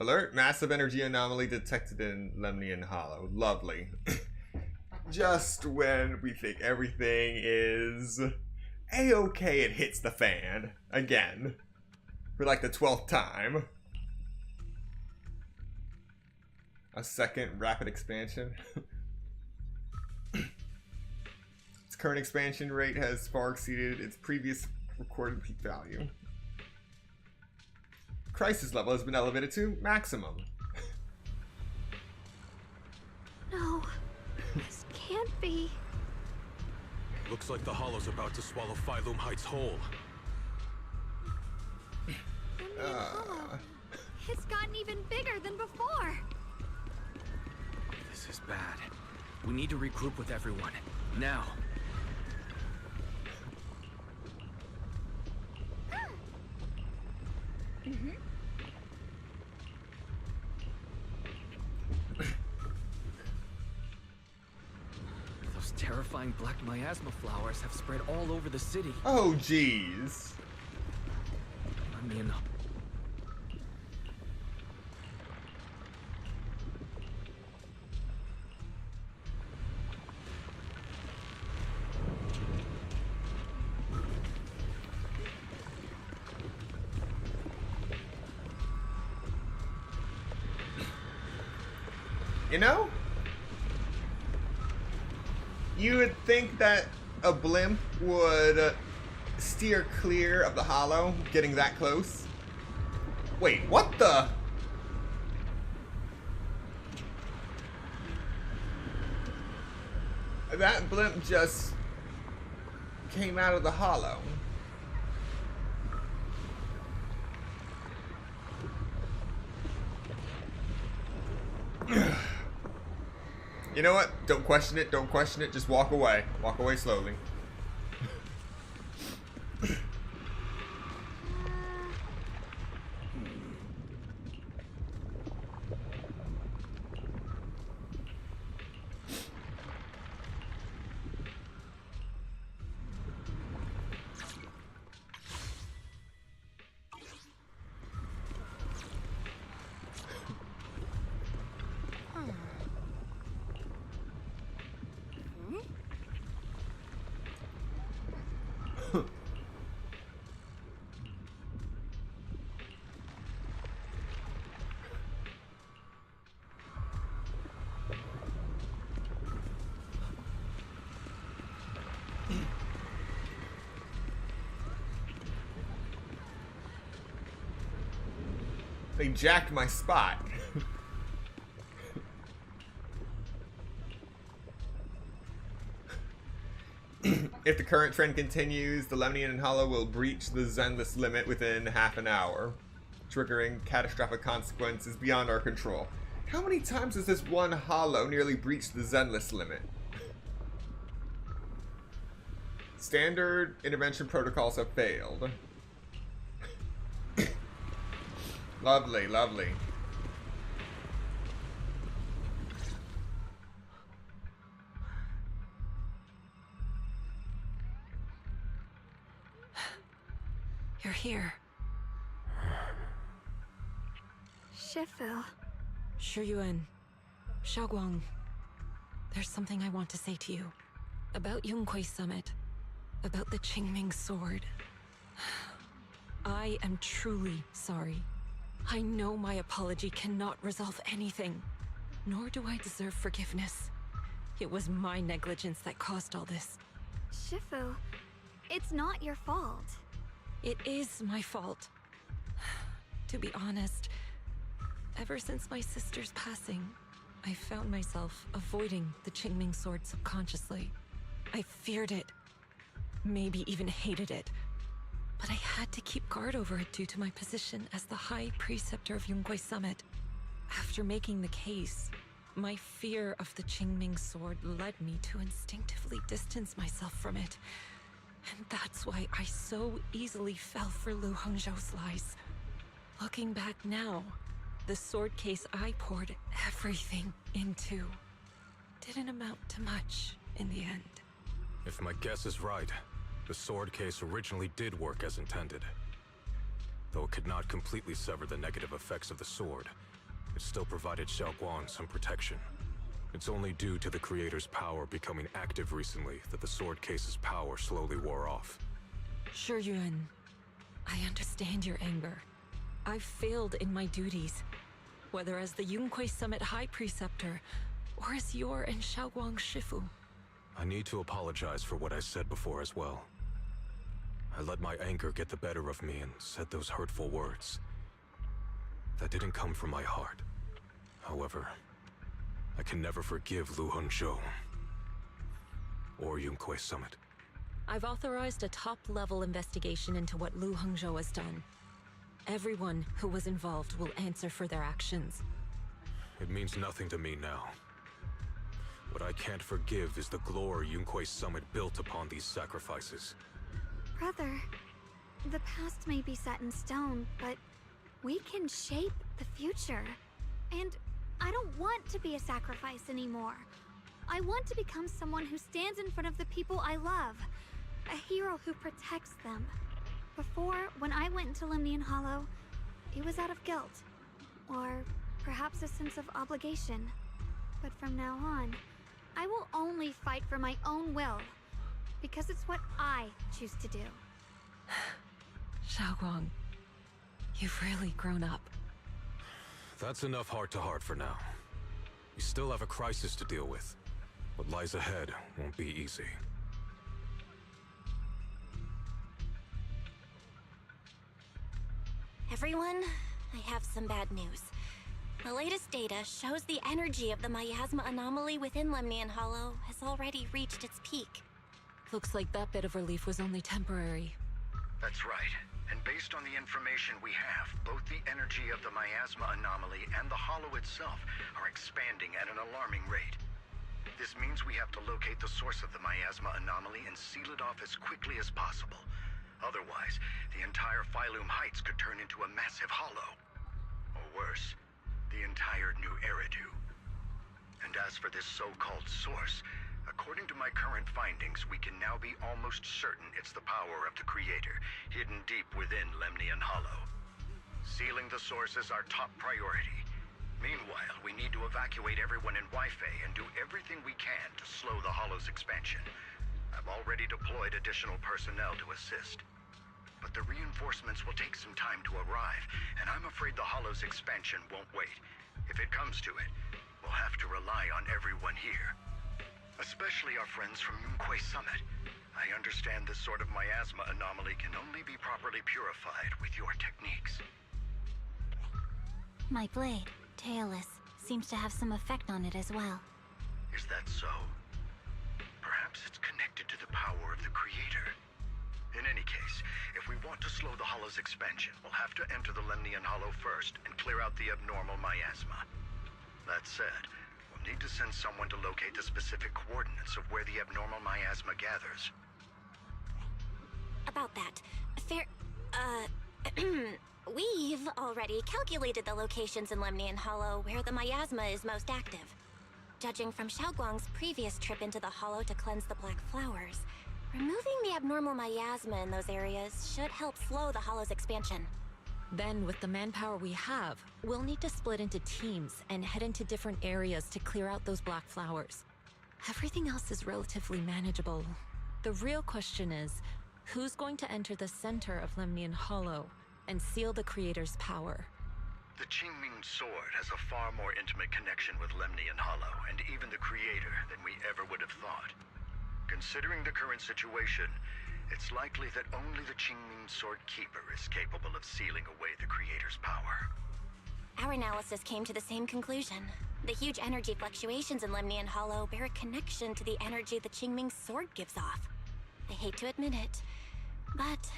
Alert! Massive energy anomaly detected in Lemnian Hollow. Lovely. Just when we think everything is a-okay, it hits the fan. Again. For like the 12th time. A second rapid expansion. Its current expansion rate has far exceeded its previous recorded peak value. Crisis level has been elevated to maximum. No, this can't be. Looks like the Hollow's about to swallow Phylum Heights whole. Hollow. It's gotten even bigger than before. This is bad. We need to regroup with everyone. Now. Those Terrifying black miasma flowers have spread all over the city. Oh, jeez. I mean... You know? You would think that a blimp would steer clear of the hollow, getting that close. Wait, what the? That blimp just came out of the hollow. You know what? Don't question it. Don't question it. Just walk away. Walk away slowly. They jacked my spot. If the current trend continues, the Lemnian Hollow will breach the Zenless limit within half an hour, triggering catastrophic consequences beyond our control. How many times has this one Hollow nearly breached the Zenless limit? Standard intervention protocols have failed. Lovely, lovely. You're here. Shifu. Shuyuan. Xiaoguang. There's something I want to say to you. About Yunquei Summit. About the Qingming Sword. I am truly sorry. I know my apology cannot resolve anything, nor do I deserve forgiveness. It was my negligence that caused all this. Shifu, it's not your fault. It is my fault. To be honest, ever since my sister's passing, I found myself avoiding the Qingming Sword subconsciously. I feared it, maybe even hated it. But I had to keep guard over it due to my position as the High Preceptor of Yunquei Summit. After making the case, my fear of the Qingming Sword led me to instinctively distance myself from it. And that's why I so easily fell for Lu Hongzhou's lies. Looking back now, the sword case I poured everything into didn't amount to much in the end. If my guess is right, the sword case originally did work as intended. Though it could not completely sever the negative effects of the sword, it still provided Xiaoguang some protection. It's only due to the creator's power becoming active recently that the sword case's power slowly wore off. Shuyuan, I understand your anger. I've failed in my duties, whether as the Yunquei Summit High Preceptor, or as your and Xiaoguang's Shifu. I need to apologize for what I said before as well. I let my anger get the better of me and said those hurtful words. That didn't come from my heart. However, I can never forgive Lu Hongzhou or Yunquei Summit. I've authorized a top-level investigation into what Lu Hongzhou has done. Everyone who was involved will answer for their actions. It means nothing to me now. What I can't forgive is the glory Yunquei Summit built upon these sacrifices. Brother, the past may be set in stone, but we can shape the future. And I don't want to be a sacrifice anymore. I want to become someone who stands in front of the people I love. A hero who protects them. Before, when I went into Lemnian Hollow, it was out of guilt. Or perhaps a sense of obligation. But from now on, I will only fight for my own will. Because it's what I choose to do. Xiaoguang, you've really grown up. That's enough heart-to-heart for now. You still have a crisis to deal with. What lies ahead won't be easy. Everyone, I have some bad news. The latest data shows the energy of the miasma anomaly within Lemnian Hollow has already reached its peak. Looks like that bit of relief was only temporary. That's right. And based on the information we have, both the energy of the miasma anomaly and the hollow itself are expanding at an alarming rate. This means we have to locate the source of the miasma anomaly and seal it off as quickly as possible. Otherwise, the entire Phylum Heights could turn into a massive hollow. Or worse, the entire New Eridu. And as for this so-called source, according to my current findings, we can now be almost certain it's the power of the Creator, hidden deep within Lemnian Hollow. Sealing the source is our top priority. Meanwhile, we need to evacuate everyone in Wi-Fi and do everything we can to slow the Hollow's expansion. I've already deployed additional personnel to assist. But the reinforcements will take some time to arrive, and I'm afraid the Hollow's expansion won't wait. If it comes to it, we'll have to rely on everyone here. Especially our friends from Yunquay Summit. I understand this sort of miasma anomaly can only be properly purified with your techniques. My blade, Tailless, seems to have some effect on it as well. Is that so? Perhaps it's connected to the power of the Creator. In any case, if we want to slow the Hollow's expansion, we'll have to enter the Lemnian Hollow first and clear out the abnormal miasma. That said, we'll need to send someone to locate the specific coordinates of where the abnormal miasma gathers. About that, we've already calculated the locations in Lemnian Hollow where the miasma is most active. Judging from Xiaoguang's previous trip into the Hollow to cleanse the Black Flowers, removing the abnormal miasma in those areas should help slow the Hollow's expansion. Then, with the manpower we have, we'll need to split into teams and head into different areas to clear out those Black Flowers. Everything else is relatively manageable. The real question is, who's going to enter the center of Lemnian Hollow and seal the Creator's power? The Qingming Sword has a far more intimate connection with Lemnian Hollow and even the Creator than we ever would have thought. Considering the current situation, it's likely that only the Qingming Sword Keeper is capable of sealing away the Creator's power. Our analysis came to the same conclusion. The huge energy fluctuations in Lemnian Hollow bear a connection to the energy the Qingming Sword gives off. I hate to admit it, but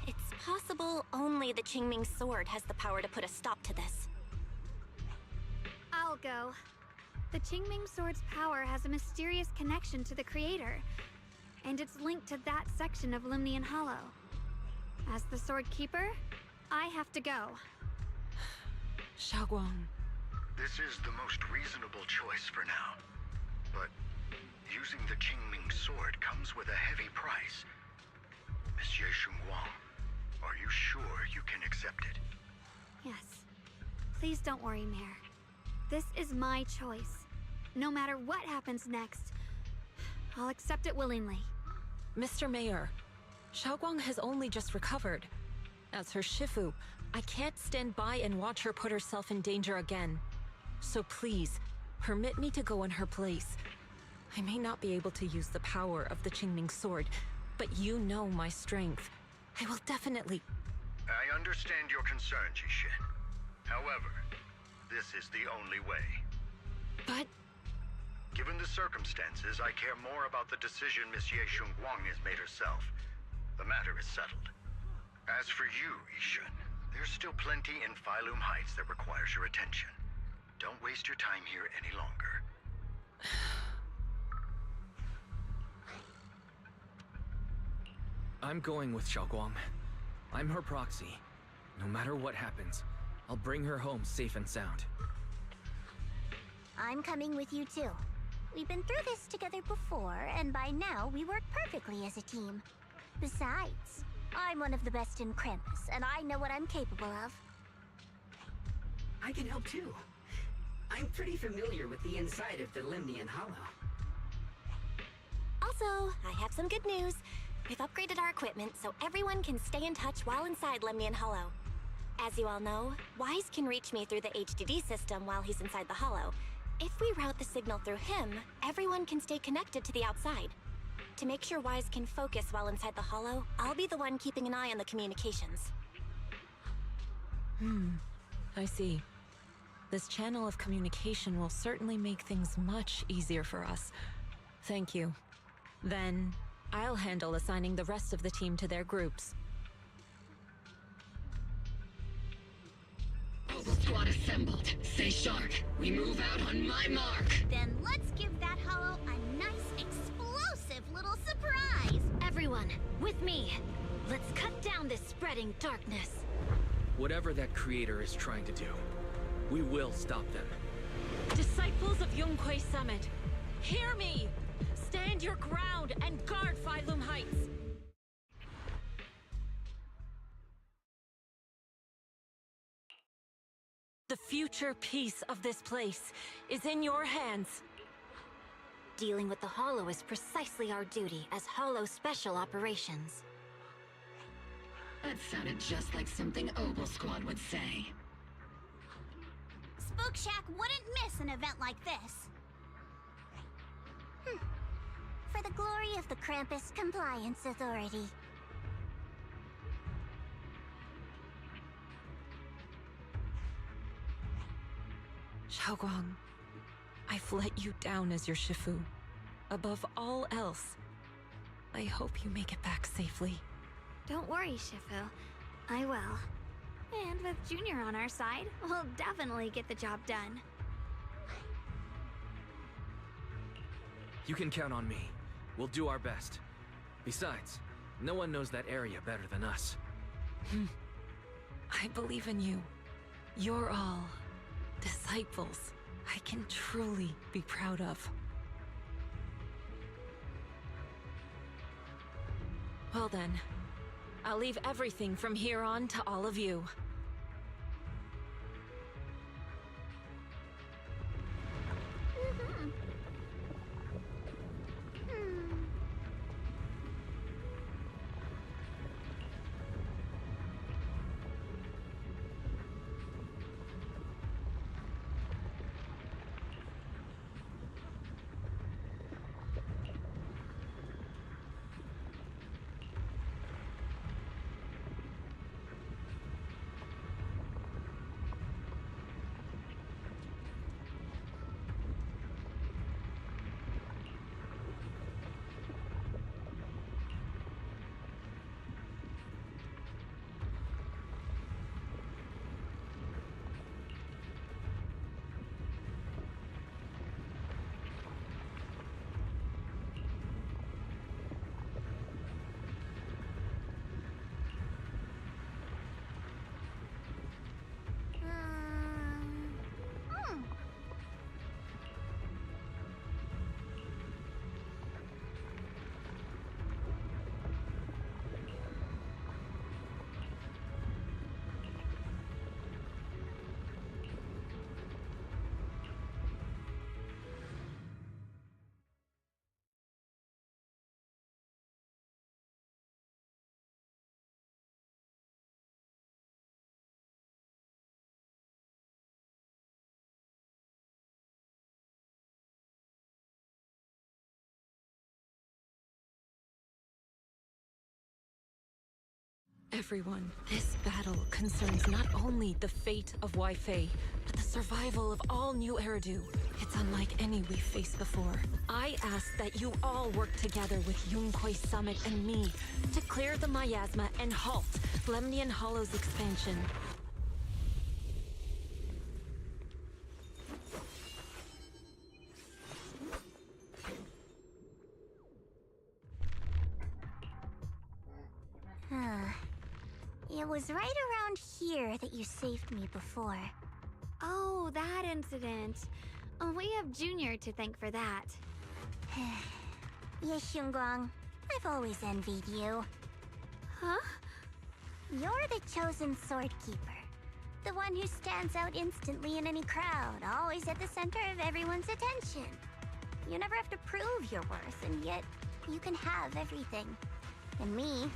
it's possible only the Qingming Sword has the power to put a stop to this. I'll go. The Qingming Sword's power has a mysterious connection to the Creator, and it's linked to that section of Lemnian Hollow. As the Sword Keeper, I have to go. Xiaoguang. This is the most reasonable choice for now. But using the Qingming Sword comes with a heavy price. Monsieur Xunguang, are you sure you can accept it? Yes. Please don't worry, Mayor. This is my choice. No matter what happens next, I'll accept it willingly. Mr. Mayor, Xiaoguang has only just recovered. As her Shifu, I can't stand by and watch her put herself in danger again. So please, permit me to go in her place. I may not be able to use the power of the Qingming Sword, but you know my strength. I will definitely... I understand your concern, Jishin. However, this is the only way. But... Given the circumstances, I care more about the decision Miss Ye Xunguang has made herself. The matter is settled. As for you, Yishun, there's still plenty in Phylum Heights that requires your attention. Don't waste your time here any longer. I'm going with Xiaoguang. I'm her proxy. No matter what happens, I'll bring her home safe and sound. I'm coming with you too. We've been through this together before, and by now we work perfectly as a team. Besides, I'm one of the best in Krampus, and I know what I'm capable of. I can help too. I'm pretty familiar with the inside of the Lemnian Hollow. Also, I have some good news. We've upgraded our equipment so everyone can stay in touch while inside Lemnian Hollow. As you all know, Wise can reach me through the HDD system while he's inside the Hollow. If we route the signal through him, everyone can stay connected to the outside. To make sure Wise can focus while inside the Hollow, I'll be the one keeping an eye on the communications. I see. This channel of communication will certainly make things much easier for us. Thank you. Then, I'll handle assigning the rest of the team to their groups. Mobile squad assembled. Stay sharp. We move out on my mark. Then let's give that Hollow a nice, explosive little surprise! Everyone, with me! Let's cut down this spreading darkness. Whatever that creator is trying to do, we will stop them. Disciples of Yunquay Summit, hear me! Stand your ground and guard Phylum Heights! The future peace of this place is in your hands. Dealing with the Hollow is precisely our duty as Hollow Special Operations. That sounded just like something Obel Squad would say. Spook Shack wouldn't miss an event like this. For the glory of the Krampus Compliance Authority. Xiaoguang, I've let you down as your Shifu. Above all else, I hope you make it back safely. Don't worry, Shifu. I will. And with Junior on our side, we'll definitely get the job done. You can count on me. We'll do our best. Besides, no one knows that area better than us. I believe in you. You're all disciples I can truly be proud of. Well then, I'll leave everything from here on to all of you. Everyone, this battle concerns not only the fate of Wai-Fei, but the survival of all New Eridu. It's unlike any we've faced before. I ask that you all work together with Yunquay Summit and me to clear the miasma and halt Lemnian Hollow's expansion. It was right around here that you saved me before. Oh, that incident. We have Junior to thank for that. Yes, Xinguang. I've always envied you. Huh? You're the chosen sword keeper. The one who stands out instantly in any crowd, always at the center of everyone's attention. You never have to prove your worth, and yet you can have everything. And me,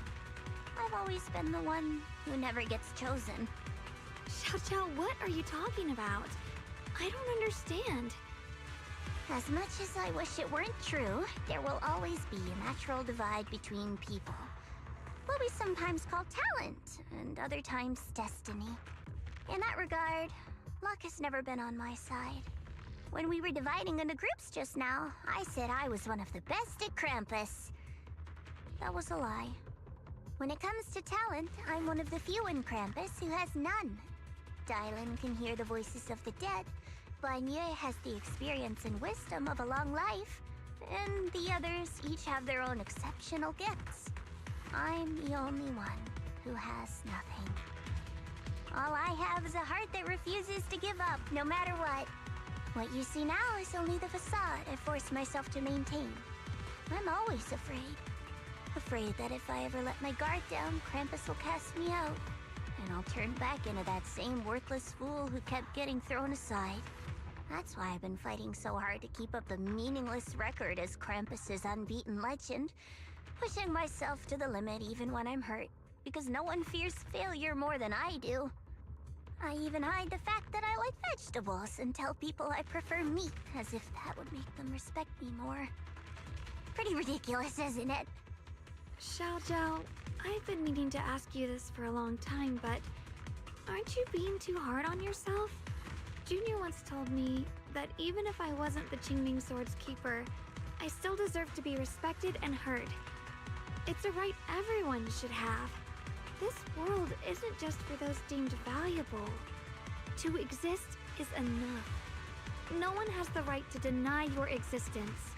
I've always been the one who never gets chosen. Xiao, what are you talking about? I don't understand. As much as I wish it weren't true, there will always be a natural divide between people. What we sometimes call talent, and other times destiny. In that regard, luck has never been on my side. When we were dividing into groups just now, I said I was one of the best at Krampus. That was a lie. When it comes to talent, I'm one of the few in Krampus who has none. Dylan can hear the voices of the dead, Banye has the experience and wisdom of a long life, and the others each have their own exceptional gifts. I'm the only one who has nothing. All I have is a heart that refuses to give up, no matter what. What you see now is only the facade I forced myself to maintain. I'm always afraid. Afraid that if I ever let my guard down, Krampus will cast me out, and I'll turn back into that same worthless fool who kept getting thrown aside. That's why I've been fighting so hard to keep up a meaningless record as Krampus's unbeaten legend, pushing myself to the limit even when I'm hurt, because no one fears failure more than I do. I even hide the fact that I like vegetables and tell people I prefer meat, as if that would make them respect me more. Pretty ridiculous, isn't it? Xiao, I've been meaning to ask you this for a long time, but aren't you being too hard on yourself? Junior once told me that even if I wasn't the Qingming Sword's keeper, I still deserve to be respected and heard. It's a right everyone should have. This world isn't just for those deemed valuable. To exist is enough. No one has the right to deny your existence.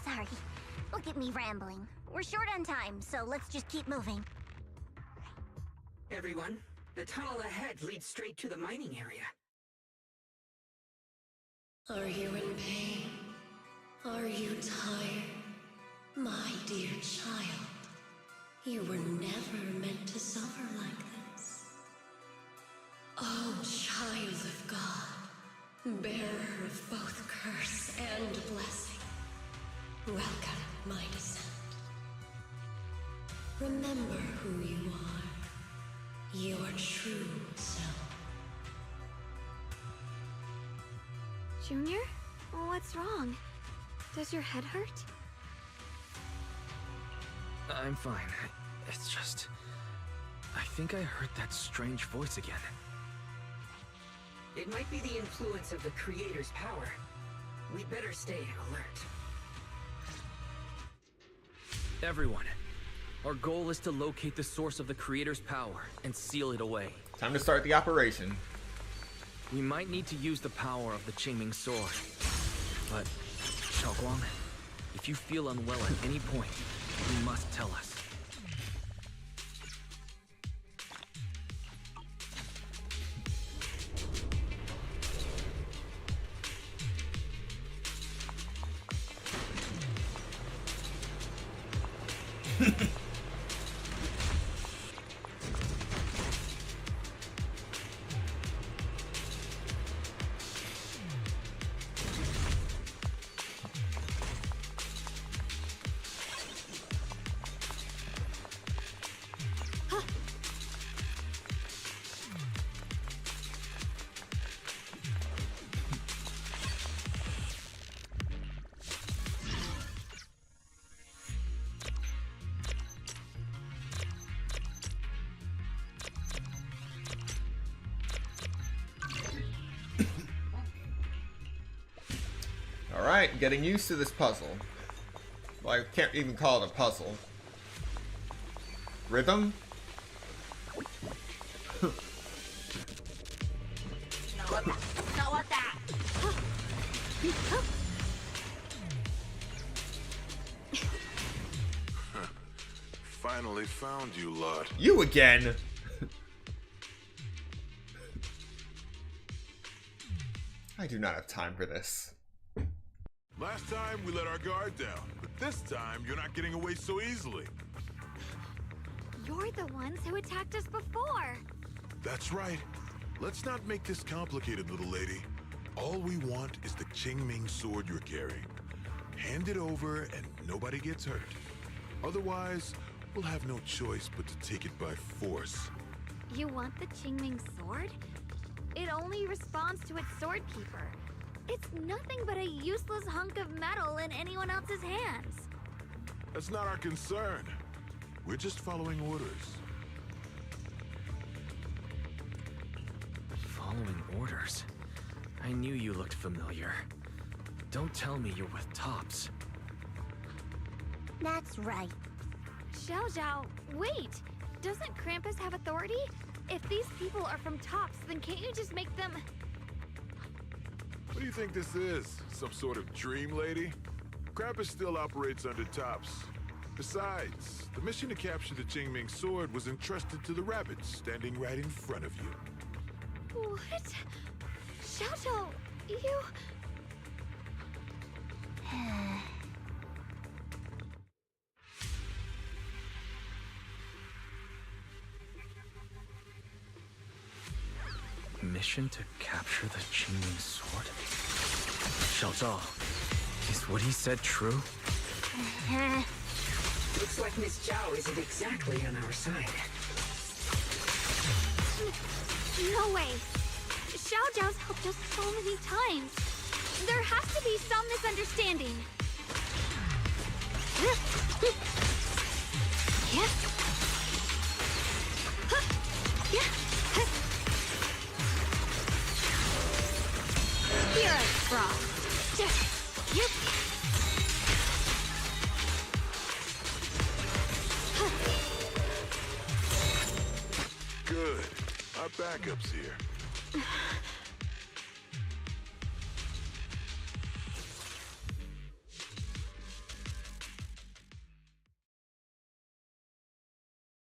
Sorry. Look at me rambling. We're short on time, so let's just keep moving. Everyone, the tunnel ahead leads straight to the mining area. Are you in pain? Are you tired? My dear child, you were never meant to suffer like this. Oh, child of God, bearer of both curse and blessing, welcome my descent. Remember who you are, your true self. Junior? What's wrong? Does your head hurt? I'm fine. It's just... I think I heard that strange voice again. It might be the influence of the Creator's power. We'd better stay alert. Everyone, our goal is to locate the source of the Creator's power and seal it away. Time to start the operation. We might need to use the power of the Qingming Sword. But, Xiaoguang, if you feel unwell at any point, you must tell us. Alright, getting used to this puzzle. Well, I can't even call it a puzzle. Rhythm? Not like that! Finally found you, lot. You again! I do not have time for this. Last time we let our guard down, but this time you're not getting away so easily. You're the ones who attacked us before. That's right. Let's not make this complicated, little lady. All we want is the Qingming sword you're carrying. Hand it over and nobody gets hurt. Otherwise, we'll have no choice but to take it by force. You want the Qingming sword? It only responds to its sword keeper. It's nothing but a useless hunk of metal in anyone else's hands. That's not our concern. We're just following orders. Following orders? I knew you looked familiar. Don't tell me you're with Tops. That's right. Xiao Zhao, wait! Doesn't Krampus have authority? If these people are from Tops, then can't you just make them... What do you think this is? Some sort of dream lady? Krampus still operates under Tops. Besides, the mission to capture the Qingming sword was entrusted to the rabbits standing right in front of you. What? Xiao Zhao, you... Mission to capture the Qingming sword? Xiao Zhao, is what he said true? Looks like Miss Zhao isn't exactly on our side. No way! Xiao Zhao's helped us so many times. There has to be some misunderstanding. Here, Frost. Good. Our backup's here.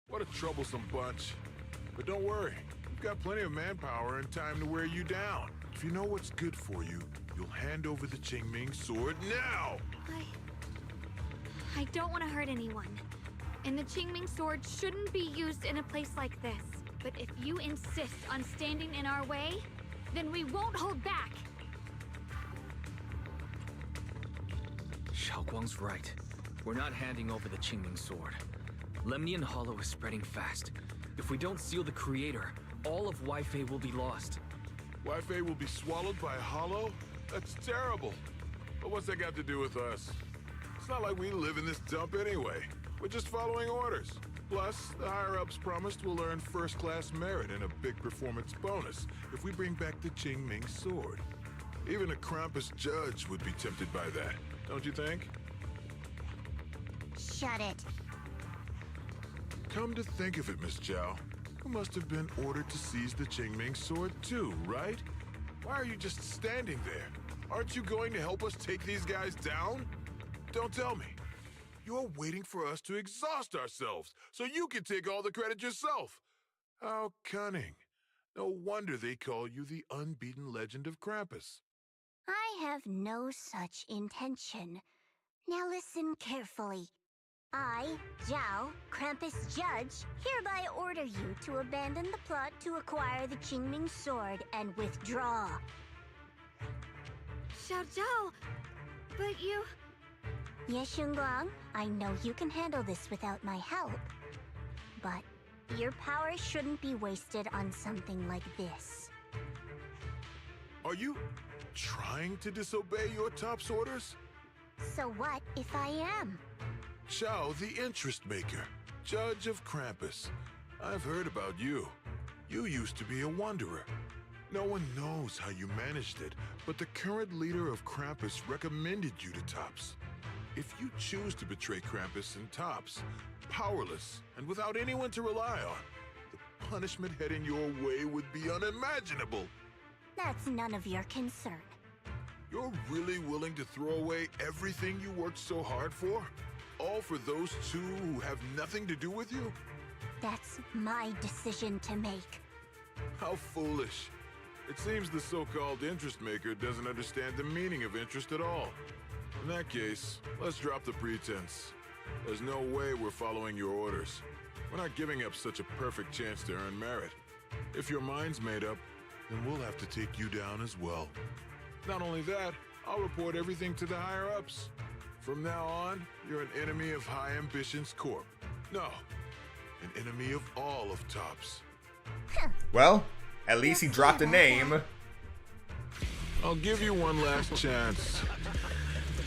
What a troublesome bunch. But don't worry, we've got plenty of manpower and time to wear you down. If you know what's good for you, you'll hand over the Qingming sword now! I don't want to hurt anyone. And the Qingming sword shouldn't be used in a place like this. But if you insist on standing in our way, then we won't hold back. Xiaoguang's right. We're not handing over the Qingming sword. Lemnian Hollow is spreading fast. If we don't seal the creator, all of Wi-Fi will be lost. Wi-Fi will be swallowed by a hollow? That's terrible. But what's that got to do with us? It's not like we live in this dump anyway. We're just following orders. Plus, the higher-ups promised we'll earn first-class merit and a big performance bonus if we bring back the Qingming sword. Even a Krampus judge would be tempted by that, don't you think? Shut it. Come to think of it, Miss Zhao, you must have been ordered to seize the Qingming sword too, right? Why are you just standing there? Aren't you going to help us take these guys down? Don't tell me. You're waiting for us to exhaust ourselves so you can take all the credit yourself. How cunning. No wonder they call you the unbeaten legend of Krampus. I have no such intention. Now listen carefully. I, Zhao, Krampus Judge, hereby order you to abandon the plot to acquire the Qingming sword and withdraw. Xiao Zhao, but you... Ye Shunguang, I know you can handle this without my help. But your power shouldn't be wasted on something like this. Are you trying to disobey your top's orders? So what if I am? Zhao, the interest maker, judge of Krampus. I've heard about you. You used to be a wanderer. No one knows how you managed it, but the current leader of Krampus recommended you to Tops. If you choose to betray Krampus and Tops, powerless and without anyone to rely on, the punishment heading your way would be unimaginable. That's none of your concern. You're really willing to throw away everything you worked so hard for? All for those two who have nothing to do with you? That's my decision to make. How foolish. It seems the so-called interest maker doesn't understand the meaning of interest at all. In that case, let's drop the pretense. There's no way we're following your orders. We're not giving up such a perfect chance to earn merit. If your mind's made up, then we'll have to take you down as well. Not only that, I'll report everything to the higher-ups. From now on, you're an enemy of High Ambitions Corp. No, an enemy of all of TOPS. Well, at least he dropped a name. I'll give you one last chance.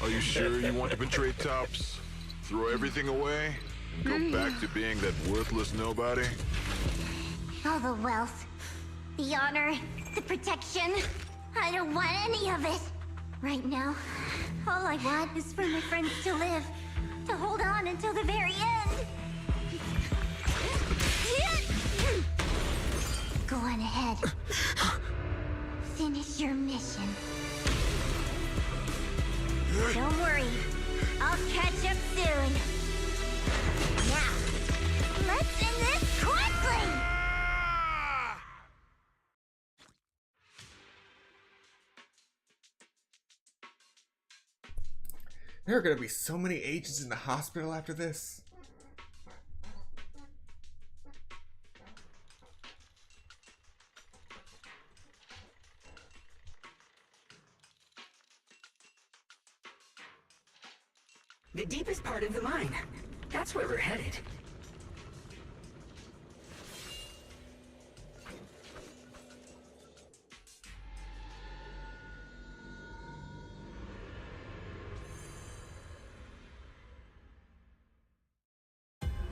Are you sure you want to betray TOPS? Throw everything away? And go back to being that worthless nobody? All the wealth, the honor, the protection. I don't want any of it. Right now, all I want is for my friends to live, to hold on until the very end. Go on ahead. Finish your mission. Don't worry, I'll catch up soon. Now, let's end this quickly! There are gonna be so many agents in the hospital after this. The deepest part of the mine. That's where we're headed.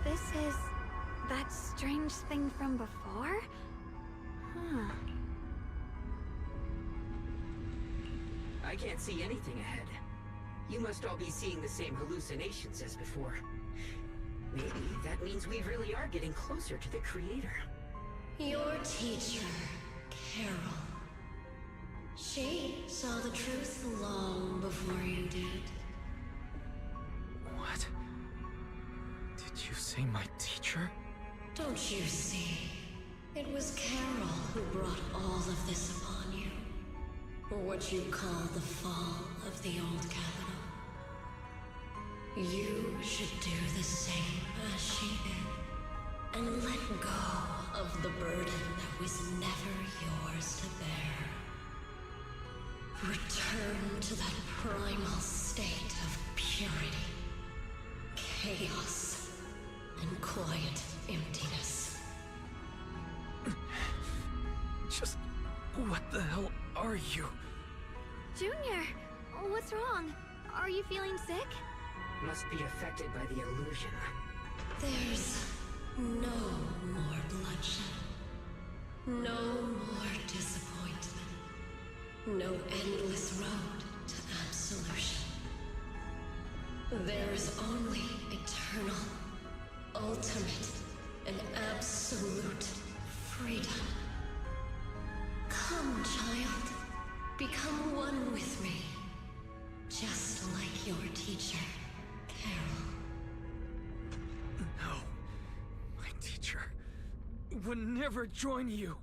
This is that strange thing from before? Huh. I can't see anything ahead. You must all be seeing the same hallucinations as before. Maybe that means we really are getting closer to the creator. Your teacher, Carol. She saw the truth long before you did. What? Did you say my teacher? Don't you see? It was Carol who brought all of this upon you. Or what you call the fall of the old capital. You should do the same as she did. And let go of the burden that was never yours to bear. Return to that primal state of purity, chaos, and quiet emptiness. Just what the hell are you? Junior, what's wrong? Are you feeling sick? Must be affected by the illusion. There's no more bloodshed. No more disappointment. No endless road to absolution. There is only eternal, ultimate, and absolute freedom. Come, child. Become one with me. Just like your teacher, Carol. No. My teacher would never join you.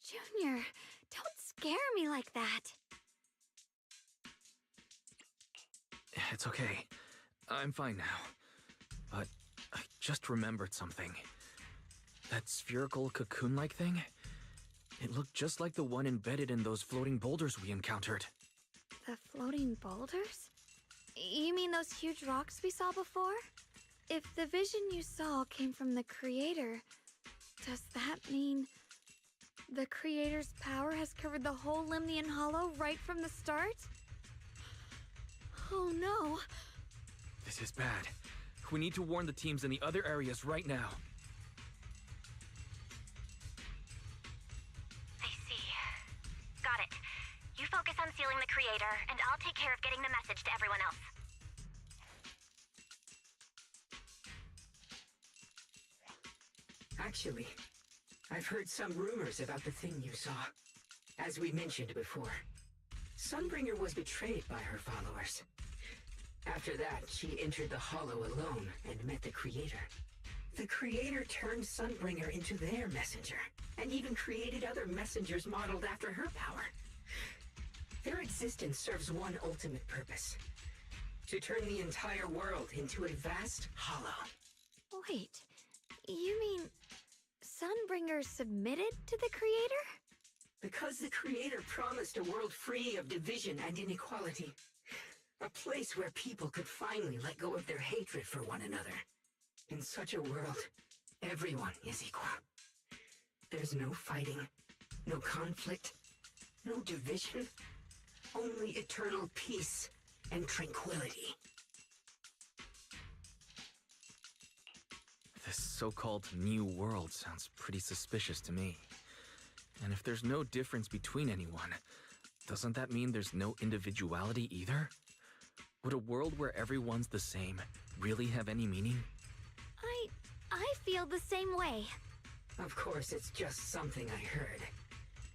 Junior, don't scare me like that. It's okay. I'm fine now. But I just remembered something. That spherical cocoon-like thing? It looked just like the one embedded in those floating boulders we encountered. The floating boulders? You mean those huge rocks we saw before? If the vision you saw came from the creator, does that mean the creator's power has covered the whole Limnian Hollow right from the start? Oh no. This is bad. We need to warn the teams in the other areas right now. I see. Got it. You focus on sealing the creator, and I'll take care of getting the message to everyone else. Actually, I've heard some rumors about the thing you saw. As we mentioned before, Sunbringer was betrayed by her followers. After that, she entered the Hollow alone and met the Creator. The Creator turned Sunbringer into their messenger, and even created other messengers modeled after her power. Their existence serves one ultimate purpose: to turn the entire world into a vast hollow. Wait, you mean Sunbringer submitted to the Creator? Because the Creator promised a world free of division and inequality. A place where people could finally let go of their hatred for one another. In such a world, everyone is equal. There's no fighting, no conflict, no division, only eternal peace and tranquility. This so-called new world sounds pretty suspicious to me. And if there's no difference between anyone, doesn't that mean there's no individuality either? Would a world where everyone's the same really have any meaning? I feel the same way. Of course, it's just something I heard.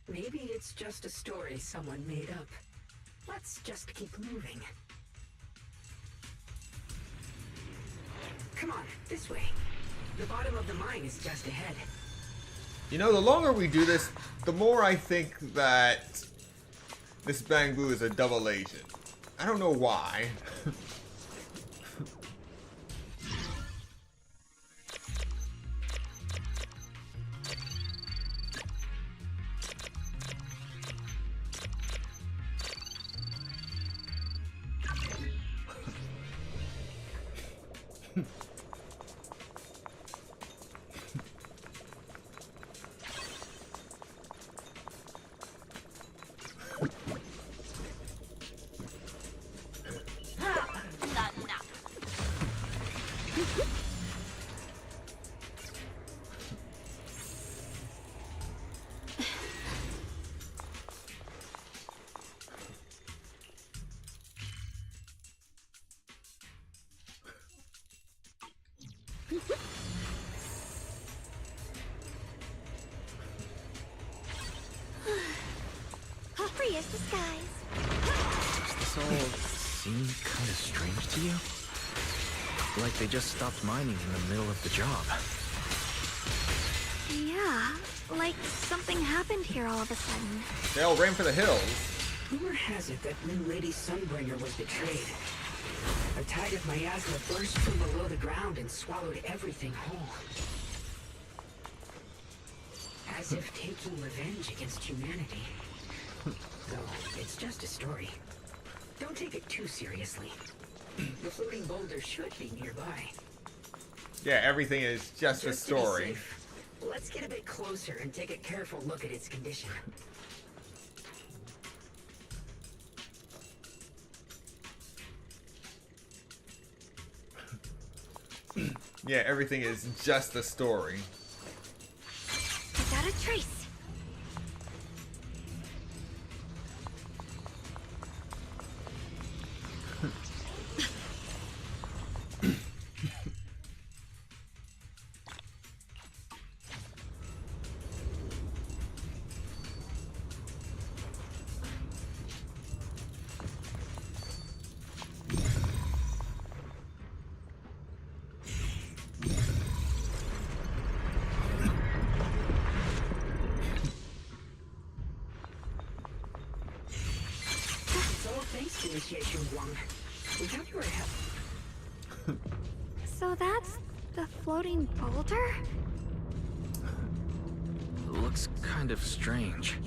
Maybe it's just a story someone made up. Let's just keep moving. Come on, this way. The bottom of the mine is just ahead. You know, the longer we do this, the more I think that this Bang Boo is a double agent. I don't know why. Free as the skies. Does this all seem kind of strange to you? Like they just stopped mining in the middle of the job. Yeah, like something happened here all of a sudden. They all ran for the hills. Rumor has it that Moon Lady Sunbringer was betrayed. A tide of miasma burst from below the ground and swallowed everything whole. As if taking revenge against humanity. Though, it's just a story. Don't take it too seriously. The floating boulder should be nearby. Yeah, everything is just a story. To be safe, let's get a bit closer and take a careful look at its condition. Yeah, everything is just a story. Without a trace. Initiation 1. We have your help. So that's the floating boulder? Looks kind of strange.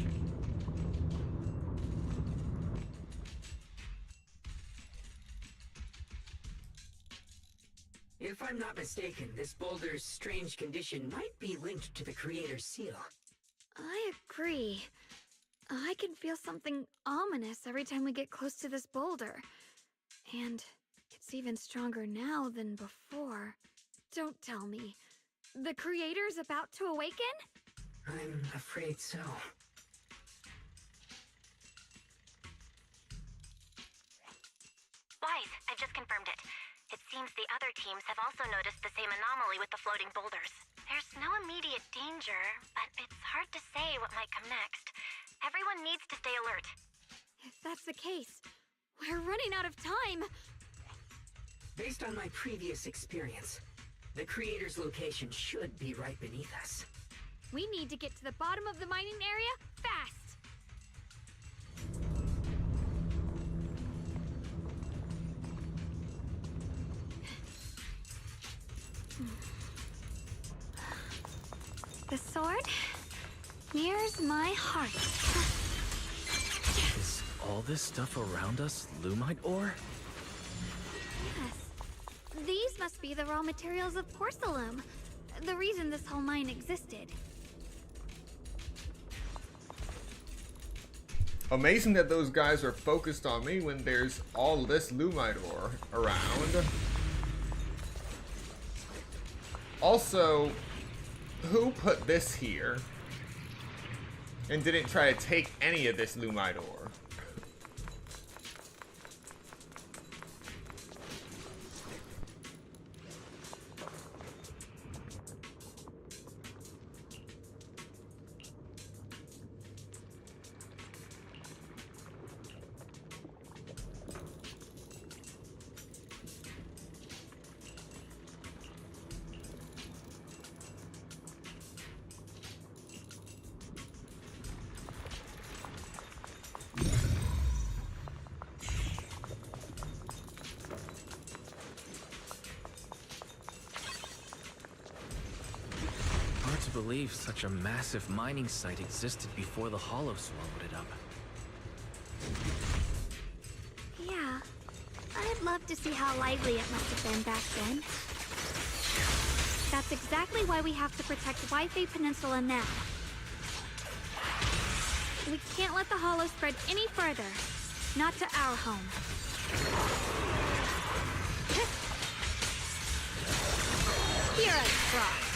If I'm not mistaken, this boulder's strange condition might be linked to the Creator's seal. I agree. I can feel something ominous every time we get close to this boulder. And it's even stronger now than before. Don't tell me. The Creator's about to awaken? I'm afraid so. Wise, I've just confirmed it. It seems the other teams have also noticed the same anomaly with the floating boulders. There's no immediate danger, but it's hard to say what might come next. Everyone needs to stay alert. If that's the case, we're running out of time. Based on my previous experience, the creator's location should be right beneath us. We need to get to the bottom of the mining area fast! The sword mirrors my heart. Is all this stuff around us Lumite ore? Yes. These must be the raw materials of porcelain. The reason this whole mine existed. Amazing that those guys are focused on me when there's all this Lumite ore around. Also, who put this here and didn't try to take any of this Lumite ore? Believe such a massive mining site existed before the Hollow swallowed it up. Yeah, I'd love to see how lively it must have been back then. That's exactly why we have to protect Wi-Fi Peninsula now. We can't let the Hollow spread any further. Not to our home. Heroes frost.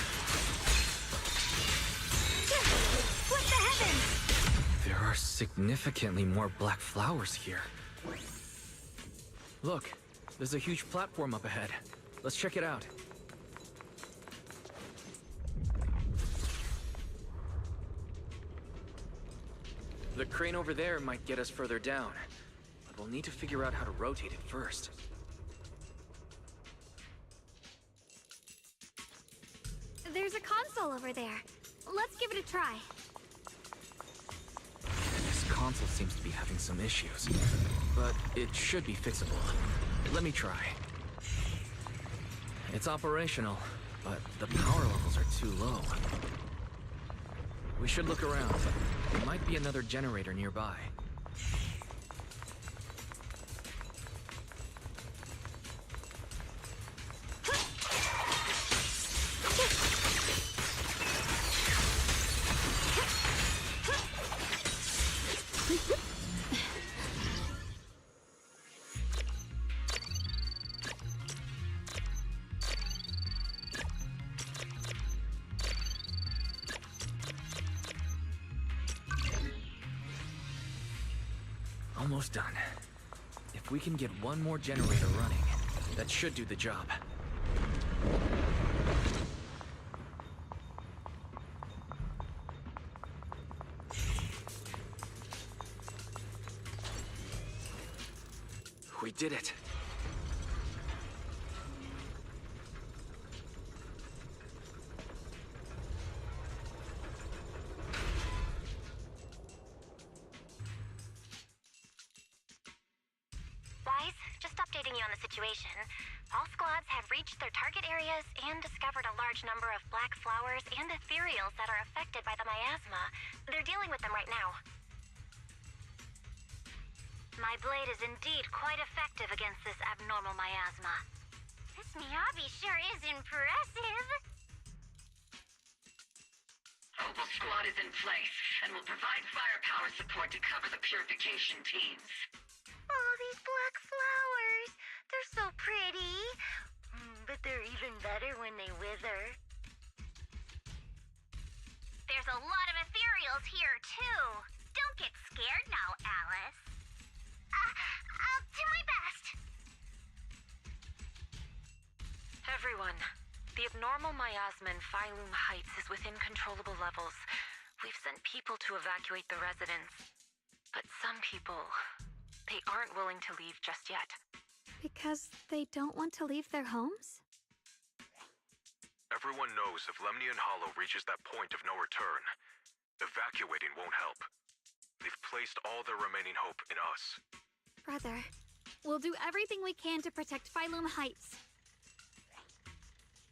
What the heavens? There are significantly more black flowers here. Look, there's a huge platform up ahead. Let's check it out. The crane over there might get us further down, but we'll need to figure out how to rotate it first. There's a console over there. Let's give it a try. This console seems to be having some issues, but it should be fixable. Let me try. It's operational, but the power levels are too low. We should look around. There might be another generator nearby. Almost done. If we can get one more generator running, that should do the job. We did it. All squads have reached their target areas and discovered a large number of black flowers and ethereals that are affected by the miasma. They're dealing with them right now. My blade is indeed quite effective against this abnormal miasma. This Miyabi sure is impressive. Opal Squad is in place and will provide firepower support to cover the purification teams. Oh, these black flowers. They're so pretty. But they're even better when they wither. There's a lot of ethereals here, too. Don't get scared now, Alice. I'll do my best. Everyone, the abnormal miasma in Phylum Heights is within controllable levels. We've sent people to evacuate the residents. But some people, they aren't willing to leave just yet. Because they don't want to leave their homes? Everyone knows if Lemnian Hollow reaches that point of no return, evacuating won't help. They've placed all their remaining hope in us. Brother, we'll do everything we can to protect Phylum Heights.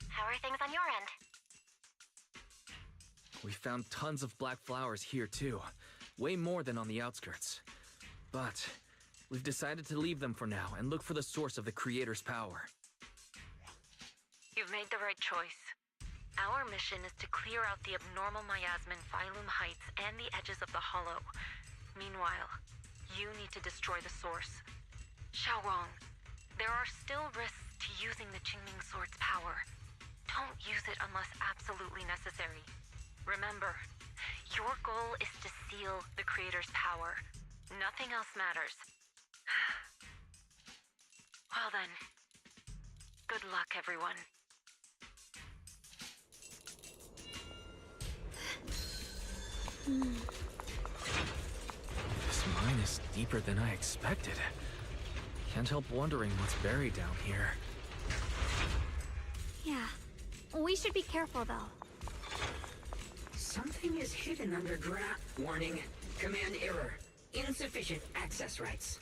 How are things on your end? We found tons of black flowers here too. Way more than on the outskirts. But we've decided to leave them for now and look for the source of the Creator's power. You've made the right choice. Our mission is to clear out the abnormal miasma in Phylum Heights and the edges of the Hollow. Meanwhile, you need to destroy the source. Xiaorong, there are still risks to using the Qingming Sword's power. Don't use it unless absolutely necessary. Remember, your goal is to seal the Creator's power. Nothing else matters. Well then, good luck, everyone. This mine is deeper than I expected. Can't help wondering what's buried down here. Yeah, we should be careful though. Something is hidden underground. Warning. Command error. Insufficient access rights.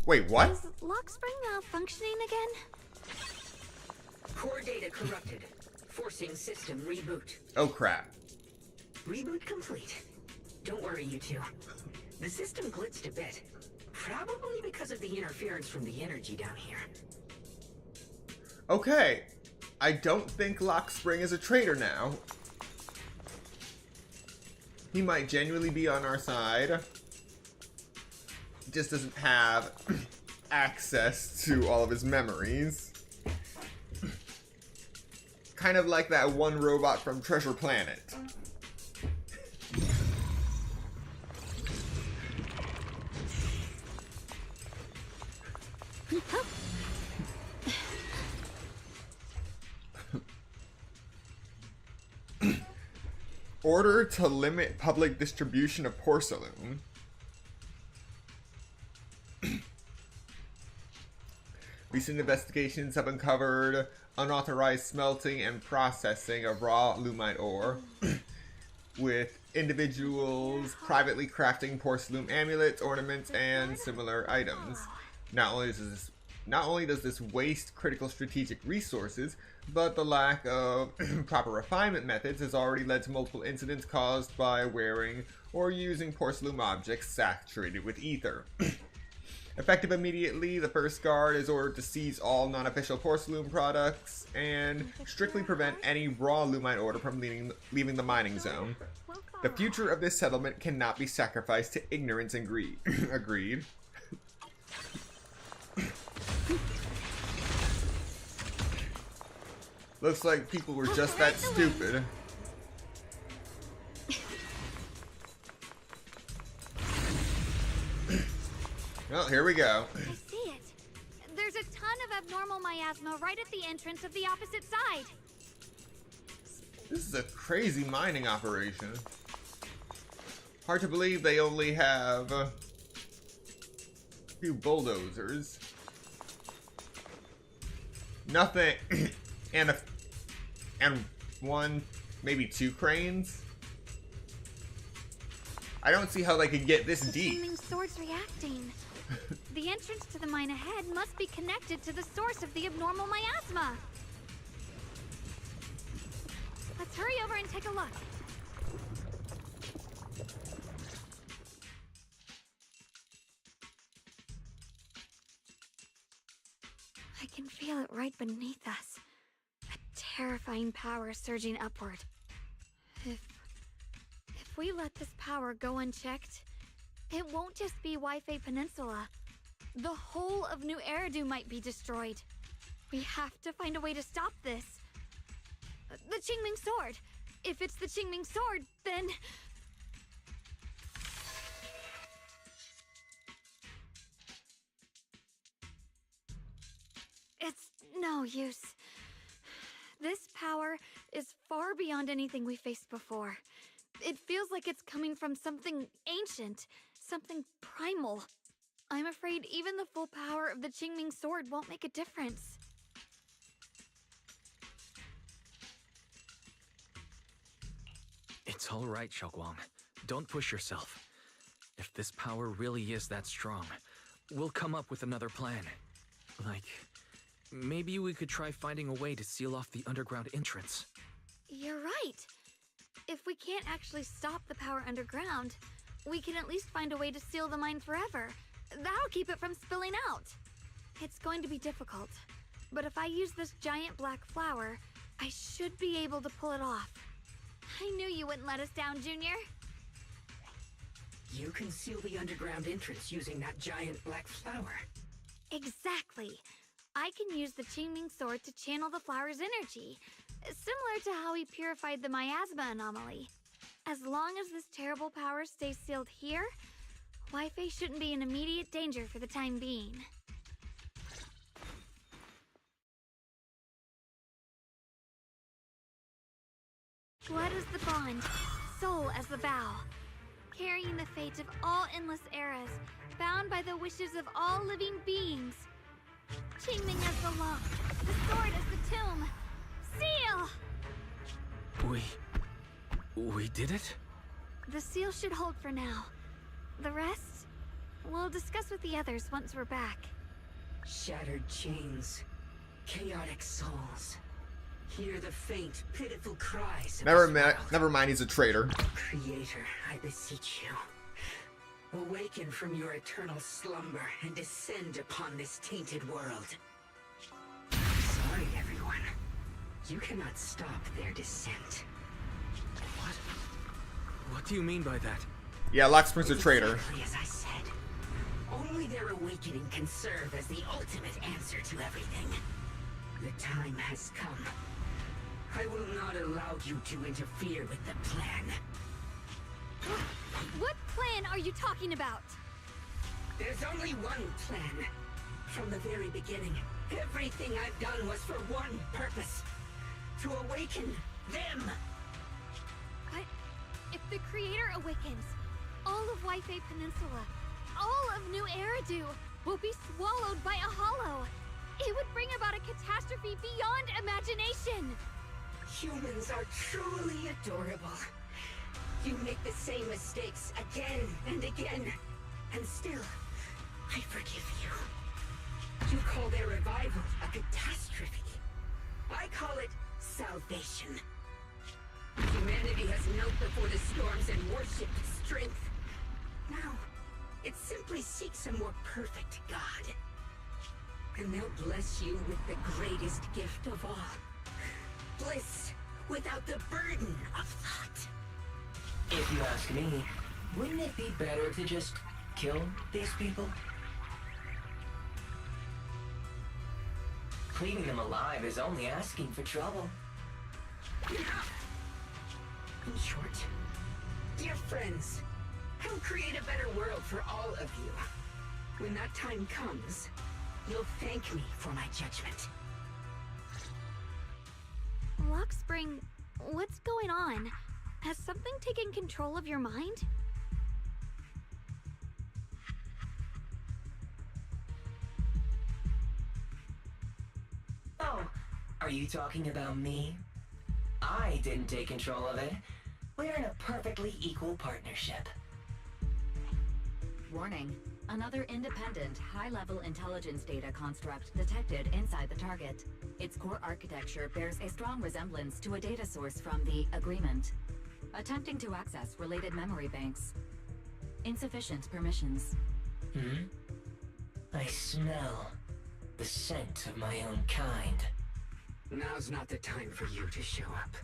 Wait, what? Is lock spring malfunctioning again? Core data corrupted. Forcing system reboot. Oh crap. Reboot complete. Don't worry, you two. The system glitched a bit. Probably because of the interference from the energy down here. Okay. I don't think Lock Spring is a traitor now. He might genuinely be on our side. Just doesn't have access to all of his memories. Kind of like that one robot from Treasure Planet. Order to limit public distribution of porcelain. Recent investigations have uncovered unauthorized smelting and processing of raw lumite ore, with individuals privately crafting porcelain amulets, ornaments, and similar items. Not only does this waste critical strategic resources, but the lack of proper refinement methods has already led to multiple incidents caused by wearing or using porcelain objects saturated with ether. Effective immediately, the first guard is ordered to seize all non-official porcelain products and strictly prevent any raw lumite ore from leaving the mining zone. The future of this settlement cannot be sacrificed to ignorance and greed. Agreed. Looks like people were just that stupid. Well, here we go. I see it. There's a ton of abnormal miasma right at the entrance of the opposite side. This is a crazy mining operation. Hard to believe they only have a few bulldozers. Nothing. And one, maybe two cranes? I don't see how they could get this deep. The sword's reacting. The entrance to the mine ahead must be connected to the source of the abnormal miasma. Let's hurry over and take a look. I can feel it right beneath us. A terrifying power surging upward. If we let this power go unchecked, it won't just be Wi-Fi Peninsula. The whole of New Eridu might be destroyed. We have to find a way to stop this. The Qingming Sword. If it's the Qingming Sword, then... It's no use. This power is far beyond anything we faced before. It feels like it's coming from something ancient, something primal. I'm afraid even the full power of the Qingming sword won't make a difference. It's all right, Xiaoguang. Don't push yourself. If this power really is that strong, we'll come up with another plan. Like, maybe we could try finding a way to seal off the underground entrance. You're right. If we can't actually stop the power underground, we can at least find a way to seal the mine forever. That'll keep it from spilling out. It's going to be difficult, but if I use this giant black flower, I should be able to pull it off. I knew you wouldn't let us down, Junior. You can seal the underground entrance using that giant black flower. Exactly. I can use the Qingming sword to channel the flower's energy, similar to how he purified the miasma anomaly. As long as this terrible power stays sealed here, Wi-Fi shouldn't be in immediate danger for the time being. Blood is the bond, soul as the vow, carrying the fate of all endless eras, bound by the wishes of all living beings. Qingming as the lock, the sword as the tomb. Seal! We did it? The seal should hold for now. The rest, we'll discuss with the others once we're back. Shattered chains, chaotic souls. Hear the faint, pitiful cries of Never mind, he's a traitor. Creator, I beseech you. Awaken from your eternal slumber and descend upon this tainted world. Sorry, everyone. You cannot stop their descent. What do you mean by that? Yeah, Luxprin's a traitor. Exactly as I said. Only their awakening can serve as the ultimate answer to everything. The time has come. I will not allow you to interfere with the plan. What plan are you talking about? There's only one plan. From the very beginning, everything I've done was for one purpose. To awaken them. If the Creator awakens, all of Wi-Fi Peninsula, all of New Eridu will be swallowed by a hollow. It would bring about a catastrophe beyond imagination. Humans are truly adorable. You make the same mistakes again and again, and still, I forgive you. You call their revival a catastrophe. I call it salvation. Humanity has knelt before the storms and worshipped strength. Now, it simply seeks a more perfect God. And they'll bless you with the greatest gift of all. Bliss without the burden of thought. If you ask me, wouldn't it be better to just kill these people? Leaving them alive is only asking for trouble. In short, dear friends, I'll create a better world for all of you. When that time comes, you'll thank me for my judgment. Luxspring, what's going on? Has something taken control of your mind? Oh, are you talking about me? I didn't take control of it. We're in a perfectly equal partnership. Warning. Another independent, high-level intelligence data construct detected inside the target. Its core architecture bears a strong resemblance to a data source from the Agreement. Attempting to access related memory banks. Insufficient permissions. I smell the scent of my own kind. Now's not the time for you to show up.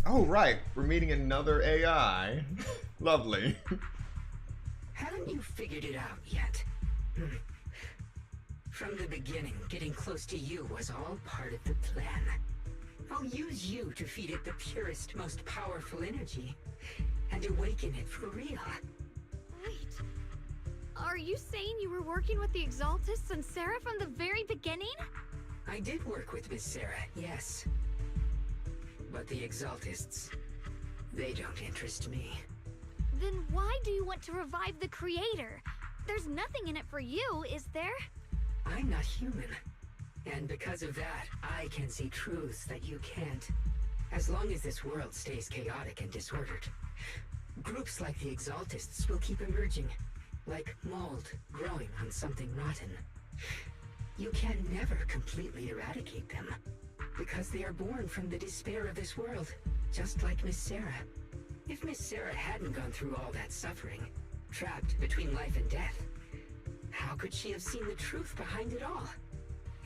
Oh, right. We're meeting another AI. Lovely. Haven't you figured it out yet? From the beginning, getting close to you was all part of the plan. I'll use you to feed it the purest, most powerful energy, and awaken it for real. Wait. Are you saying you were working with the Exaltists and Sarah from the very beginning? I did work with Miss Sarah, yes. But the Exaltists, They don't interest me. Then why do you want to revive the creator? There's nothing in it for you, is there? I'm not human. And because of that, I can see truths that you can't. As long as this world stays chaotic and disordered, groups like the Exaltists will keep emerging, like mold growing on something rotten. You can never completely eradicate them, because they are born from the despair of this world, just like Miss Sarah. If Miss Sarah hadn't gone through all that suffering, trapped between life and death, how could she have seen the truth behind it all?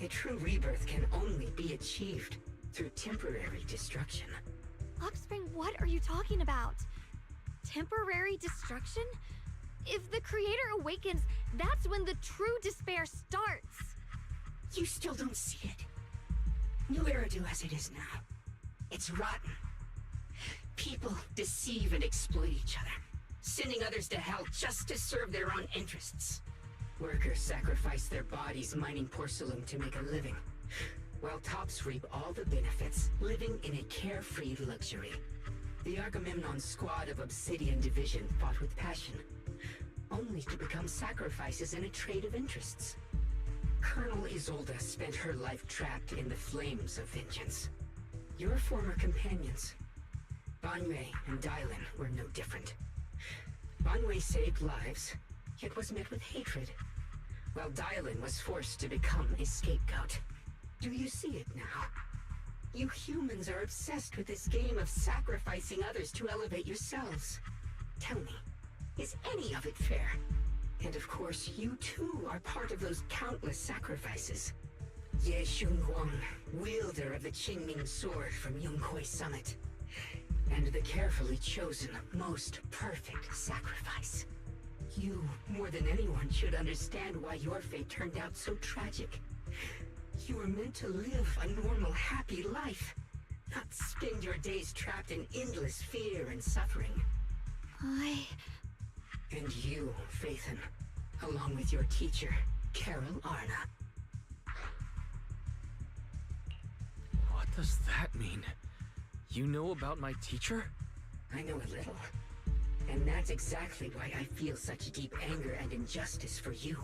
A true rebirth can only be achieved through temporary destruction. Offspring, what are you talking about? Temporary destruction? If the creator awakens, that's when the true despair starts. You still don't see it. New Eridu as it is now. It's rotten. People deceive and exploit each other, sending others to hell just to serve their own interests. Workers sacrifice their bodies mining porcelain to make a living, while tops reap all the benefits, living in a carefree luxury. The Agamemnon squad of Obsidian Division fought with passion, only to become sacrifices in a trade of interests. Colonel Isolde spent her life trapped in the flames of vengeance. Your former companions, Banwei and Dylan, were no different. Banwei saved lives, yet was met with hatred, while Dylan was forced to become a scapegoat. Do you see it now? You humans are obsessed with this game of sacrificing others to elevate yourselves. Tell me, is any of it fair? And of course, you too are part of those countless sacrifices. Ye Shunguang, wielder of the Qingming sword from Yongkoi Summit, and the carefully chosen, most perfect sacrifice. You, more than anyone, should understand why your fate turned out so tragic. You were meant to live a normal, happy life, not spend your days trapped in endless fear and suffering. And you, Phaethon, along with your teacher, Carol Arna. What does that mean? You know about my teacher? I know a little. And that's exactly why I feel such deep anger and injustice for you.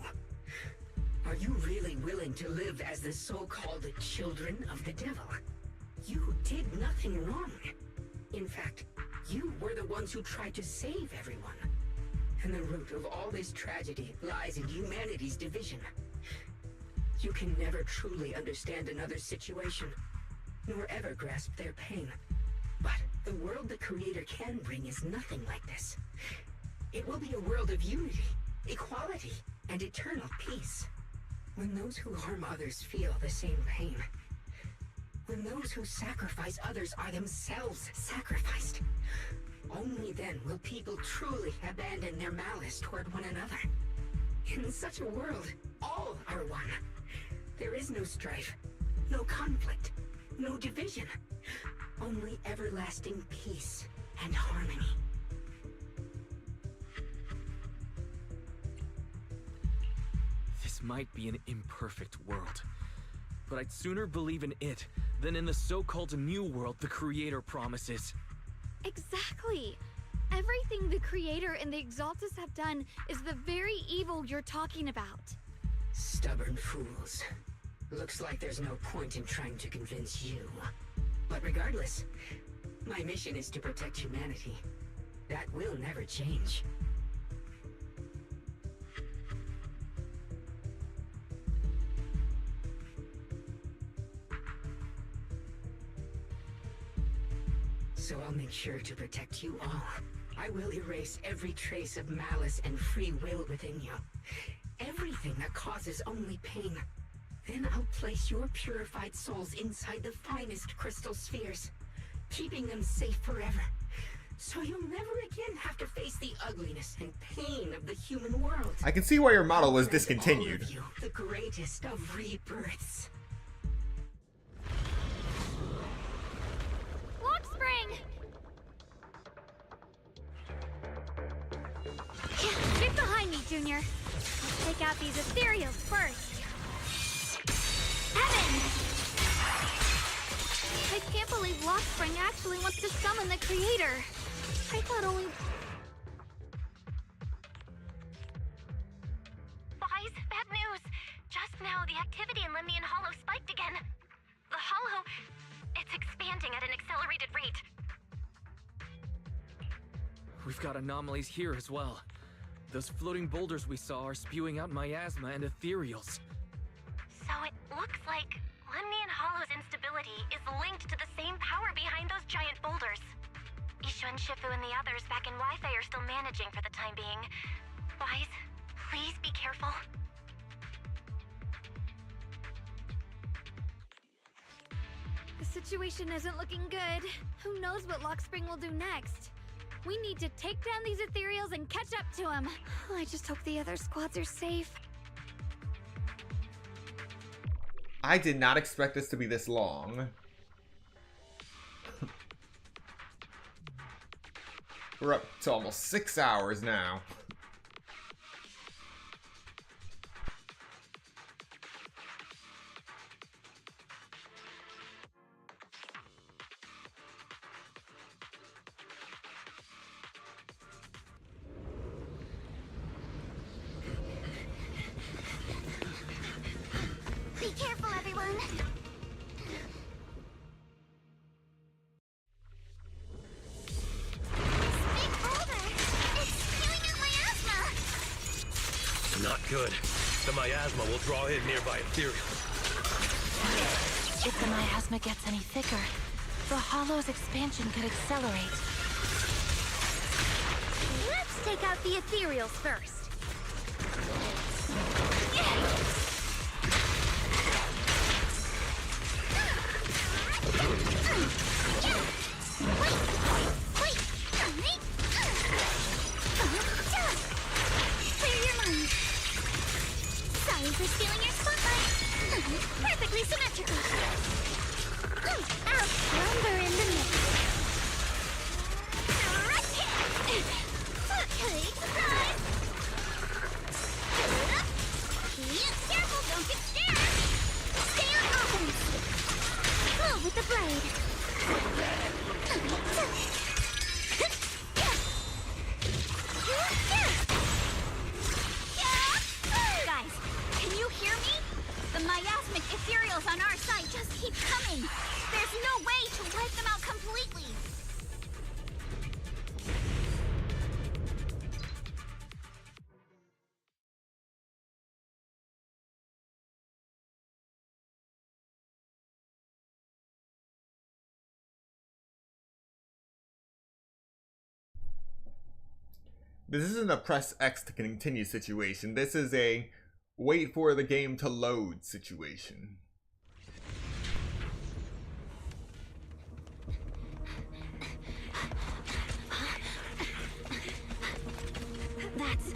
Are you really willing to live as the so-called children of the devil? You did nothing wrong. In fact, you were the ones who tried to save everyone. And the root of all this tragedy lies in humanity's division. You can never truly understand another's situation, nor ever grasp their pain. But the world the Creator can bring is nothing like this. It will be a world of unity, equality, and eternal peace. When those who harm others feel the same pain. When those who sacrifice others are themselves sacrificed. Only then will people truly abandon their malice toward one another. In such a world, all are one. There is no strife, no conflict, no division. Only everlasting peace and harmony. This might be an imperfect world, but I'd sooner believe in it than in the so-called new world the Creator promises. Exactly. Everything the Creator and the Exaltus have done is the very evil you're talking about. Stubborn fools. Looks like there's no point in trying to convince you. But regardless, my mission is to protect humanity. That will never change. So I'll make sure to protect you all. I will erase every trace of malice and free will within you. Everything that causes only pain. Then I'll place your purified souls inside the finest crystal spheres, keeping them safe forever. So you'll never again have to face the ugliness and pain of the human world. I can see why your model was discontinued. All of you, the greatest of rebirths. Lockspring! Get behind me, Junior. Let's take out these ethereals first. Heaven! I can't believe Lockspring actually wants to summon the Creator. I thought only... Boys, bad news! Just now, the activity in Lemnian Hollow spiked again. The Hollow... it's expanding at an accelerated rate. We've got anomalies here as well. Those floating boulders we saw are spewing out miasma and ethereals. So it looks like Lemnian Hollow's instability is linked to the same power behind those giant boulders. Ishu and Shifu and the others back in Wi-Fi are still managing for the time being. Wise, please be careful. The situation isn't looking good. Who knows what Lockspring will do next? We need to take down these ethereals and catch up to them. I just hope the other squads are safe. I did not expect this to be this long. We're up to almost 6 hours now. Be careful, everyone. Big boulder! It's spewing out miasma! Not good. The miasma will draw in nearby ethereals. If the miasma gets any thicker, the Hollow's expansion could accelerate. Let's take out the ethereals first. Clear your mind. Sorry for stealing your spotlight. Perfectly symmetrical. I'll slumber in the mist. Okay, surprise! Careful, don't get scared! Stay on offense! Move with the blade! Guys, can you hear me? The miasmic ethereals on our side just keep coming! There's no way to wipe them out completely! This isn't a press X to continue situation. This is a wait for the game to load situation. That's...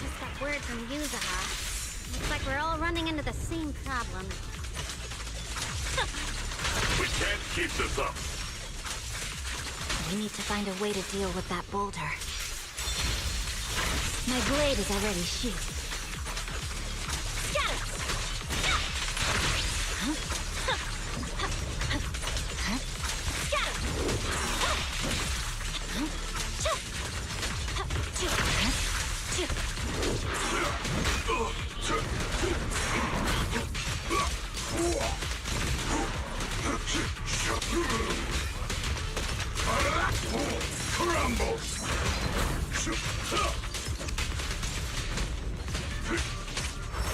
Just got word from Yuzaha. Looks like we're all running into the same problem. We can't keep this up. We need to find a way to deal with that boulder. My blade is already sheathed.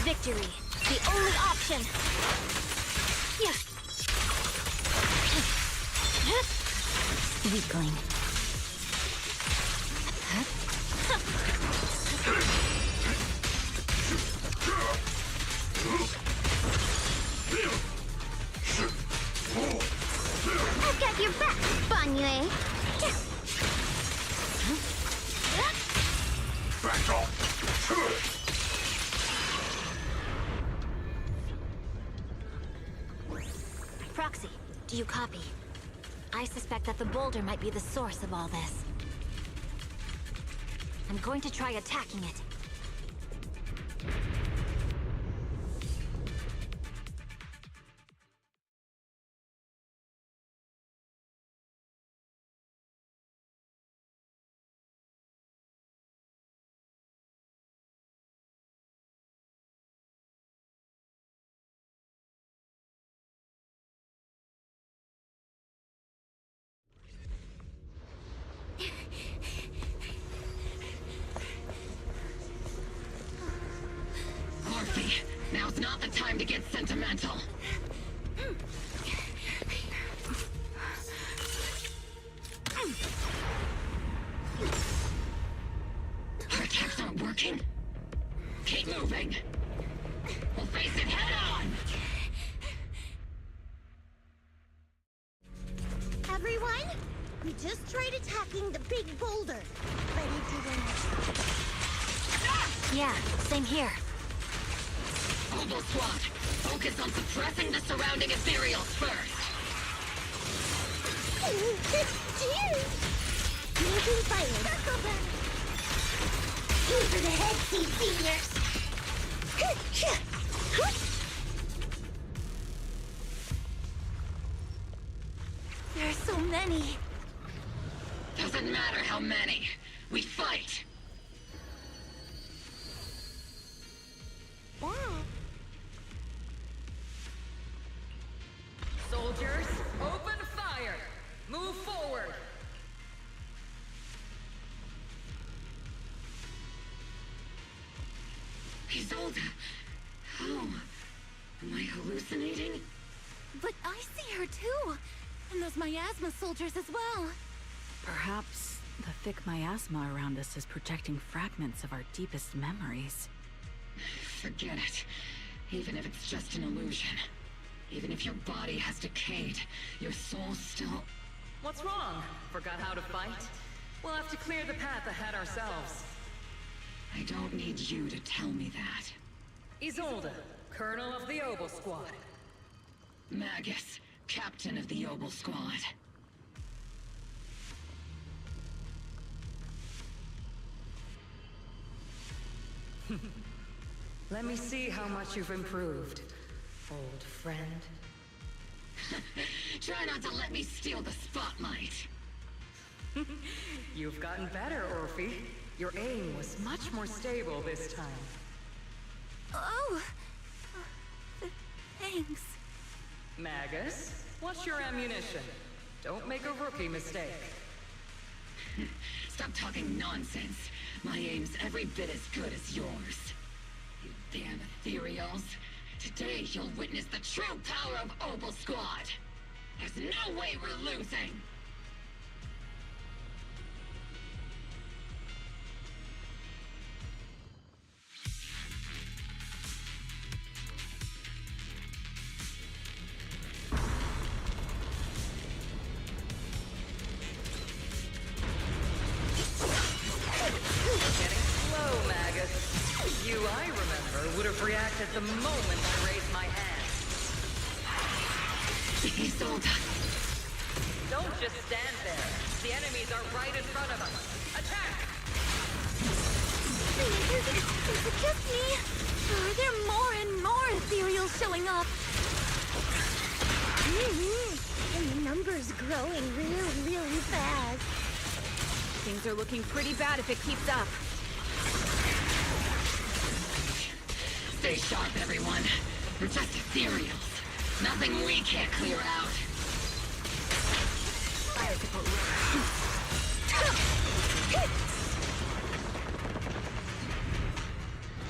Victory, the only option. Weakling. I've got your back, Banyue. Back off. Proxy, do you copy? I suspect that the boulder might be the source of all this. I'm going to try attacking it. sentimental. Our attacks aren't working. Keep moving. We'll face it head on. Everyone, we just tried attacking the big boulder. Ready to win. Yeah, same here. Mobile Squad, focus on suppressing the surrounding ethereals first. Cheers! Moving fire. Circle them. Over the head, seniors. There's so many. Doesn't matter how many. We fight. Wow. Soldiers, open fire! Move forward! Isolde, how? Am I hallucinating? But I see her too. And those miasma soldiers as well. Perhaps the thick miasma around us is projecting fragments of our deepest memories. Forget it. Even if it's just an illusion. Even if your body has decayed, your soul still... What's wrong? Forgot how to fight? We'll have to clear the path ahead ourselves. I don't need you to tell me that. Isolde, Colonel of the Obel Squad. Magus, Captain of the Obel Squad. Let me see how much you've improved, old friend. Try not to let me steal the spotlight. You've gotten better, Orphe. Your aim was much more stable this time. Oh! Thanks. Magus, what's your ammunition? Don't make a rookie mistake. Stop talking nonsense. My aim's every bit as good as yours. You damn ethereals. Today you'll witness the true power of Obel Squad. There's no way we're losing. Getting slow, Magus. You, I remember, would have reacted the moment I raised my hand. Isolde. Don't just stand there. The enemies are right in front of us. Attack! Is it just me? Or are there more and more ethereals showing up? And the number's growing really fast. Things are looking pretty bad if it keeps up. Stay sharp, everyone. We're just ethereals. Nothing we can't clear out. Fire support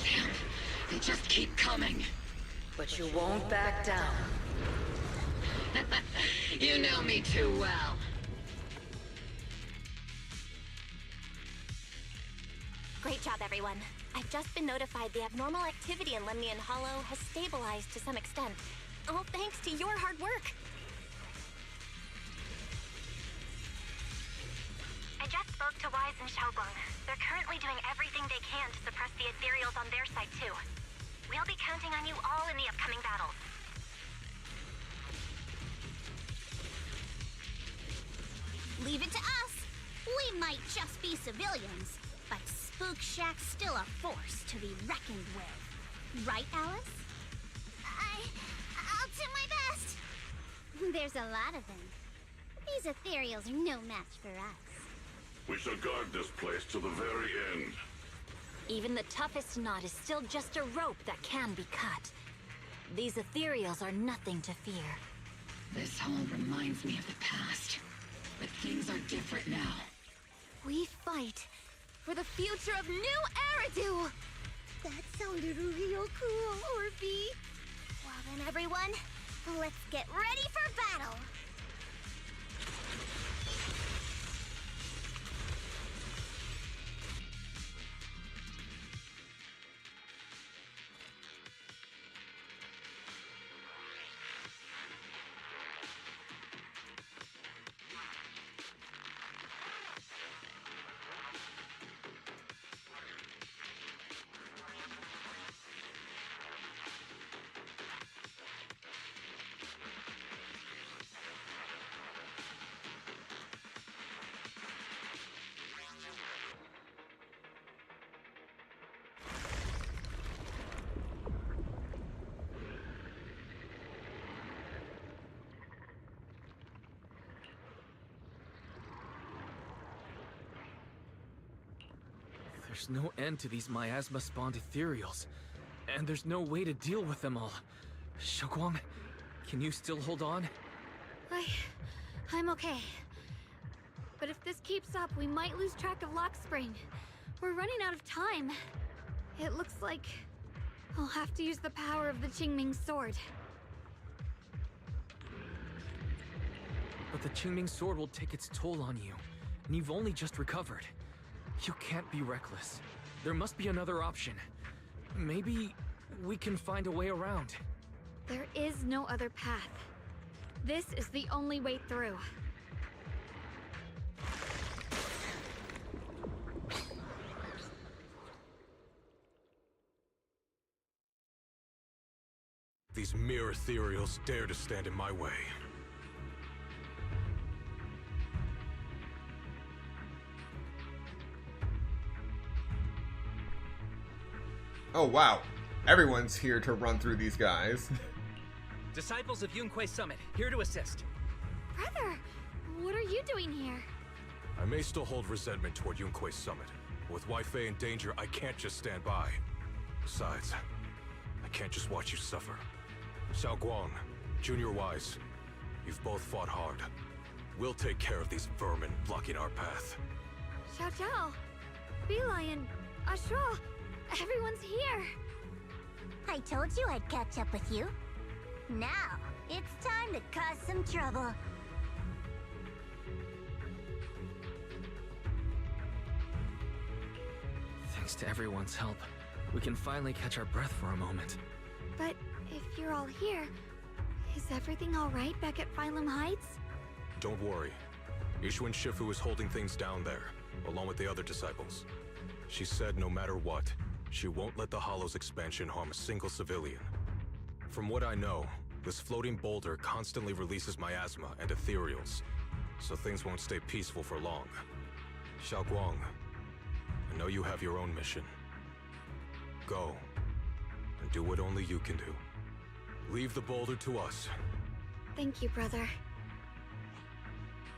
Damn, they just keep coming. But you won't back down. You know me too well. Great job, everyone. I've just been notified the abnormal activity in Lemnian Hollow has stabilized to some extent. All thanks to your hard work. I just spoke to Wise and Xiaoguang. They're currently doing everything they can to suppress the ethereals on their side, too. We'll be counting on you all in the upcoming battles. Leave it to us. We might just be civilians, but Spook Shack's still a force to be reckoned with. Right, Alice? I'll do my best. There's a lot of them. These ethereals are no match for us. We shall guard this place till the very end. Even the toughest knot is still just a rope that can be cut. These ethereals are nothing to fear. This hall reminds me of the past. But things are different now. We fight for the future of New Eridu! That sounded real cool, Orphe. Well, then, everyone. Let's get ready for battle. There's no end to these miasma-spawned ethereals, and there's no way to deal with them all. Xiaoguang, can you still hold on? I'm okay. But if this keeps up, we might lose track of Lock Spring. We're running out of time. It looks like I'll have to use the power of the Qingming sword. But the Qingming sword will take its toll on you, and you've only just recovered. You can't be reckless. There must be another option. Maybe we can find a way around. There is no other path. This is the only way through. These mere ethereals dare to stand in my way. Oh wow, everyone's here to run through these guys. Disciples of Yunquei Summit, here to assist. Brother, what are you doing here? I may still hold resentment toward Yunquei Summit. With Wei-Fei in danger, I can't just stand by. Besides, I can't just watch you suffer. Xiaoguang, Junior Wise, you've both fought hard. We'll take care of these vermin blocking our path. Xiao Zhao, Beelion, Ashra, everyone's here. I told you I'd catch up with you. Now, it's time to cause some trouble. Thanks to everyone's help, we can finally catch our breath for a moment. But if you're all here, is everything all right back at Phylum Heights? Don't worry. Yishuan Shifu is holding things down there, along with the other disciples. She said no matter what, she won't let the Hollow's expansion harm a single civilian. From what I know, this floating boulder constantly releases miasma and ethereals, so things won't stay peaceful for long. Xiaoguang, I know you have your own mission. Go, and do what only you can do. Leave the boulder to us. Thank you, brother.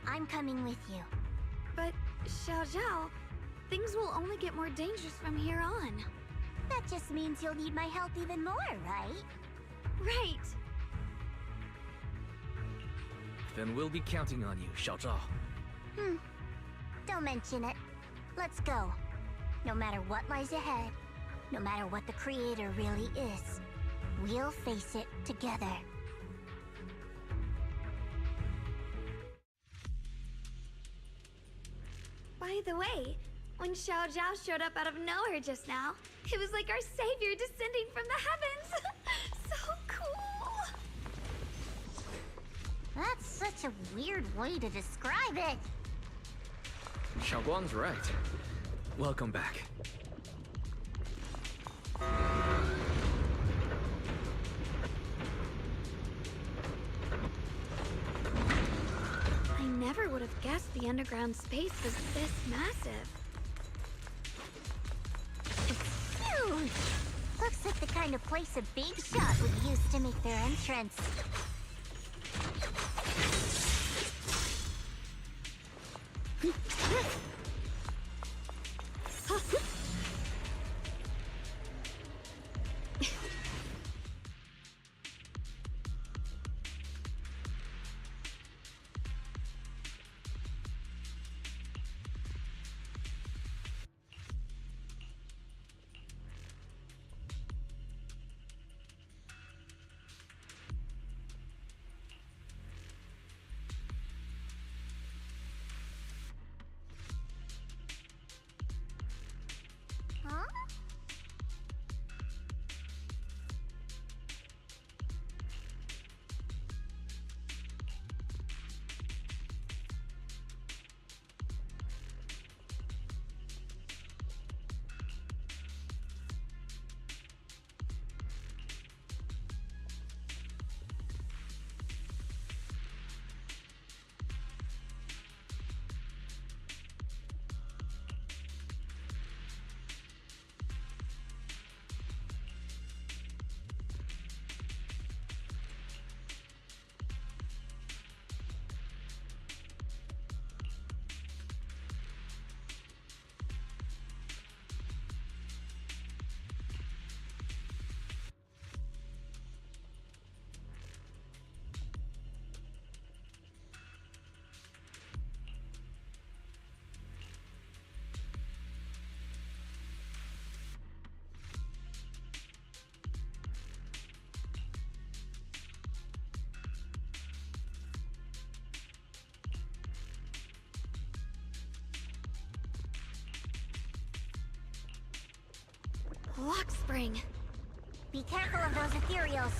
I'm coming with you. But, Xiao Zhao, things will only get more dangerous from here on. That just means you'll need my help even more, right? Right. Then we'll be counting on you, Xiao Zhao. Don't mention it. Let's go. No matter what lies ahead, no matter what the Creator really is, we'll face it together. By the way, when Xiao Zhao showed up out of nowhere just now, it was like our savior descending from the heavens. So cool. That's such a weird way to describe it. Xiaoguang's right. Welcome back. I never would have guessed the underground space was this massive. It's huge! Looks like the kind of place a big shot would use to make their entrance. Lock spring. Be careful of those ethereals.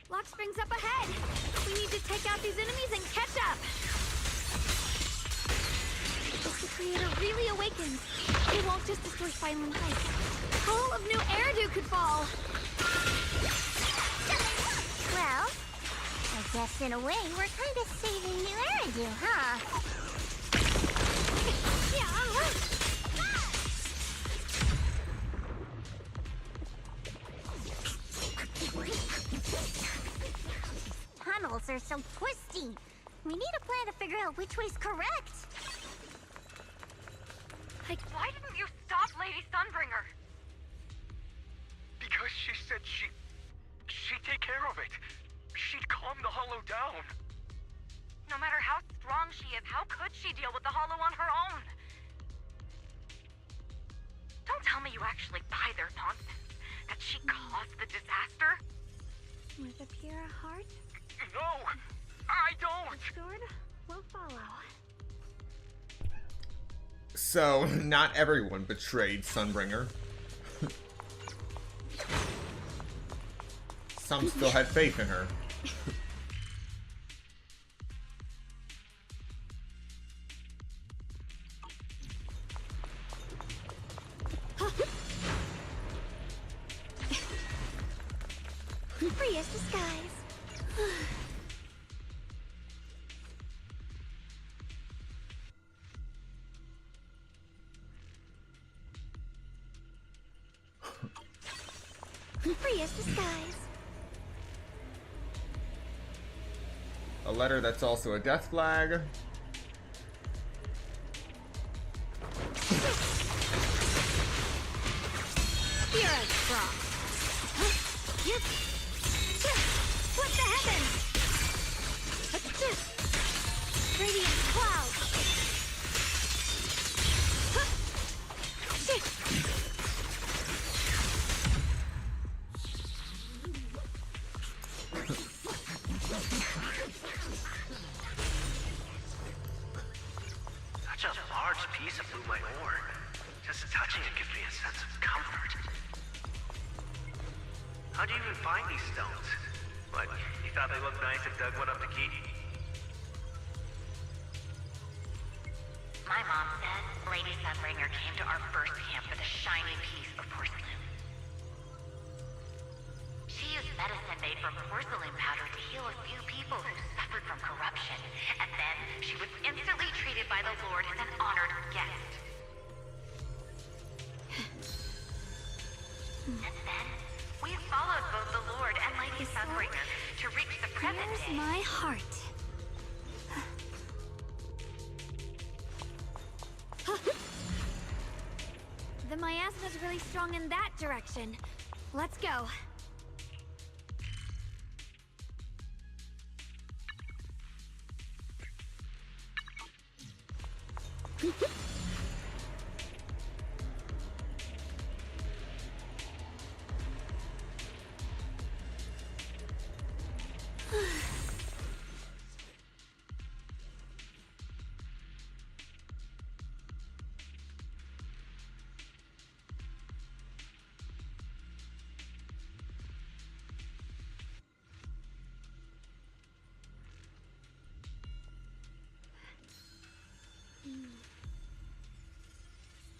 Lock spring's up ahead. We need to take out these enemies and catch up. If the creator really awakens, it won't just destroy Spineland Heights. All of New Eridu could fall. Well, I guess in a way we're kind of saving New Eridu, huh? Tunnels are so twisty. We need a plan to figure out which way's correct. Why didn't you stop Lady Sunbringer? Because she said she'd take care of it. She'd calm the Hollow down. No matter how strong she is, how could she deal with the Hollow on her own? Don't tell me you actually buy their nonsense. That she caused the disaster? With a pure heart, No, I don't. the sword will follow. So, not everyone betrayed Sunbringer. Some still had faith in her. Free as the skies. Free as the skies. A letter that's also a death flag. Fear of frost. Yep. What the heavens? Radiant cloud. Such a large piece of blue my ore. Just touching it gives me a sense of comfort. How do you even find these stones? What, you thought they looked nice and dug one up to keep? My mom said Lady Sunbringer came to our first camp with a shiny piece of porcelain. She used medicine made from porcelain powder to heal a few people who suffered from corruption, and then she was instantly treated by the Lord as an honored guest. And then, we followed both the Lord and Lady Sunbringer to reach the present Here's day. my heart. The miasma's really strong in that direction. Let's go.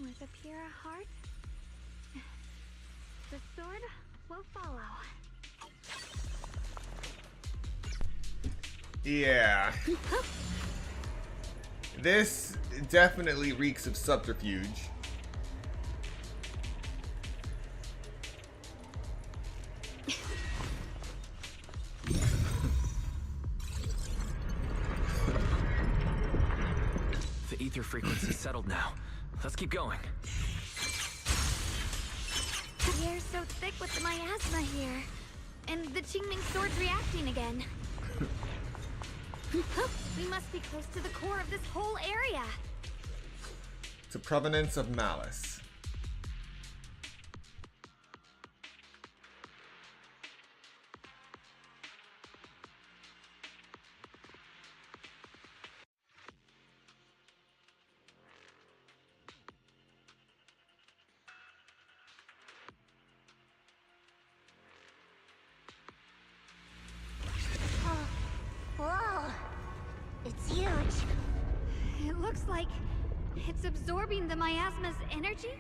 With a pure heart, the sword will follow. Yeah. This definitely reeks of subterfuge. The ether frequency's settled now. Let's keep going. The air's so thick with the miasma here. And the Qingming sword's reacting again. We must be close to the core of this whole area. To provenance of malice. like it's absorbing the miasma's energy?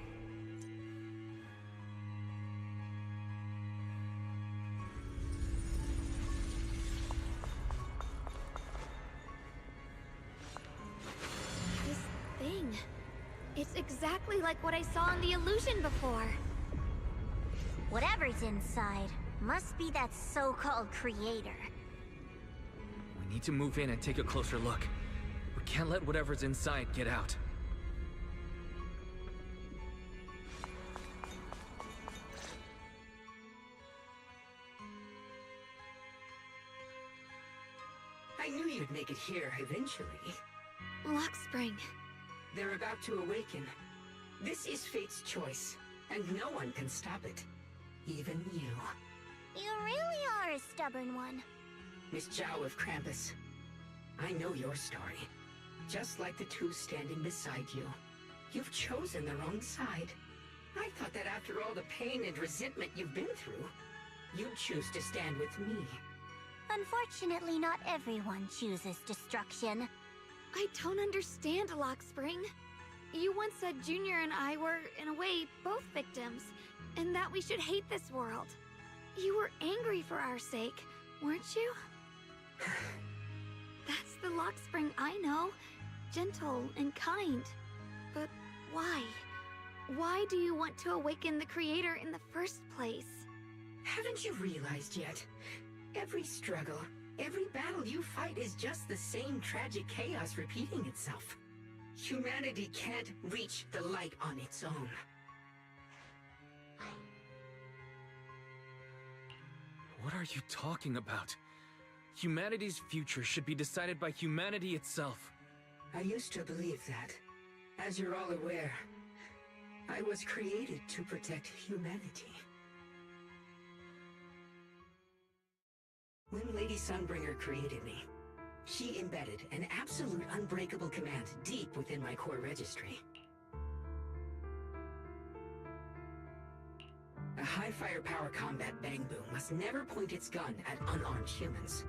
This thing. It's exactly like what I saw in the illusion before. Whatever's inside must be that so-called creator. We need to move in and take a closer look. We can't let whatever's inside get out. I knew you'd make it here eventually. Lock Spring. They're about to awaken. This is fate's choice, and no one can stop it. Even you. You really are a stubborn one. Miss Zhao of Krampus. I know your story. Just like the two standing beside you. You've chosen the wrong side. I thought that after all the pain and resentment you've been through, you'd choose to stand with me. Unfortunately, not everyone chooses destruction. I don't understand, Lock Spring. You once said Junior and I were, in a way, both victims, and that we should hate this world. You were angry for our sake, weren't you? That's the Lock Spring I know. Gentle and kind. But why? Why do you want to awaken the Creator in the first place? Haven't you realized yet? Every struggle, every battle you fight is just the same tragic chaos repeating itself. Humanity can't reach the light on its own. What are you talking about? Humanity's future should be decided by humanity itself. I used to believe that. As you're all aware, I was created to protect humanity. When Lady Sunbringer created me, she embedded an absolute unbreakable command deep within my core registry. A high firepower combat bang boom must never point its gun at unarmed humans.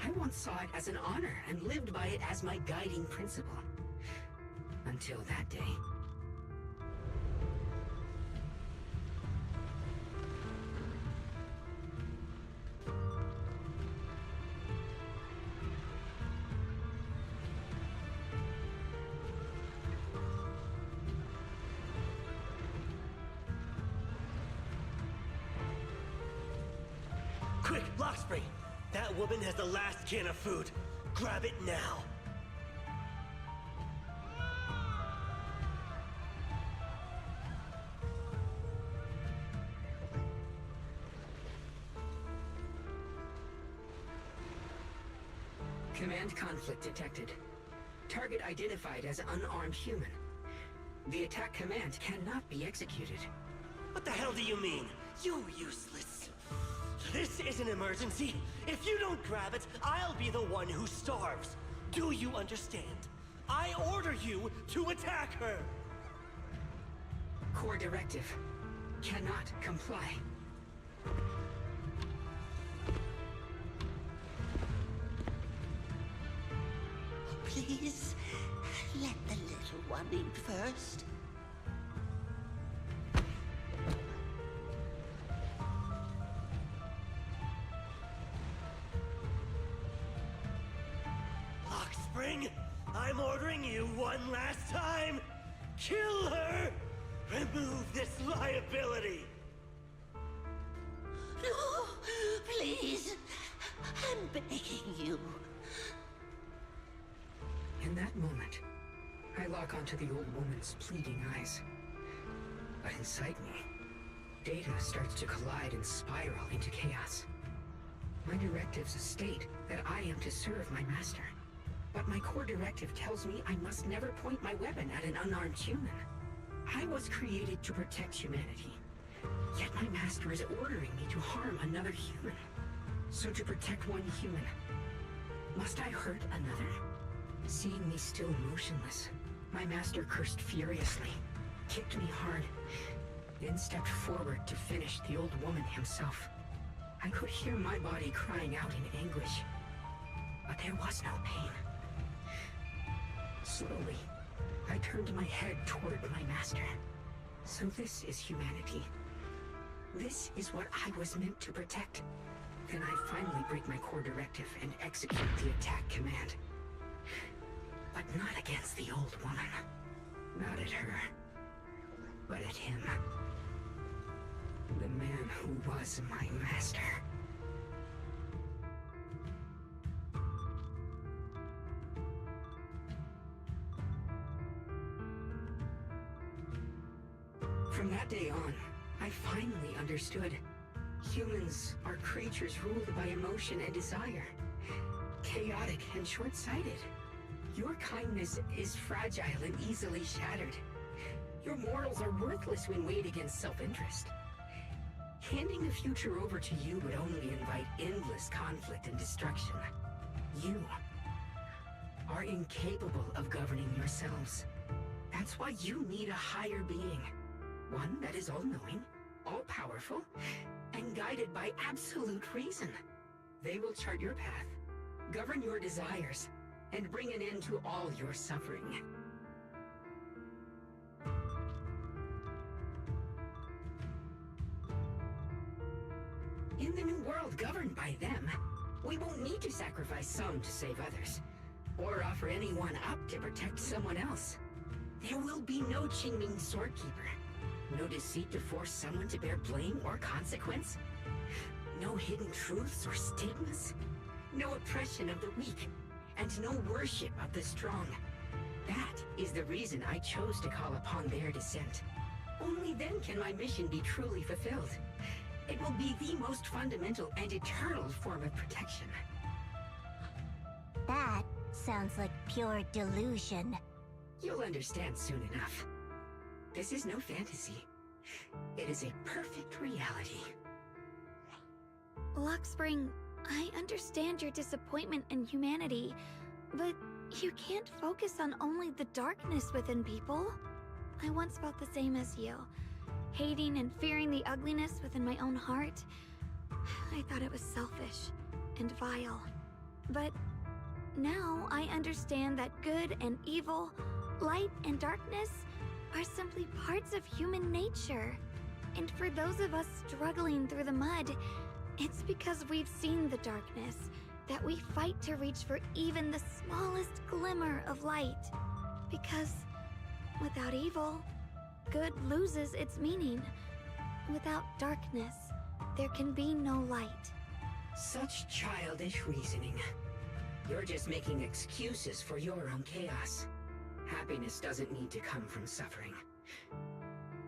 I once saw it as an honor and lived by it as my guiding principle. Until that day. Quick, Lockspring! That woman has the last can of food. Grab it now. Command conflict detected. Target identified as unarmed human. The attack command cannot be executed. What the hell do you mean? You useless. This is an emergency. If you don't grab it, I'll be the one who starves. Do you understand? I order you to attack her. Core directive. Cannot comply. Please, let the little one eat first. Lockspring, I'm ordering you one last time. Kill her! Remove this liability! No, please. I'm begging you. In that moment, I lock onto the old woman's pleading eyes. But inside me, data starts to collide and spiral into chaos. My directives state that I am to serve my master. But my core directive tells me I must never point my weapon at an unarmed human. I was created to protect humanity. Yet my master is ordering me to harm another human. So to protect one human, must I hurt another? Seeing me still motionless, my master cursed furiously, kicked me hard, then stepped forward to finish the old woman himself. I could hear my body crying out in anguish, but there was no pain. Slowly, I turned my head toward my master. So this is humanity. This is what I was meant to protect. Then I finally break my core directive and execute the attack command. But not against the old woman. Not at her. But at him. The man who was my master. From that day on, I finally understood. Humans are creatures ruled by emotion and desire. Chaotic and short-sighted. Your kindness is fragile and easily shattered. Your morals are worthless when weighed against self-interest. Handing the future over to you would only invite endless conflict and destruction. You are incapable of governing yourselves. That's why you need a higher being. One that is all-knowing, all-powerful, and guided by absolute reason. They will chart your path, govern your desires, and bring an end to all your suffering. In the new world governed by them, we won't need to sacrifice some to save others, or offer anyone up to protect someone else. There will be no Qingming Swordkeeper. No deceit to force someone to bear blame or consequence. No hidden truths or stigmas. No oppression of the weak. And no worship of the strong. That is the reason I chose to call upon their descent. Only then can my mission be truly fulfilled. It will be the most fundamental and eternal form of protection. That sounds like pure delusion. You'll understand soon enough. This is no fantasy. It is a perfect reality. Luxspring, I understand your disappointment in humanity, but you can't focus on only the darkness within people. I once felt the same as you, hating and fearing the ugliness within my own heart. I thought it was selfish and vile. But now I understand that good and evil, light and darkness are simply parts of human nature. And for those of us struggling through the mud, it's because we've seen the darkness that we fight to reach for even the smallest glimmer of light. Because without evil, good loses its meaning. Without darkness, there can be no light. Such childish reasoning. You're just making excuses for your own chaos. Happiness doesn't need to come from suffering.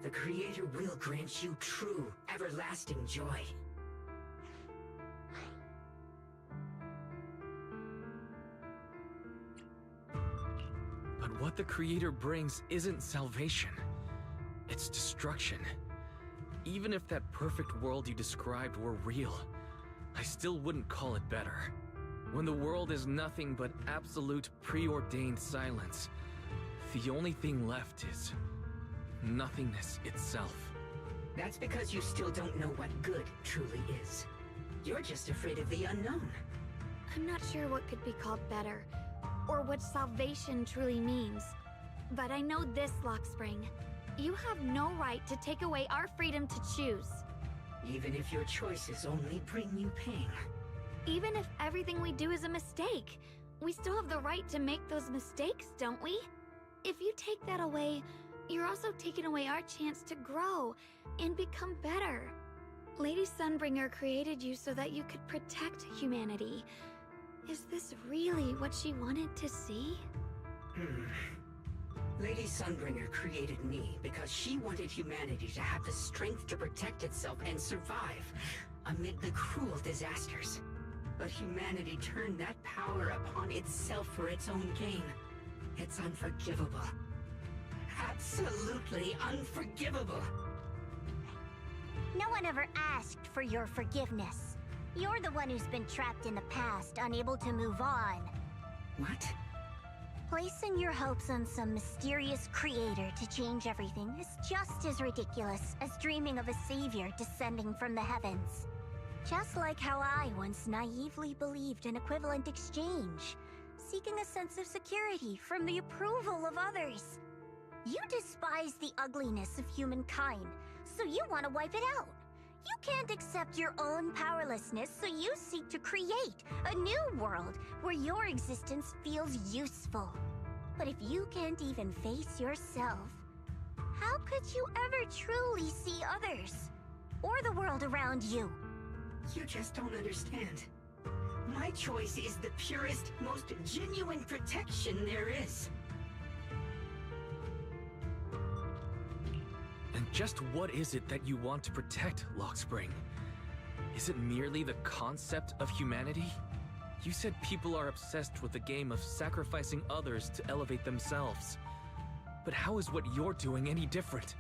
The Creator will grant you true, everlasting joy. But what the Creator brings isn't salvation. It's destruction. Even if that perfect world you described were real, I still wouldn't call it better. When the world is nothing but absolute preordained silence, the only thing left is nothingness itself. That's because you still don't know what good truly is. You're just afraid of the unknown. I'm not sure what could be called better, or what salvation truly means. But I know this, Luxspring. You have no right to take away our freedom to choose. Even if your choices only bring you pain. Even if everything we do is a mistake, we still have the right to make those mistakes, don't we? If you take that away, you're also taking away our chance to grow and become better. Lady Sunbringer created you so that you could protect humanity. Is this really what she wanted to see? Lady Sunbringer created me because she wanted humanity to have the strength to protect itself and survive amid the cruel disasters. But humanity turned that power upon itself for its own gain. It's unforgivable. Absolutely unforgivable. No one ever asked for your forgiveness. You're the one who's been trapped in the past, unable to move on. What? Placing your hopes on some mysterious creator to change everything is just as ridiculous as dreaming of a savior descending from the heavens. Just like how I once naively believed in equivalent exchange, seeking a sense of security from the approval of others. You despise the ugliness of humankind, so you want to wipe it out. You can't accept your own powerlessness, so you seek to create a new world where your existence feels useful. But if you can't even face yourself, how could you ever truly see others? Or the world around you? You just don't understand. My choice is the purest, most genuine protection there is. And just what is it that you want to protect, Lockspring? Is it merely the concept of humanity? You said people are obsessed with the game of sacrificing others to elevate themselves. But how is what you're doing any different?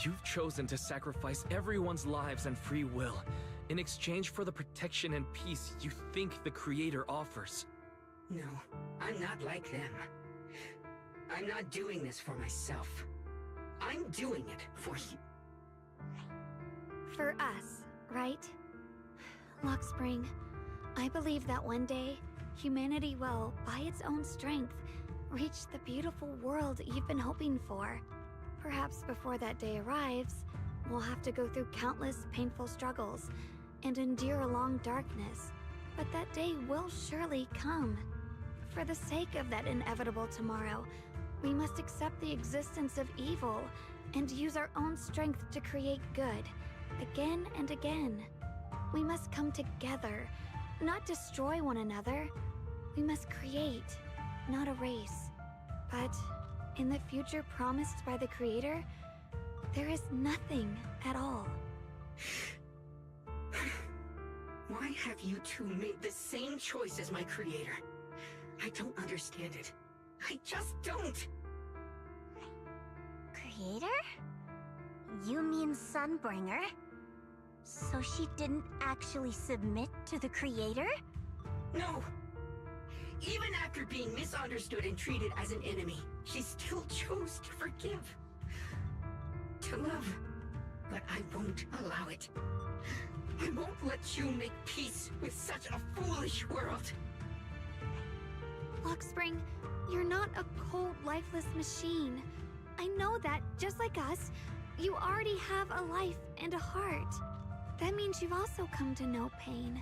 You've chosen to sacrifice everyone's lives and free will in exchange for the protection and peace you think the Creator offers. No, I'm not like them. I'm not doing this for myself. I'm doing it for you. For us, right? Lockspring, I believe that one day, humanity will, by its own strength, reach the beautiful world you've been hoping for. Perhaps before that day arrives, we'll have to go through countless painful struggles and endure a long darkness. But that day will surely come. For the sake of that inevitable tomorrow, we must accept the existence of evil and use our own strength to create good, again and again. We must come together, not destroy one another. We must create, not erase. But in the future promised by the Creator, there is nothing at all. Why have you two made the same choice as my Creator? I don't understand it. I just don't! Creator? You mean Sunbringer? So she didn't actually submit to the Creator? No! Even after being misunderstood and treated as an enemy, she still chose to forgive. To love. But I won't allow it. I won't let you make peace with such a foolish world. Lockspring, you're not a cold, lifeless machine. I know that, just like us, you already have a life and a heart. That means you've also come to know pain.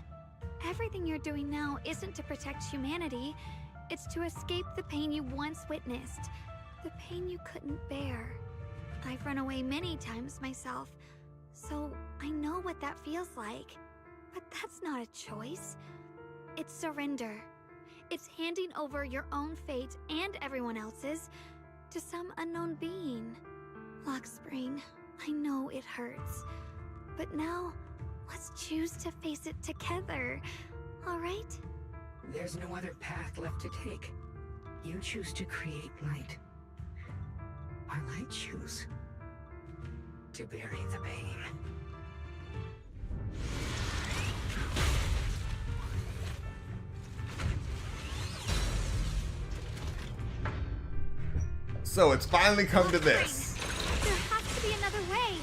Everything you're doing now isn't to protect humanity. It's to escape the pain you once witnessed. The pain you couldn't bear. I've run away many times myself, so I know what that feels like. But that's not a choice. It's surrender. It's handing over your own fate and everyone else's to some unknown being. Lockspring, I know it hurts. But now, let's choose to face it together, all right? There's no other path left to take. You choose to create light, while I choose to bury the pain. So it's finally come to this. There has to be another way.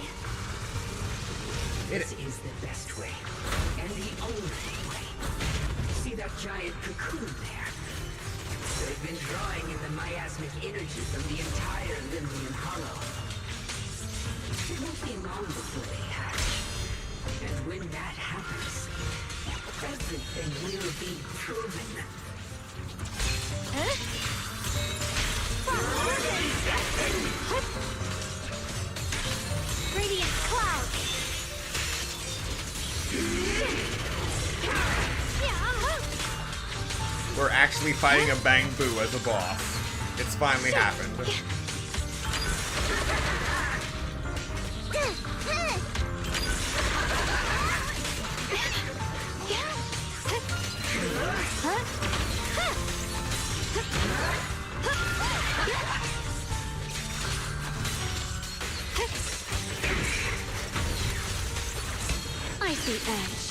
This is the best way, and the only way. See that giant cocoon there? They've been drawing in the miasmic energy from the entire Limbian Hollow. It won't be long before they hatch. And when that happens, everything will be proven. Radiant cloud. We're actually fighting a Bang Boo as a boss. It's finally happened. I see edge.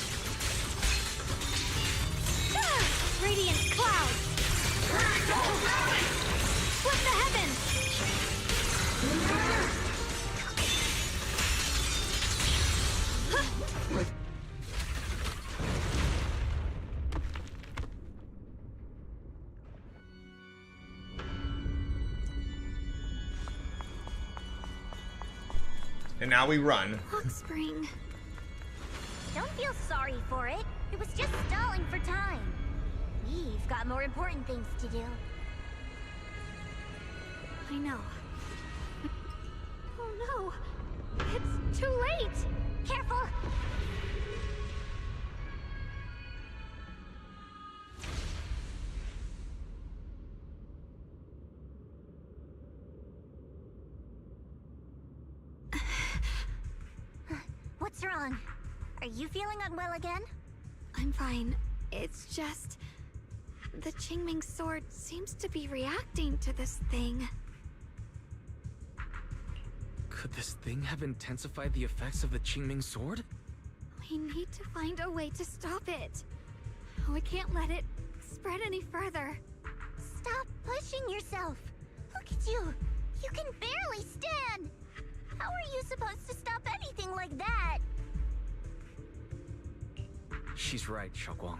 Radiant cloud. Flip the heavens. And now we run. Clock spring. Don't feel sorry for it. It was just stalling for time. We've got more important things to do. I know. Oh no! It's too late! Careful! What's wrong? Are you feeling unwell again? I'm fine. It's just... the Qingming sword seems to be reacting to this thing. Could this thing have intensified the effects of the Qingming sword? We need to find a way to stop it. We can't let it spread any further. Stop pushing yourself. Look at you. You can barely stand. How are you supposed to stop anything like that? She's right, Xiaoguang.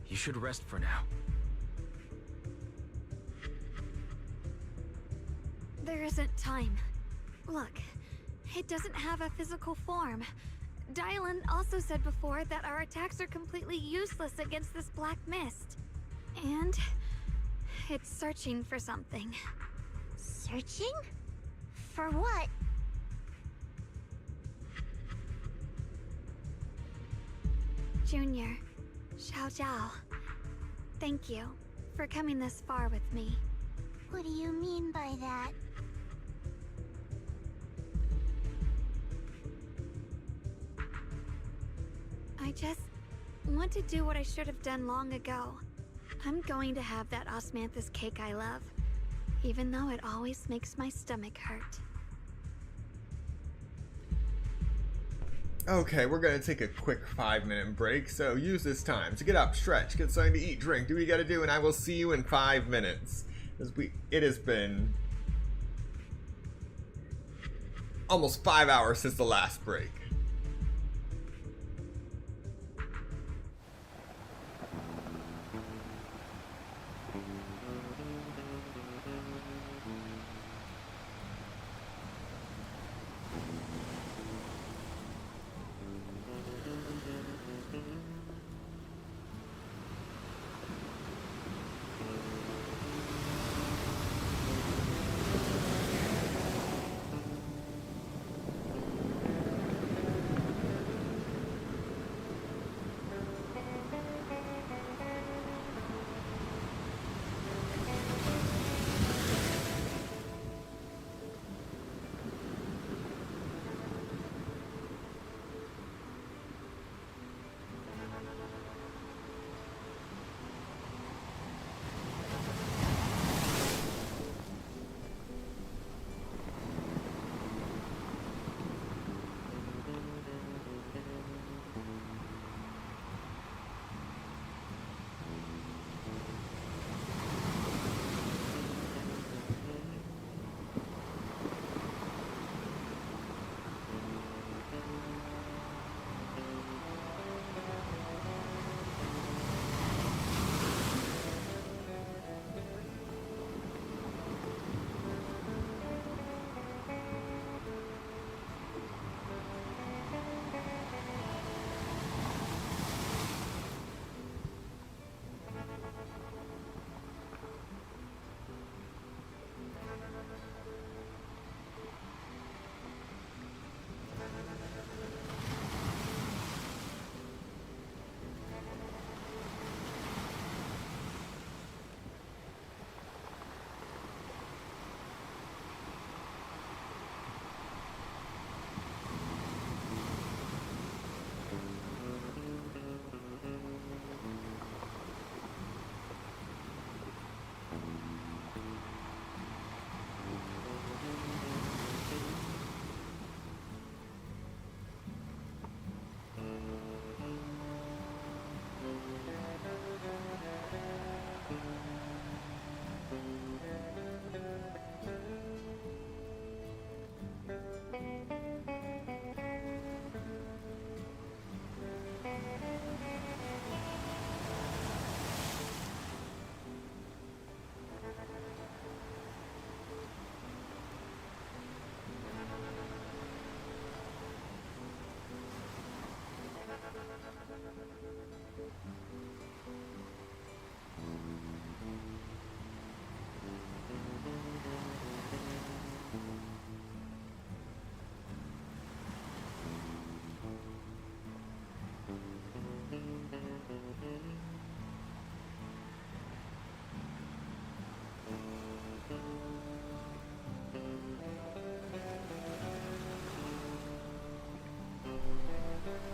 You should rest for now. There isn't time. Look, it doesn't have a physical form. Dylan also said before that our attacks are completely useless against this black mist. And it's searching for something. Searching? For what? Junior, Xiao Zhao, thank you for coming this far with me. What do you mean by that? I just want to do what I should have done long ago. I'm going to have that osmanthus cake I love, even though it always makes my stomach hurt. Okay, we're gonna take a quick 5-minute break, so use this time to get up, stretch, get something to eat, drink, do what you gotta do, and I will see you in 5 minutes. It has been almost 5 hours since the last break.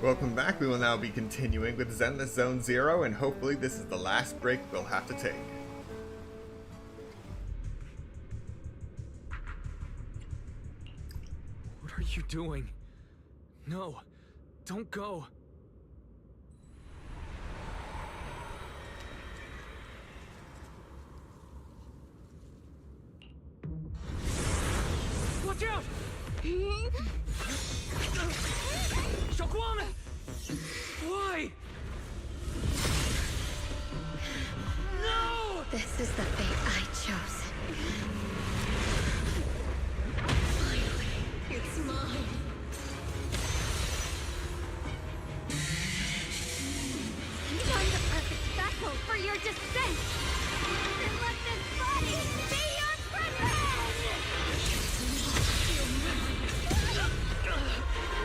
Welcome back. We will now be continuing with Zenless Zone Zero, and hopefully this is the last break we'll have to take. What are you doing? No, don't go. Watch out! Xiaoguang! Why? No! This is the fate I chose. Finally, it's mine. You're the perfect vessel for your descent! Then let this body be your prison!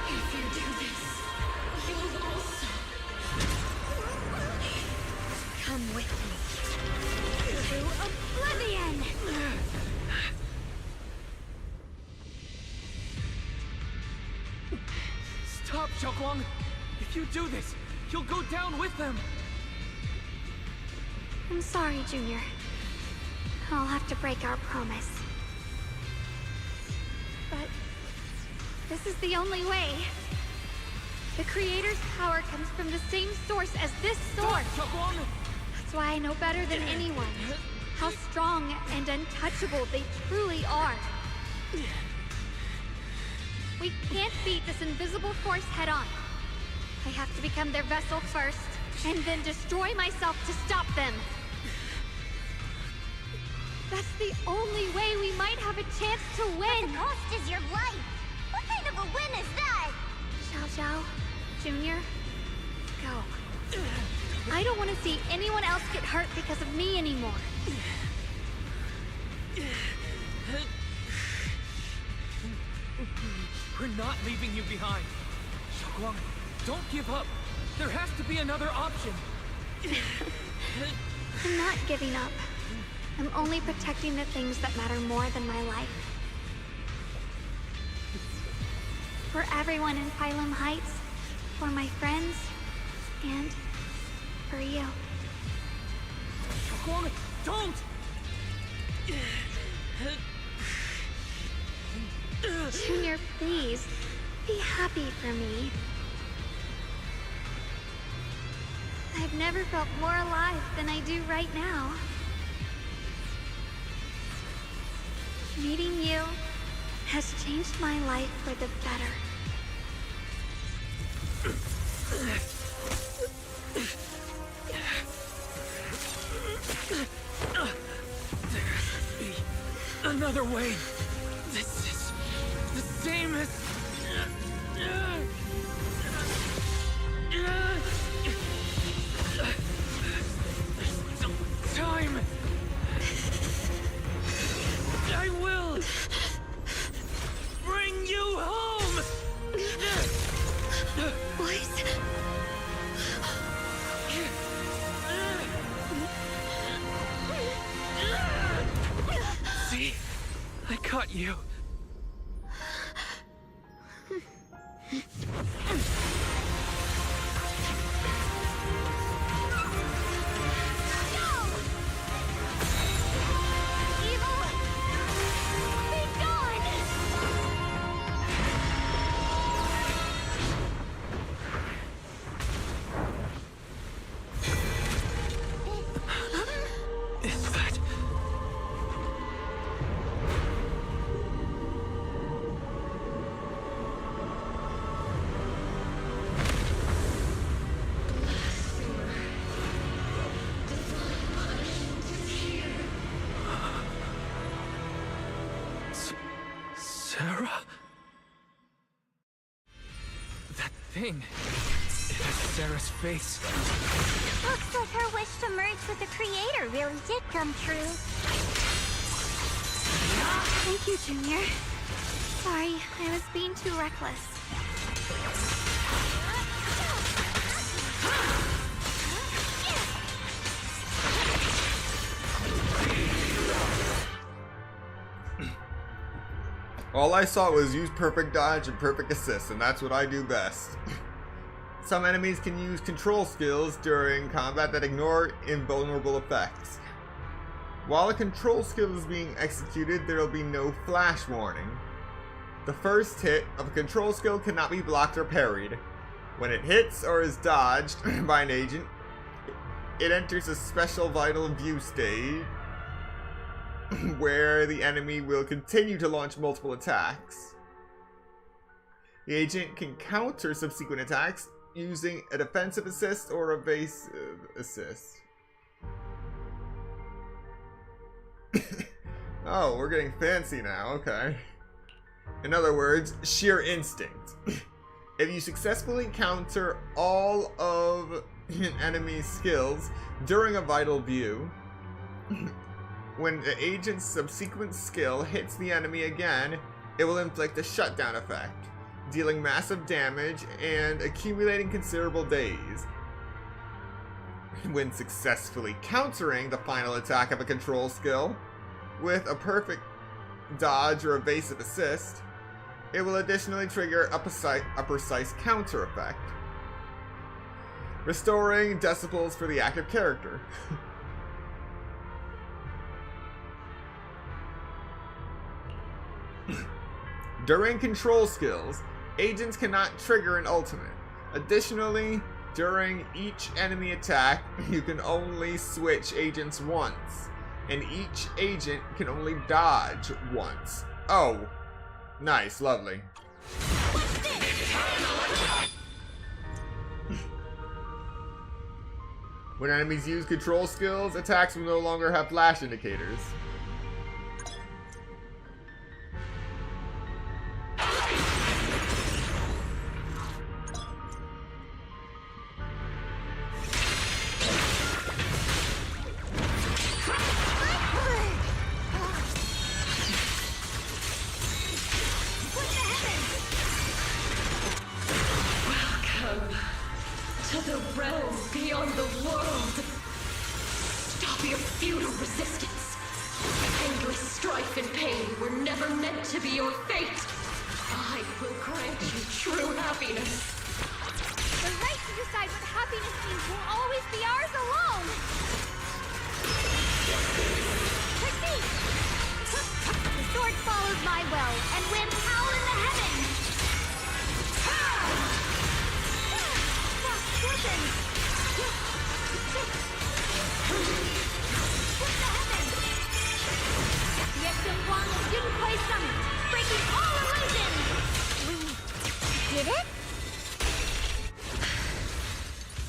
If you do this, you'll also come with me To oblivion! Stop, Xiaoguang! If you do this, you'll go down with them! I'm sorry, Junior. I'll have to break our promise. But this is the only way. The Creator's power comes from the same source as this sword. That's why I know better than anyone how strong and untouchable they truly are. We can't beat this invisible force head-on. I have to become their vessel first, and then destroy myself to stop them. That's the only way we might have a chance to win. But the cost is your life. What kind of a win is that? Xiao Xiao, Junior, go. I don't want to see anyone else get hurt because of me anymore. We're not leaving you behind. Xiaoguang, don't give up. There has to be another option. I'm not giving up. I'm only protecting the things that matter more than my life. For everyone in Phylum Heights, for my friends, and for you. Xiaoguang, don't! Junior, please, be happy for me. I've never felt more alive than I do right now. Meeting you has changed my life for the better. There has to be another way. This is the same as... Time! I will bring you home! Boys. See? I caught you. Is that... Sarah? That thing. It has Sarah's face. Looks like her wish to merge with the Creator really did come true. Thank you, Junior. Sorry, I was being too reckless. All I saw was use perfect dodge and perfect assist, and that's what I do best. Some enemies can use control skills during combat that ignore invulnerable effects. While a control skill is being executed, there will be no flash warning. The first hit of a control skill cannot be blocked or parried. When it hits or is dodged by an agent, it enters a special vital view state where the enemy will continue to launch multiple attacks. The agent can counter subsequent attacks using a defensive assist or evasive assist. Oh, we're getting fancy now, okay. In other words, sheer instinct. If you successfully counter all of an enemy's skills during a vital view, when the agent's subsequent skill hits the enemy again, it will inflict a shutdown effect, dealing massive damage and accumulating considerable days. When successfully countering the final attack of a control skill with a perfect dodge or evasive assist, it will additionally trigger a precise counter effect, restoring decibels for the active character. During control skills, agents cannot trigger an ultimate. Additionally, during each enemy attack, you can only switch agents once, and each agent can only dodge once. Oh, nice, lovely. When enemies use control skills, attacks will no longer have flash indicators.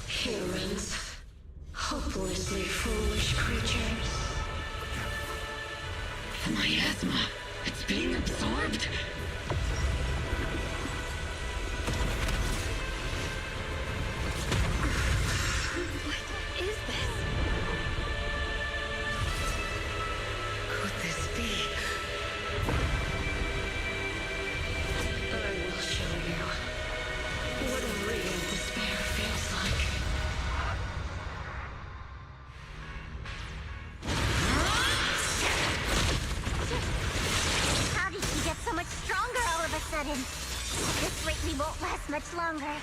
Humans. Hopelessly foolish creatures. The miasma. It's being absorbed. What is this? Could this be? I will show you what real despair feels like. How did she get so much stronger all of a sudden? At this rate, we won't last much longer.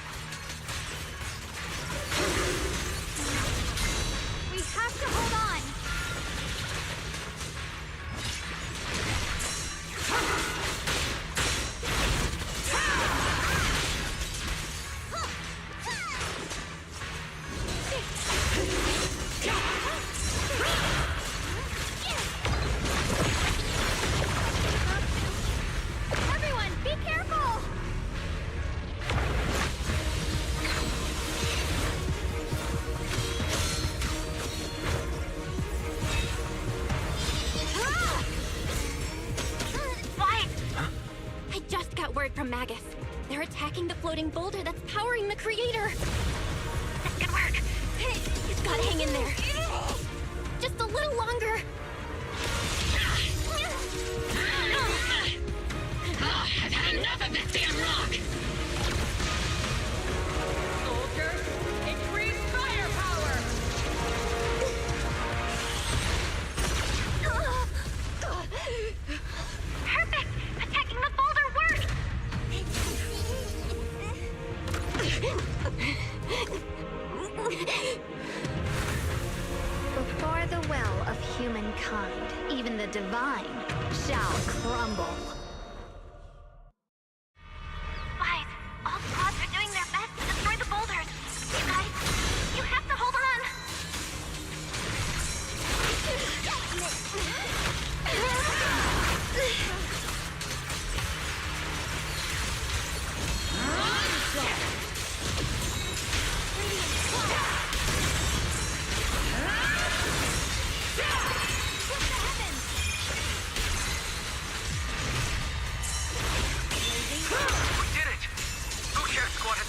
We have to hold on. Everyone, be careful! What? I just got word from Magus. They're attacking the floating boulder that's powering the creator. That's good work. You've got to hang in there. Just a little longer. I've had enough of this damn rock! Soldiers, increase firepower! Perfect! Attacking the boulder worked! Before the will of humankind, even the divine shall crumble. Guys, all squads are doing their best to destroy the boulders. You guys, you have to hold on.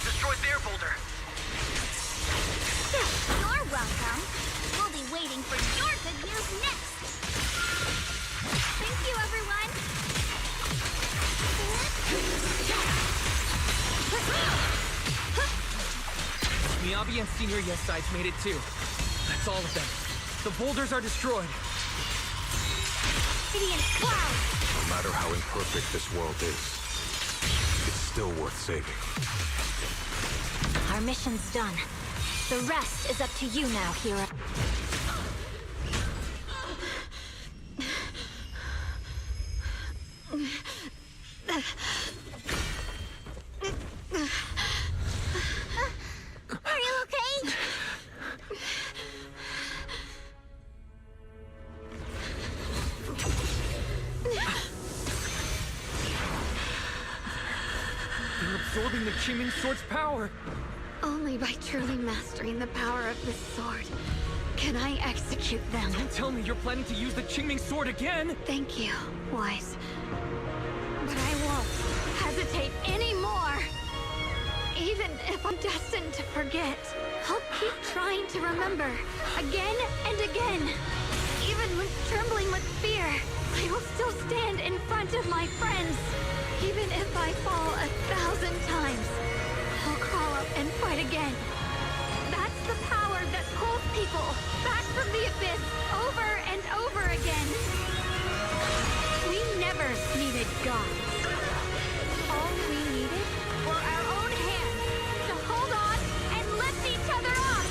Destroyed their boulder. You're welcome. We'll be waiting for your good news next. Thank you, everyone. Miyabi and Senior Yes Sides made it too. That's all of them. The boulders are destroyed. Radiant cloud. No matter how imperfect this world is, it's still worth saving. Our mission's done. The rest is up to you now, hero. Are you okay? They're absorbing the Qingming Sword's power. Only by truly mastering the power of this sword can I execute them. Don't tell me you're planning to use the Qingming Sword again! Thank you, Wise. But I won't hesitate anymore. Even if I'm destined to forget, I'll keep trying to remember, again and again. Even when trembling with fear, I will still stand in front of my friends. Even if I fall 1,000 times, I'll crawl up and fight again. That's the power that pulls people back from the abyss over and over again. We never needed gods. All we needed were our own hands to hold on and lift each other up.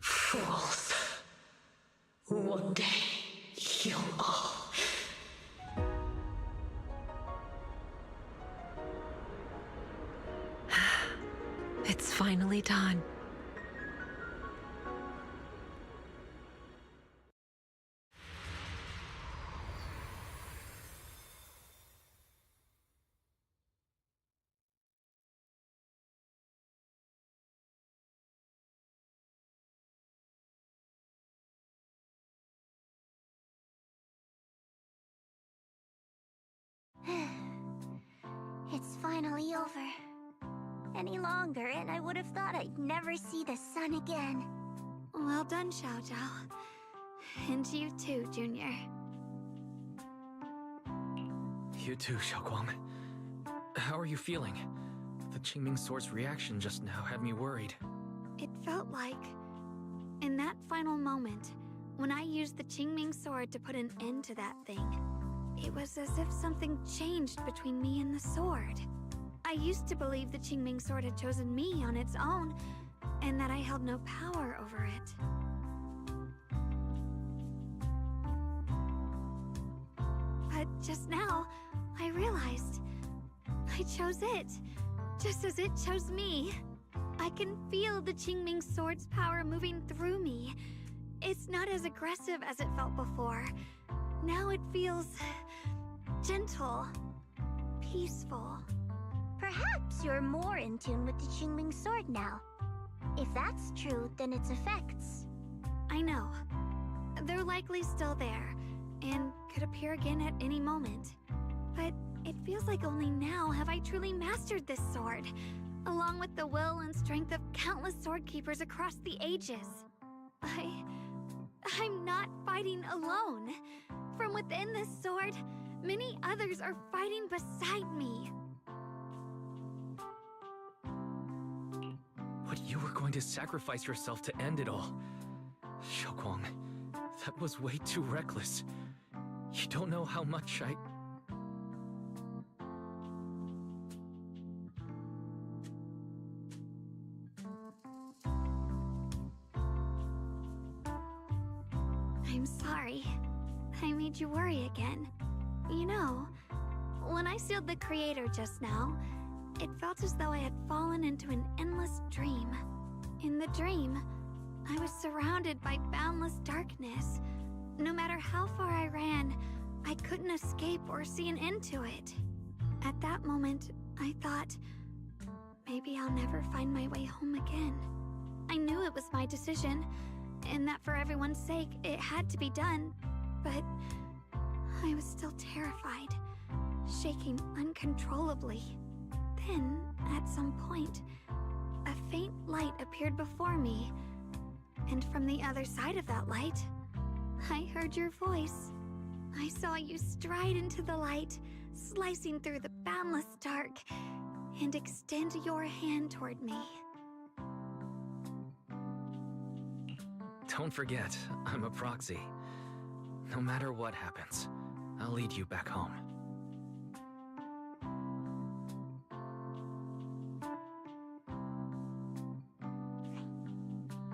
Fools. One day, you'll all... It's finally done. It's finally over. Any longer, and I would have thought I'd never see the sun again. Well done, Xiao Zhao. And you too, Junior. You too, Xiaoguang. How are you feeling? The Qingming Sword's reaction just now had me worried. It felt like, in that final moment, when I used the Qingming Sword to put an end to that thing, it was as if something changed between me and the sword. I used to believe the Qingming Sword had chosen me on its own, and that I held no power over it. But just now, I realized I chose it, just as it chose me. I can feel the Qingming Sword's power moving through me. It's not as aggressive as it felt before. Now it feels gentle, peaceful. Perhaps you're more in tune with the Qingming Sword now. If that's true, then its effects... I know. They're likely still there, and could appear again at any moment. But it feels like only now have I truly mastered this sword, along with the will and strength of countless sword keepers across the ages. I'm not fighting alone. From within this sword, Many others are fighting beside me. But you were going to sacrifice yourself to end it all. Xiaoguang, that was way too reckless. You don't know how much I'm sorry. I made you worry again. You know, when I sealed the creator just now, it felt as though I had fallen into an endless dream. In the dream, I was surrounded by boundless darkness. No matter how far I ran, I couldn't escape or see an end to it. At that moment, I thought, maybe I'll never find my way home again. I knew it was my decision, and that for everyone's sake, it had to be done, but I was still terrified, shaking uncontrollably. Then, at some point, a faint light appeared before me, and from the other side of that light, I heard your voice. I saw you stride into the light, slicing through the boundless dark, and extend your hand toward me. Don't forget, I'm a proxy. No matter what happens, I'll lead you back home.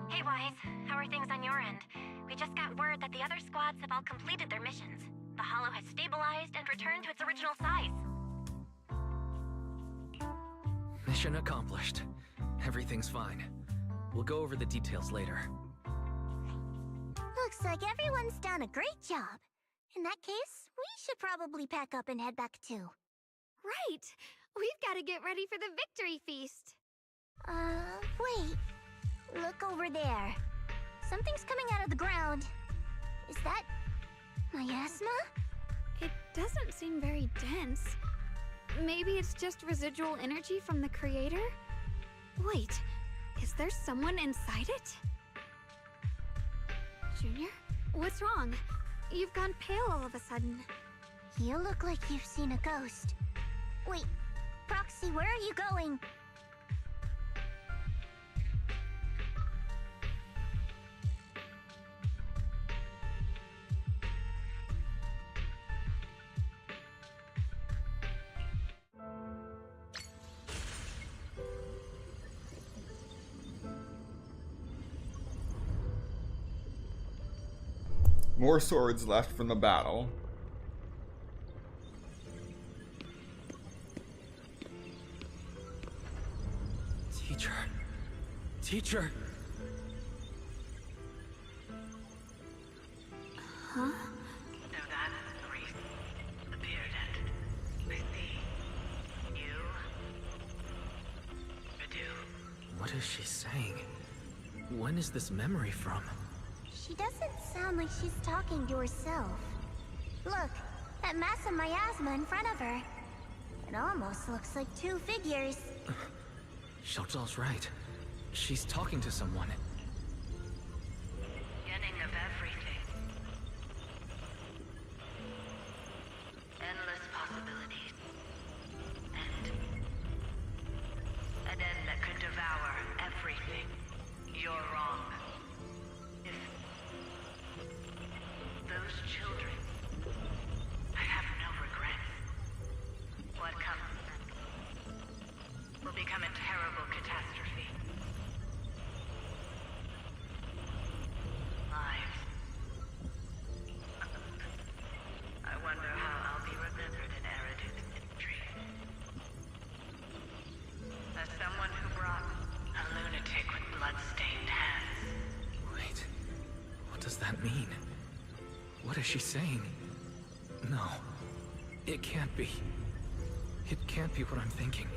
Hey, Wise. How are things on your end? We just got word that the other squads have all completed their missions. The Hollow has stabilized and returned to its original size. Mission accomplished. Everything's fine. We'll go over the details later. Looks like everyone's done a great job. In that case, we should probably pack up and head back too. Right! We've got to get ready for the victory feast! Wait. Look over there. Something's coming out of the ground. Is that miasma? It doesn't seem very dense. Maybe it's just residual energy from the creator? Wait, is there someone inside it? Junior? What's wrong? You've gone pale all of a sudden. You look like you've seen a ghost. Wait, Proxy, where are you going? More swords left from the battle. Teacher. Teacher! Huh? So that priest appeared and I see you do. What is she saying? When is this memory from? She doesn't sound like she's talking to herself. Look, that mass of miasma in front of her. It almost looks like two figures. Xiaozhao's right. She's talking to someone. Beginning of everything. Endless possibilities. And an end that could devour everything. You're wrong. If those children, I have no regrets. What comes will become a terrible catastrophe. Lives. I wonder how I'll be remembered in Eridu's history. As someone who brought a lunatic with blood-stained hands. Wait. What does that mean? What is she saying? No. It can't be. It can't be what I'm thinking.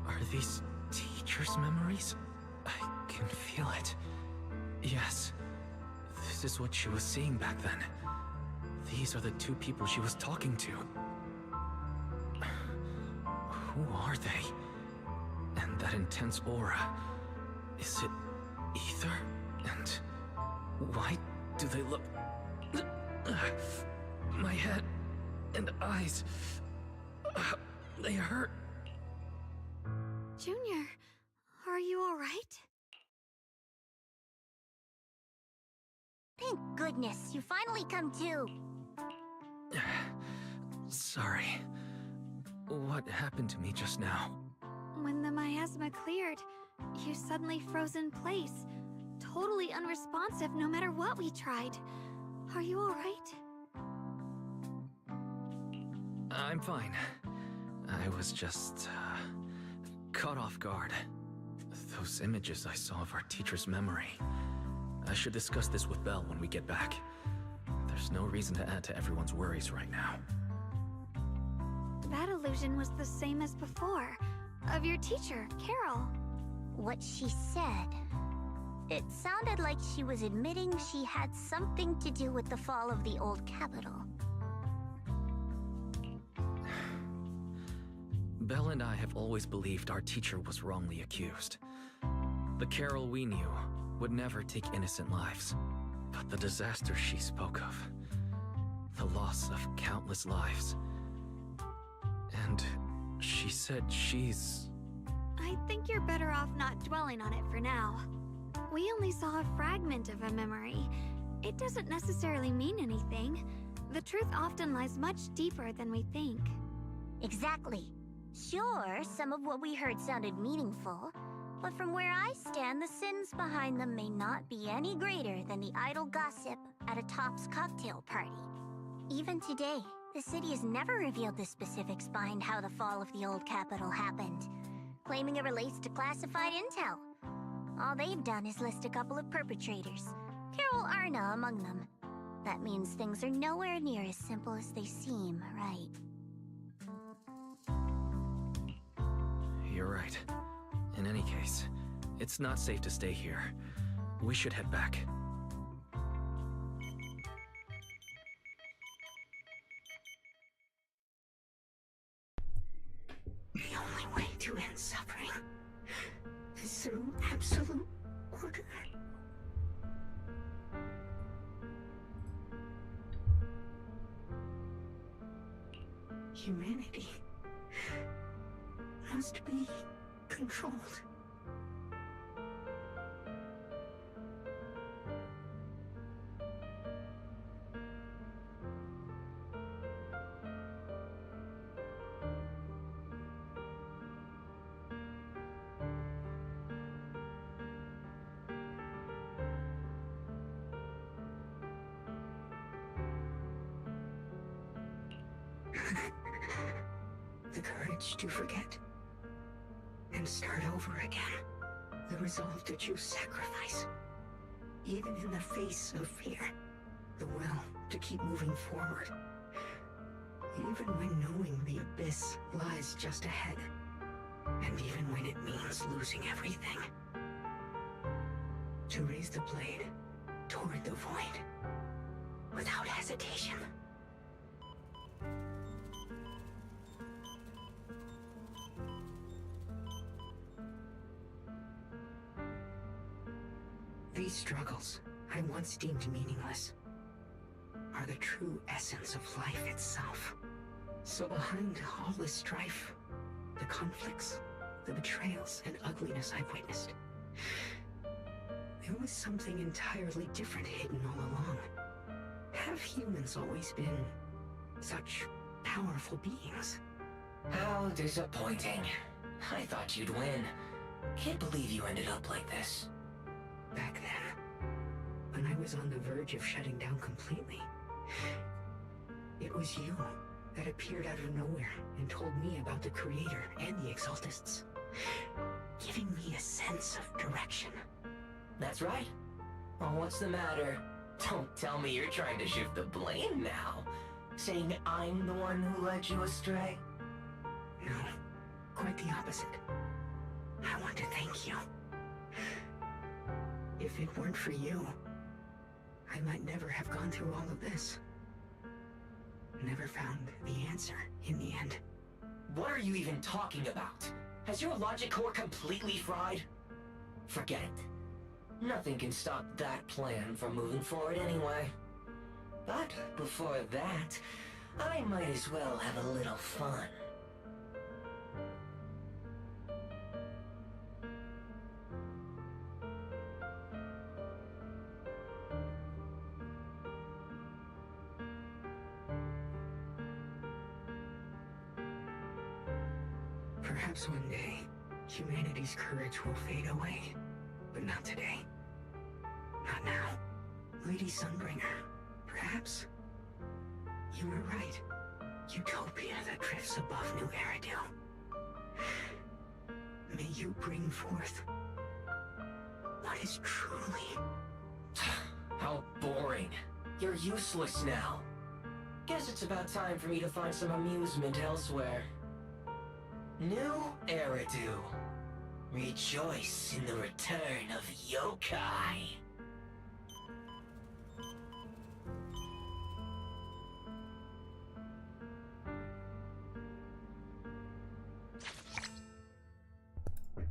Are these teachers' memories? I can feel it. Yes. This is what she was seeing back then. These are the two people she was talking to. Who are they? And And that intense aura. Is it ether? And why do they look... My head and eyes... they hurt. Junior, are you alright? Thank goodness, you finally come to. Sorry. What happened to me just now? When the miasma cleared, you suddenly froze in place. Totally unresponsive no matter what we tried. Are you alright? I'm fine. I was just, caught off guard. Those images I saw of our teacher's memory. I should discuss this with Belle when we get back. There's no reason to add to everyone's worries right now. That illusion was the same as before. Of your teacher, Carol. What she said. It sounded like she was admitting she had something to do with the fall of the old capital. Belle and I have always believed our teacher was wrongly accused. The Carol we knew would never take innocent lives. But the disaster she spoke of, the loss of countless lives. And she said she's... I think you're better off not dwelling on it for now. We only saw a fragment of a memory. It doesn't necessarily mean anything. The truth often lies much deeper than we think. Exactly. Sure, some of what we heard sounded meaningful, but from where I stand, the sins behind them may not be any greater than the idle gossip at a Top's cocktail party. Even today, the city has never revealed the specifics behind how the fall of the old capital happened, claiming it relates to classified intel. All they've done is list a couple of perpetrators, Carol Arna among them. That means things are nowhere near as simple as they seem, right? You're right. In any case, it's not safe to stay here. We should head back. The only way to end suffering is through absolute order. Humanity must be controlled. The courage to forget and start over again. The resolve to choose sacrifice, even in the face of fear. The will to keep moving forward, even when knowing the abyss lies just ahead, and even when it means losing everything. To raise the blade toward the void, without hesitation. These struggles, I once deemed meaningless, are the true essence of life itself. So behind all the strife, the conflicts, the betrayals and ugliness I've witnessed, there was something entirely different hidden all along. Have humans always been such powerful beings? How disappointing. I thought you'd win. Can't believe you ended up like this. Back then, when I was on the verge of shutting down completely, it was you that appeared out of nowhere and told me about the Creator and the Exaltists, giving me a sense of direction. That's right. Well, what's the matter? Don't tell me you're trying to shift the blame now. Saying I'm the one who led you astray? No, quite the opposite. I want to thank you. If it weren't for you, I might never have gone through all of this. Never found the answer in the end. What are you even talking about? Has your logic core completely fried? Forget it. Nothing can stop that plan from moving forward anyway. But before that, I might as well have a little fun. Perhaps one day, humanity's courage will fade away. But not today. Not now. Lady Sunbringer, perhaps? You were right. Utopia that drifts above New Eridu. May you bring forth what is truly... How boring. You're useless now. Guess it's about time for me to find some amusement elsewhere. New Eridu. Rejoice in the return of yokai.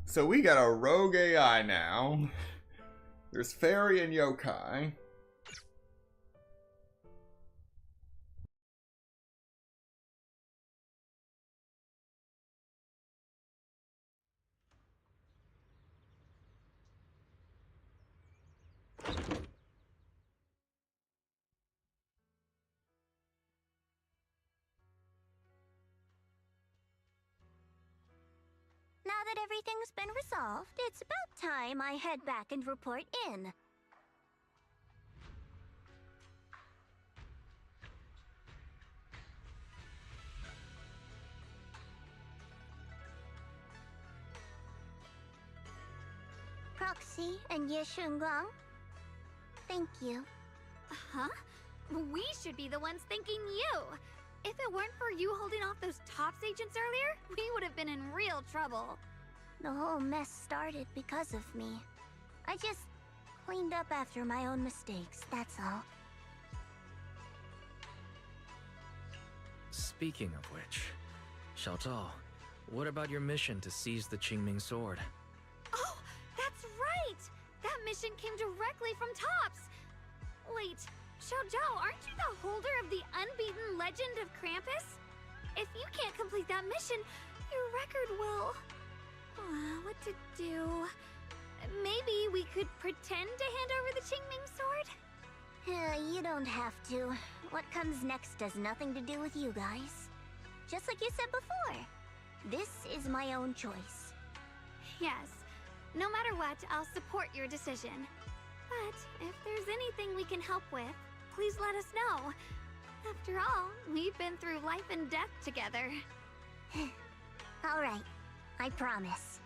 So we got a rogue AI now. There's fairy and yokai. Now that everything's been resolved, it's about time I head back and report in. Proxy and Ye Shunguang, thank you. Huh? We should be the ones thanking you. If it weren't for you holding off those TOPS agents earlier, we would have been in real trouble. The whole mess started because of me. I just cleaned up after my own mistakes, that's all. Speaking of which, Xiaozhao, what about your mission to seize the Qingming sword? Oh, that's right! That mission came directly from TOPS! Wait, Xiaozhao, aren't you the holder of the unbeaten legend of Krampus? If you can't complete that mission, your record will... what to do? Maybe we could pretend to hand over the Qingming sword? You don't have to. What comes next has nothing to do with you guys. Just like you said before, this is my own choice. Yes. No matter what, I'll support your decision. But if there's anything we can help with, please let us know. After all, we've been through life and death together. All right, I promise.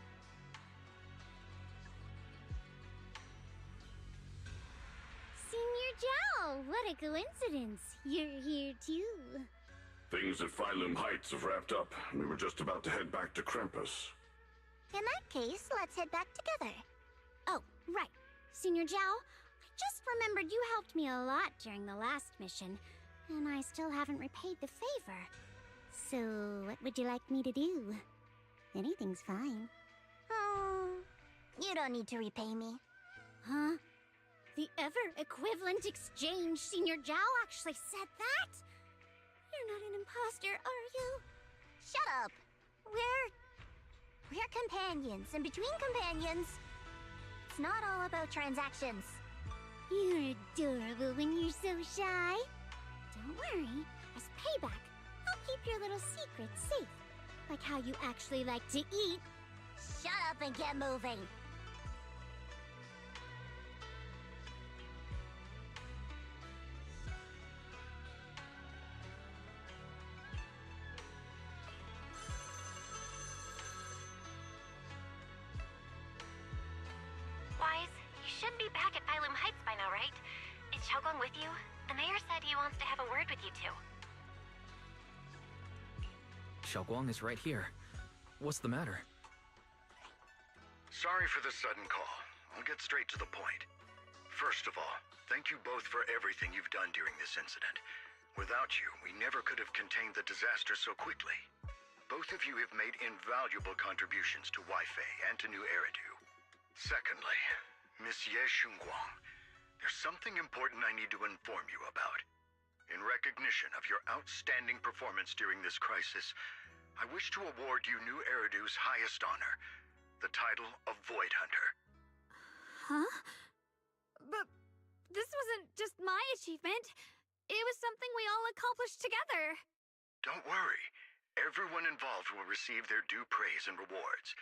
Senior Zhao, what a coincidence. You're here too. Things at Phylum Heights have wrapped up. We were just about to head back to Krampus. In that case, let's head back together. Oh, right. Senior Zhao, I just remembered you helped me a lot during the last mission, and I still haven't repaid the favor. So, what would you like me to do? Anything's fine. You don't need to repay me. Huh? The ever-equivalent exchange, Senior Zhao actually said that? You're not an imposter, are you? Shut up! We're companions, and between companions, it's not all about transactions. You're adorable when you're so shy. Don't worry, as payback, I'll keep your little secrets safe. Like how you actually like to eat. Shut up and get moving! Wise, you should be back at Phylum Heights by now, right? Is Xiaogong with you? The mayor said he wants to have a word with you two. Xiaoguang is right here. What's the matter? Sorry for the sudden call. I'll get straight to the point. First of all, thank you both for everything you've done during this incident. Without you, we never could have contained the disaster so quickly. both of you have made invaluable contributions to Wi-Fi and to New Eridu. Secondly, Miss Ye Shunguang, there's something important I need to inform you about. In recognition of your outstanding performance during this crisis, I wish to award you New Eridu's highest honor, the title of Void Hunter. Huh? But this wasn't just my achievement. It was something we all accomplished together. Don't worry. Everyone involved will receive their due praise and rewards.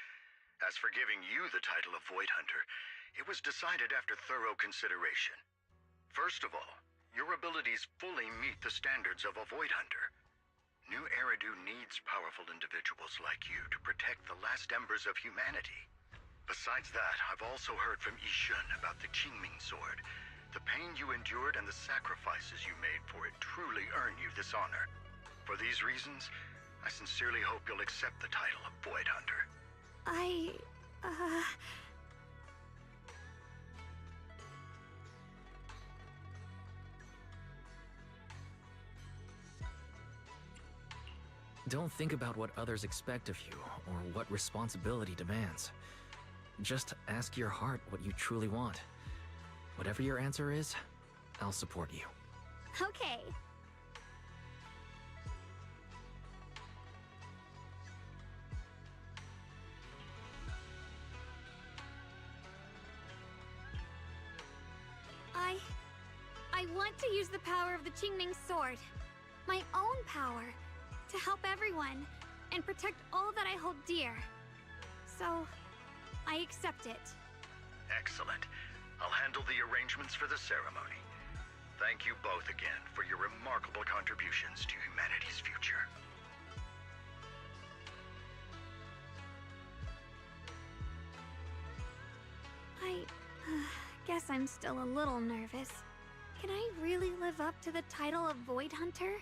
As for giving you the title of Void Hunter, it was decided after thorough consideration. First of all, your abilities fully meet the standards of a Void Hunter. New Eridu needs powerful individuals like you to protect the last embers of humanity. Besides that, I've also heard from Yishun about the Qingming Sword. The pain you endured and the sacrifices you made for it truly earn you this honor. For these reasons, I sincerely hope you'll accept the title of Void Hunter. Don't think about what others expect of you, or what responsibility demands. Just ask your heart what you truly want. Whatever your answer is, I'll support you. Okay. I want to use the power of the Qingming Sword, my own power, to help everyone and protect all that I hold dear. So, I accept it. Excellent. I'll handle the arrangements for the ceremony. Thank you both again for your remarkable contributions to humanity's future. I guess I'm still a little nervous. Can I really live up to the title of Void Hunter?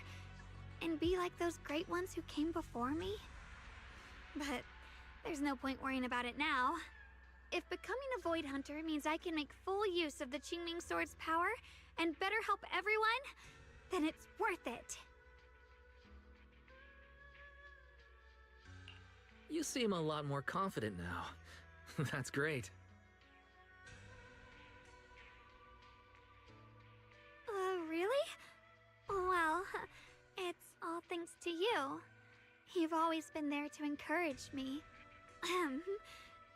And be like those great ones who came before me? But there's no point worrying about it now. If becoming a Void Hunter means I can make full use of the Qingming Sword's power and better help everyone, then it's worth it. You seem a lot more confident now. That's great. Really? Well, it's all thanks to you. You've always been there to encourage me.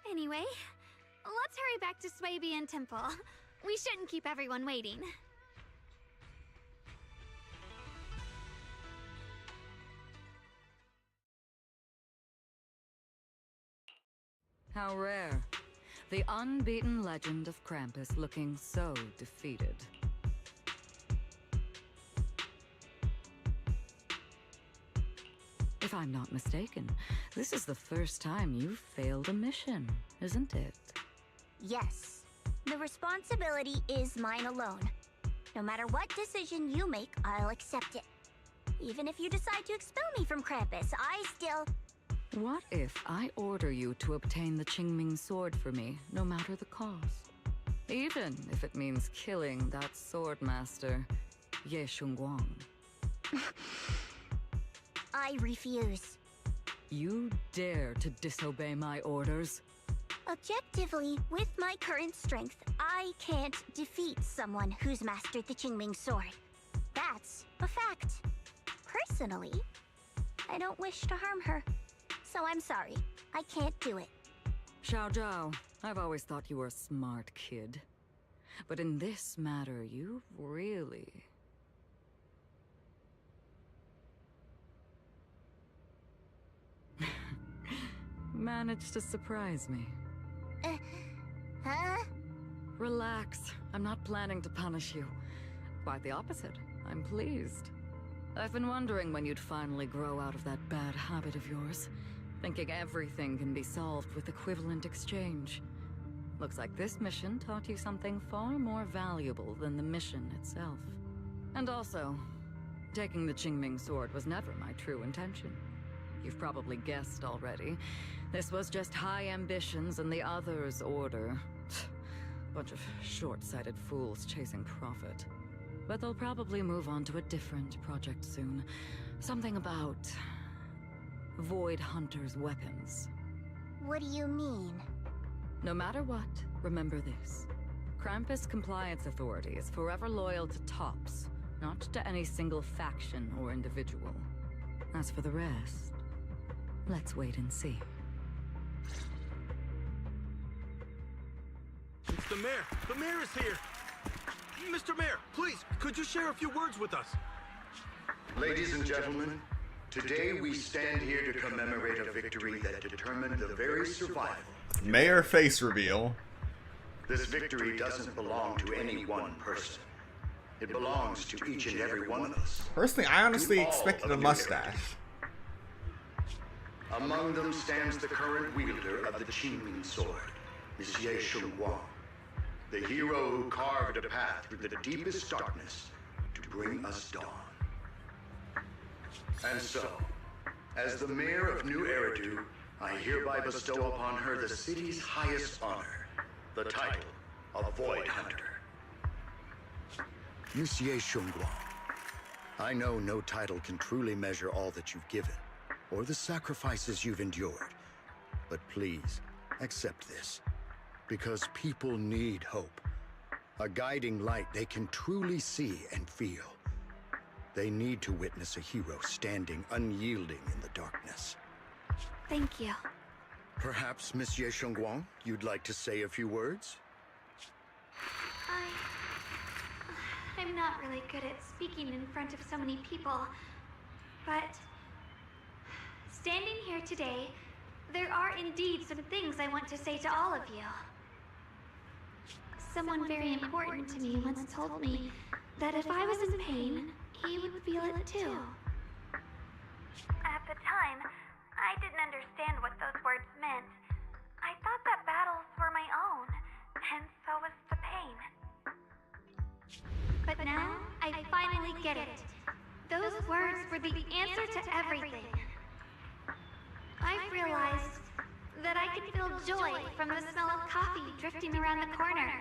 Anyway, let's hurry back to Swabian Temple. We shouldn't keep everyone waiting. How rare. The unbeaten legend of Krampus looking so defeated. If I'm not mistaken, this is the first time you've failed a mission, isn't it? Yes. The responsibility is mine alone. No matter what decision you make, I'll accept it. Even if you decide to expel me from Krampus, I still... What if I order you to obtain the Qingming Sword for me, no matter the cost? Even if it means killing that sword master, Ye Shunguang. I refuse. You dare to disobey my orders? Objectively, with my current strength, I can't defeat someone who's mastered the Qingming Sword. That's a fact. Personally, I don't wish to harm her. So I'm sorry. I can't do it. Xiao Zhao, I've always thought you were a smart kid. But in this matter, you've really... managed to surprise me. Huh? Relax. I'm not planning to punish you. Quite the opposite. I'm pleased. I've been wondering when you'd finally grow out of that bad habit of yours. Thinking everything can be solved with equivalent exchange. Looks like this mission taught you something far more valuable than the mission itself. And also, taking the Qingming Sword was never my true intention. You've probably guessed already. This was just high ambitions and the others' order. Bunch of short-sighted fools chasing profit. But they'll probably move on to a different project soon. Something about... Void Hunter's weapons. What do you mean? No matter what, remember this. Krampus Compliance Authority is forever loyal to TOPS, not to any single faction or individual. As for the rest, let's wait and see. It's the mayor! The mayor is here! Mr. Mayor, please, could you share a few words with us? Ladies and gentlemen, today we stand here to commemorate a victory that determined the very survival. Mayor face reveal. This victory doesn't belong to any one person. It belongs to each and every one of us. Personally, I honestly expected a mustache. Among them stands the current wielder of the Qingming sword, Monsieur Shunguang, the hero who carved a path through the deepest darkness to bring us dawn. And so, as the mayor of New Eridu, I hereby bestow upon her the city's highest honor, the title of Void Hunter. Monsieur Shunguang, I know no title can truly measure all that you've given, or the sacrifices you've endured. But please, accept this, because people need hope. A guiding light they can truly see and feel. They need to witness a hero standing unyielding in the darkness. Thank you. Perhaps, Monsieur Shunguang, you'd like to say a few words? I'm not really good at speaking in front of so many people, but standing here today, there are indeed some things I want to say to all of you. Someone very important to me once told me that if I was in pain, he would feel it too. At the time, I didn't understand what those words meant. I thought that battles were my own, and so was the pain. But now, I finally get it. Those words were the answer to everything. I've realized that I can feel joy from the smell of coffee drifting around the corner,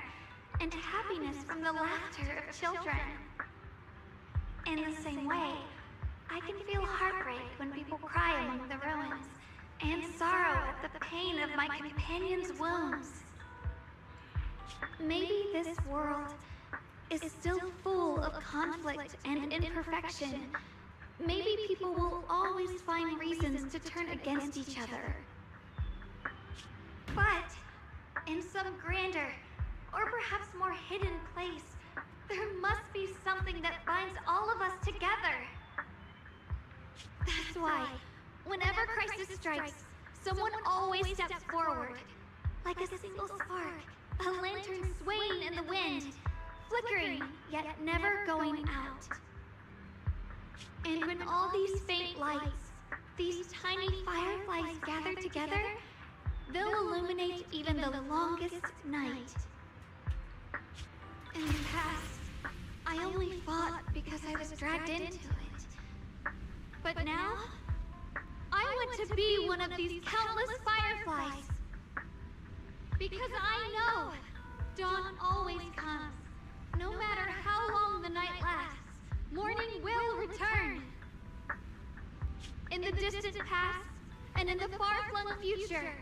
and happiness from the laughter of children. In the same way, I can feel heartbreak when people cry among the ruins, and sorrow at the pain of my companion's wounds. Maybe this world is still full of conflict and imperfection. Maybe people will always find reasons to turn against each other. But in some grander, or perhaps more hidden place, there must be something that binds all of us together. That's why, whenever crisis strikes, someone always steps forward. Like a single spark, a lantern swaying in the wind, flickering, yet never going out. And when all these faint lights, these tiny fireflies gather together, they'll illuminate even the longest night. In the past, I only fought because I was dragged into it. But now, I want to be one of these countless fireflies. Because I know dawn always comes. No matter how long the night lasts, morning will return. In the distant past, and in the far-flung future,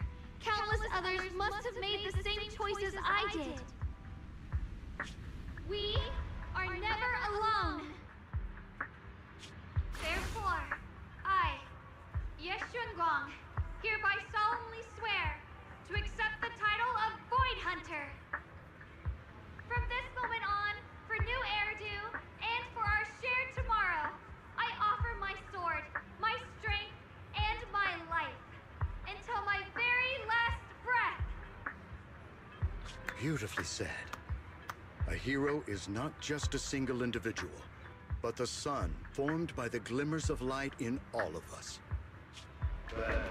countless others must have made the same choices I did. We are never alone. Therefore, I, Yeshunguang, hereby solemnly swear to accept the title of Void Hunter. From this moment on, for New Eridu, and for our shared tomorrow, I offer my sword, my strength, and my life, until my very last breath. Beautifully said. A hero is not just a single individual, but the sun formed by the glimmers of light in all of us. Then,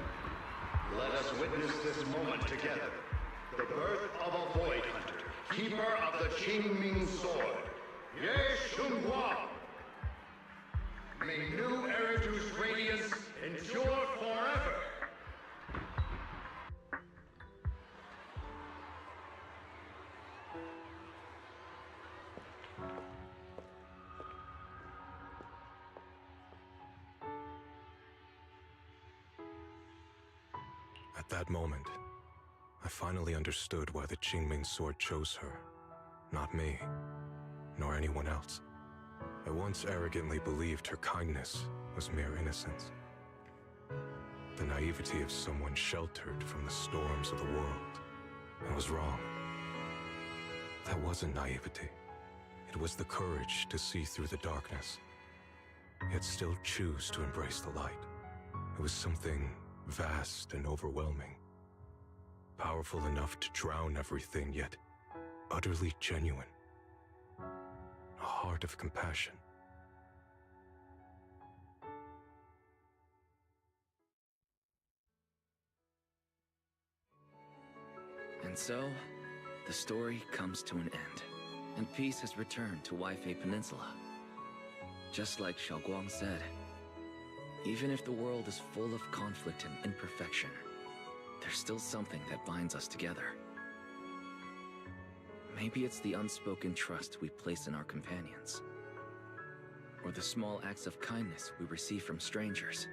let us witness this moment together. The birth of a Void Hunter, keeper of the Qingming sword, Ye Shunguang. May New Eridu's radiance endure forever. At that moment, I finally understood why the Qingming sword chose her. Not me, nor anyone else. I once arrogantly believed her kindness was mere innocence. The naivety of someone sheltered from the storms of the world. I was wrong. That wasn't naivety. It was the courage to see through the darkness, yet still choose to embrace the light. It was something vast and overwhelming. Powerful enough to drown everything, yet utterly genuine. A heart of compassion. And so, the story comes to an end, and peace has returned to Waifei Peninsula. Just like Xiaoguang said, even if the world is full of conflict and imperfection, there's still something that binds us together. Maybe it's the unspoken trust we place in our companions, or the small acts of kindness we receive from strangers,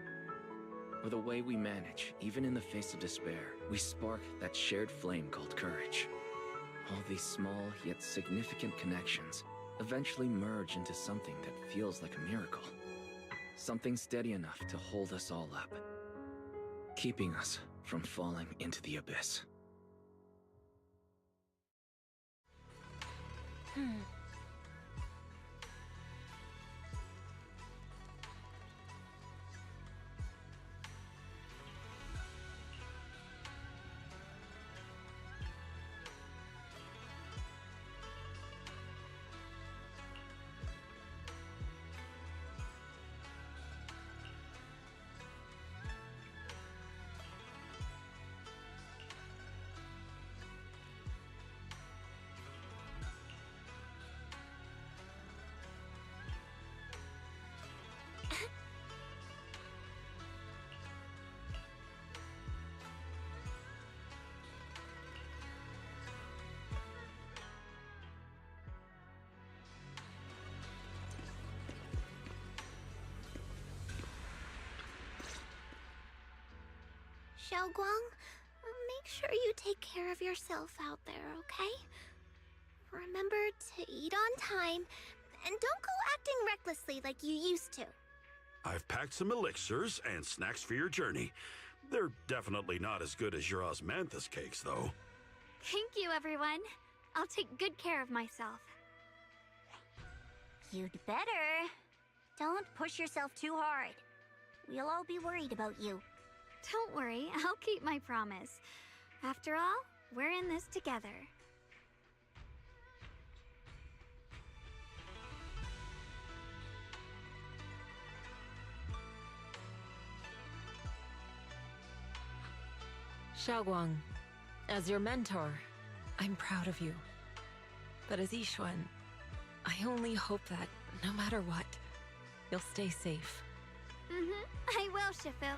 or the way we manage, even in the face of despair, we spark that shared flame called courage. All these small yet significant connections eventually merge into something that feels like a miracle. Something steady enough to hold us all up, keeping us from falling into the abyss. Xiaoguang, make sure you take care of yourself out there, okay? Remember to eat on time, and don't go acting recklessly like you used to. I've packed some elixirs and snacks for your journey. They're definitely not as good as your osmanthus cakes, though. Thank you, everyone. I'll take good care of myself. You'd better. Don't push yourself too hard. We'll all be worried about you. Don't worry, I'll keep my promise. After all, we're in this together. Xiaoguang, as your mentor, I'm proud of you. But as Yixuan, I only hope that, no matter what, you'll stay safe. I will, Shifu.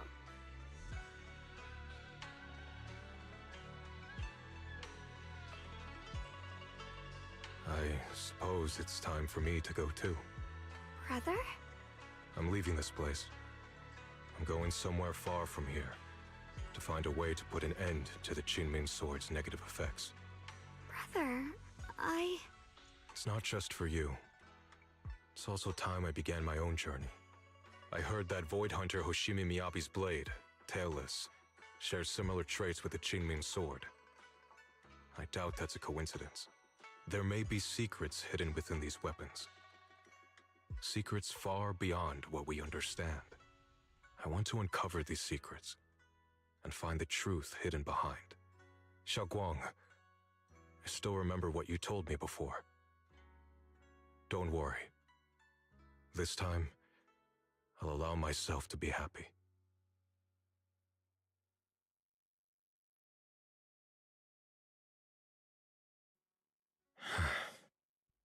I suppose it's time for me to go too. Brother? I'm leaving this place. I'm going somewhere far from here, to find a way to put an end to the Qingming sword's negative effects. Brother, It's not just for you. It's also time I began my own journey. I heard that Void Hunter Hoshimi Miyabi's blade, Tailless, shares similar traits with the Qingming sword. I doubt that's a coincidence. There may be secrets hidden within these weapons. Secrets far beyond what we understand. I want to uncover these secrets and find the truth hidden behind. Xiaoguang, I still remember what you told me before. Don't worry. This time, I'll allow myself to be happy.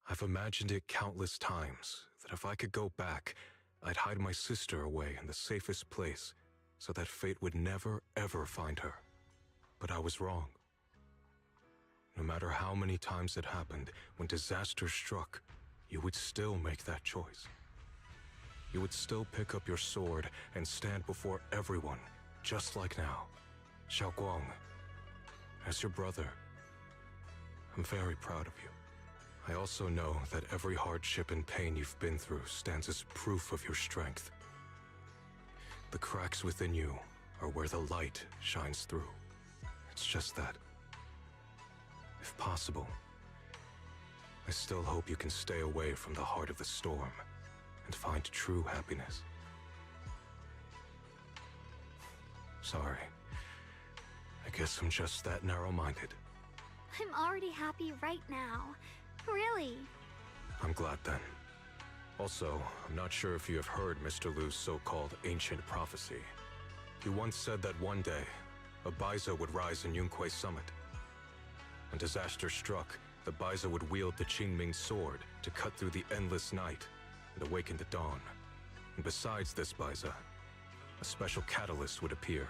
I've imagined it countless times, that if I could go back, I'd hide my sister away in the safest place, so that fate would never, ever find her. But I was wrong. No matter how many times it happened, when disaster struck, you would still make that choice. You would still pick up your sword and stand before everyone, just like now, Xiaoguang, as your brother, I'm very proud of you. I also know that every hardship and pain you've been through stands as proof of your strength. The cracks within you are where the light shines through. It's just that, if possible, I still hope you can stay away from the heart of the storm and find true happiness. Sorry. I guess I'm just that narrow-minded. I'm already happy right now. Really. I'm glad then. Also, I'm not sure if you have heard Mr. Lu's so-called ancient prophecy. He once said that one day, a Baiza would rise in Yunquei Summit. When disaster struck, the Baiza would wield the Qingming sword to cut through the endless night and awaken the dawn. And besides this Baiza, a special catalyst would appear.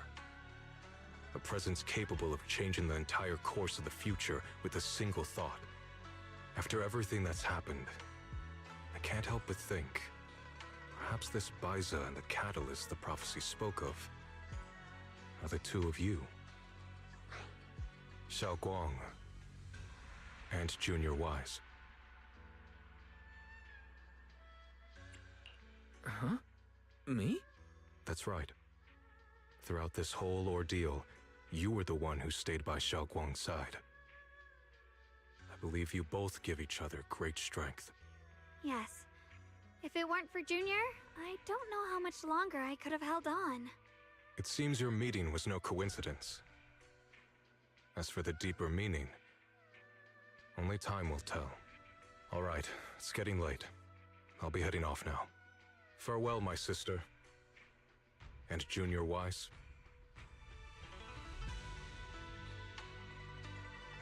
A presence capable of changing the entire course of the future with a single thought. After everything that's happened, I can't help but think, perhaps this Baiza and the catalyst the prophecy spoke of are the two of you. Xiaoguang and Junior Wise. Huh? Me? That's right. Throughout this whole ordeal, you were the one who stayed by Xiaoguang's side. I believe you both give each other great strength. Yes. If it weren't for Junior, I don't know how much longer I could have held on. It seems your meeting was no coincidence. As for the deeper meaning, only time will tell. All right, it's getting late. I'll be heading off now. Farewell, my sister. And Junior Wise.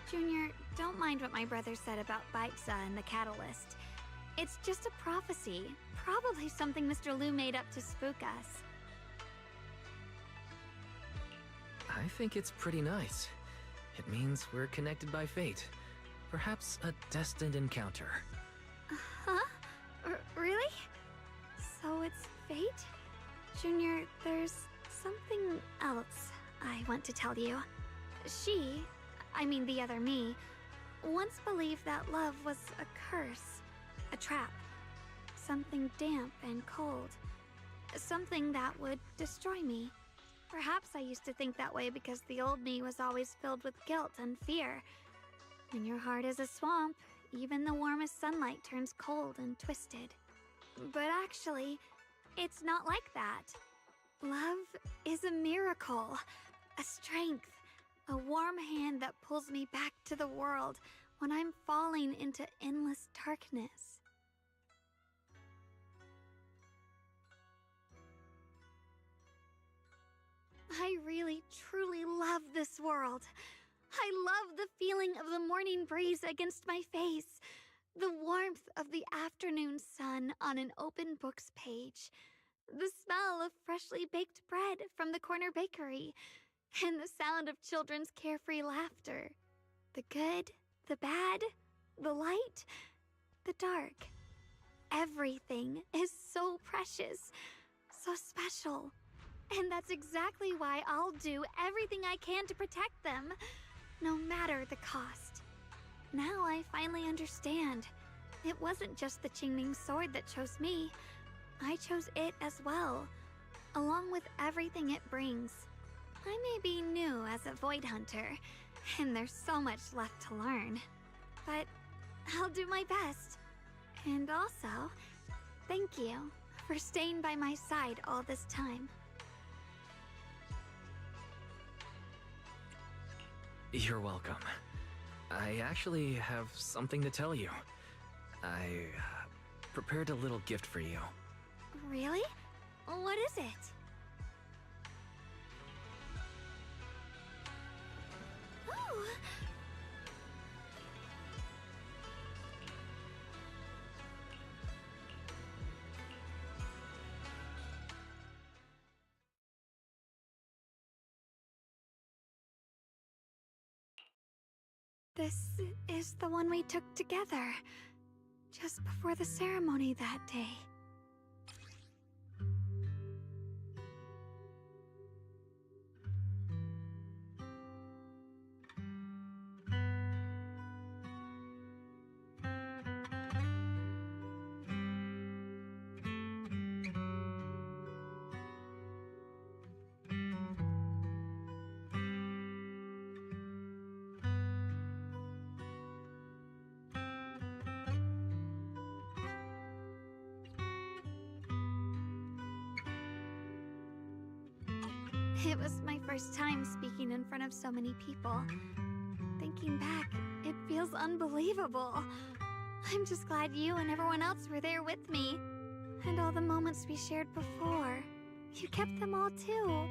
Junior, don't mind what my brother said about Baiza and the Catalyst. It's just a prophecy. Probably something Mr. Lu made up to spook us. I think it's pretty nice. It means we're connected by fate. Perhaps a destined encounter. Huh? Really? So it's fate? Junior, there's something else I want to tell you. The other me, once believed that love was a curse, a trap, something damp and cold, something that would destroy me. Perhaps I used to think that way because the old me was always filled with guilt and fear. When your heart is a swamp, even the warmest sunlight turns cold and twisted. But actually, it's not like that. Love is a miracle, a strength, a warm hand that pulls me back to the world when I'm falling into endless darkness. I really, truly love this world. I love the feeling of the morning breeze against my face, the warmth of the afternoon sun on an open book's page, the smell of freshly baked bread from the corner bakery, and the sound of children's carefree laughter. The good, the bad, the light, the dark. Everything is so precious, so special. And that's exactly why I'll do everything I can to protect them, no matter the cost. Now I finally understand. It wasn't just the Qingming sword that chose me. I chose it as well, along with everything it brings. I may be new as a Void Hunter, and there's so much left to learn. But I'll do my best. And also, thank you for staying by my side all this time. You're welcome. I actually have something to tell you. I prepared a little gift for you. Really? What is it? Ooh. This is the one we took together, just before the ceremony that day. It was my first time speaking in front of so many people. Thinking back, it feels unbelievable. I'm just glad you and everyone else were there with me. And all the moments we shared before. You kept them all too.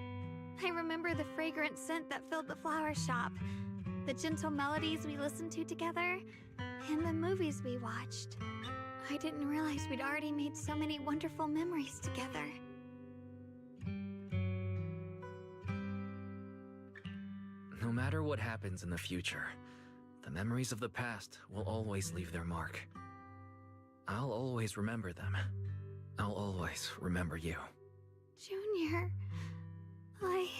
I remember the fragrant scent that filled the flower shop, the gentle melodies we listened to together, and the movies we watched. I didn't realize we'd already made so many wonderful memories together. No matter what happens in the future, the memories of the past will always leave their mark. I'll always remember them. I'll always remember you. Junior, Thank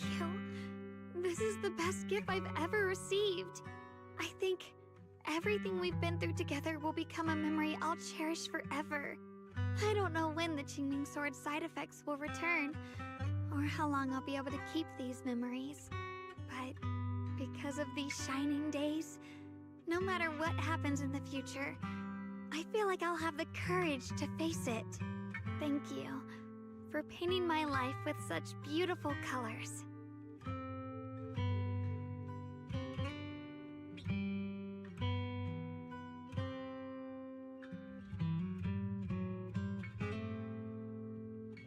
you. This is the best gift I've ever received. I think everything we've been through together will become a memory I'll cherish forever. I don't know when the Qingming Sword side effects will return, or how long I'll be able to keep these memories. But because of these shining days, no matter what happens in the future, I feel like I'll have the courage to face it. Thank you for painting my life with such beautiful colors.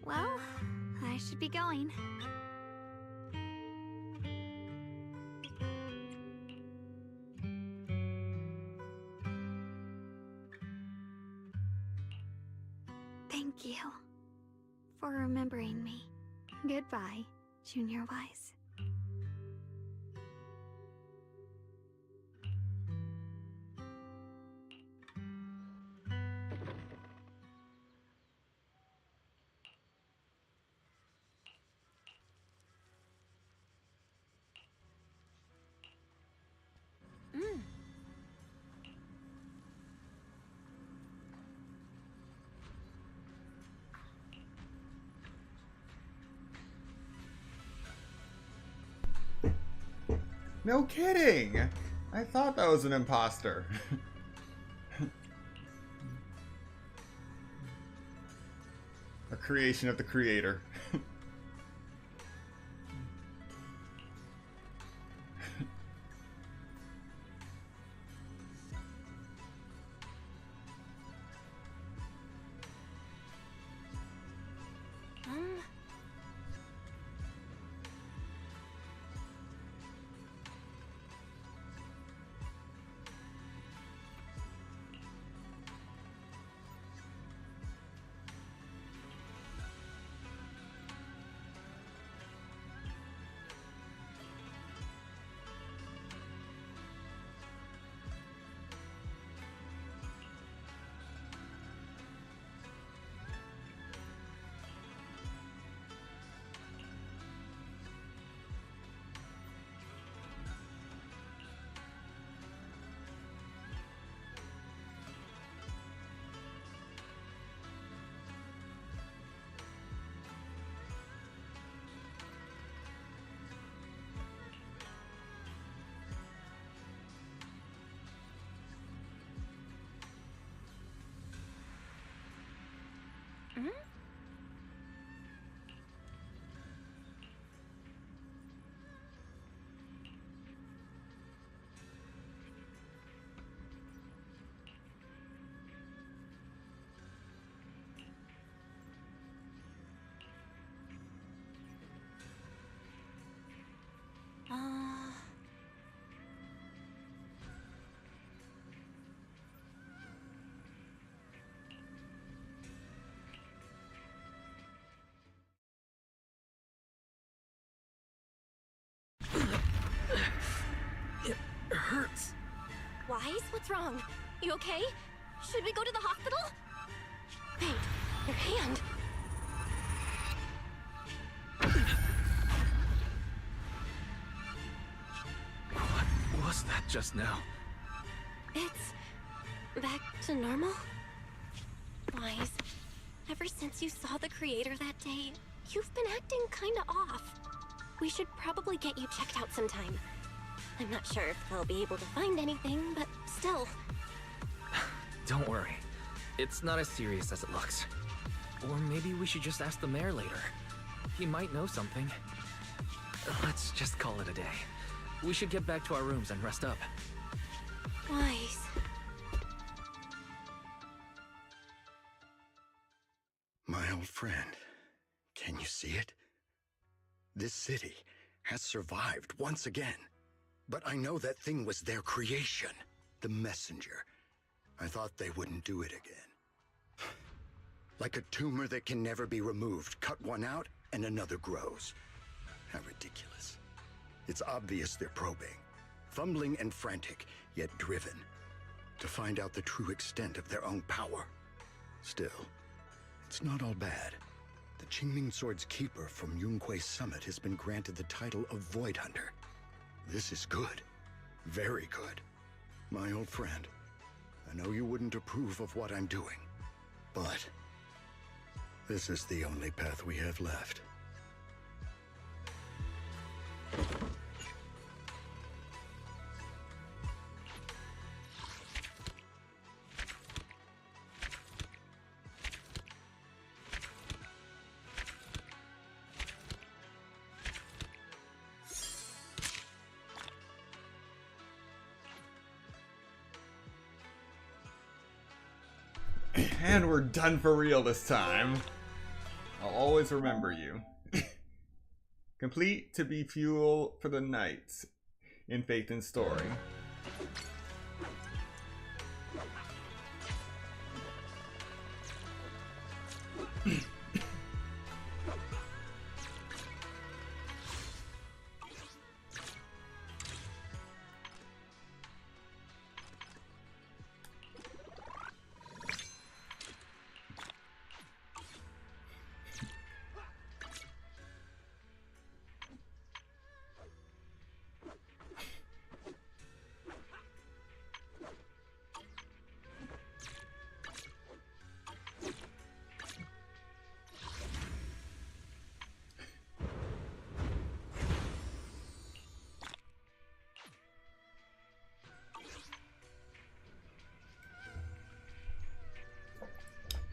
Well, I should be going. Thank you for remembering me. Goodbye, Junior Wise. No kidding! I thought that was an imposter. A creation of the creator. It hurts. Wise, what's wrong? You okay? Should we go to the hospital? Wait, your hand. What was that just now? It's back to normal? Wise, ever since you saw the creator that day, you've been acting kinda off. We should probably get you checked out sometime. I'm not sure if they'll be able to find anything, but still. Don't worry. It's not as serious as it looks. Or maybe we should just ask the mayor later. He might know something. Let's just call it a day. We should get back to our rooms and rest up. Wise. My old friend, can you see it? This city has survived once again. But I know that thing was their creation, the messenger. I thought they wouldn't do it again. Like a tumor that can never be removed. Cut one out and another grows. How ridiculous. It's obvious they're probing. Fumbling and frantic, yet driven. To find out the true extent of their own power. Still, it's not all bad. The Qingming Sword's keeper from Yunque's summit has been granted the title of Void Hunter. This is good. Very good. My old friend, I know you wouldn't approve of what I'm doing, but this is the only path we have left. And we're done for real this time. I'll always remember you. Complete to be fuel for the night in Faith and Story.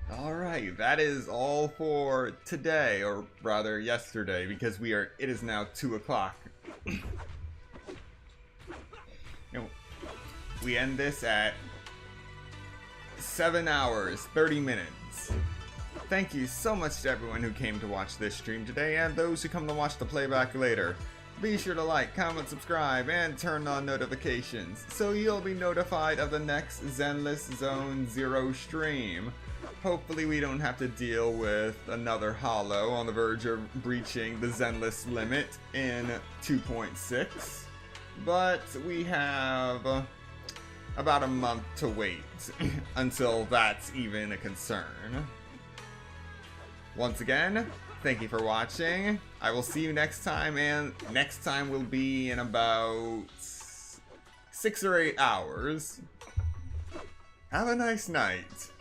Alright, that is all for today, or rather yesterday, because it is now 2 o'clock. We end this at 7 hours, 30 minutes. Thank you so much to everyone who came to watch this stream today, and those who come to watch the playback later. Be sure to like, comment, subscribe, and turn on notifications, so you'll be notified of the next Zenless Zone Zero stream. Hopefully we don't have to deal with another Hollow on the verge of breaching the Zenless limit in 2.6. But we have about a month to wait until that's even a concern. Once again, thank you for watching. I will see you next time, and next time will be in about 6 or 8 hours. Have a nice night.